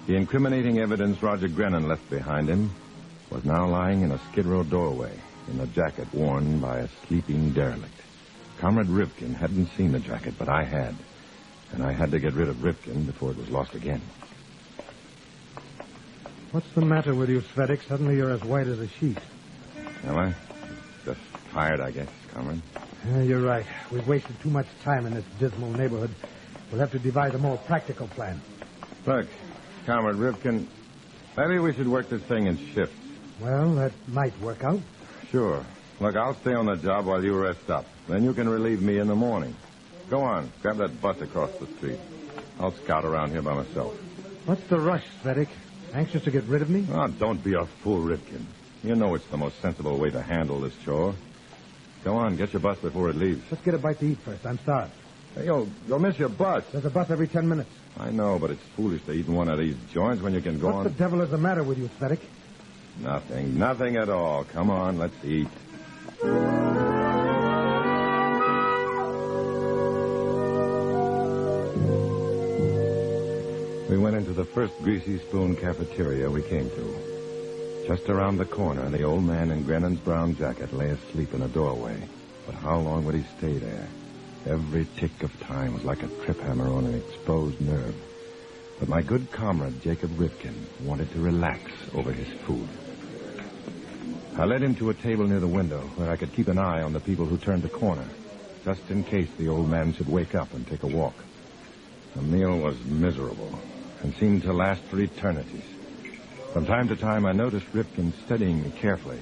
The incriminating evidence Roger Grennan left behind him was now lying in a Skid Row doorway in a jacket worn by a sleeping derelict. Comrade Rifkin hadn't seen the jacket, but I had. And I had to get rid of Rifkin before it was lost again. What's the matter with you, Svedek? Suddenly you're as white as a sheet. Am I? Just tired, I guess, Comrade. You're right. We've wasted too much time in this dismal neighborhood. We'll have to devise a more practical plan. Look, Comrade Rifkin, maybe we should work this thing in shifts. Well, that might work out. Sure. Look, I'll stay on the job while you rest up. Then you can relieve me in the morning. Go on, grab that bus across the street. I'll scout around here by myself. What's the rush, Svedek? Anxious to get rid of me? Oh, don't be a fool, Rifkin. You know it's the most sensible way to handle this chore. Go on, get your bus before it leaves. Let's get a bite to eat first. I'm starved. Hey, you'll miss your bus. There's a bus every 10 minutes. I know, but it's foolish to eat in one of these joints when you can go on. What the devil is the matter with you, Svedek? Nothing at all. Come on, let's eat. We went into the first Greasy Spoon cafeteria we came to. Just around the corner, the old man in Grennan's brown jacket lay asleep in a doorway. But how long would he stay there? Every tick of time was like a trip hammer on an exposed nerve. But my good comrade, Jacob Rifkin, wanted to relax over his food. I led him to a table near the window where I could keep an eye on the people who turned the corner, just in case the old man should wake up and take a walk. The meal was miserable and seemed to last for eternities. From time to time, I noticed Rifkin studying me carefully.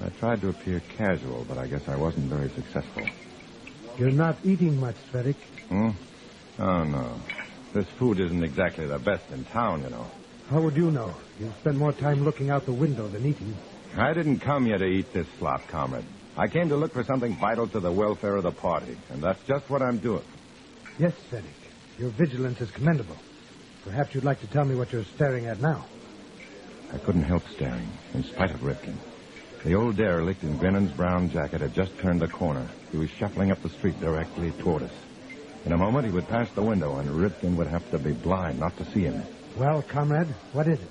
I tried to appear casual, but I guess I wasn't very successful. You're not eating much, Svedek. Oh, no. This food isn't exactly the best in town, you know. How would you know? You spend more time looking out the window than eating. I didn't come here to eat this slop, comrade. I came to look for something vital to the welfare of the party, and that's just what I'm doing. Yes, Svedek. Your vigilance is commendable. Perhaps you'd like to tell me what you're staring at now. I couldn't help staring, in spite of Rifkin. The old derelict in Grennan's brown jacket had just turned the corner. He was shuffling up the street directly toward us. In a moment, he would pass the window, and Rifkin would have to be blind not to see him. Well, comrade, what is it?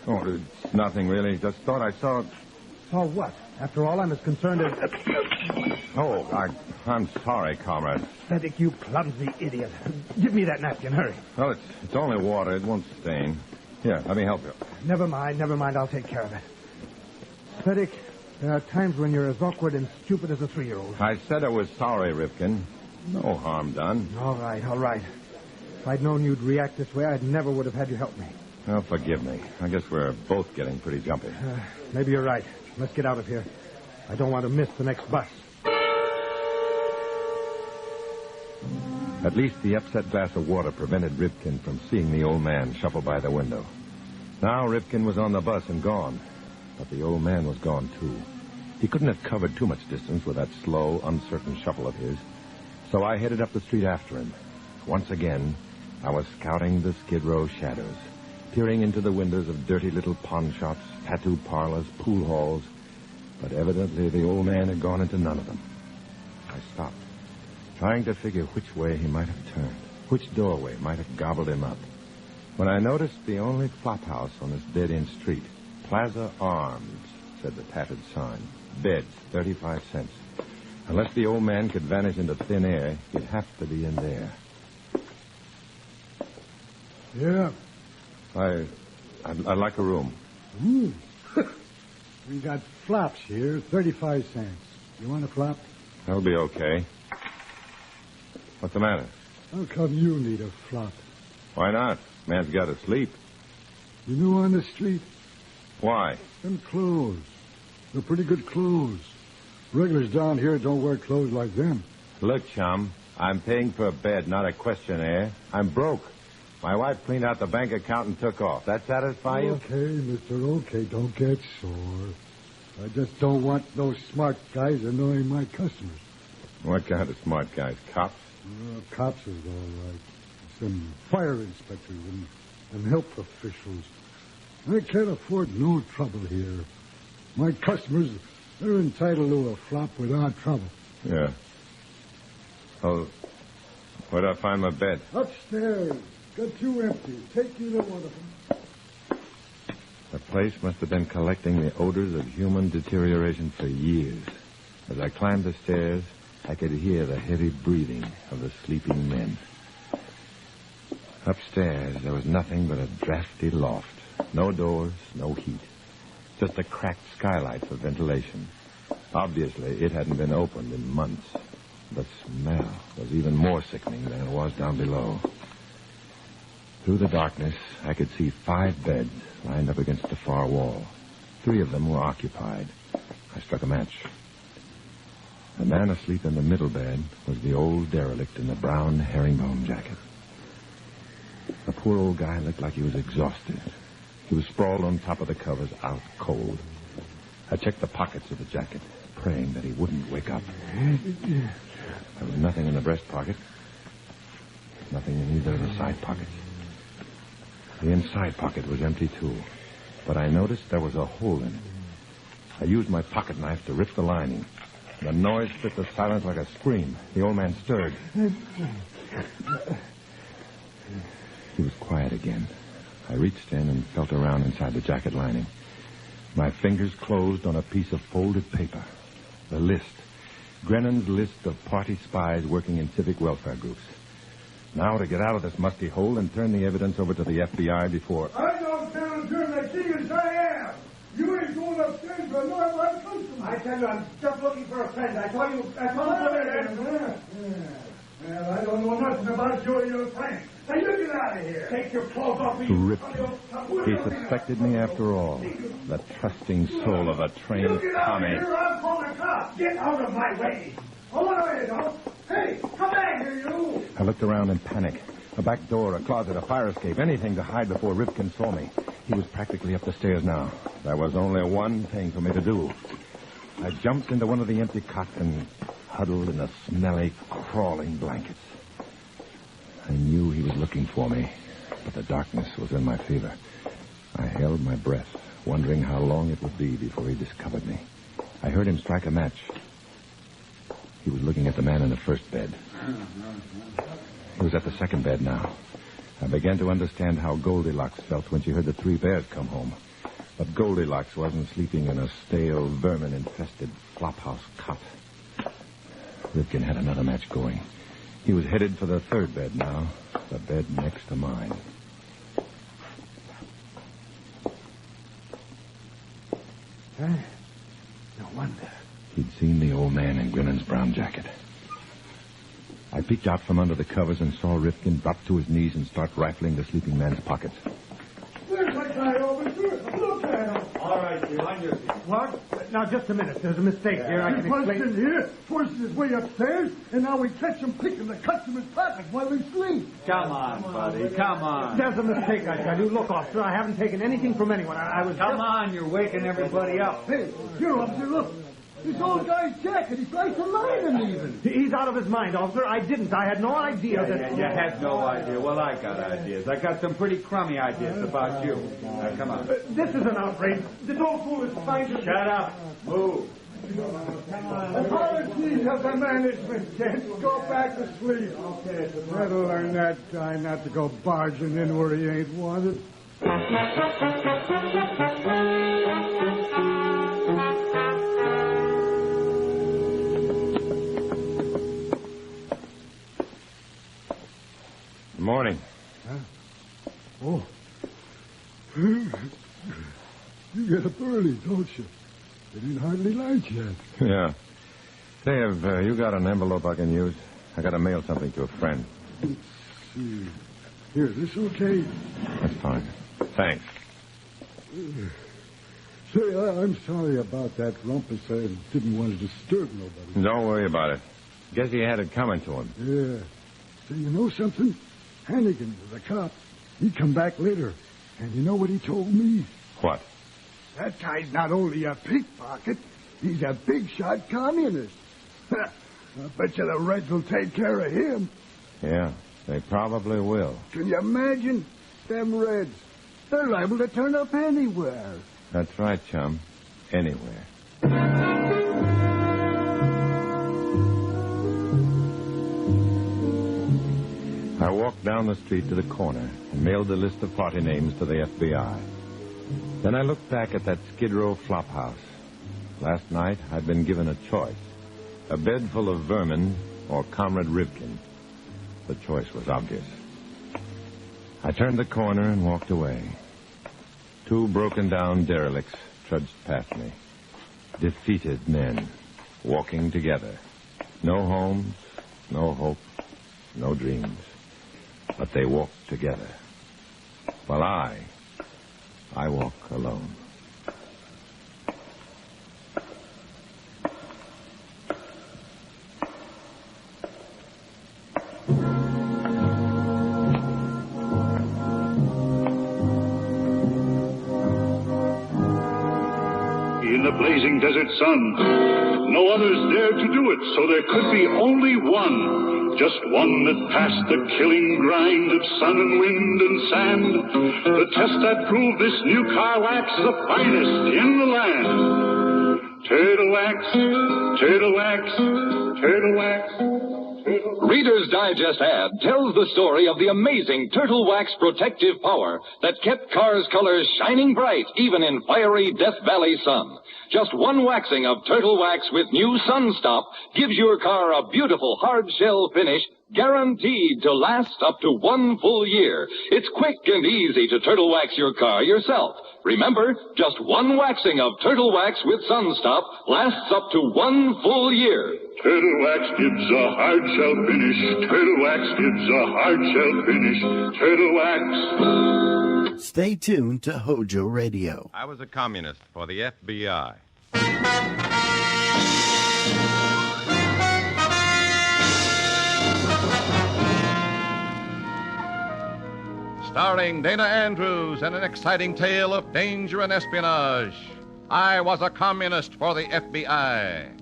Oh, it's nothing, really. Just thought I saw... Saw what? After all, I'm as concerned as... Oh, I'm sorry, comrade. Svedek, you clumsy idiot. Give me that napkin, hurry. Well, it's only water. It won't stain. Here, let me help you. Never mind. I'll take care of it. Svedek, there are times when you're as awkward and stupid as a 3-year-old. I said I was sorry, Rifkin. No harm done. All right. If I'd known you'd react this way, I never would have had you help me. Well, forgive me. I guess we're both getting pretty jumpy. Maybe you're right. Let's get out of here. I don't want to miss the next bus. At least the upset glass of water prevented Rifkin from seeing the old man shuffle by the window. Now Rifkin was on the bus and gone. But the old man was gone, too. He couldn't have covered too much distance with that slow, uncertain shuffle of his. So I headed up the street after him. Once again, I was scouting the Skid Row shadows, peering into the windows of dirty little pawn shops, tattoo parlors, pool halls. But evidently the old man had gone into none of them. I stopped, trying to figure which way he might have turned, which doorway might have gobbled him up, when I noticed the only flop house on this dead-end street. Plaza Arms, said the tattered sign. Beds, 35 cents. Unless the old man could vanish into thin air, he'd have to be in there. Yeah. I'd like a room. We got flops here, 35 cents. You want a flop? That'll be okay. What's the matter? How come you need a flop? Why not? Man's got to sleep. You new on the street? Why? Them clothes. They're pretty good clothes. Regulars down here don't wear clothes like them. Look, chum, I'm paying for a bed, not a questionnaire. I'm broke. My wife cleaned out the bank account and took off. That satisfy you? Okay, mister, okay. Don't get sore. I just don't want those smart guys annoying my customers. What kind of smart guys? Cops? Cops is all right. Some fire inspectors and health officials. I can't afford no trouble here. My customers, they're entitled to a flop without trouble. Yeah. Oh, where'd I find my bed? Upstairs. Got two empty. Take either one of them. The place must have been collecting the odors of human deterioration for years. As I climbed the stairs, I could hear the heavy breathing of the sleeping men. Upstairs, there was nothing but a drafty loft. No doors, no heat. Just a cracked skylight for ventilation. Obviously, it hadn't been opened in months. The smell was even more sickening than it was down below. Through the darkness, I could see 5 beds lined up against the far wall. 3 of them were occupied. I struck a match. The man asleep in the middle bed was the old derelict in the brown herringbone jacket. The poor old guy looked like he was exhausted. He was sprawled on top of the covers, out cold. I checked the pockets of the jacket, praying that he wouldn't wake up. There was nothing in the breast pocket. Nothing in either of the side pockets. The inside pocket was empty, too. But I noticed there was a hole in it. I used my pocket knife to rip the lining. The noise fit the silence like a scream. The old man stirred. He was quiet again. I reached in and felt around inside the jacket lining. My fingers closed on a piece of folded paper. The list. Grennan's list of party spies working in civic welfare groups. Now to get out of this musty hole and turn the evidence over to the FBI before... I don't tell the truth as king as I am. You ain't going upstairs for another one customer. I tell you, I'm just looking for a friend. I told you... Well, I don't know nothing about you or your friend. Now, you get out of here. Take your clothes off me. Ripped. He suspected me after all. The trusting soul of a trained commie. Here, I'm calling the cops. Get out of my way. Oh, no, you don't. Hey, come back here, you. I looked around in panic. A back door, a closet, a fire escape, anything to hide before Ripken saw me. He was practically up the stairs now. There was only one thing for me to do. I jumped into one of the empty cots and huddled in the smelly, crawling blankets. I knew he was looking for me, but the darkness was in my favor. I held my breath, wondering how long it would be before he discovered me. I heard him strike a match. He was looking at the man in the first bed. He was at the second bed now. I began to understand how Goldilocks felt when she heard the 3 bears come home. But Goldilocks wasn't sleeping in a stale, vermin-infested flophouse cot. Ripken had another match going. He was headed for the 3rd bed now, the bed next to mine. Huh? No wonder. He'd seen the old man in Grennan's brown jacket. I peeked out from under the covers and saw Ripken drop to his knees and start rifling the sleeping man's pockets. There's my guy over here. Look at him. All right, you on your feet. What? Now, just a minute. There's a mistake here. I can He punched explain. in here, forced his way upstairs, and now we catch him picking the customer's pockets while they sleep. Come on, buddy. Come on. There's a mistake, I tell you. Look, officer, I haven't taken anything from anyone. I was Come on, you're waking everybody up. Hey, here, officer, look. This old guy's jacket, he's like to mine him even. He's out of his mind, officer. I didn't. I had no idea that... You had no idea. Well, I got ideas. I got some pretty crummy ideas about you. Now, come on. This is an outrage. This old fool is trying to... Shut up. Move. Apologies of the management, gents. Go back to sleep. Okay. Better learn that guy not to go barging in where he ain't wanted. Morning. Huh? Oh. You get up early, don't you? It ain't hardly light yet. Yeah. Say, have you got an envelope I can use? I got to mail something to a friend. Let's see. Here, this okay? That's fine. Thanks. Say, I'm sorry about that rumpus. I didn't want to disturb nobody. Don't worry about it. Guess he had it coming to him. Yeah. Say, you know something? Hannigan, the cop, he come back later. And you know what he told me? What? That guy's not only a pickpocket, he's a big-shot communist. I bet you the Reds will take care of him. Yeah, they probably will. Can you imagine? Them Reds. They're liable to turn up anywhere. That's right, chum. Anywhere. I walked down the street to the corner and mailed the list of party names to the FBI. Then I looked back at that Skid Row flop house. Last night, I'd been given a choice. A bed full of vermin or Comrade Rivkin. The choice was obvious. I turned the corner and walked away. Two broken-down derelicts trudged past me. Defeated men, walking together. No homes, no hope, no dreams. But they walked together. While I walk alone. In the blazing desert sun, no others dared to do it, so there could be only one. Just one that passed the killing grind of sun and wind and sand. The test that proved this new car wax the finest in the land. Turtle wax, turtle wax, turtle wax. Reader's Digest ad tells the story of the amazing Turtle Wax protective power that kept cars' colors shining bright even in fiery Death Valley sun. Just one waxing of Turtle Wax with new Sun Stop gives your car a beautiful hard shell finish guaranteed to last up to 1 full year. It's quick and easy to Turtle Wax your car yourself. Remember, just one waxing of Turtle Wax with Sun Stop lasts up to 1 full year. Turtle Wax gives a hard shell finish. Turtle Wax gives a hard shell finish. Turtle Wax. Stay tuned to HOJO Radio. I was a communist for the FBI. Starring Dana Andrews in an exciting tale of danger and espionage. I was a communist for the FBI.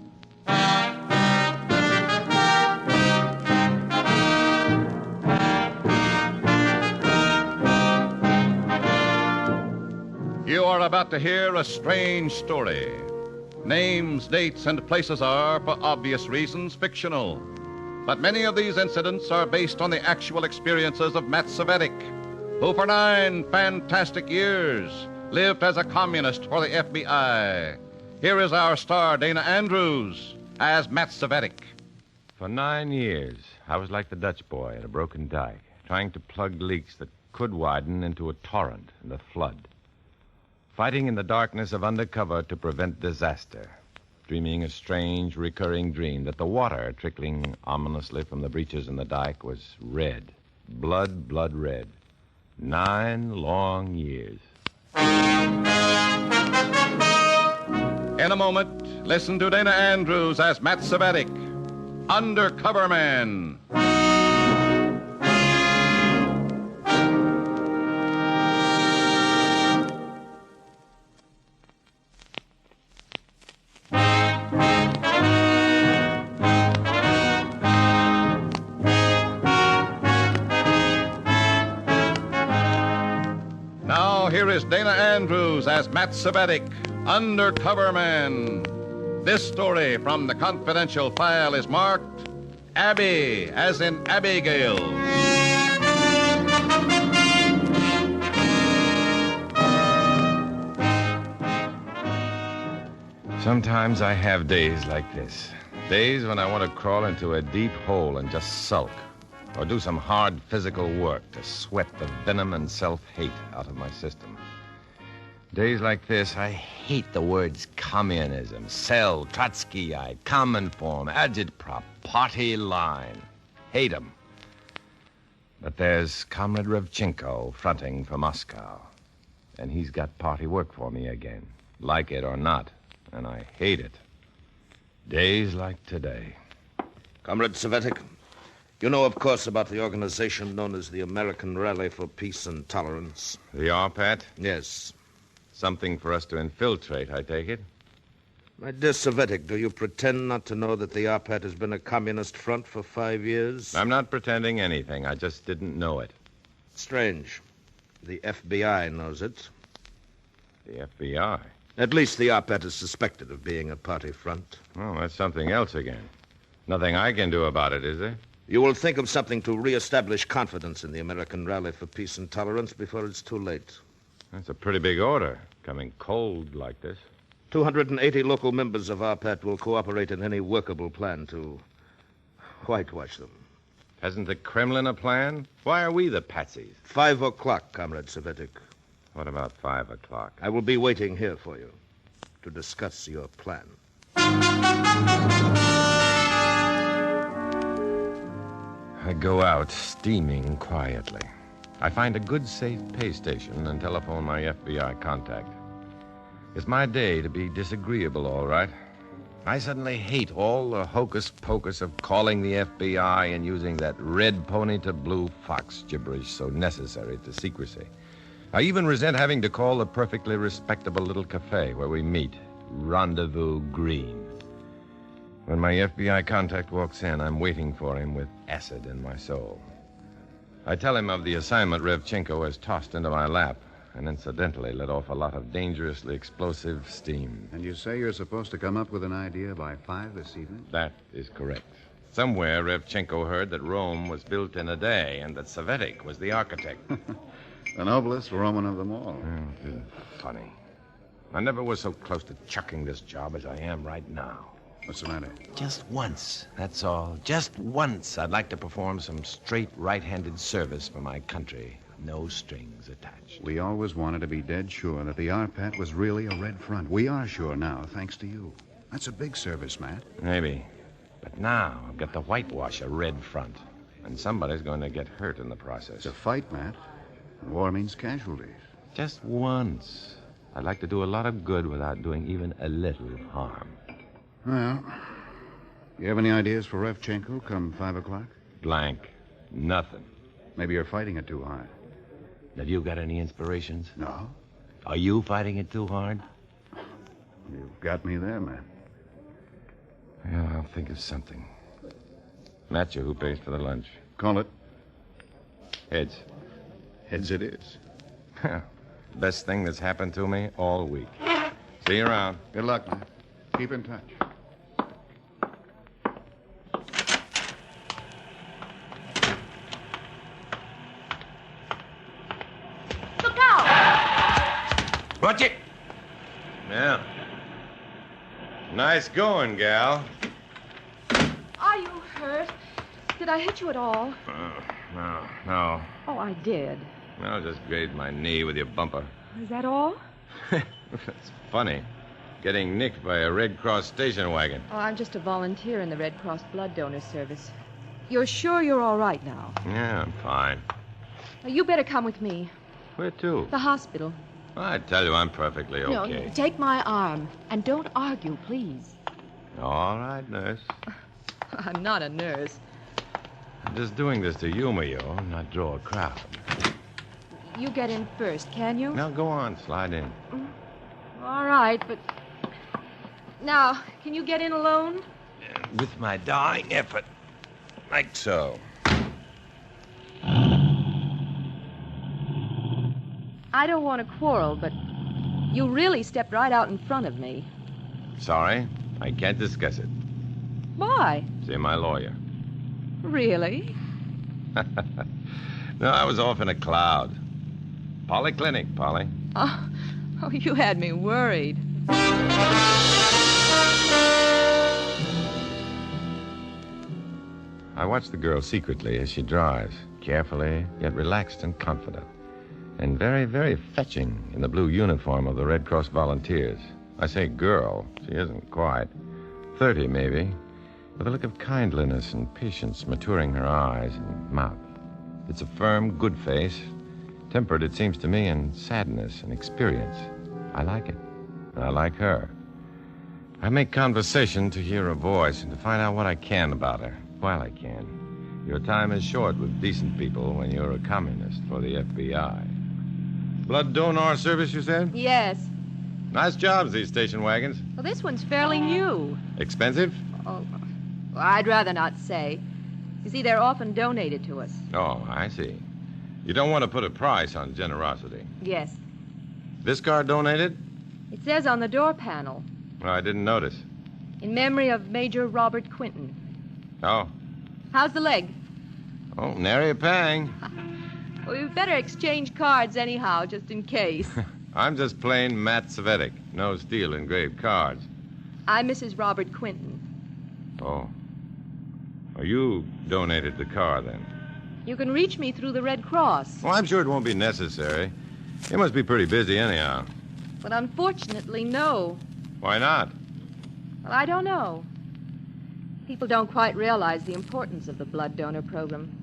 You are about to hear a strange story. Names, dates, and places are, for obvious reasons, fictional. But many of these incidents are based on the actual experiences of Matt Cvetic, who for 9 fantastic years lived as a communist for the FBI. Here is our star, Dana Andrews, as Matt Cvetic. For 9 years, I was like the Dutch boy at a broken dike, trying to plug leaks that could widen into a torrent and a flood. Fighting in the darkness of undercover to prevent disaster. Dreaming a strange, recurring dream that the water trickling ominously from the breaches in the dike was red. Blood red. 9 long years. In a moment, listen to Dana Andrews as Matt Cvetic, Undercover Man. here is Dana Andrews as Matt Savetic, Undercover Man. This story from the confidential file is marked Abby, as in Abigail. Sometimes I have days like this. Days when I want to crawl into a deep hole and just sulk. Or do some hard physical work to sweat the venom and self-hate out of my system. Days like this, I hate the words communism, cell, Trotskyite, common form, agitprop, party line. Hate 'em. But there's Comrade Revchenko fronting for Moscow. And he's got party work for me again, like it or not. And I hate it. Days like today. Comrade Savetic, you know, of course, about the organization known as the American Rally for Peace and Tolerance. The RPAT? Yes. Something for us to infiltrate, I take it? My dear Savetic, do you pretend not to know that the RPAT has been a communist front for 5 years? I'm not pretending anything. I just didn't know it. Strange. The FBI knows it. The FBI? At least the RPAT is suspected of being a party front. Oh, that's something else again. Nothing I can do about it, is there? You will think of something to reestablish confidence in the American Rally for Peace and Tolerance before it's too late. That's a pretty big order, coming cold like this. 280 local members of RPAT will cooperate in any workable plan to whitewash them. Hasn't the Kremlin a plan? Why are we the patsies? 5 o'clock, Comrade Savetic. What about 5 o'clock? I will be waiting here for you to discuss your plan. I go out, steaming quietly. I find a good, safe pay station and telephone my FBI contact. It's my day to be disagreeable, all right. I suddenly hate all the hocus-pocus of calling the FBI and using that red pony to blue fox gibberish so necessary to secrecy. I even resent having to call the perfectly respectable little cafe where we meet, Rendezvous Green. When my FBI contact walks in, I'm waiting for him with acid in my soul. I tell him of the assignment Revchenko has tossed into my lap, and incidentally let off a lot of dangerously explosive steam. And you say you're supposed to come up with an idea by 5 this evening? That is correct. Somewhere Revchenko heard that Rome was built in a day and that Savetic was the architect. The noblest Roman of them all. Oh, funny. I never was so close to chucking this job as I am right now. What's the matter? Just once, that's all. Just once, I'd like to perform some straight right-handed service for my country. No strings attached. We always wanted to be dead sure that the RPAT was really a red front. We are sure now, thanks to you. That's a big service, Matt. Maybe. But now I've got to whitewash a red front. And somebody's going to get hurt in the process. It's a fight, Matt. War means casualties. Just once. I'd like to do a lot of good without doing even a little harm. Well, you have any ideas for Revchenko come 5 o'clock? Blank. Nothing. Maybe you're fighting it too hard. Have you got any inspirations? No. Are you fighting it too hard? You've got me there, man. Yeah, I'll think of something. Matcha, who pays for the lunch? Call it. Heads. Heads it is. Best thing that's happened to me all week. See you around. Good luck, man. Keep in touch. Look out! Watch it! Yeah. Nice going, gal. Are you hurt? Did I hit you at all? No. Oh, I did. I'll just grade my knee with your bumper. Is that all? That's funny. Getting nicked by a Red Cross station wagon. Oh, I'm just a volunteer in the Red Cross blood donor service. You're sure you're all right now? Yeah, I'm fine. You better come with me. Where to? The hospital. I tell you, I'm perfectly okay. No, take my arm. And don't argue, please. All right, nurse. I'm not a nurse. I'm just doing this to humor you, not draw a crowd. You get in first, can you? Now, go on. Slide in. All right, but... Now, can you get in alone? With my dying effort. Like so. I don't want to quarrel, but you really stepped right out in front of me. Sorry, I can't discuss it. Why? See my lawyer. Really? No, I was off in a cloud. Polyclinic, Polly. Oh, you had me worried. I watch the girl secretly as she drives, carefully, yet relaxed and confident. And very, very fetching in the blue uniform of the Red Cross Volunteers. I say girl. She isn't quite. 30, maybe, with a look of kindliness and patience maturing her eyes and mouth. It's a firm, good face, tempered, it seems to me, in sadness and experience. I like it, and I like her. I make conversation to hear her voice and to find out what I can about her, while I can. Your time is short with decent people when you're a communist for the FBI. Blood donor service, you said? Yes. Nice jobs, these station wagons. Well, this one's fairly new. Expensive? Oh, well, I'd rather not say. You see, they're often donated to us. Oh, I see. You don't want to put a price on generosity. Yes. This car donated? It says on the door panel, Oh, I didn't notice. in memory of Major Robert Quinton. Oh. How's the leg? Oh, nary a pang. Well, we'd better exchange cards anyhow, just in case. I'm just plain Matt Savetic. No steel engraved cards. I'm Mrs. Robert Quinton. Oh. Well, you donated the car, then? You can reach me through the Red Cross. Well, I'm sure it won't be necessary. You must be pretty busy anyhow. But unfortunately, no. Why not? Well, I don't know. People don't quite realize the importance of the blood donor program.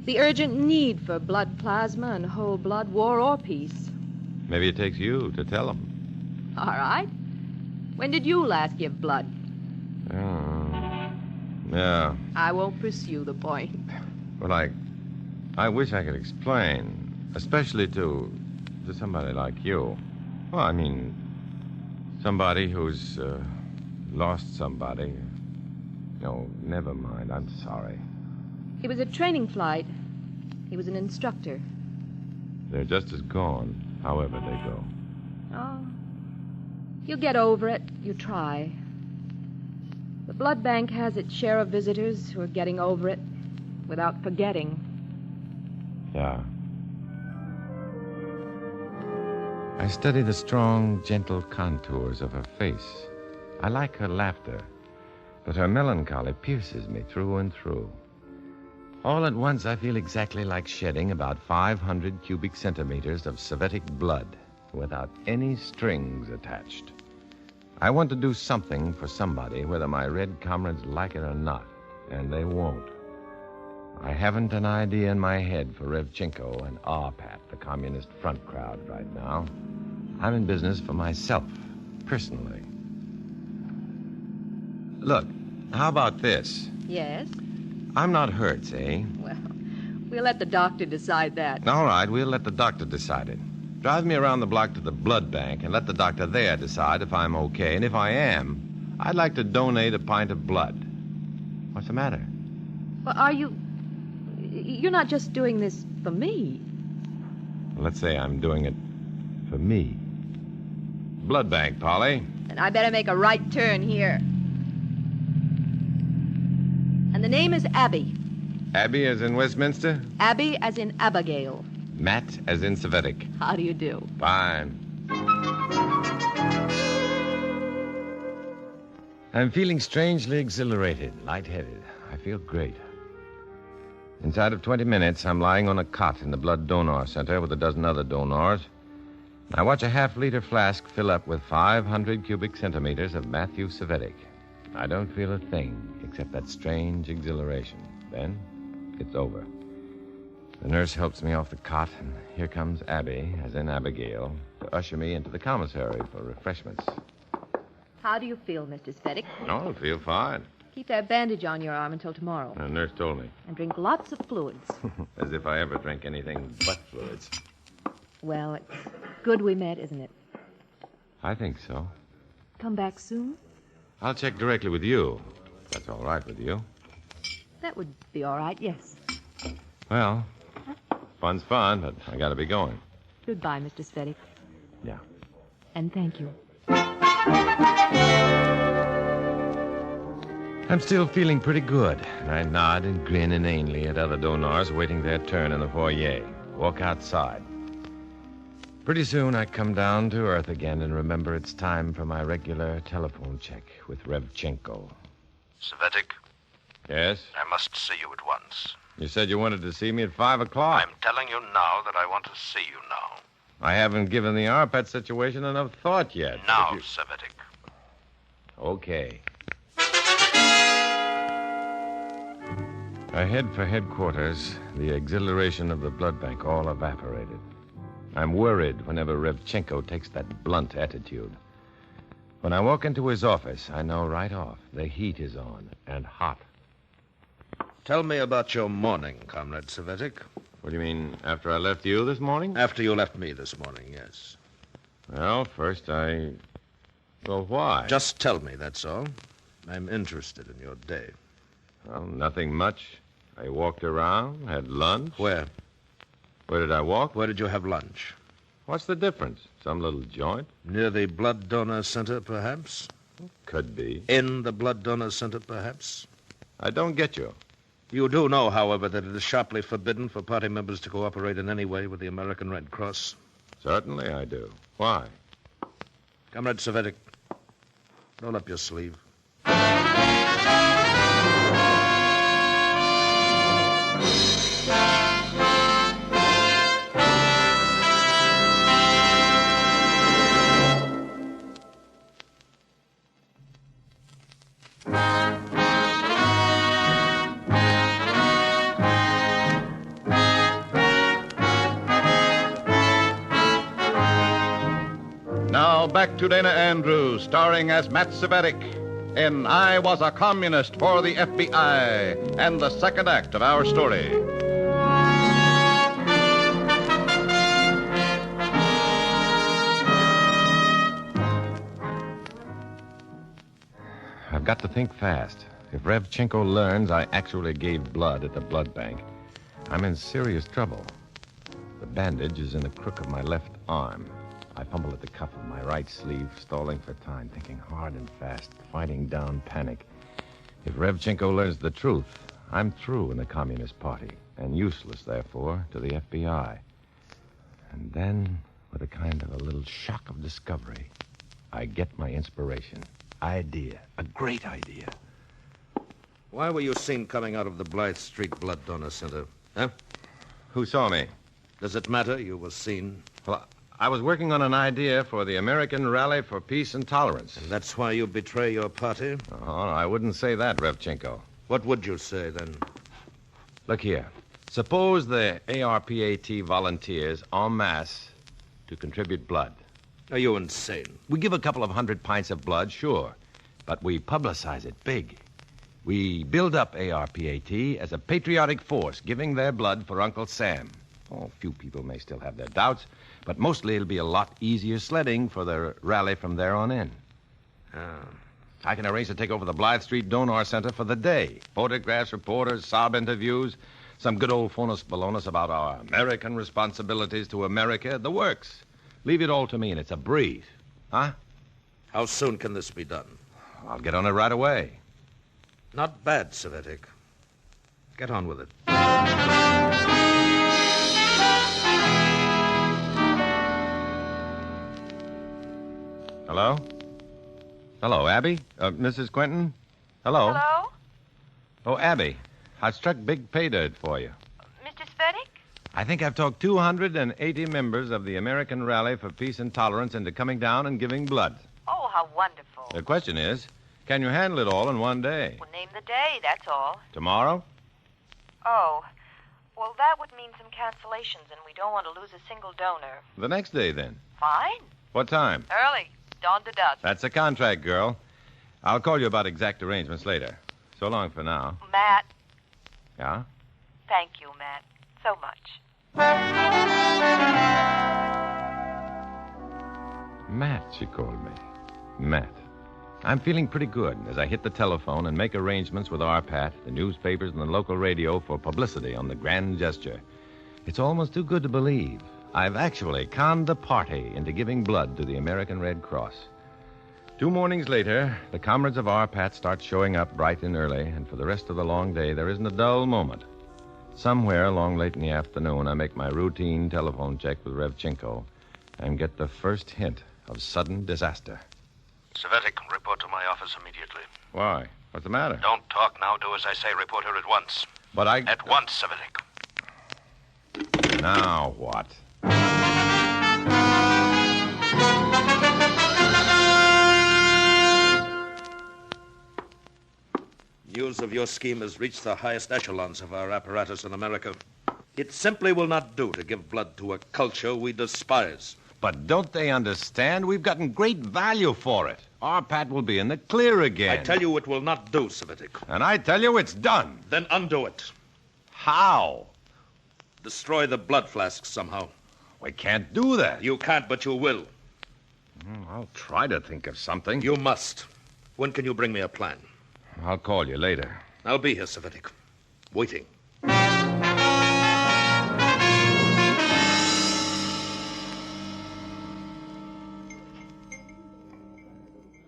The urgent need for blood plasma and whole blood, war or peace. Maybe it takes you to tell them. All right. When did you last give blood? Yeah. I won't pursue the point. Well, I wish I could explain, especially to somebody like you. Well, I mean, somebody who's lost somebody. No, never mind. I'm sorry. It was a training flight. He was an instructor. They're just as gone, however they go. Oh. You'll get over it. You try. The blood bank has its share of visitors who are getting over it without forgetting. Yeah. I study the strong, gentle contours of her face. I like her laughter, but her melancholy pierces me through and through. All at once, I feel exactly like shedding about 500 cubic centimeters of Savetic blood without any strings attached. I want to do something for somebody, whether my red comrades like it or not, and they won't. I haven't an idea in my head for Revchenko and Arpat, the Communist Front crowd, right now. I'm in business for myself, personally. Look, how about this? Yes? I'm not hurt, see? Well, we'll let the doctor decide that. All right, we'll let the doctor decide it. Drive me around the block to the blood bank and let the doctor there decide if I'm okay. And if I am, I'd like to donate a pint of blood. What's the matter? Well, are you... You're not just doing this for me. Well, let's say I'm doing it for me. Blood bank, Polly. And I better make a right turn here. And the name is Abby. Abby as in Westminster? Abby as in Abigail. Matt as in Savetic. How do you do? Fine. I'm feeling strangely exhilarated, lightheaded. I feel great. Inside of 20 minutes, I'm lying on a cot in the blood donor center with a dozen other donors. I watch a half-liter flask fill up with 500 cubic centimeters of Matthew Savetic. I don't feel a thing except that strange exhilaration. Then, it's over. The nurse helps me off the cot, and here comes Abby, as in Abigail, to usher me into the commissary for refreshments. How do you feel, Mr. Savetic? Oh, I feel fine. Keep that bandage on your arm until tomorrow. The nurse told me. And drink lots of fluids. As if I ever drink anything but fluids. Well, it's good we met, isn't it? I think so. Come back soon? I'll check directly with you. If that's all right with you. That would be all right, yes. Well, fun's fun, but I gotta be going. Goodbye, Mr. Svedik. Yeah. And thank you. I'm still feeling pretty good. I nod and grin inanely at other donors waiting their turn in the foyer. Walk outside. Pretty soon I come down to earth again and remember it's time for my regular telephone check with Revchenko. Svedik, Yes? I must see you at once. You said you wanted to see me at 5 o'clock. I'm telling you now that I want to see you now. I haven't given the Arpat situation enough thought yet. Now, But Svedik. Okay. I head for headquarters. The exhilaration of the blood bank all evaporated. I'm worried whenever Revchenko takes that blunt attitude. When I walk into his office, I know right off the heat is on, and hot. Tell me about your morning, Comrade Svedik. What do you mean, after I left you this morning? After you left me this morning, yes. Well, first Well, why? Just tell me, that's all. I'm interested in your day. Well, nothing much. I walked around, had lunch. Where? Where did I walk? Where did you have lunch? What's the difference? Some little joint? Near the blood donor center, perhaps? Could be. In the blood donor center, perhaps? I don't get you. You do know, however, that it is sharply forbidden for party members to cooperate in any way with the American Red Cross? Certainly I do. Why? Comrade Svedik, roll up your sleeve. Now back to Dana Andrews, starring as Matt Svedik in I Was a Communist for the FBI, and the second act of our story. I've got to think fast. If Revchenko learns I actually gave blood at the blood bank, I'm in serious trouble. The bandage is in the crook of my left arm. I fumble at the cuff of my right sleeve, stalling for time, thinking hard and fast, fighting down panic. If Revchenko learns the truth, I'm through in the Communist Party, and useless, therefore, to the FBI. And then, with a kind of a little shock of discovery, I get my inspiration. Idea. A great idea. Why were you seen coming out of the Blythe Street Blood Donor Center? Huh? Who saw me? Does it matter? You were seen. Well, I was working on an idea for the American Rally for Peace and Tolerance. And that's why you betray your party? Oh, I wouldn't say that, Revchenko. What would you say, then? Look here. Suppose the ARPAT volunteers en masse to contribute blood. Are you insane? We give a couple of 100 pints of blood, sure, but we publicize it big. We build up ARPAT as a patriotic force, giving their blood for Uncle Sam. Oh, a few people may still have their doubts, but mostly it'll be a lot easier sledding for the rally from there on in. I can arrange to take over the Blythe Street Donor Center for the day. Photographs, reporters, sob interviews, some good old phonus balonus about our American responsibilities to America, the works. Leave it all to me, and it's a breeze. Huh? How soon can this be done? I'll get on it right away. Not bad, Svedik. Get on with it. Hello? Hello, Abby? Mrs. Quentin? Hello? Hello? Oh, Abby, I struck big pay dirt for you. Mr. Svedik? I think I've talked 280 members of the American Rally for Peace and Tolerance into coming down and giving blood. Oh, how wonderful. The question is, can you handle it all in one day? Well, name the day, that's all. Tomorrow? Oh, well, that would mean some cancellations, and we don't want to lose a single donor. The next day, then. Fine. What time? Early. Dawn to dusk. That's a contract, girl. I'll call you about exact arrangements later. So long for now. Matt. Yeah? Thank you, Matt, so much. Matt, she called me. Matt. I'm feeling pretty good as I hit the telephone and make arrangements with Arpat, the newspapers, and the local radio for publicity on the grand gesture. It's almost too good to believe. I've actually conned the party into giving blood to the American Red Cross. 2 mornings later, the comrades of our Pat start showing up bright and early, and for the rest of the long day, there isn't a dull moment. Somewhere along late in the afternoon, I make my routine telephone check with Revchenko and get the first hint of sudden disaster. Savetic, report to my office immediately. Why? What's the matter? Don't talk now. Do as I say. Report here at once. But I... At once, Savetic. Now what? News of your scheme has reached the highest echelons of our apparatus in America. It simply will not do to give blood to a culture we despise. But don't they understand? We've gotten great value for it. Our Pat will be in the clear again. I tell you it will not do, Savetic. And I tell you it's done. Then undo it. How? Destroy the blood flasks somehow. We can't do that. You can't, but you will. I'll try to think of something. You must. When can you bring me a plan? I'll call you later. I'll be here, Savetic. Waiting.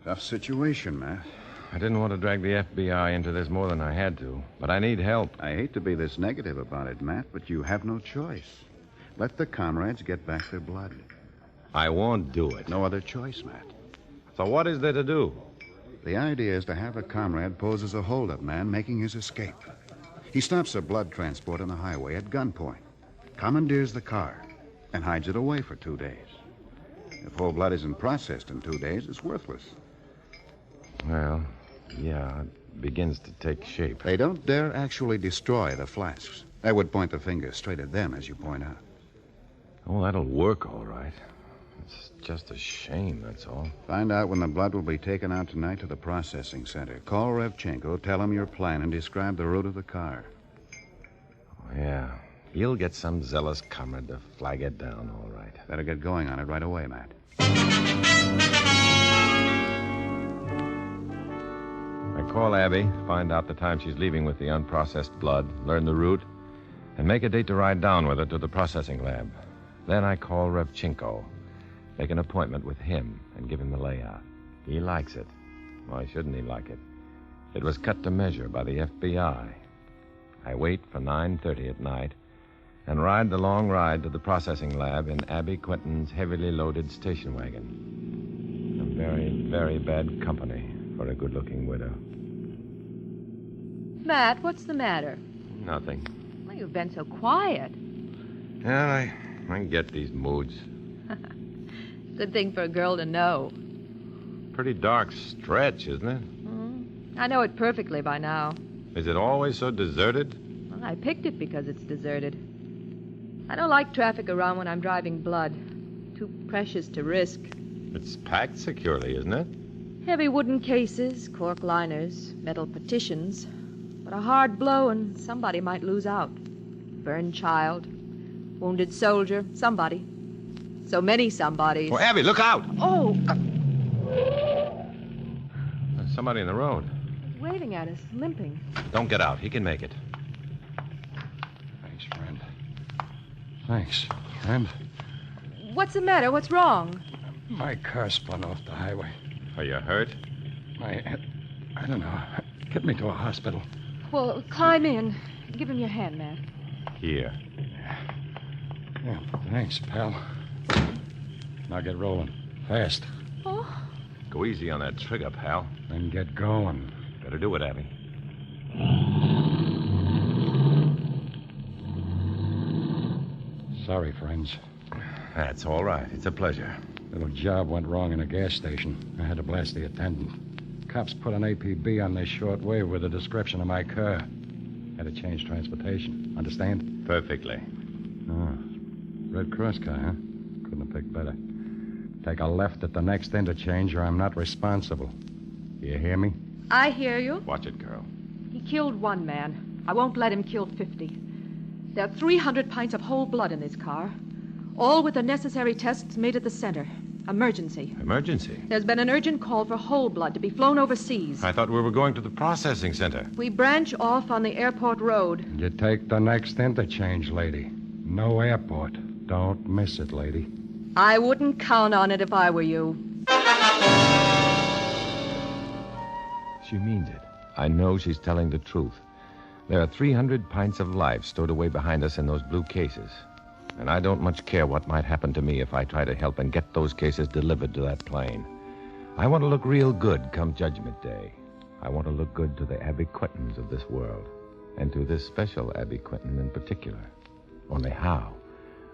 Tough situation, Matt. I didn't want to drag the FBI into this more than I had to, but I need help. I hate to be this negative about it, Matt, but you have no choice. Let the comrades get back their blood. I won't do it. No other choice, Matt. So what is there to do? The idea is to have a comrade pose as a holdup man making his escape. He stops a blood transport on the highway at gunpoint, commandeers the car, and hides it away for 2 days. If whole blood isn't processed in 2 days, it's worthless. Well, yeah, it begins to take shape. They don't dare actually destroy the flasks. I would point the finger straight at them, as you point out. Oh, that'll work all right. It's just a shame, that's all. Find out when the blood will be taken out tonight to the processing center. Call Revchenko, tell him your plan, and describe the route of the car. Oh, yeah. You'll get some zealous comrade to flag it down, all right. Better get going on it right away, Matt. I call Abby, find out the time she's leaving with the unprocessed blood, learn the route, and make a date to ride down with her to the processing lab. Then I call Revchenko, make an appointment with him, and give him the layout. He likes it. Why shouldn't he like it? It was cut to measure by the FBI. I wait for 9:30 at night and ride the long ride to the processing lab in Abby Quinton's heavily loaded station wagon. A very, very bad company for a good-looking widow. Matt, what's the matter? Nothing. Well, you've been so quiet. Yeah, I get these moods. Good thing for a girl to know. Pretty dark stretch, isn't it? I know it perfectly by now. Is it always so deserted? Well, I picked it because it's deserted. I don't like traffic around when I'm driving blood. Too precious to risk. It's packed securely, isn't it? Heavy wooden cases, cork liners, metal partitions. But a hard blow and somebody might lose out. Burned child, wounded soldier, somebody. So many somebodies. Oh, Abby, look out! Oh! There's somebody in the road. Waving at us, limping. Don't get out. He can make it. Thanks, friend. Thanks, friend. What's the matter? What's wrong? My car spun off the highway. Are you hurt? I don't know. Get me to a hospital. Well, climb in. Give him your hand, Matt. Here. Yeah, thanks, pal. Now get rolling. Fast. Oh? Go easy on that trigger, pal. Then get going. Better do it, Abby. Sorry, friends. That's all right. It's a pleasure. Little job went wrong in a gas station. I had to blast the attendant. Cops put an APB on this shortwave with a description of my car. Had to change transportation. Understand? Perfectly. Oh. Red Cross car, huh? Couldn't have picked better. Take a left at the next interchange or I'm not responsible. You hear me? I hear you. Watch it, girl. He killed one man. I won't let him kill 50. There are 300 pints of whole blood in this car. All with the necessary tests made at the center. Emergency. Emergency? There's been an urgent call for whole blood to be flown overseas. I thought we were going to the processing center. We branch off on the airport road. You take the next interchange, lady. No airport. Don't miss it, lady. I wouldn't count on it if I were you. She means it. I know she's telling the truth. There are 300 pints of life stowed away behind us in those blue cases. And I don't much care what might happen to me if I try to help and get those cases delivered to that plane. I want to look real good come Judgment Day. I want to look good to the Abby Quintons of this world. And to this special Abby Quinton in particular. Only how?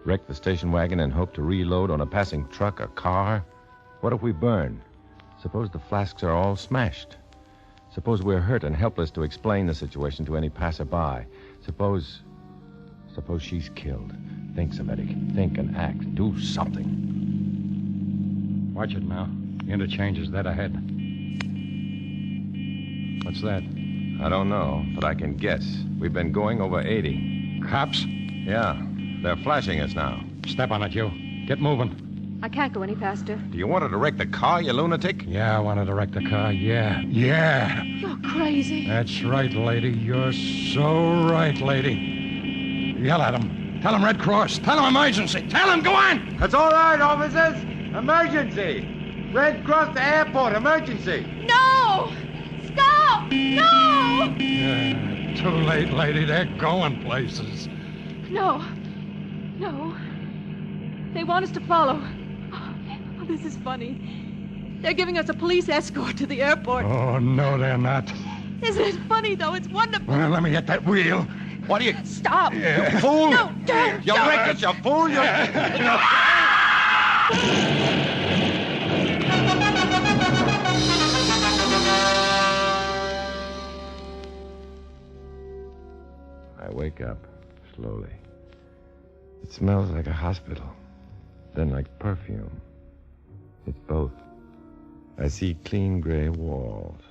Wreck the station wagon and hope to reload on a passing truck or car? What if we burn? Suppose the flasks are all smashed? Suppose we're hurt and helpless to explain the situation to any passerby? Suppose she's killed. Think, Savetic. Think and act. Do something. Watch it now. The interchange is dead ahead. What's that? I don't know, but I can guess. We've been going over 80. Cops? Yeah. They're flashing us now. Step on it, you. Get moving. I can't go any faster. Do you want her to wreck the car, you lunatic? Yeah, I want her to wreck the car. Yeah. Yeah. You're crazy. That's right, lady. You're so right, lady. Yell at him. Tell him Red Cross. Tell him emergency. Tell him, go on. That's all right, officers. Emergency. Red Cross to airport. Emergency. No! Stop! No! Yeah, too late, lady. They're going places. No. No. They want us to follow. Oh, this is funny. They're giving us a police escort to the airport. Oh, no, they're not. Isn't it funny, though? It's wonderful. Well, let me get that wheel. What are you... Stop! Yeah. You fool! No, don't! You wrecked it, you fool! I wake up slowly. It smells like a hospital, then like perfume. It's both. I see clean gray walls.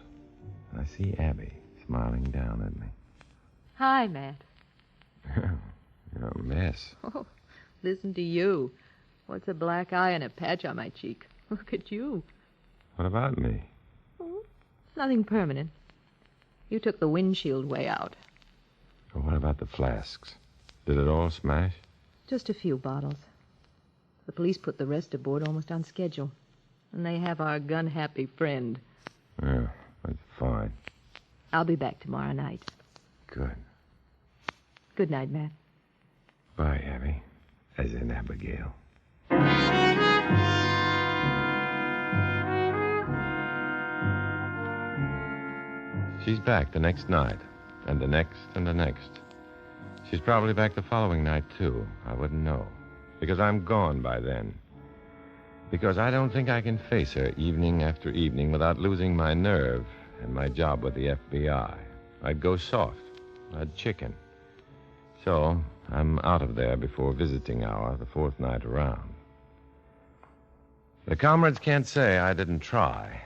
I see Abby smiling down at me. Hi, Matt. You're a mess. Oh, listen to you. What's a black eye and a patch on my cheek? Look at you. What about me? Oh, nothing permanent. You took the windshield way out. Well, what about the flasks? Did it all smash? Just a few bottles. The police put the rest aboard almost on schedule. And they have our gun-happy friend. Yeah, that's fine. I'll be back tomorrow night. Good. Good night, Matt. Bye, Abby. As in Abigail. She's back the next night, and the next, and the next. She's probably back the following night, too. I wouldn't know. Because I'm gone by then. Because I don't think I can face her evening after evening without losing my nerve and my job with the FBI. I'd go soft. I'd chicken. So I'm out of there before visiting hour, the fourth night around. The comrades can't say I didn't try,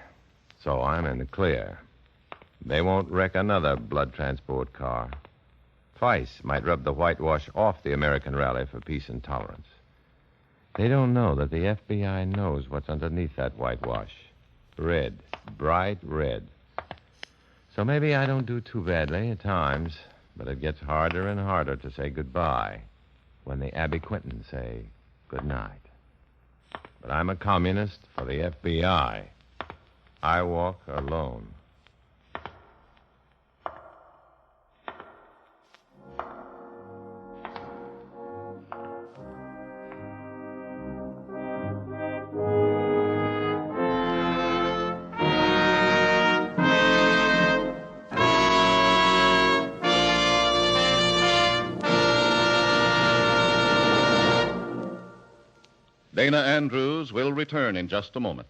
so I'm in the clear. They won't wreck another blood transport car. Twice might rub the whitewash off the American rally for peace and tolerance. They don't know that the FBI knows what's underneath that whitewash. Red. Bright red. So maybe I don't do too badly at times, but it gets harder and harder to say goodbye when the Abby Quintons say good night. But I'm a communist for the FBI. I walk alone. Dana Andrews will return in just a moment.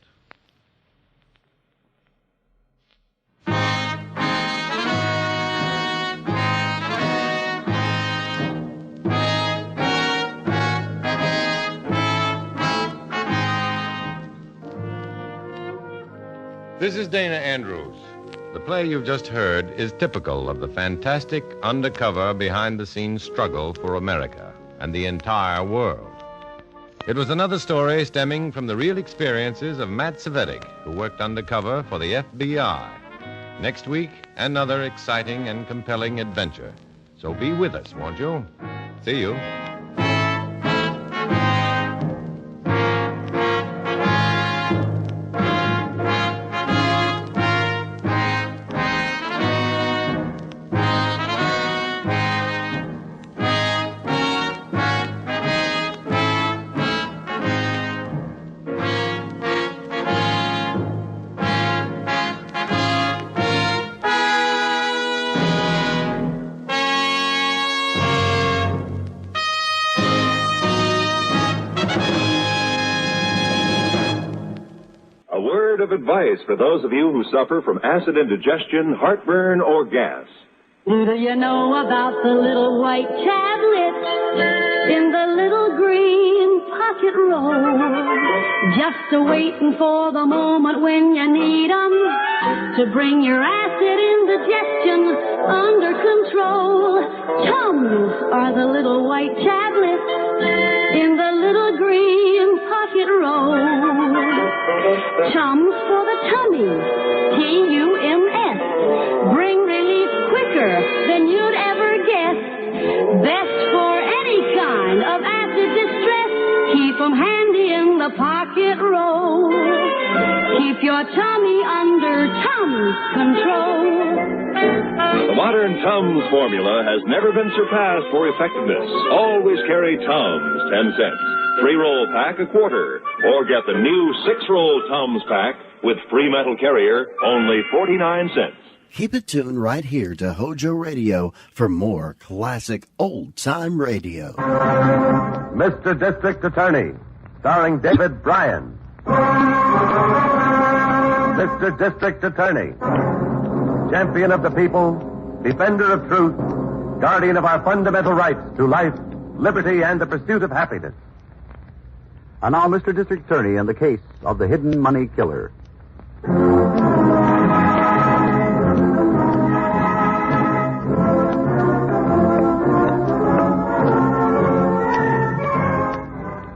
This is Dana Andrews. The play you've just heard is typical of the fantastic, undercover, behind-the-scenes struggle for America and the entire world. It was another story stemming from the real experiences of Matt Savetic, who worked undercover for the FBI. Next week, another exciting and compelling adventure. So be with us, won't you? See you. word of advice for those of you who suffer from acid indigestion, heartburn, or gas. Do you know about the little white tablet in the little green pocket roll? Just a-waiting for the moment when you need 'em to bring your acid indigestion under control. Tums are the little white tablets in the little green pocket roll. Tums for the tummy, T-U-M-S. Bring relief quicker than you'd ever guess. Best for any kind of acid distress. Keep 'em handy in the pocket roll. Keep your tummy under Tums control. The modern Tums formula has never been surpassed for effectiveness. Always carry Tums, 10 cents. 3-roll pack, a quarter. Or get the new 6-roll Tums pack with free metal carrier, only 49 cents. Keep it tuned right here to HOJO Radio for more classic old-time radio. Mr. District Attorney, starring David Bryan. Mr. District Attorney, champion of the people, defender of truth, guardian of our fundamental rights to life, liberty, and the pursuit of happiness. And now, Mr. District Attorney, in the case of the hidden money killer.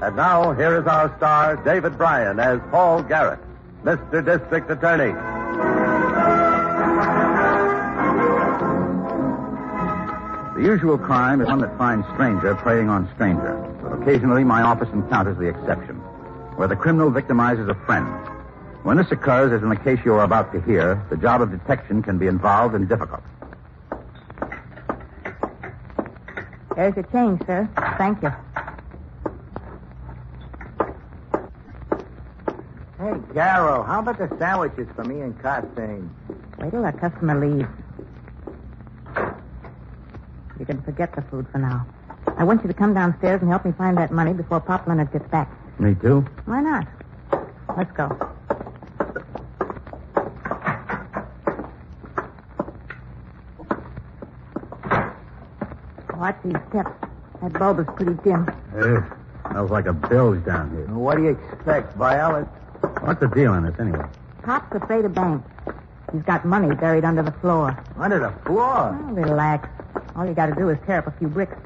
And now, here is our star, David Bryan, as Paul Garrett, Mr. District Attorney. The usual crime is one that finds stranger preying on stranger. But occasionally, my office encounters the exception, where the criminal victimizes a friend. When this occurs, as in the case you are about to hear, the job of detection can be involved and difficult. There's your change, sir. Thank you. Hey, Carol, how about the sandwiches for me and Costain? Wait till our customer leaves. You can forget the food for now. I want you to come downstairs and help me find that money before Pop Leonard gets back. Me too? Why not? Let's go. Watch these steps. That bulb is pretty dim. Smells like a bilge down here. What do you expect, Violet? What's the deal on this, anyway? Pop's afraid of banks. He's got money buried under the floor. Under the floor? Oh, relax. All you got to do is tear up a few bricks.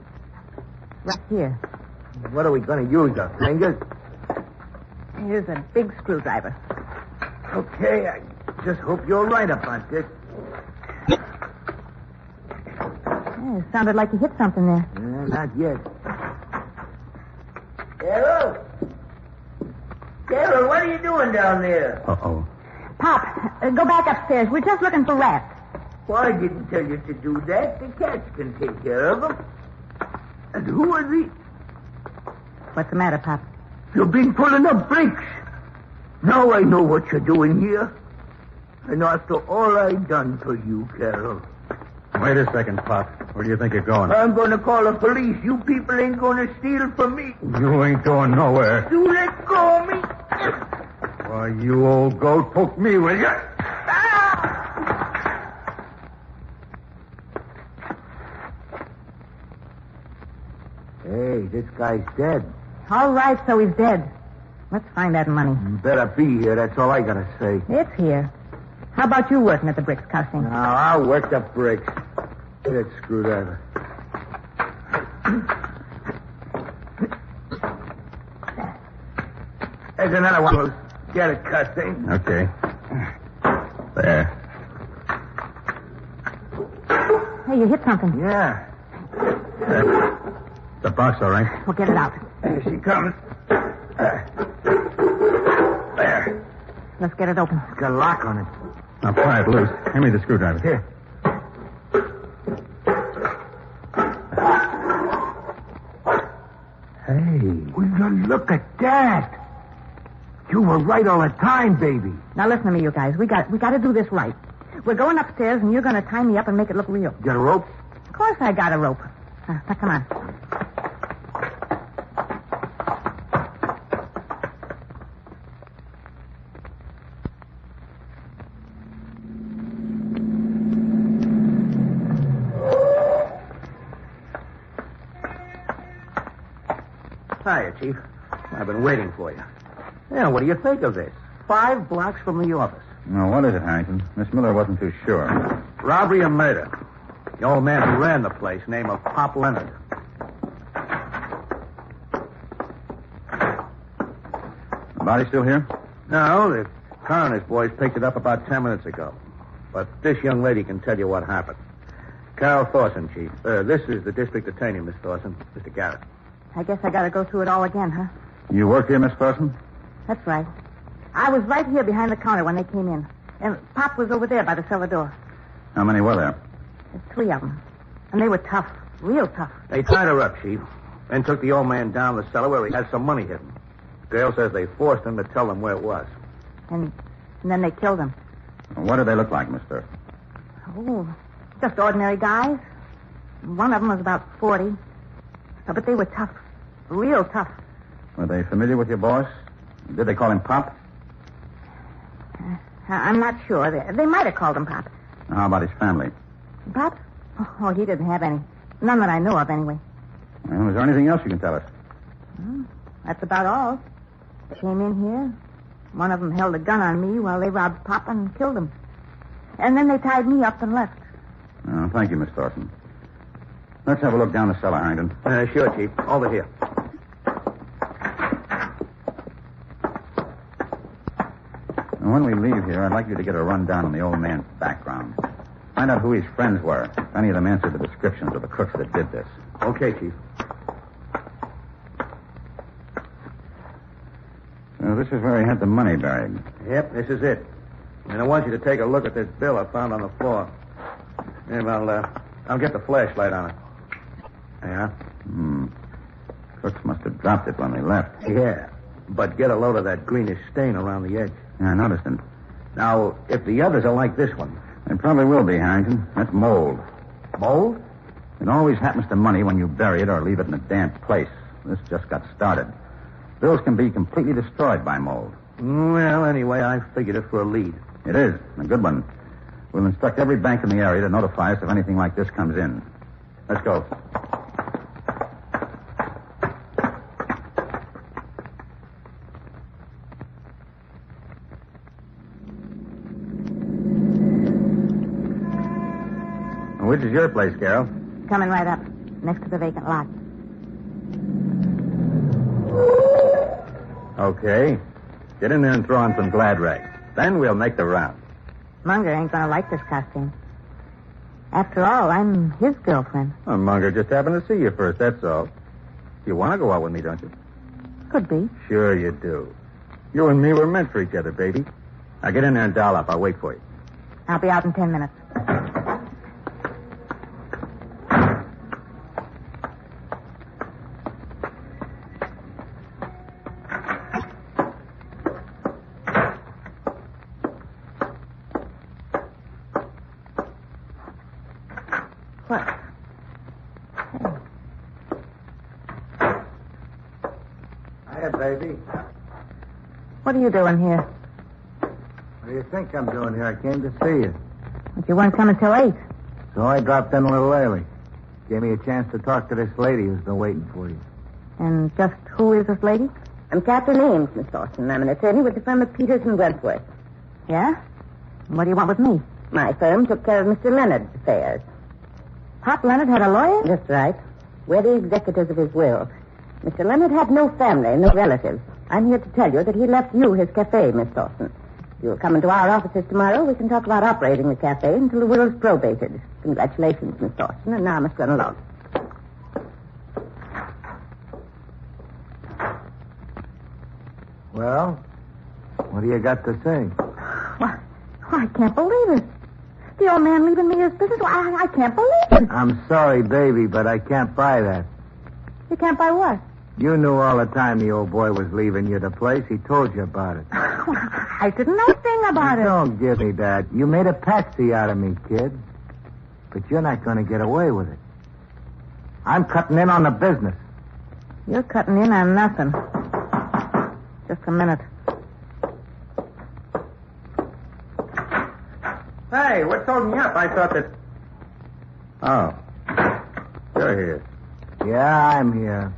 Right here. What are we going to use, our fingers? Here's a big screwdriver. Okay, I just hope you're right about this. Yeah, it sounded like you hit something there. Not yet. Carol? Carol, what are you doing down there? Uh-oh. Pop, go back upstairs. We're just looking for rats. Well, I didn't tell you to do that. The cats can take care of them. And who are these? What's the matter, Pop? You've been pulling up bricks. Now I know what you're doing here. And after all I've done for you, Carol. Wait a second, Pop. Where do you think you're going? I'm going to call the police. You people ain't going to steal from me. You ain't going nowhere. You let go of me. Why, you old goat, poke me, will you? Hey, this guy's dead. All right, so he's dead. Let's find that money. You better be here. That's all I got to say. It's here. How about you working at the bricks, Costing? Now, I'll work the bricks. Get that screwdriver. There's another one. Get it, Costing. Okay. There. Hey, you hit something. Yeah. The box, all right? We'll get it out. Here she comes. There. Let's get it open. It's got a lock on it. Now pry it loose. Hand me the screwdriver. Here. Hey, will you look at that? You were right all the time, baby. Now listen to me, you guys. We got to do this right. We're going upstairs, and you're going to tie me up and make it look real. Got a rope? Of course I got a rope. Now, come on. Hiya, Chief. I've been waiting for you. Yeah, what do you think of this? 5 blocks from the office. No, what is it, Harrington? Miss Miller wasn't too sure. Robbery and murder. The old man who ran the place, name of Pop Leonard. The body still here? No, the coroner's boys picked it up about 10 minutes ago. But this young lady can tell you what happened. Carol Thorson, Chief. This is the district attorney, Miss Thorson. Mr. Garrett. I guess I gotta go through it all again, huh? You work here, Miss Thorson? That's right. I was right here behind the counter when they came in. And Pop was over there by the cellar door. How many were there? There's 3 of them. And they were tough. Real tough. They tied her up, Chief. Then took the old man down the cellar where he had some money hidden. Girl says they forced him to tell them where it was. And then they killed him. What did they look like, Miss Thorson? Oh, just ordinary guys. One of them was about 40. But they were tough. Real tough. Were they familiar with your boss? Did they call him Pop? I'm not sure. They might have called him Pop. How about his family? Pop? Oh, he didn't have any. None that I know of, anyway. Well, is there anything else you can tell us? That's about all. They came in here. One of them held a gun on me while they robbed Pop and killed him. And then they tied me up and left. Oh, thank you, Miss Thorson. Let's have a look down the cellar, Harrington. Sure, Chief. Over here. And when we leave here, I'd like you to get a rundown on the old man's background. Find out who his friends were. If any of them answered the descriptions of the crooks that did this. Okay, Chief. So this is where he had the money buried. Yep, this is it. And I want you to take a look at this bill I found on the floor. Yeah, I'll get the flashlight on it. Yeah? Crooks must have dropped it when they left. Yeah. But get a load of that greenish stain around the edge. Yeah, I noticed it. Now, if the others are like this one. They probably will be, Harrington. That's mold. Mold? It always happens to money when you bury it or leave it in a damp place. This just got started. Bills can be completely destroyed by mold. Well, anyway, I figured it for a lead. It is. A good one. We'll instruct every bank in the area to notify us if anything like this comes in. Let's go. Which is your place, Carol? Coming right up, next to the vacant lot. Okay. Get in there and throw on some glad rags. Then we'll make the round. Munger ain't gonna like this costume. After all, I'm his girlfriend. Well, Munger just happened to see you first, that's all. You want to go out with me, don't you? Could be. Sure you do. You and me were meant for each other, baby. Now get in there and doll up. I'll wait for you. I'll be out in 10 minutes. Baby. What are you doing here? What do you think I'm doing here? I came to see you. But you weren't coming till 8. So I dropped in a little early. Gave me a chance to talk to this lady who's been waiting for you. And just who is this lady? I'm Catherine Ames, Miss Thorson. I'm an attorney with the firm of Peters and Wentworth. Yeah? And what do you want with me? My firm took care of Mr. Leonard's affairs. Pop Leonard had a lawyer? That's right. We're the executors of his will. Mr. Leonard had no family, no relatives. I'm here to tell you that he left you his cafe, Miss Thorson. You'll come into our offices tomorrow. We can talk about operating the cafe until the will's probated. Congratulations, Miss Thorson. And now I must run along. Well, what do you got to say? Why, I can't believe it. The old man leaving me his business. I can't believe it. I'm sorry, baby, but I can't buy that. You can't buy what? You knew all the time the old boy was leaving you the place. He told you about it. I didn't know a thing about it. Don't give me that. You made a patsy out of me, kid. But you're not going to get away with it. I'm cutting in on the business. You're cutting in on nothing. Just a minute. Hey, what's holding you up? I thought that... Oh. You're here. Yeah, I'm here.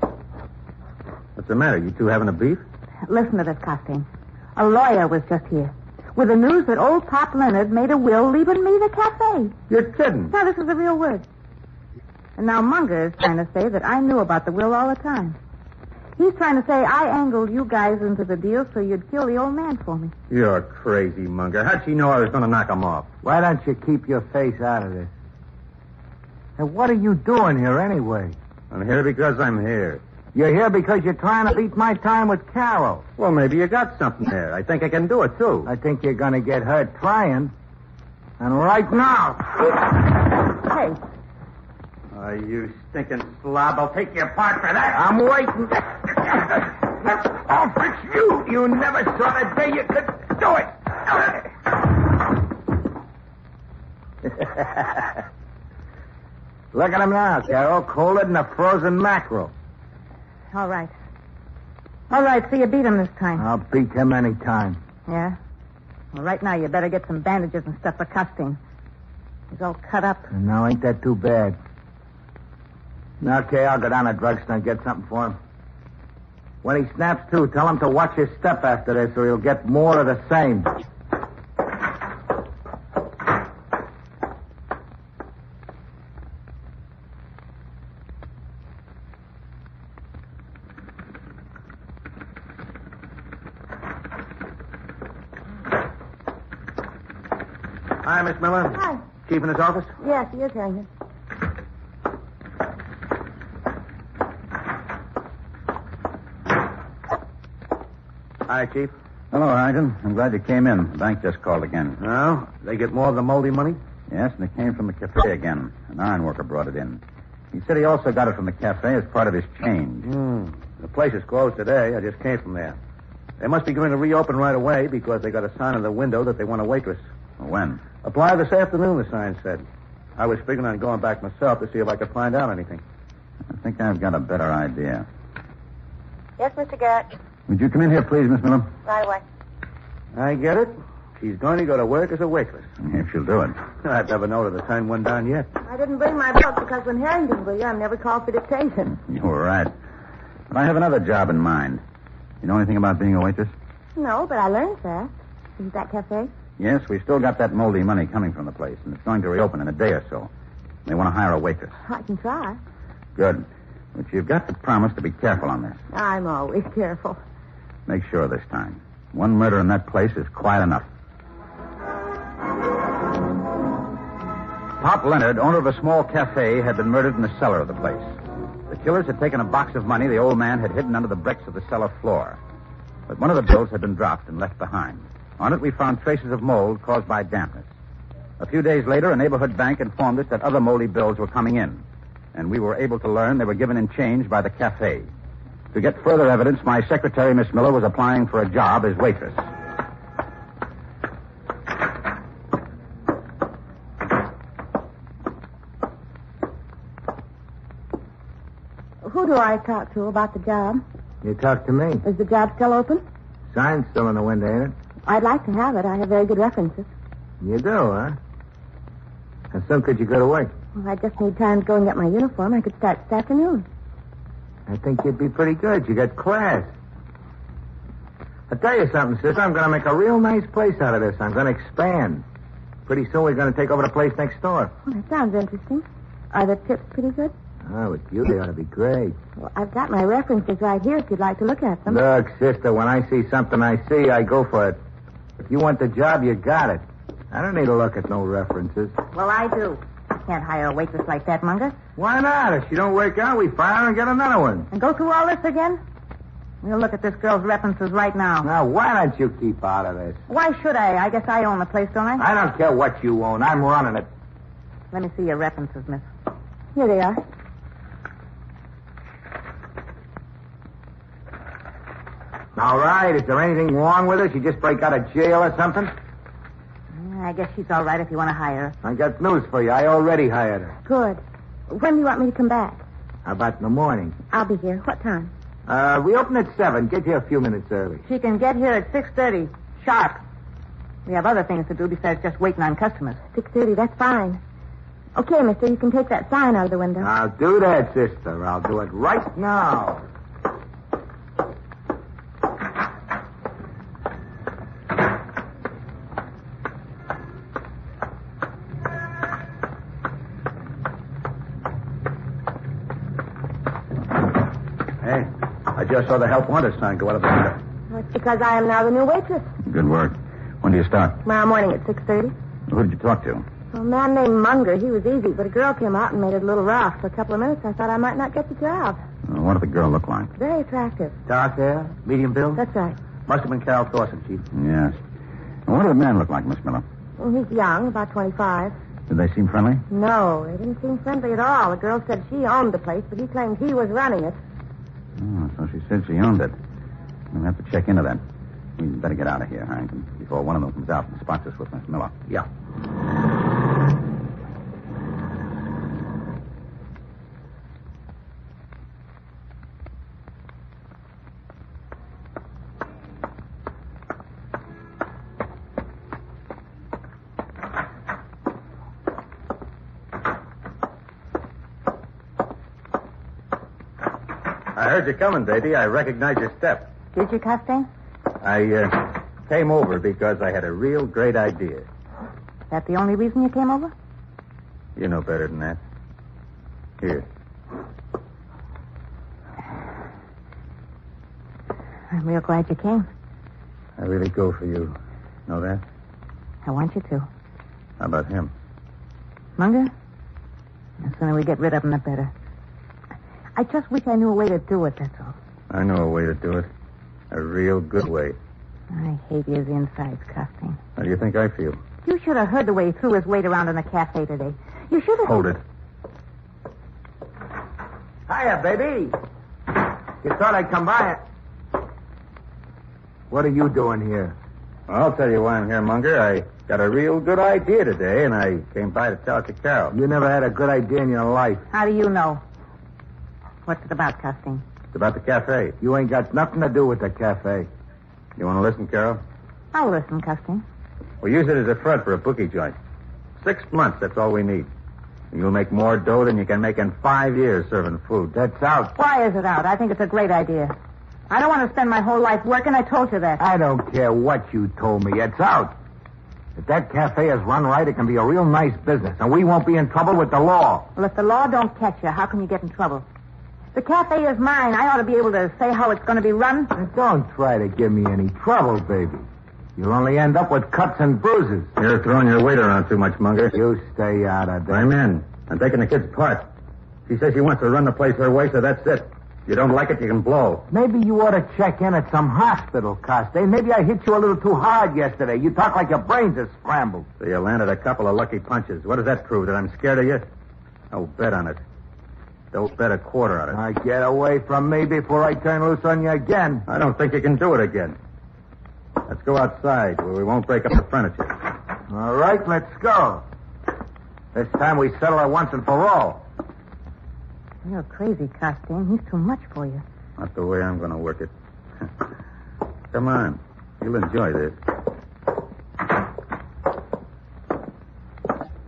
What's the matter? You two having a beef? Listen to this, Costain. A lawyer was just here with the news that old Pop Leonard made a will leaving me the cafe. You're kidding. No, this is the real word. And now Munger is trying to say that I knew about the will all the time. He's trying to say I angled you guys into the deal so you'd kill the old man for me. You're crazy, Munger. How'd she know I was going to knock him off? Why don't you keep your face out of this? And what are you doing here anyway? I'm here because I'm here. You're here because you're trying to beat my time with Carol. Well, maybe you got something there. I think I can do it, too. I think you're going to get hurt trying. And right now. Hey. Oh, you stinking slob. I'll take your part for that. I'm waiting. Oh, Fritz, you never saw the day you could do it. Look at him now, Carol. Colder than a frozen mackerel. All right. All right, so you beat him this time. I'll beat him any time. Yeah? Well, right now you better get some bandages and stuff for Costain. He's all cut up. And now ain't that too bad. Okay, I'll go down to the drugstore and get something for him. When he snaps to, tell him to watch his step after this or he'll get more of the same. Hi, Miss Miller. Hi. Chief in his office? Yes, he is here. Hi, Chief. Hello, Harrington. I'm glad you came in. The bank just called again. Oh? They get more of the moldy money? Yes, and it came from the cafe again. An iron worker brought it in. He said he also got it from the cafe as part of his change. The place is closed today. I just came from there. They must be going to reopen right away because they got a sign on the window that they want a waitress. When? Apply this afternoon, the sign said. I was figuring on going back myself to see if I could find out anything. I think I've got a better idea. Yes, Mr. Garrett. Would you come in here, please, Miss Miller? Right away. I get it. She's going to go to work as a waitress. If she'll do it. I've never known her to turn one down yet. I didn't bring my book because when Harrington was here, I'm never called for dictation. You were right. But I have another job in mind. You know anything about being a waitress? No, but I learned fast. Is that cafe? Yes, we still got that moldy money coming from the place, and it's going to reopen in a day or so. They want to hire a waitress. I can try. Good. But you've got to promise to be careful on this. I'm always careful. Make sure this time. One murder in that place is quite enough. Pop Leonard, owner of a small cafe, had been murdered in the cellar of the place. The killers had taken a box of money the old man had hidden under the bricks of the cellar floor. But one of the bills had been dropped and left behind. On it, we found traces of mold caused by dampness. A few days later, a neighborhood bank informed us that other moldy bills were coming in, and we were able to learn they were given in change by the cafe. To get further evidence, my secretary, Miss Miller, was applying for a job as waitress. Who do I talk to about the job? You talk to me. Is the job still open? Sign's still in the window, ain't it? I'd like to have it. I have very good references. You do, huh? How soon could you go to work? Well, I just need time to go and get my uniform. I could start this afternoon. I think you'd be pretty good. You got class. I'll tell you something, sis. I'm going to make a real nice place out of this. I'm going to expand. Pretty soon we're going to take over the place next door. Well, that sounds interesting. Are the tips pretty good? Oh, with you, they ought to be great. Well, I've got my references right here if you'd like to look at them. Look, sister, when I see something I see, I go for it. If you want the job, you got it. I don't need to look at no references. Well, I do. Can't hire a waitress like that, Munger. Why not? If she don't work out, we fire her and get another one. And go through all this again? We'll look at this girl's references right now. Now, why don't you keep out of this? Why should I? I guess I own the place, don't I? I don't care what you own. I'm running it. Let me see your references, miss. Here they are. All right. Is there anything wrong with her? She just break out of jail or something? I guess she's all right if you want to hire her. I got news for you. I already hired her. Good. When do you want me to come back? How about in the morning? I'll be here. What time? We open at 7. Get here a few minutes early. She can get here at 6:30. Sharp. We have other things to do besides just waiting on customers. 6:30, that's fine. Okay, mister, you can take that sign out of the window. I'll do that, sister. I'll do it right now. just saw the help wanted sign go out of the window. Well, it's because I am now the new waitress. Good work. When do you start? Tomorrow morning at 6:30. Who did you talk to? Well, a man named Munger. He was easy, but a girl came out and made it a little rough. For a couple of minutes, I thought I might not get the job. What did the girl look like? Very attractive. Dark hair, medium build? That's right. Must have been Carol Thorson, Chief. Yes. And what did the man look like, Miss Miller? Well, he's young, about 25. Did they seem friendly? No, they didn't seem friendly at all. The girl said she owned the place, but he claimed he was running it. Oh, so she said she owned it. We'll have to check into that. We'd better get out of here, Harrington, before one of them comes out and spots us with Miss Miller. Yeah. I heard you coming, baby. I recognized your step. Did you, Custine? I came over because I had a real great idea. Is that the only reason you came over? You know better than that. Here. I'm real glad you came. I really go for you. Know that? I want you to. How about him? Munger? The sooner we get rid of him, the better. I just wish I knew a way to do it, that's all. I know a way to do it. A real good way. I hate his insides, Custine. How do you think I feel? You should have heard the way he threw his weight around in the cafe today. You should have... Hold it. Hiya, baby. You thought I'd come by it. What are you doing here? I'll tell you why I'm here, Munger. I got a real good idea today, and I came by to tell it to Carol. You never had a good idea in your life. How do you know? What's it about, Custine? It's about the cafe. You ain't got nothing to do with the cafe. You want to listen, Carol? I'll listen, Custine. We'll use it as a front for a bookie joint. 6 months, that's all we need. And you'll make more dough than you can make in 5 years serving food. That's out. Why is it out? I think it's a great idea. I don't want to spend my whole life working. I told you that. I don't care what you told me. It's out. If that cafe is run right, it can be a real nice business, and we won't be in trouble with the law. Well, if the law don't catch you, how can you get in trouble? The cafe is mine. I ought to be able to say how it's going to be run. And don't try to give me any trouble, baby. You'll only end up with cuts and bruises. You're throwing your weight around too much, Munger. You stay out of that. I'm in. I'm taking the kid's part. She says she wants to run the place her way, so that's it. If you don't like it, you can blow. Maybe you ought to check in at some hospital, Costine. Maybe I hit you a little too hard yesterday. You talk like your brains are scrambled. So you landed a couple of lucky punches. What does that prove? That I'm scared of you? I'll bet on it. Don't bet a quarter on it. Now get away from me before I turn loose on you again. I don't think you can do it again. Let's go outside where we won't break up the furniture. All right, let's go. This time we settle it once and for all. You're crazy, Costine. He's too much for you. Not the way I'm going to work it. Come on. You'll enjoy this.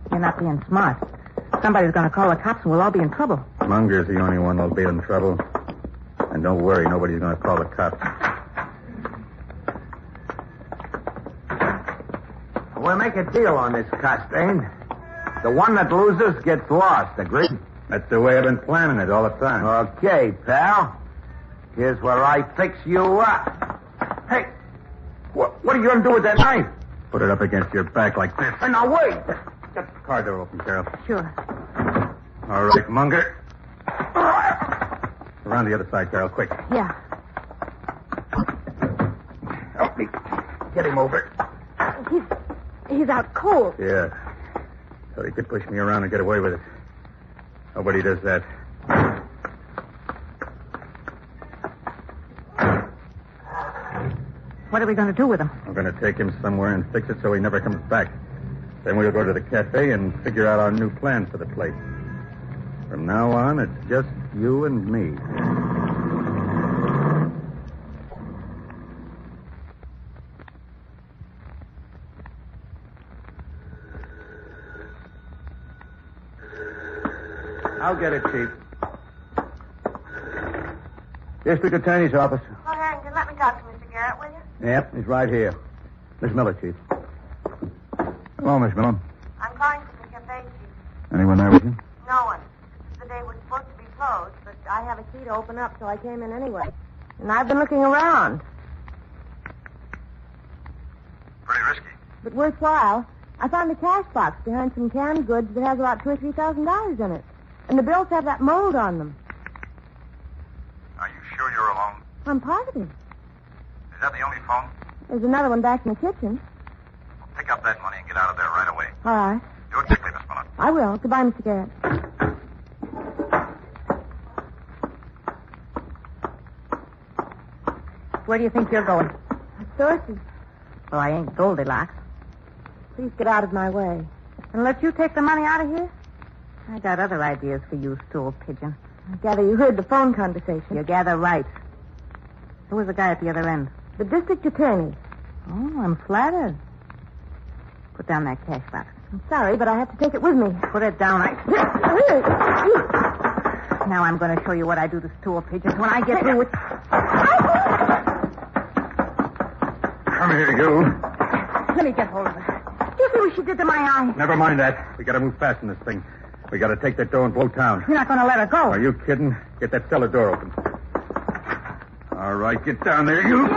You're not being smart. Somebody's going to call the cops and we'll all be in trouble. Munger's the only one that'll be in trouble. And don't worry, nobody's going to call the cops. We'll make a deal on this, Costine. The one that loses gets lost, agreed? That's the way I've been planning it all the time. Okay, pal. Here's where I fix you up. Hey, what are you going to do with that knife? Put it up against your back like this. Hey, now, wait. Get the car door open, Carol. Sure. All right, Munger. Around the other side, Carol, quick. Yeah. Help me. Get him over. He's out cold. Yeah. So he could push me around and get away with it. Nobody does that. What are we going to do with him? I'm going to take him somewhere and fix it so he never comes back. Then we'll go to the cafe and figure out our new plan for the place. From now on, it's just you and me. I'll get it, Chief. District Attorney's office. Oh, Harrington, let me talk to Mr. Garrett, will you? Yep, he's right here. Miss Miller, Chief. Hello, Miss Miller. I'm calling from the cafe, Chief. Anyone there with you? No one. The day was supposed to be closed, but I have a key to open up, so I came in anyway. And I've been looking around. Pretty risky. But worthwhile. I found a cash box behind some canned goods that has about $2,000 or $3,000 in it. And the bills have that mold on them. Are you sure you're alone? I'm positive. Is that the only phone? There's another one back in the kitchen. Well, pick up that money and get out of there right away. All right. Do it quickly, Miss Miller. I will. Goodbye, Mr. Garrett. Where do you think you're going? Sources. Oh, I ain't Goldilocks. Please get out of my way. And let you take the money out of here? I got other ideas for you, stool pigeon. I gather you heard the phone conversation. You gather right. Who was the guy at the other end? The district attorney. Oh, I'm flattered. Put down that cash box. I'm sorry, but I have to take it with me. Put it down. Now I'm going to show you what I do to stool pigeons when I get through with... Come here, you. Let me get hold of her. Do you see what she did to my eye? Never mind that. We gotta move fast in this thing. We gotta take that door and blow town. You're not going to let her go. Are you kidding? Get that cellar door open. All right, get down there, you.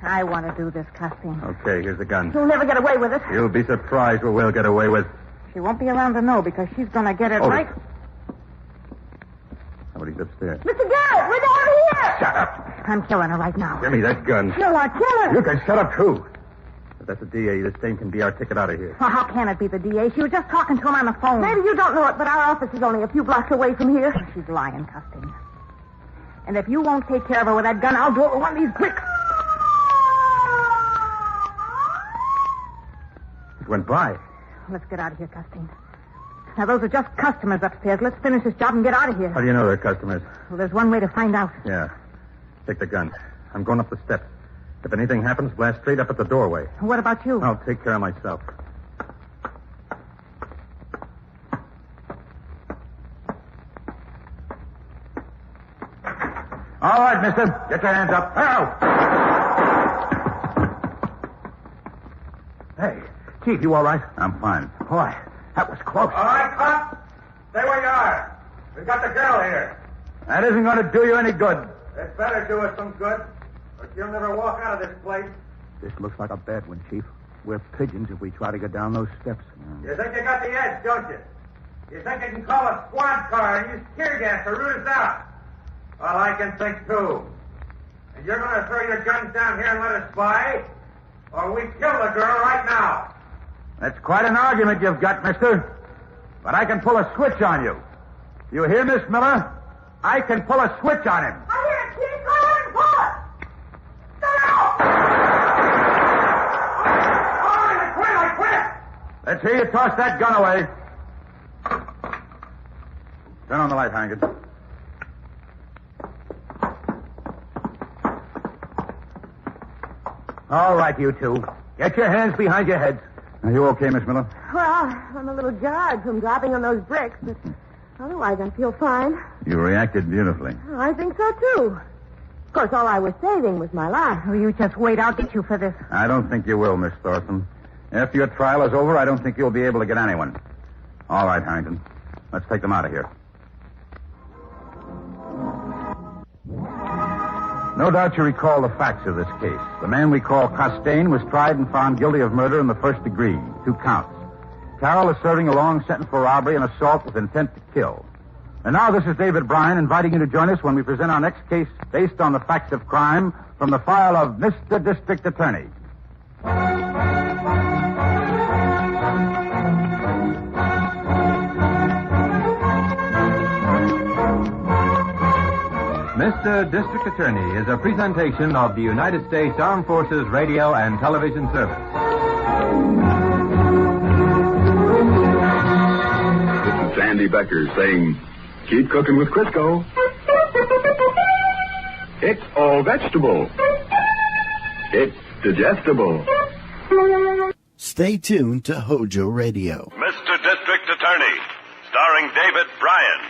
I want to do this, Custine. Okay, here's the gun. You'll never get away with it. You'll be surprised what we'll get away with. She won't be around to know because she's going to get it Hold right. it. Somebody's upstairs. Mr. Garrett, we're down here. Shut up. I'm killing her right now. Give me that gun. You'll kill her. You can shut up, too. If that's the DA, this thing can be our ticket out of here. Well, how can it be the DA? She was just talking to him on the phone. Maybe you don't know it, but our office is only a few blocks away from here. She's lying, Custine. And if you won't take care of her with that gun, I'll do it with one of these bricks. It went by. Let's get out of here, Custine. Now, those are just customers upstairs. Let's finish this job and get out of here. How do you know they're customers? Well, there's one way to find out. Yeah. Take the gun. I'm going up the steps. If anything happens, blast straight up at the doorway. What about you? I'll take care of myself. All right, mister. Get your hands up. Now! Hey, Chief, you all right? I'm fine. Boy, that was close. All right, Pop. Stay where you are. We've got the girl here. That isn't going to do you any good. It better do us some good, or she'll never walk out of this place. This looks like a bad one, Chief. We're pigeons if we try to get down those steps. You think you got the edge, don't you? You think you can call a squad car and use tear gas to root us out? Well, I can think, too. And you're going to throw your guns down here and let us spy? Or we kill the girl right now? That's quite an argument you've got, mister. But I can pull a switch on you. You hear, Miss Miller? I can pull a switch on him. I hear it, Chief. Go ahead and pull it. Get out! All right, I quit. Let's hear you toss that gun away. Turn on the light, Hankin. All right, you two. Get your hands behind your heads. Are you okay, Miss Miller? Well, I'm a little jarred from dropping on those bricks, but otherwise I feel fine. You reacted beautifully. I think so, too. Of course, all I was saving was my life. Oh, you just wait. I'll get you for this. I don't think you will, Miss Thorson. After your trial is over, I don't think you'll be able to get anyone. All right, Harrington. Let's take them out of here. No doubt you recall the facts of this case. The man we call Costain was tried and found guilty of murder in the first degree, 2 counts. Carroll is serving a long sentence for robbery and assault with intent to kill. And now this is David Bryan inviting you to join us when we present our next case based on the facts of crime from the file of Mr. District Attorney. Mr. District Attorney is a presentation of the United States Armed Forces Radio and Television Service. This is Sandy Becker saying, keep cooking with Crisco. It's all vegetable. It's digestible. Stay tuned to HOJO Radio. Mr. District Attorney, starring David Bryan.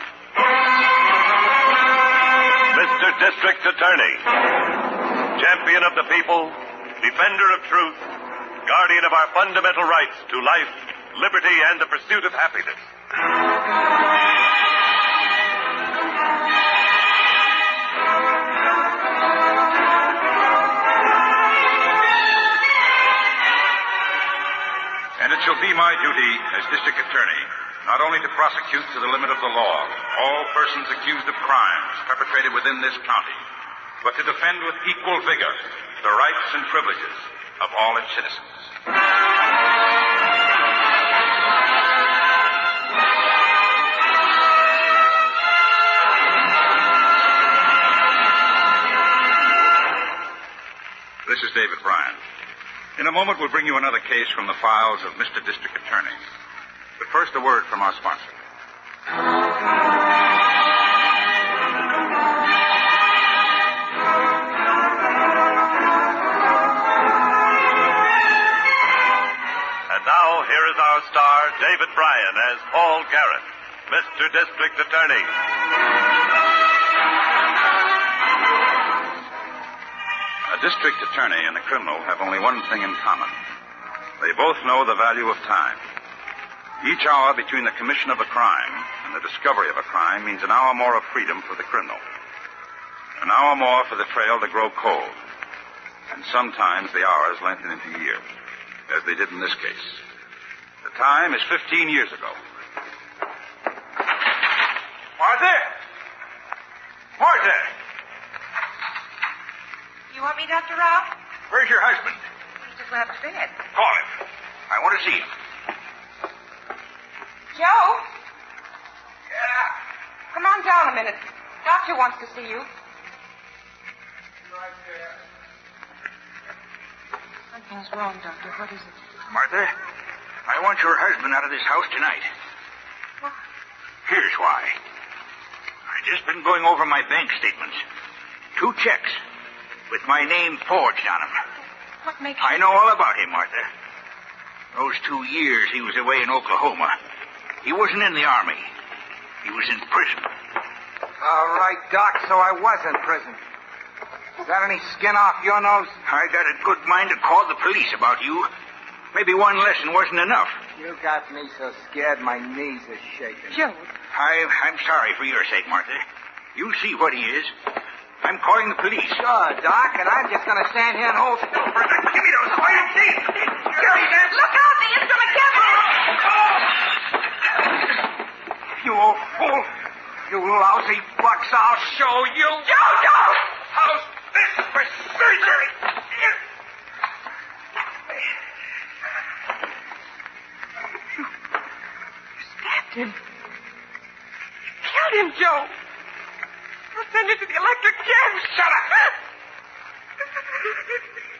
Mr. District Attorney, champion of the people, defender of truth, guardian of our fundamental rights to life, liberty, and the pursuit of happiness. And it shall be my duty as district attorney not only to prosecute to the limit of the law all persons accused of crimes perpetrated within this county, but to defend with equal vigor the rights and privileges of all its citizens. This is David Bryan. In a moment, we'll bring you another case from the files of Mr. District Attorney. But first, a word from our sponsor. And now, here is our star, David Bryan, as Paul Garrett, Mr. District Attorney. A district attorney and a criminal have only one thing in common. They both know the value of time. Each hour between the commission of a crime and the discovery of a crime means an hour more of freedom for the criminal. An hour more for the trail to grow cold. And sometimes the hours lengthen into years, as they did in this case. The time is 15 years ago. Martha! Martha! You want me, Dr. Ralph? Where's your husband? He just went upstairs. Call him. I want to see him. Joe? Yeah? Come on down a minute. Doctor wants to see you. Right there. Something's wrong, Doctor. What is it? Martha, I want your husband out of this house tonight. What? Here's why. I've just been going over my bank statements. 2 checks with my name forged on them. What makes I know all about him, Martha. Those 2 years he was away in Oklahoma, he wasn't in the Army. He was in prison. All right, Doc, so I was in prison. Is that any skin off your nose? I got a good mind to call the police about you. Maybe one lesson wasn't enough. You got me so scared my knees are shaking. Joe. I'm sorry for your sake, Martha. You see what he is. I'm calling the police. Sure, Doc, and I'm just going to stand here and hold still for a second. Give me those iron teeth. Look out, the instrument You old fool. You lousy bucks, I'll show you. Joe! How's this for surgery? Stabbed him. Killed him, Joe. I'll send you to the electric chair. Shut up.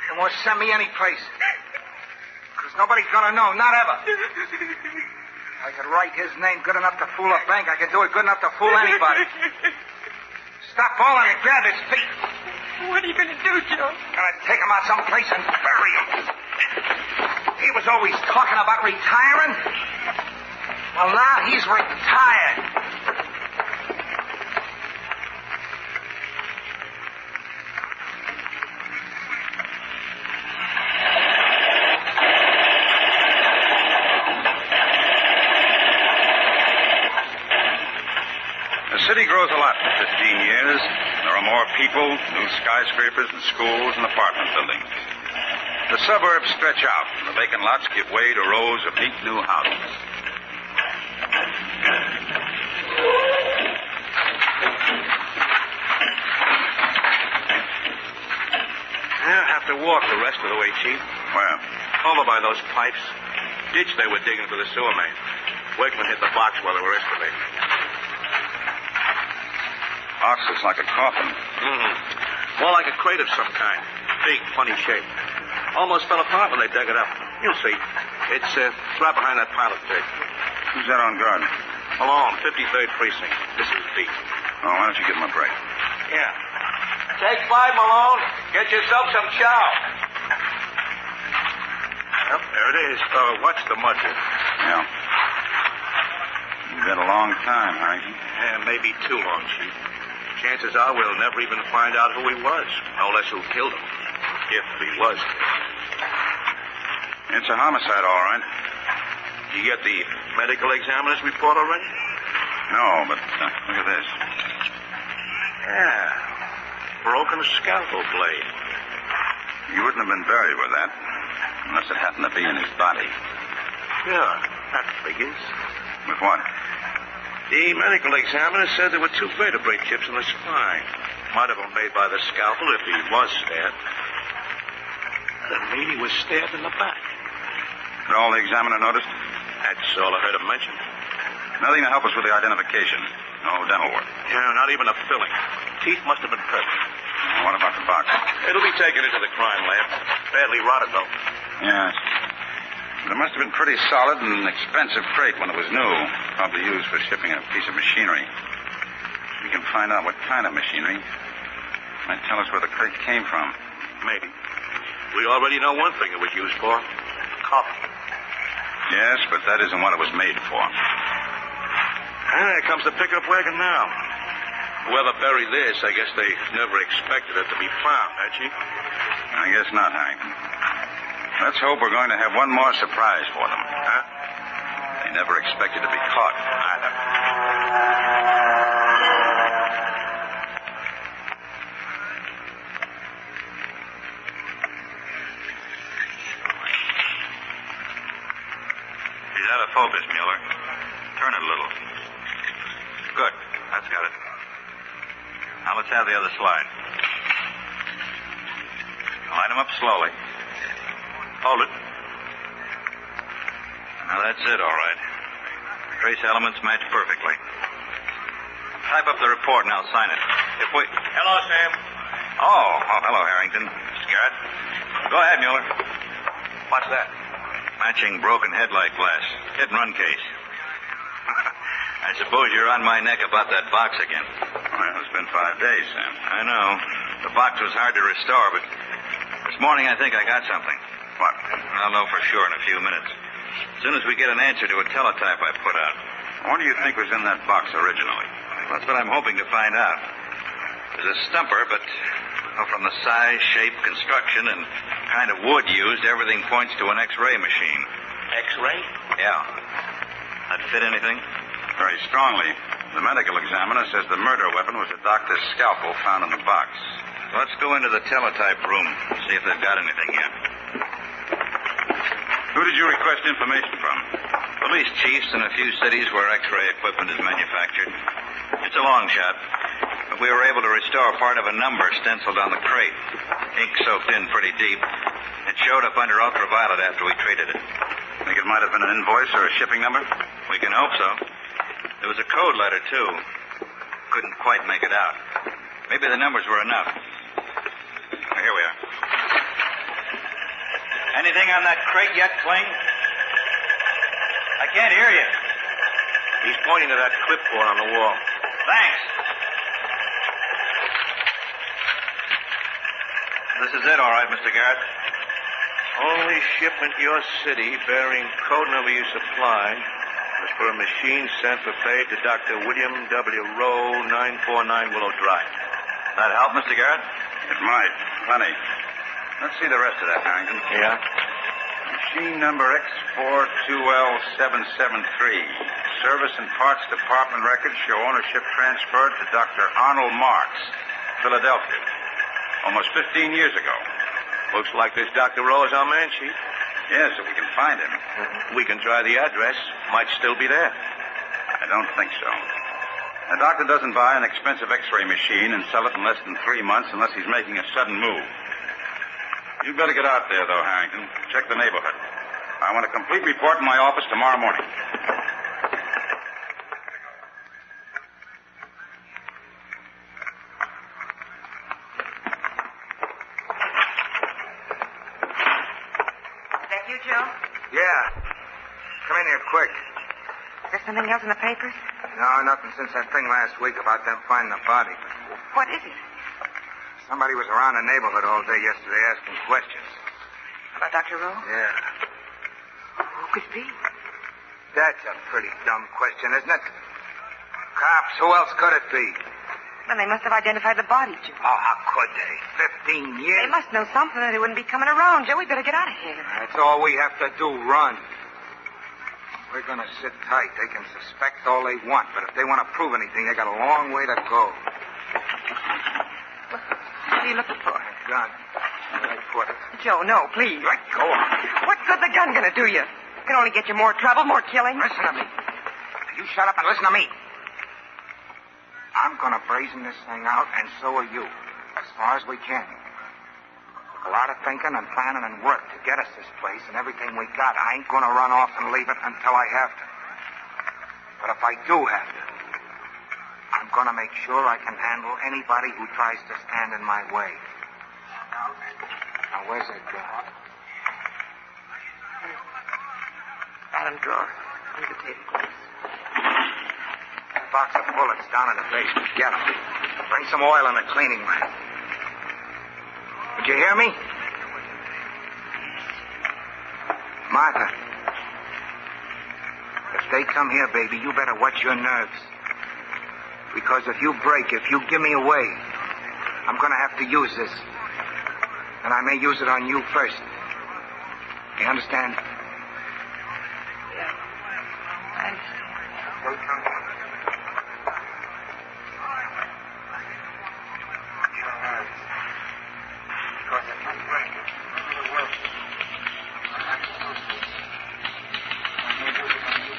You won't send me any place. Because nobody's going to know, not ever. I could write his name good enough to fool a bank. I could do it good enough to fool anybody. Stop falling and grab his feet. What are you going to do, Joe? Gonna take him out someplace and bury him. He was always talking about retiring. Well, now he's retired. The city grows a lot in 15 years. There are more people, new skyscrapers and schools and apartment buildings. The suburbs stretch out, and the vacant lots give way to rows of neat new houses. I'll have to walk the rest of the way, Chief. Where? Over by those pipes. Ditch they were digging for the sewer main. Wakeman hit the box while they were excavating. Box looks like a coffin. More like a crate of some kind. Big, funny shape. Almost fell apart when they dug it up. You'll see. It's right behind that pile of dirt. Who's that on guard? Malone, 53rd Precinct. This is B. Oh, why don't you give him a break? Yeah. Take 5, Malone. Get yourself some chow. Yep, there it is. Watch the mud here. Yeah. You've got a long time, Harrington. Yeah, maybe too long, Chief. Chances are we'll never even find out who he was, no less who killed him, if he was killed. It's a homicide, all right. Did you get the medical examiner's report already? No, but look at this. Yeah. Broken scalpel blade. He wouldn't have been buried with that unless it happened to be in his body. Yeah, that figures. With what? The medical examiner said there were 2 vertebrae chips in the spine. Might have been made by the scalpel if he was stabbed. That'd mean he was stabbed in the back. That all the examiner noticed? That's all I heard him mention. Nothing to help us with the identification. No dental work. Yeah, not even a filling. Teeth must have been present. What about the box? It'll be taken into the crime lab. Badly rotted, though. Yes. But it must have been pretty solid and an expensive crate when it was new. Probably used for shipping a piece of machinery. We can find out what kind of machinery. Might tell us where the crate came from. Maybe. We already know one thing it was used for. Coffee. Yes, but that isn't what it was made for. And there comes the pickup wagon now. Whoever buried this, I guess they never expected it to be found, had she? I guess not, Harrington. Let's hope we're going to have one more surprise for them. Huh? They never expected to be caught, either. He's out of focus, Mueller. Turn it a little. Good. That's got it. Now let's have the other slide. Line them up slowly. Hold it. Now that's it, all right. Trace elements match perfectly. Type up the report and I'll sign it. If we... Hello, Sam. Oh, hello, Harrington. Scared? Go ahead, Mueller. What's that? Matching broken headlight glass. Hit and run case. I suppose you're on my neck about that box again. Well, it's been 5 days, Sam. I know. The box was hard to restore, but this morning I think I got something. What? I'll know for sure in a few minutes. As soon as we get an answer to a teletype I put out. What do you think was in that box originally? That's what I'm hoping to find out. There's a stumper, but from the size, shape, construction, and kind of wood used, everything points to an X-ray machine. X-ray? Yeah. That fit anything? Very strongly. The medical examiner says the murder weapon was a doctor's scalpel found in the box. Let's go into the teletype room and see if they've got anything yet. Who did you request information from? Police chiefs in a few cities where X-ray equipment is manufactured. It's a long shot, but we were able to restore part of a number stenciled on the crate. Ink soaked in pretty deep. It showed up under ultraviolet after we treated it. Think it might have been an invoice or a shipping number? We can hope so. There was a code letter, too. Couldn't quite make it out. Maybe the numbers were enough. Oh, here we are. Anything on that crate yet, Kling? I can't hear you. He's pointing to that clipboard on the wall. Thanks. This is it, all right, Mr. Garrett. Only shipment to your city bearing code number you supplied was for a machine sent for pay to Dr. William W. Rowe, 949 Willow Drive. That help, Mr. Garrett? It might. Plenty. Let's see the rest of that, Harrington. Yeah? Machine number X42L773. Service and Parts Department records show ownership transferred to Dr. Arnold Marks, Philadelphia. Almost 15 years ago. Looks like this Dr. Rowe is our man, Chief. Yes, if we can find him. We can try the address. Might still be there. I don't think so. A doctor doesn't buy an expensive X-ray machine and sell it in less than 3 months unless he's making a sudden move. You'd better get out there, though, Harrington. Check the neighborhood. I want a complete report in my office tomorrow morning. Is that you, Joe? Yeah. Come in here quick. Is there something else in the papers? No, nothing since that thing last week about them finding the body. What is it? Somebody was around the neighborhood all day yesterday asking questions. About Dr. Rowe? Yeah. Who could it be? That's a pretty dumb question, isn't it? Cops, who else could it be? Well, they must have identified the body, Joe. Oh, how could they? 15 years? They must know something or they wouldn't be coming around, Joe. We better get out of here. That's all we have to do, run. We're going to sit tight. They can suspect all they want, but if they want to prove anything, they got a long way to go. What are you looking for? A gun. I put it. Joe, no, please. Let go of me. What good's a gun going to do you? It can only get you more trouble, more killing. Listen to me. You shut up and listen to me. I'm going to brazen this thing out, and so are you, as far as we can. A lot of thinking and planning and work to get us this place and everything we got. I ain't going to run off and leave it until I have to. But if I do have to, I'm going to make sure I can handle anybody who tries to stand in my way. Now, where's that gun? Bottom drawer, under the tablecloth. That box of bullets down in the basement. Get them. Bring some oil in the cleaning lamp. Did you hear me? Martha. If they come here, baby, you better watch your nerves. Because if you break, if you give me away, I'm going to have to use this. And I may use it on you first. You understand? Yeah. I understand.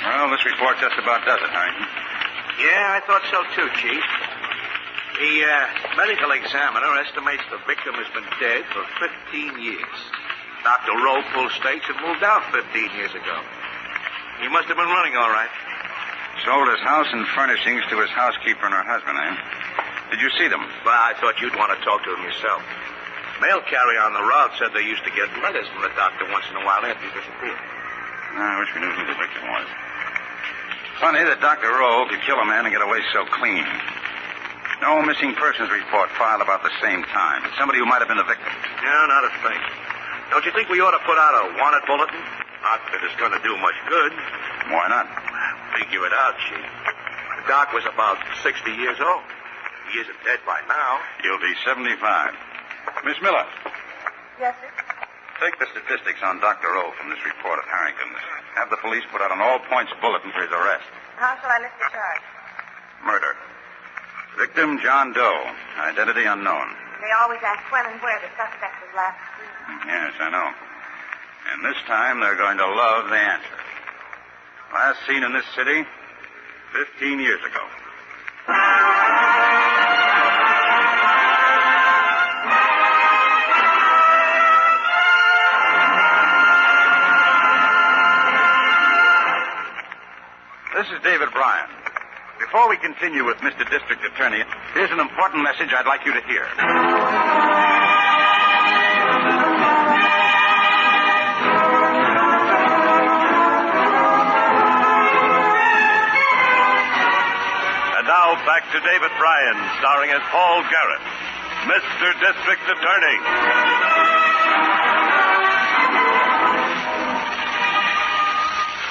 Well, this report just about does it, Harrington. Yeah, I thought so too, Chief. The medical examiner estimates the victim has been dead for 15 years. Dr. Rowe pulled stakes and moved out 15 years ago. He must have been running all right. Sold his house and furnishings to his housekeeper and her husband, eh? Did you see them? Well, I thought you'd want to talk to him yourself. Mail carrier on the route said they used to get letters from the doctor once in a while after he disappeared. I wish we knew who the victim was. Funny that Dr. Rowe could kill a man and get away so clean. No missing persons report filed about the same time. Somebody who might have been the victim. No, not a thing. Don't you think we ought to put out a wanted bulletin? Not that it's going to do much good. Why not? Figure it out, Chief. The doc was about 60 years old. He isn't dead by now. He'll be 75. Miss Miller, Yes, sir? take the statistics on Dr. Rowe from this report at Harrington's. Have the police put out an all-points bulletin for his arrest. How shall I list the charge? Murder. Victim, John Doe. Identity unknown. They always ask when and where the suspect was last seen. Yes, I know. And this time they're going to love the answer. Last seen in this city, 15 years ago. This is David Bryan. Before we continue with Mr. District Attorney, here's an important message I'd like you to hear. And now back to David Bryan, starring as Paul Garrett, Mr. District Attorney.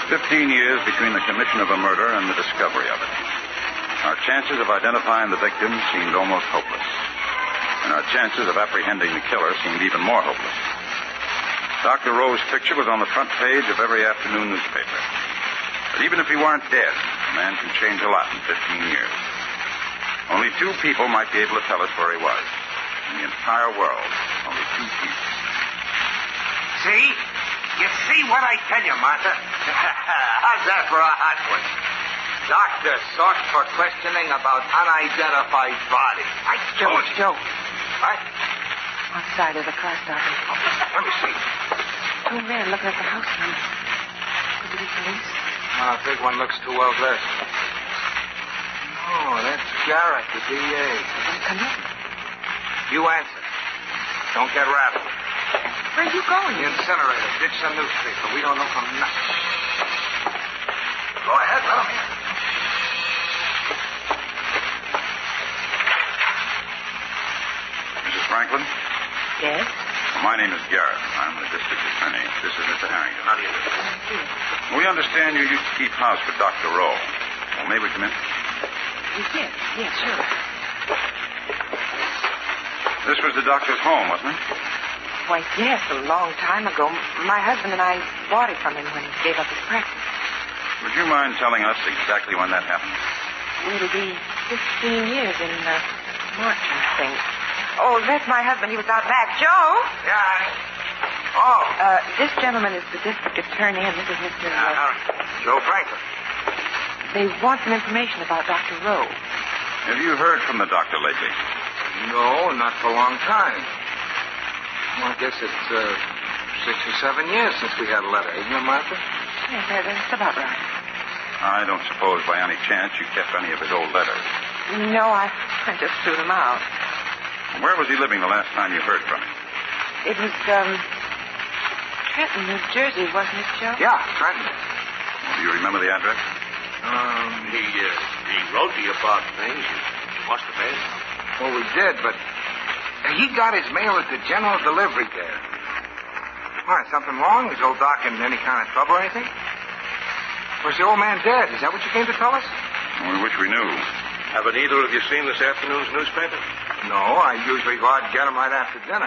15 years between the commission of a murder and the discovery of it. Our chances of identifying the victim seemed almost hopeless. And our chances of apprehending the killer seemed even more hopeless. Dr. Rowe's picture was on the front page of every afternoon newspaper. But even if he weren't dead, a man can change a lot in 15 years. Only two people might be able to tell us where he was. In the entire world, only two people. See? You see what I tell you, Martha? How's that for a hot one? Doctor sought for questioning about unidentified body. Joe. What? Outside of the car stop. Let me see. Two men looking at the house number. Could it be police? No, big one looks too well dressed. Oh, that's Garrett, the DA. Come in. You answer. Don't get rattled. Where are you going? The incinerator. Ditch some newspaper. We don't know from nothing. Go ahead, let him in. Mrs. Franklin? Yes? My name is Garrett. I'm the district attorney. This is Mr. Harrington. How do you do? We understand you used to keep house for Dr. Rowe. Well, may we come in? We did. Yes, sure. This was the doctor's home, wasn't it? Why, yes, a long time ago. My husband and I bought it from him when he gave up his practice. Would you mind telling us exactly when that happened? It'll be 15 years in March, I think. Oh, that's my husband. He was out back. Joe? Yeah. Oh. This gentleman is the district attorney, and this is Mr. Joe Franklin. They want some information about Dr. Rowe. Have you heard from the doctor lately? No, not for a long time. Well, I guess it's 6 or 7 years since we had a letter, isn't it, Martha? Yes, that's about right. I don't suppose by any chance you kept any of his old letters. No, I just threw them out. Where was he living the last time you heard from him? It was, Trenton, New Jersey, wasn't it, Joe? Yeah, Trenton. Do you remember the address? He wrote me about things. He must have been. Well, we did, but he got his mail at the general delivery there. Why, something wrong? Is old Doc in any kind of trouble or anything? Was the old man dead? Is that what you came to tell us? We wish we knew. Haven't either of you seen this afternoon's newspaper? No, I usually go out and get him right after dinner.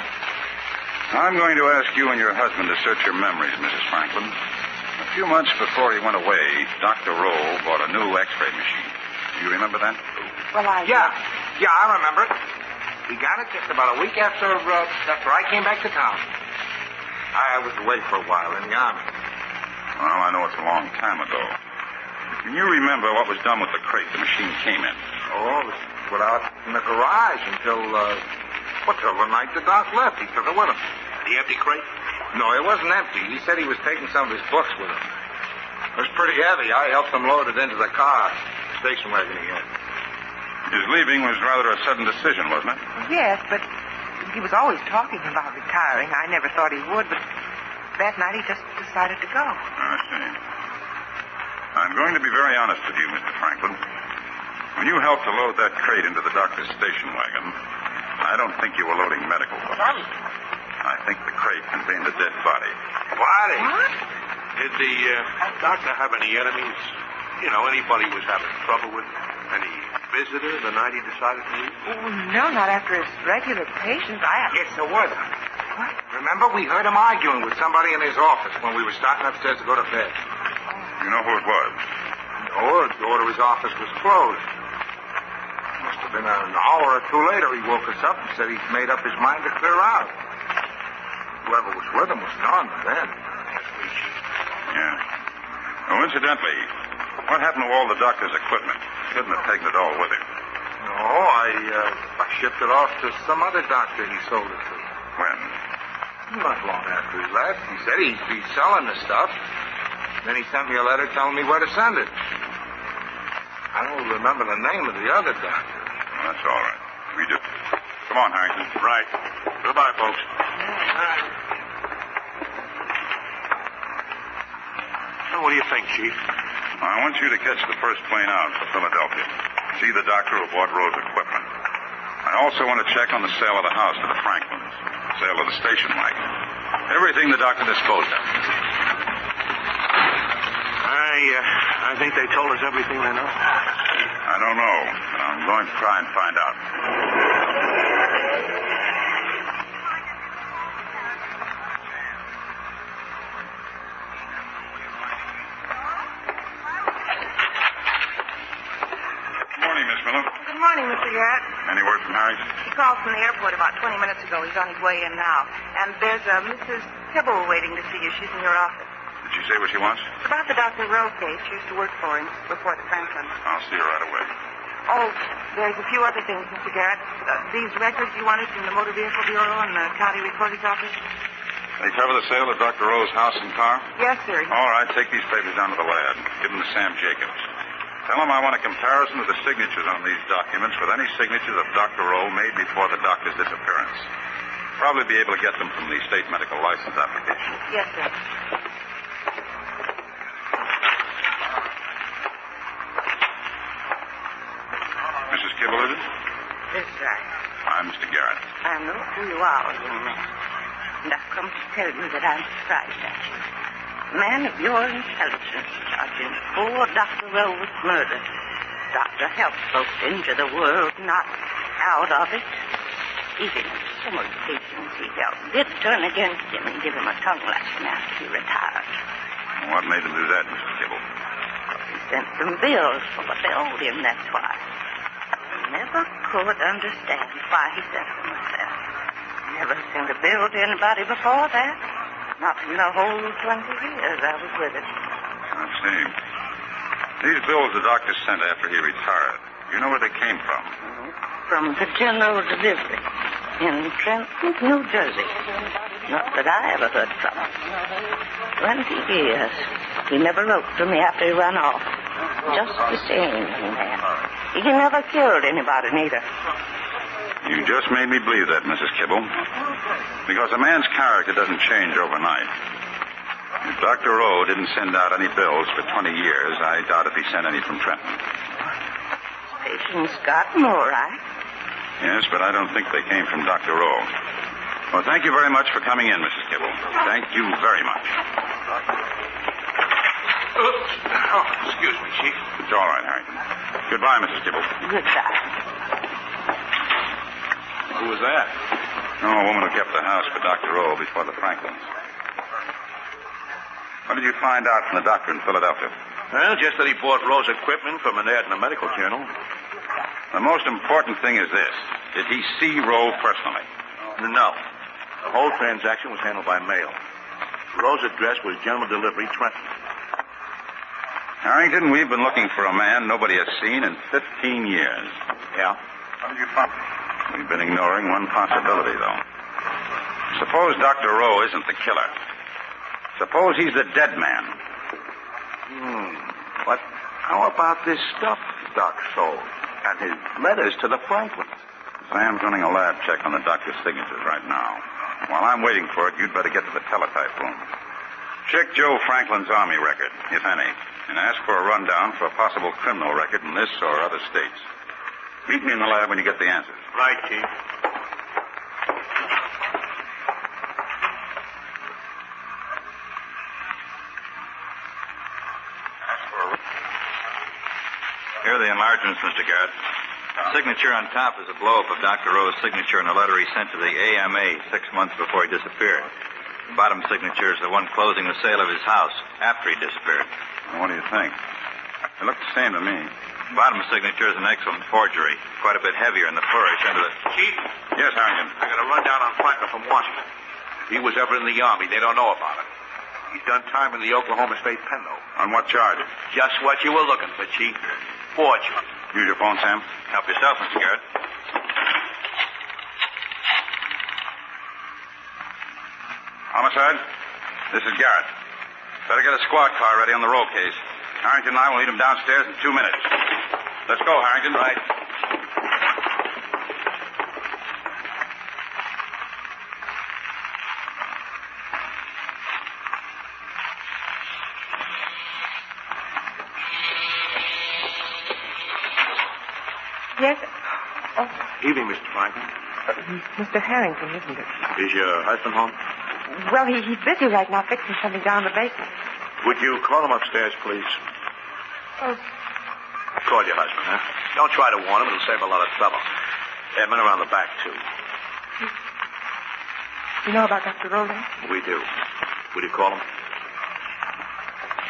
I'm going to ask you and your husband to search your memories, Mrs. Franklin. A few months before he went away, Dr. Rowe bought a new X-ray machine. Do you remember that? Well, Yeah, I remember it. He got it just about a week after I came back to town. I was away for a while in the Army. Well, I know it's a long time ago. Can you remember what was done with the crate the machine came in? Oh, it was put out in the garage until the night the Doc left. He took it with him. The empty crate? No, it wasn't empty. He said he was taking some of his books with him. It was pretty heavy. I helped him load it into the car. Station wagon he had. His leaving was rather a sudden decision, wasn't it? Yes, but he was always talking about retiring. I never thought he would, but that night he just decided to go. I see. I'm going to be very honest with you, Mr. Franklin. When you helped to load that crate into the doctor's station wagon, I don't think you were loading medical supplies. I think the crate contained a dead body. Body? What? Did the doctor have any enemies? You know, anybody was having trouble with? Any visitor the night he decided to leave? Oh, no, not after his regular patients. Yes, there were. What? Remember, we heard him arguing with somebody in his office when we were starting upstairs to go to bed. You know who it was? No, the door to his office was closed. Must have been an hour or two later he woke us up and said he'd made up his mind to clear out. Whoever was with him was gone by then. Yeah. Oh, incidentally, what happened to all the doctor's equipment? Couldn't have taken it all with him. No, I shipped it off to some other doctor he sold it to. When? Not long after he left. He said he'd be selling the stuff. Then he sent me a letter telling me where to send it. I don't remember the name of the other doctor. Well, that's all right. We do. Come on, Harrington. Right. Goodbye, folks. Well, what do you think, Chief? I want you to catch the first plane out for Philadelphia. See the doctor who bought Rowe's equipment. I also want to check on the sale of the house to the Franklins, sale of the station wagon, everything the doctor disposed of. I think they told us everything they know. I don't know, but I'm going to try and find out. Good morning, Mr. Garrett. Any word from Harry? He called from the airport about 20 minutes ago. He's on his way in now. And there's a Mrs. Tibble waiting to see you. She's in your office. Did she say what she wants? It's about the Dr. Rowe case. She used to work for him before the Franklins. I'll see her right away. Oh, there's a few other things, Mr. Garrett. These records you wanted from the Motor Vehicle Bureau and the County Recorder's Office? They cover the sale of Dr. Rowe's house and car? Yes, sir. All right, take these papers down to the lab. Give them to Sam Jacobs. Tell him I want a comparison of the signatures on these documents with any signatures that Dr. Rowe made before the doctor's disappearance. Probably be able to get them from the state medical license application. Yes, sir. Mrs. Kibble, is it? That's right. I'm Mr. Garrett. I know who you are, young man. And I've come to tell you that I'm surprised at you. A man of your intelligence charging poor Dr. Rowe's murder. Doctor helped folks into the world, not out of it. Even some of the patients he helped did turn against him and give him a tongue lashing after he retired. What made him do that, Mrs. Kibble? sent some bills for what they owed him, that's why. I never could understand why he sent them myself. Never sent a bill to anybody before that. Not in the whole 20 years I was with him. I see. These bills the doctor sent after he retired, you know where they came from? From the general delivery in Trenton, New Jersey. Not that I ever heard from him. 20 years. He never wrote to me after he ran off. Just the same, young man. He never killed anybody, neither. You just made me believe that, Mrs. Kibble. Because a man's character doesn't change overnight. If Dr. Rowe didn't send out any bills for 20 years, I doubt if he sent any from Trenton. Patients got them all right. Yes, but I don't think they came from Dr. Rowe. Well, thank you very much for coming in, Mrs. Kibble. Thank you very much. Oops. Oh, excuse me, Chief. It's all right, Harrington. Goodbye, Mrs. Kibble. Goodbye. Who was that? Oh, a woman who kept the house for Dr. Rowe before the Franklins. What did you find out from the doctor in Philadelphia? Well, just that he bought Rowe's equipment from an ad in a medical journal. The most important thing is this. Did he see Rowe personally? No. The whole transaction was handled by mail. Rowe's address was general delivery, Trenton. Harrington, we've been looking for a man nobody has seen in 15 years. Yeah? What did you find? We've been ignoring one possibility, though. Suppose Dr. Rowe isn't the killer. Suppose he's the dead man. But how about this stuff Doc sold? And his letters to the Franklins? Sam's running a lab check on the doctor's signatures right now. While I'm waiting for it, you'd better get to the teletype room. Check Joe Franklin's Army record, if any, and ask for a rundown for a possible criminal record in this or other states. Meet me in the lab when you get the answers. Right, Chief. Here are the enlargements, Mr. Garrett. The signature on top is a blow-up of Dr. Rowe's signature in a letter he sent to the AMA 6 months before he disappeared. The bottom signature is the one closing the sale of his house after he disappeared. Well, what do you think? It looked the same to me. The bottom signature is an excellent forgery, quite a bit heavier in the flourish under the... Chief? Yes, Harrington. I got a rundown on Franklin from Washington. If he was ever in the Army, they don't know about it. He's done time in the Oklahoma State Pen, though. On what charge? Just what you were looking for, Chief. Forgery. Use your phone, Sam. Help yourself, Mr. Garrett. Homicide? This is Garrett. Better get a squad car ready on the Rowe case. Harrington and I will meet him downstairs in 2 minutes. Let's go, Harrington. Right. Yes? Oh, Evening, Mr. Franklin. Mr. Harrington, isn't it? Is your husband home? Well, he's busy right now fixing something down in the basement. Would you call him upstairs, please? Oh. Call your husband, huh? Don't try to warn him. It'll save a lot of trouble. There are men around the back, too. You know about Dr. Rowe? We do. Would you call him?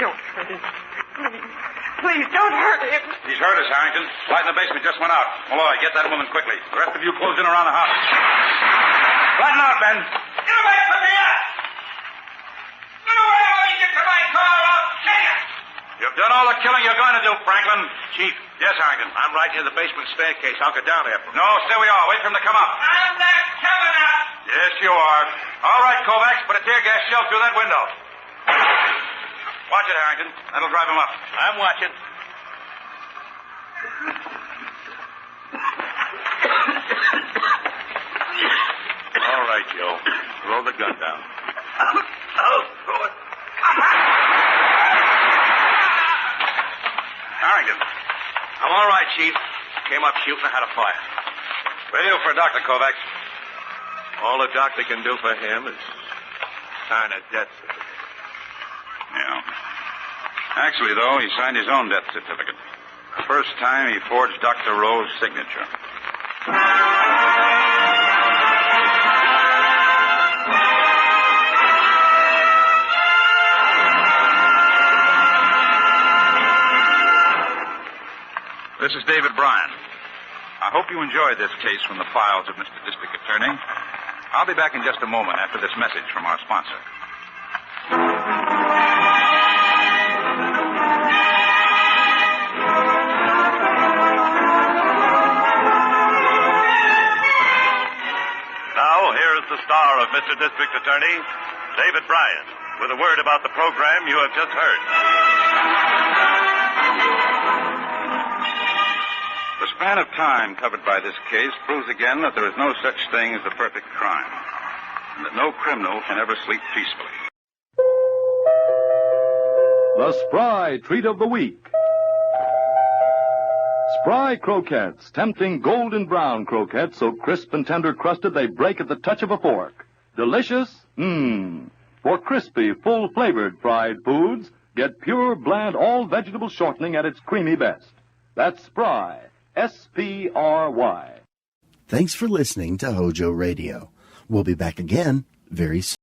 Don't hurt him. Please, don't hurt him. He's hurt us, Harrington. Light in the basement just went out. Malloy, get that woman quickly. The rest of you close in around the house. Flatten out, Ben. Get away from me! Get away or you get to my car, I'll kill you! You've done all the killing you're going to do, Franklin. Chief. Yes, Harrington. I'm right near the basement staircase. I'll get down there. No, stay where you are. Wait for him to come up. I'm not coming up! Yes, you are. All right, Kovacs, put a tear gas shell through that window. Watch it, Harrington. That'll drive him up. I'm watching. All right, Joe. Roll the gun down. Oh, good. Harrington. I'm all right, Chief. Came up shooting. I had a fire. Radio for a doctor, Kovacs. All the doctor can do for him is sign a death certificate. Yeah. Actually, though, he signed his own death certificate. The first time he forged Dr. Rowe's signature. This is David Bryan. I hope you enjoyed this case from the files of Mr. District Attorney. I'll be back in just a moment after this message from our sponsor. Now, here is the star of Mr. District Attorney, David Bryan, with a word about the program you have just heard. The span of time covered by this case proves again that there is no such thing as a perfect crime, and that no criminal can ever sleep peacefully. The Spry Treat of the Week. Spry croquettes, tempting golden brown croquettes so crisp and tender crusted they break at the touch of a fork. Delicious? For crispy, full-flavored fried foods, get pure, bland, all-vegetable shortening at its creamy best. That's Spry. S-P-R-Y. Thanks for listening to HOJO Radio. We'll be back again very soon.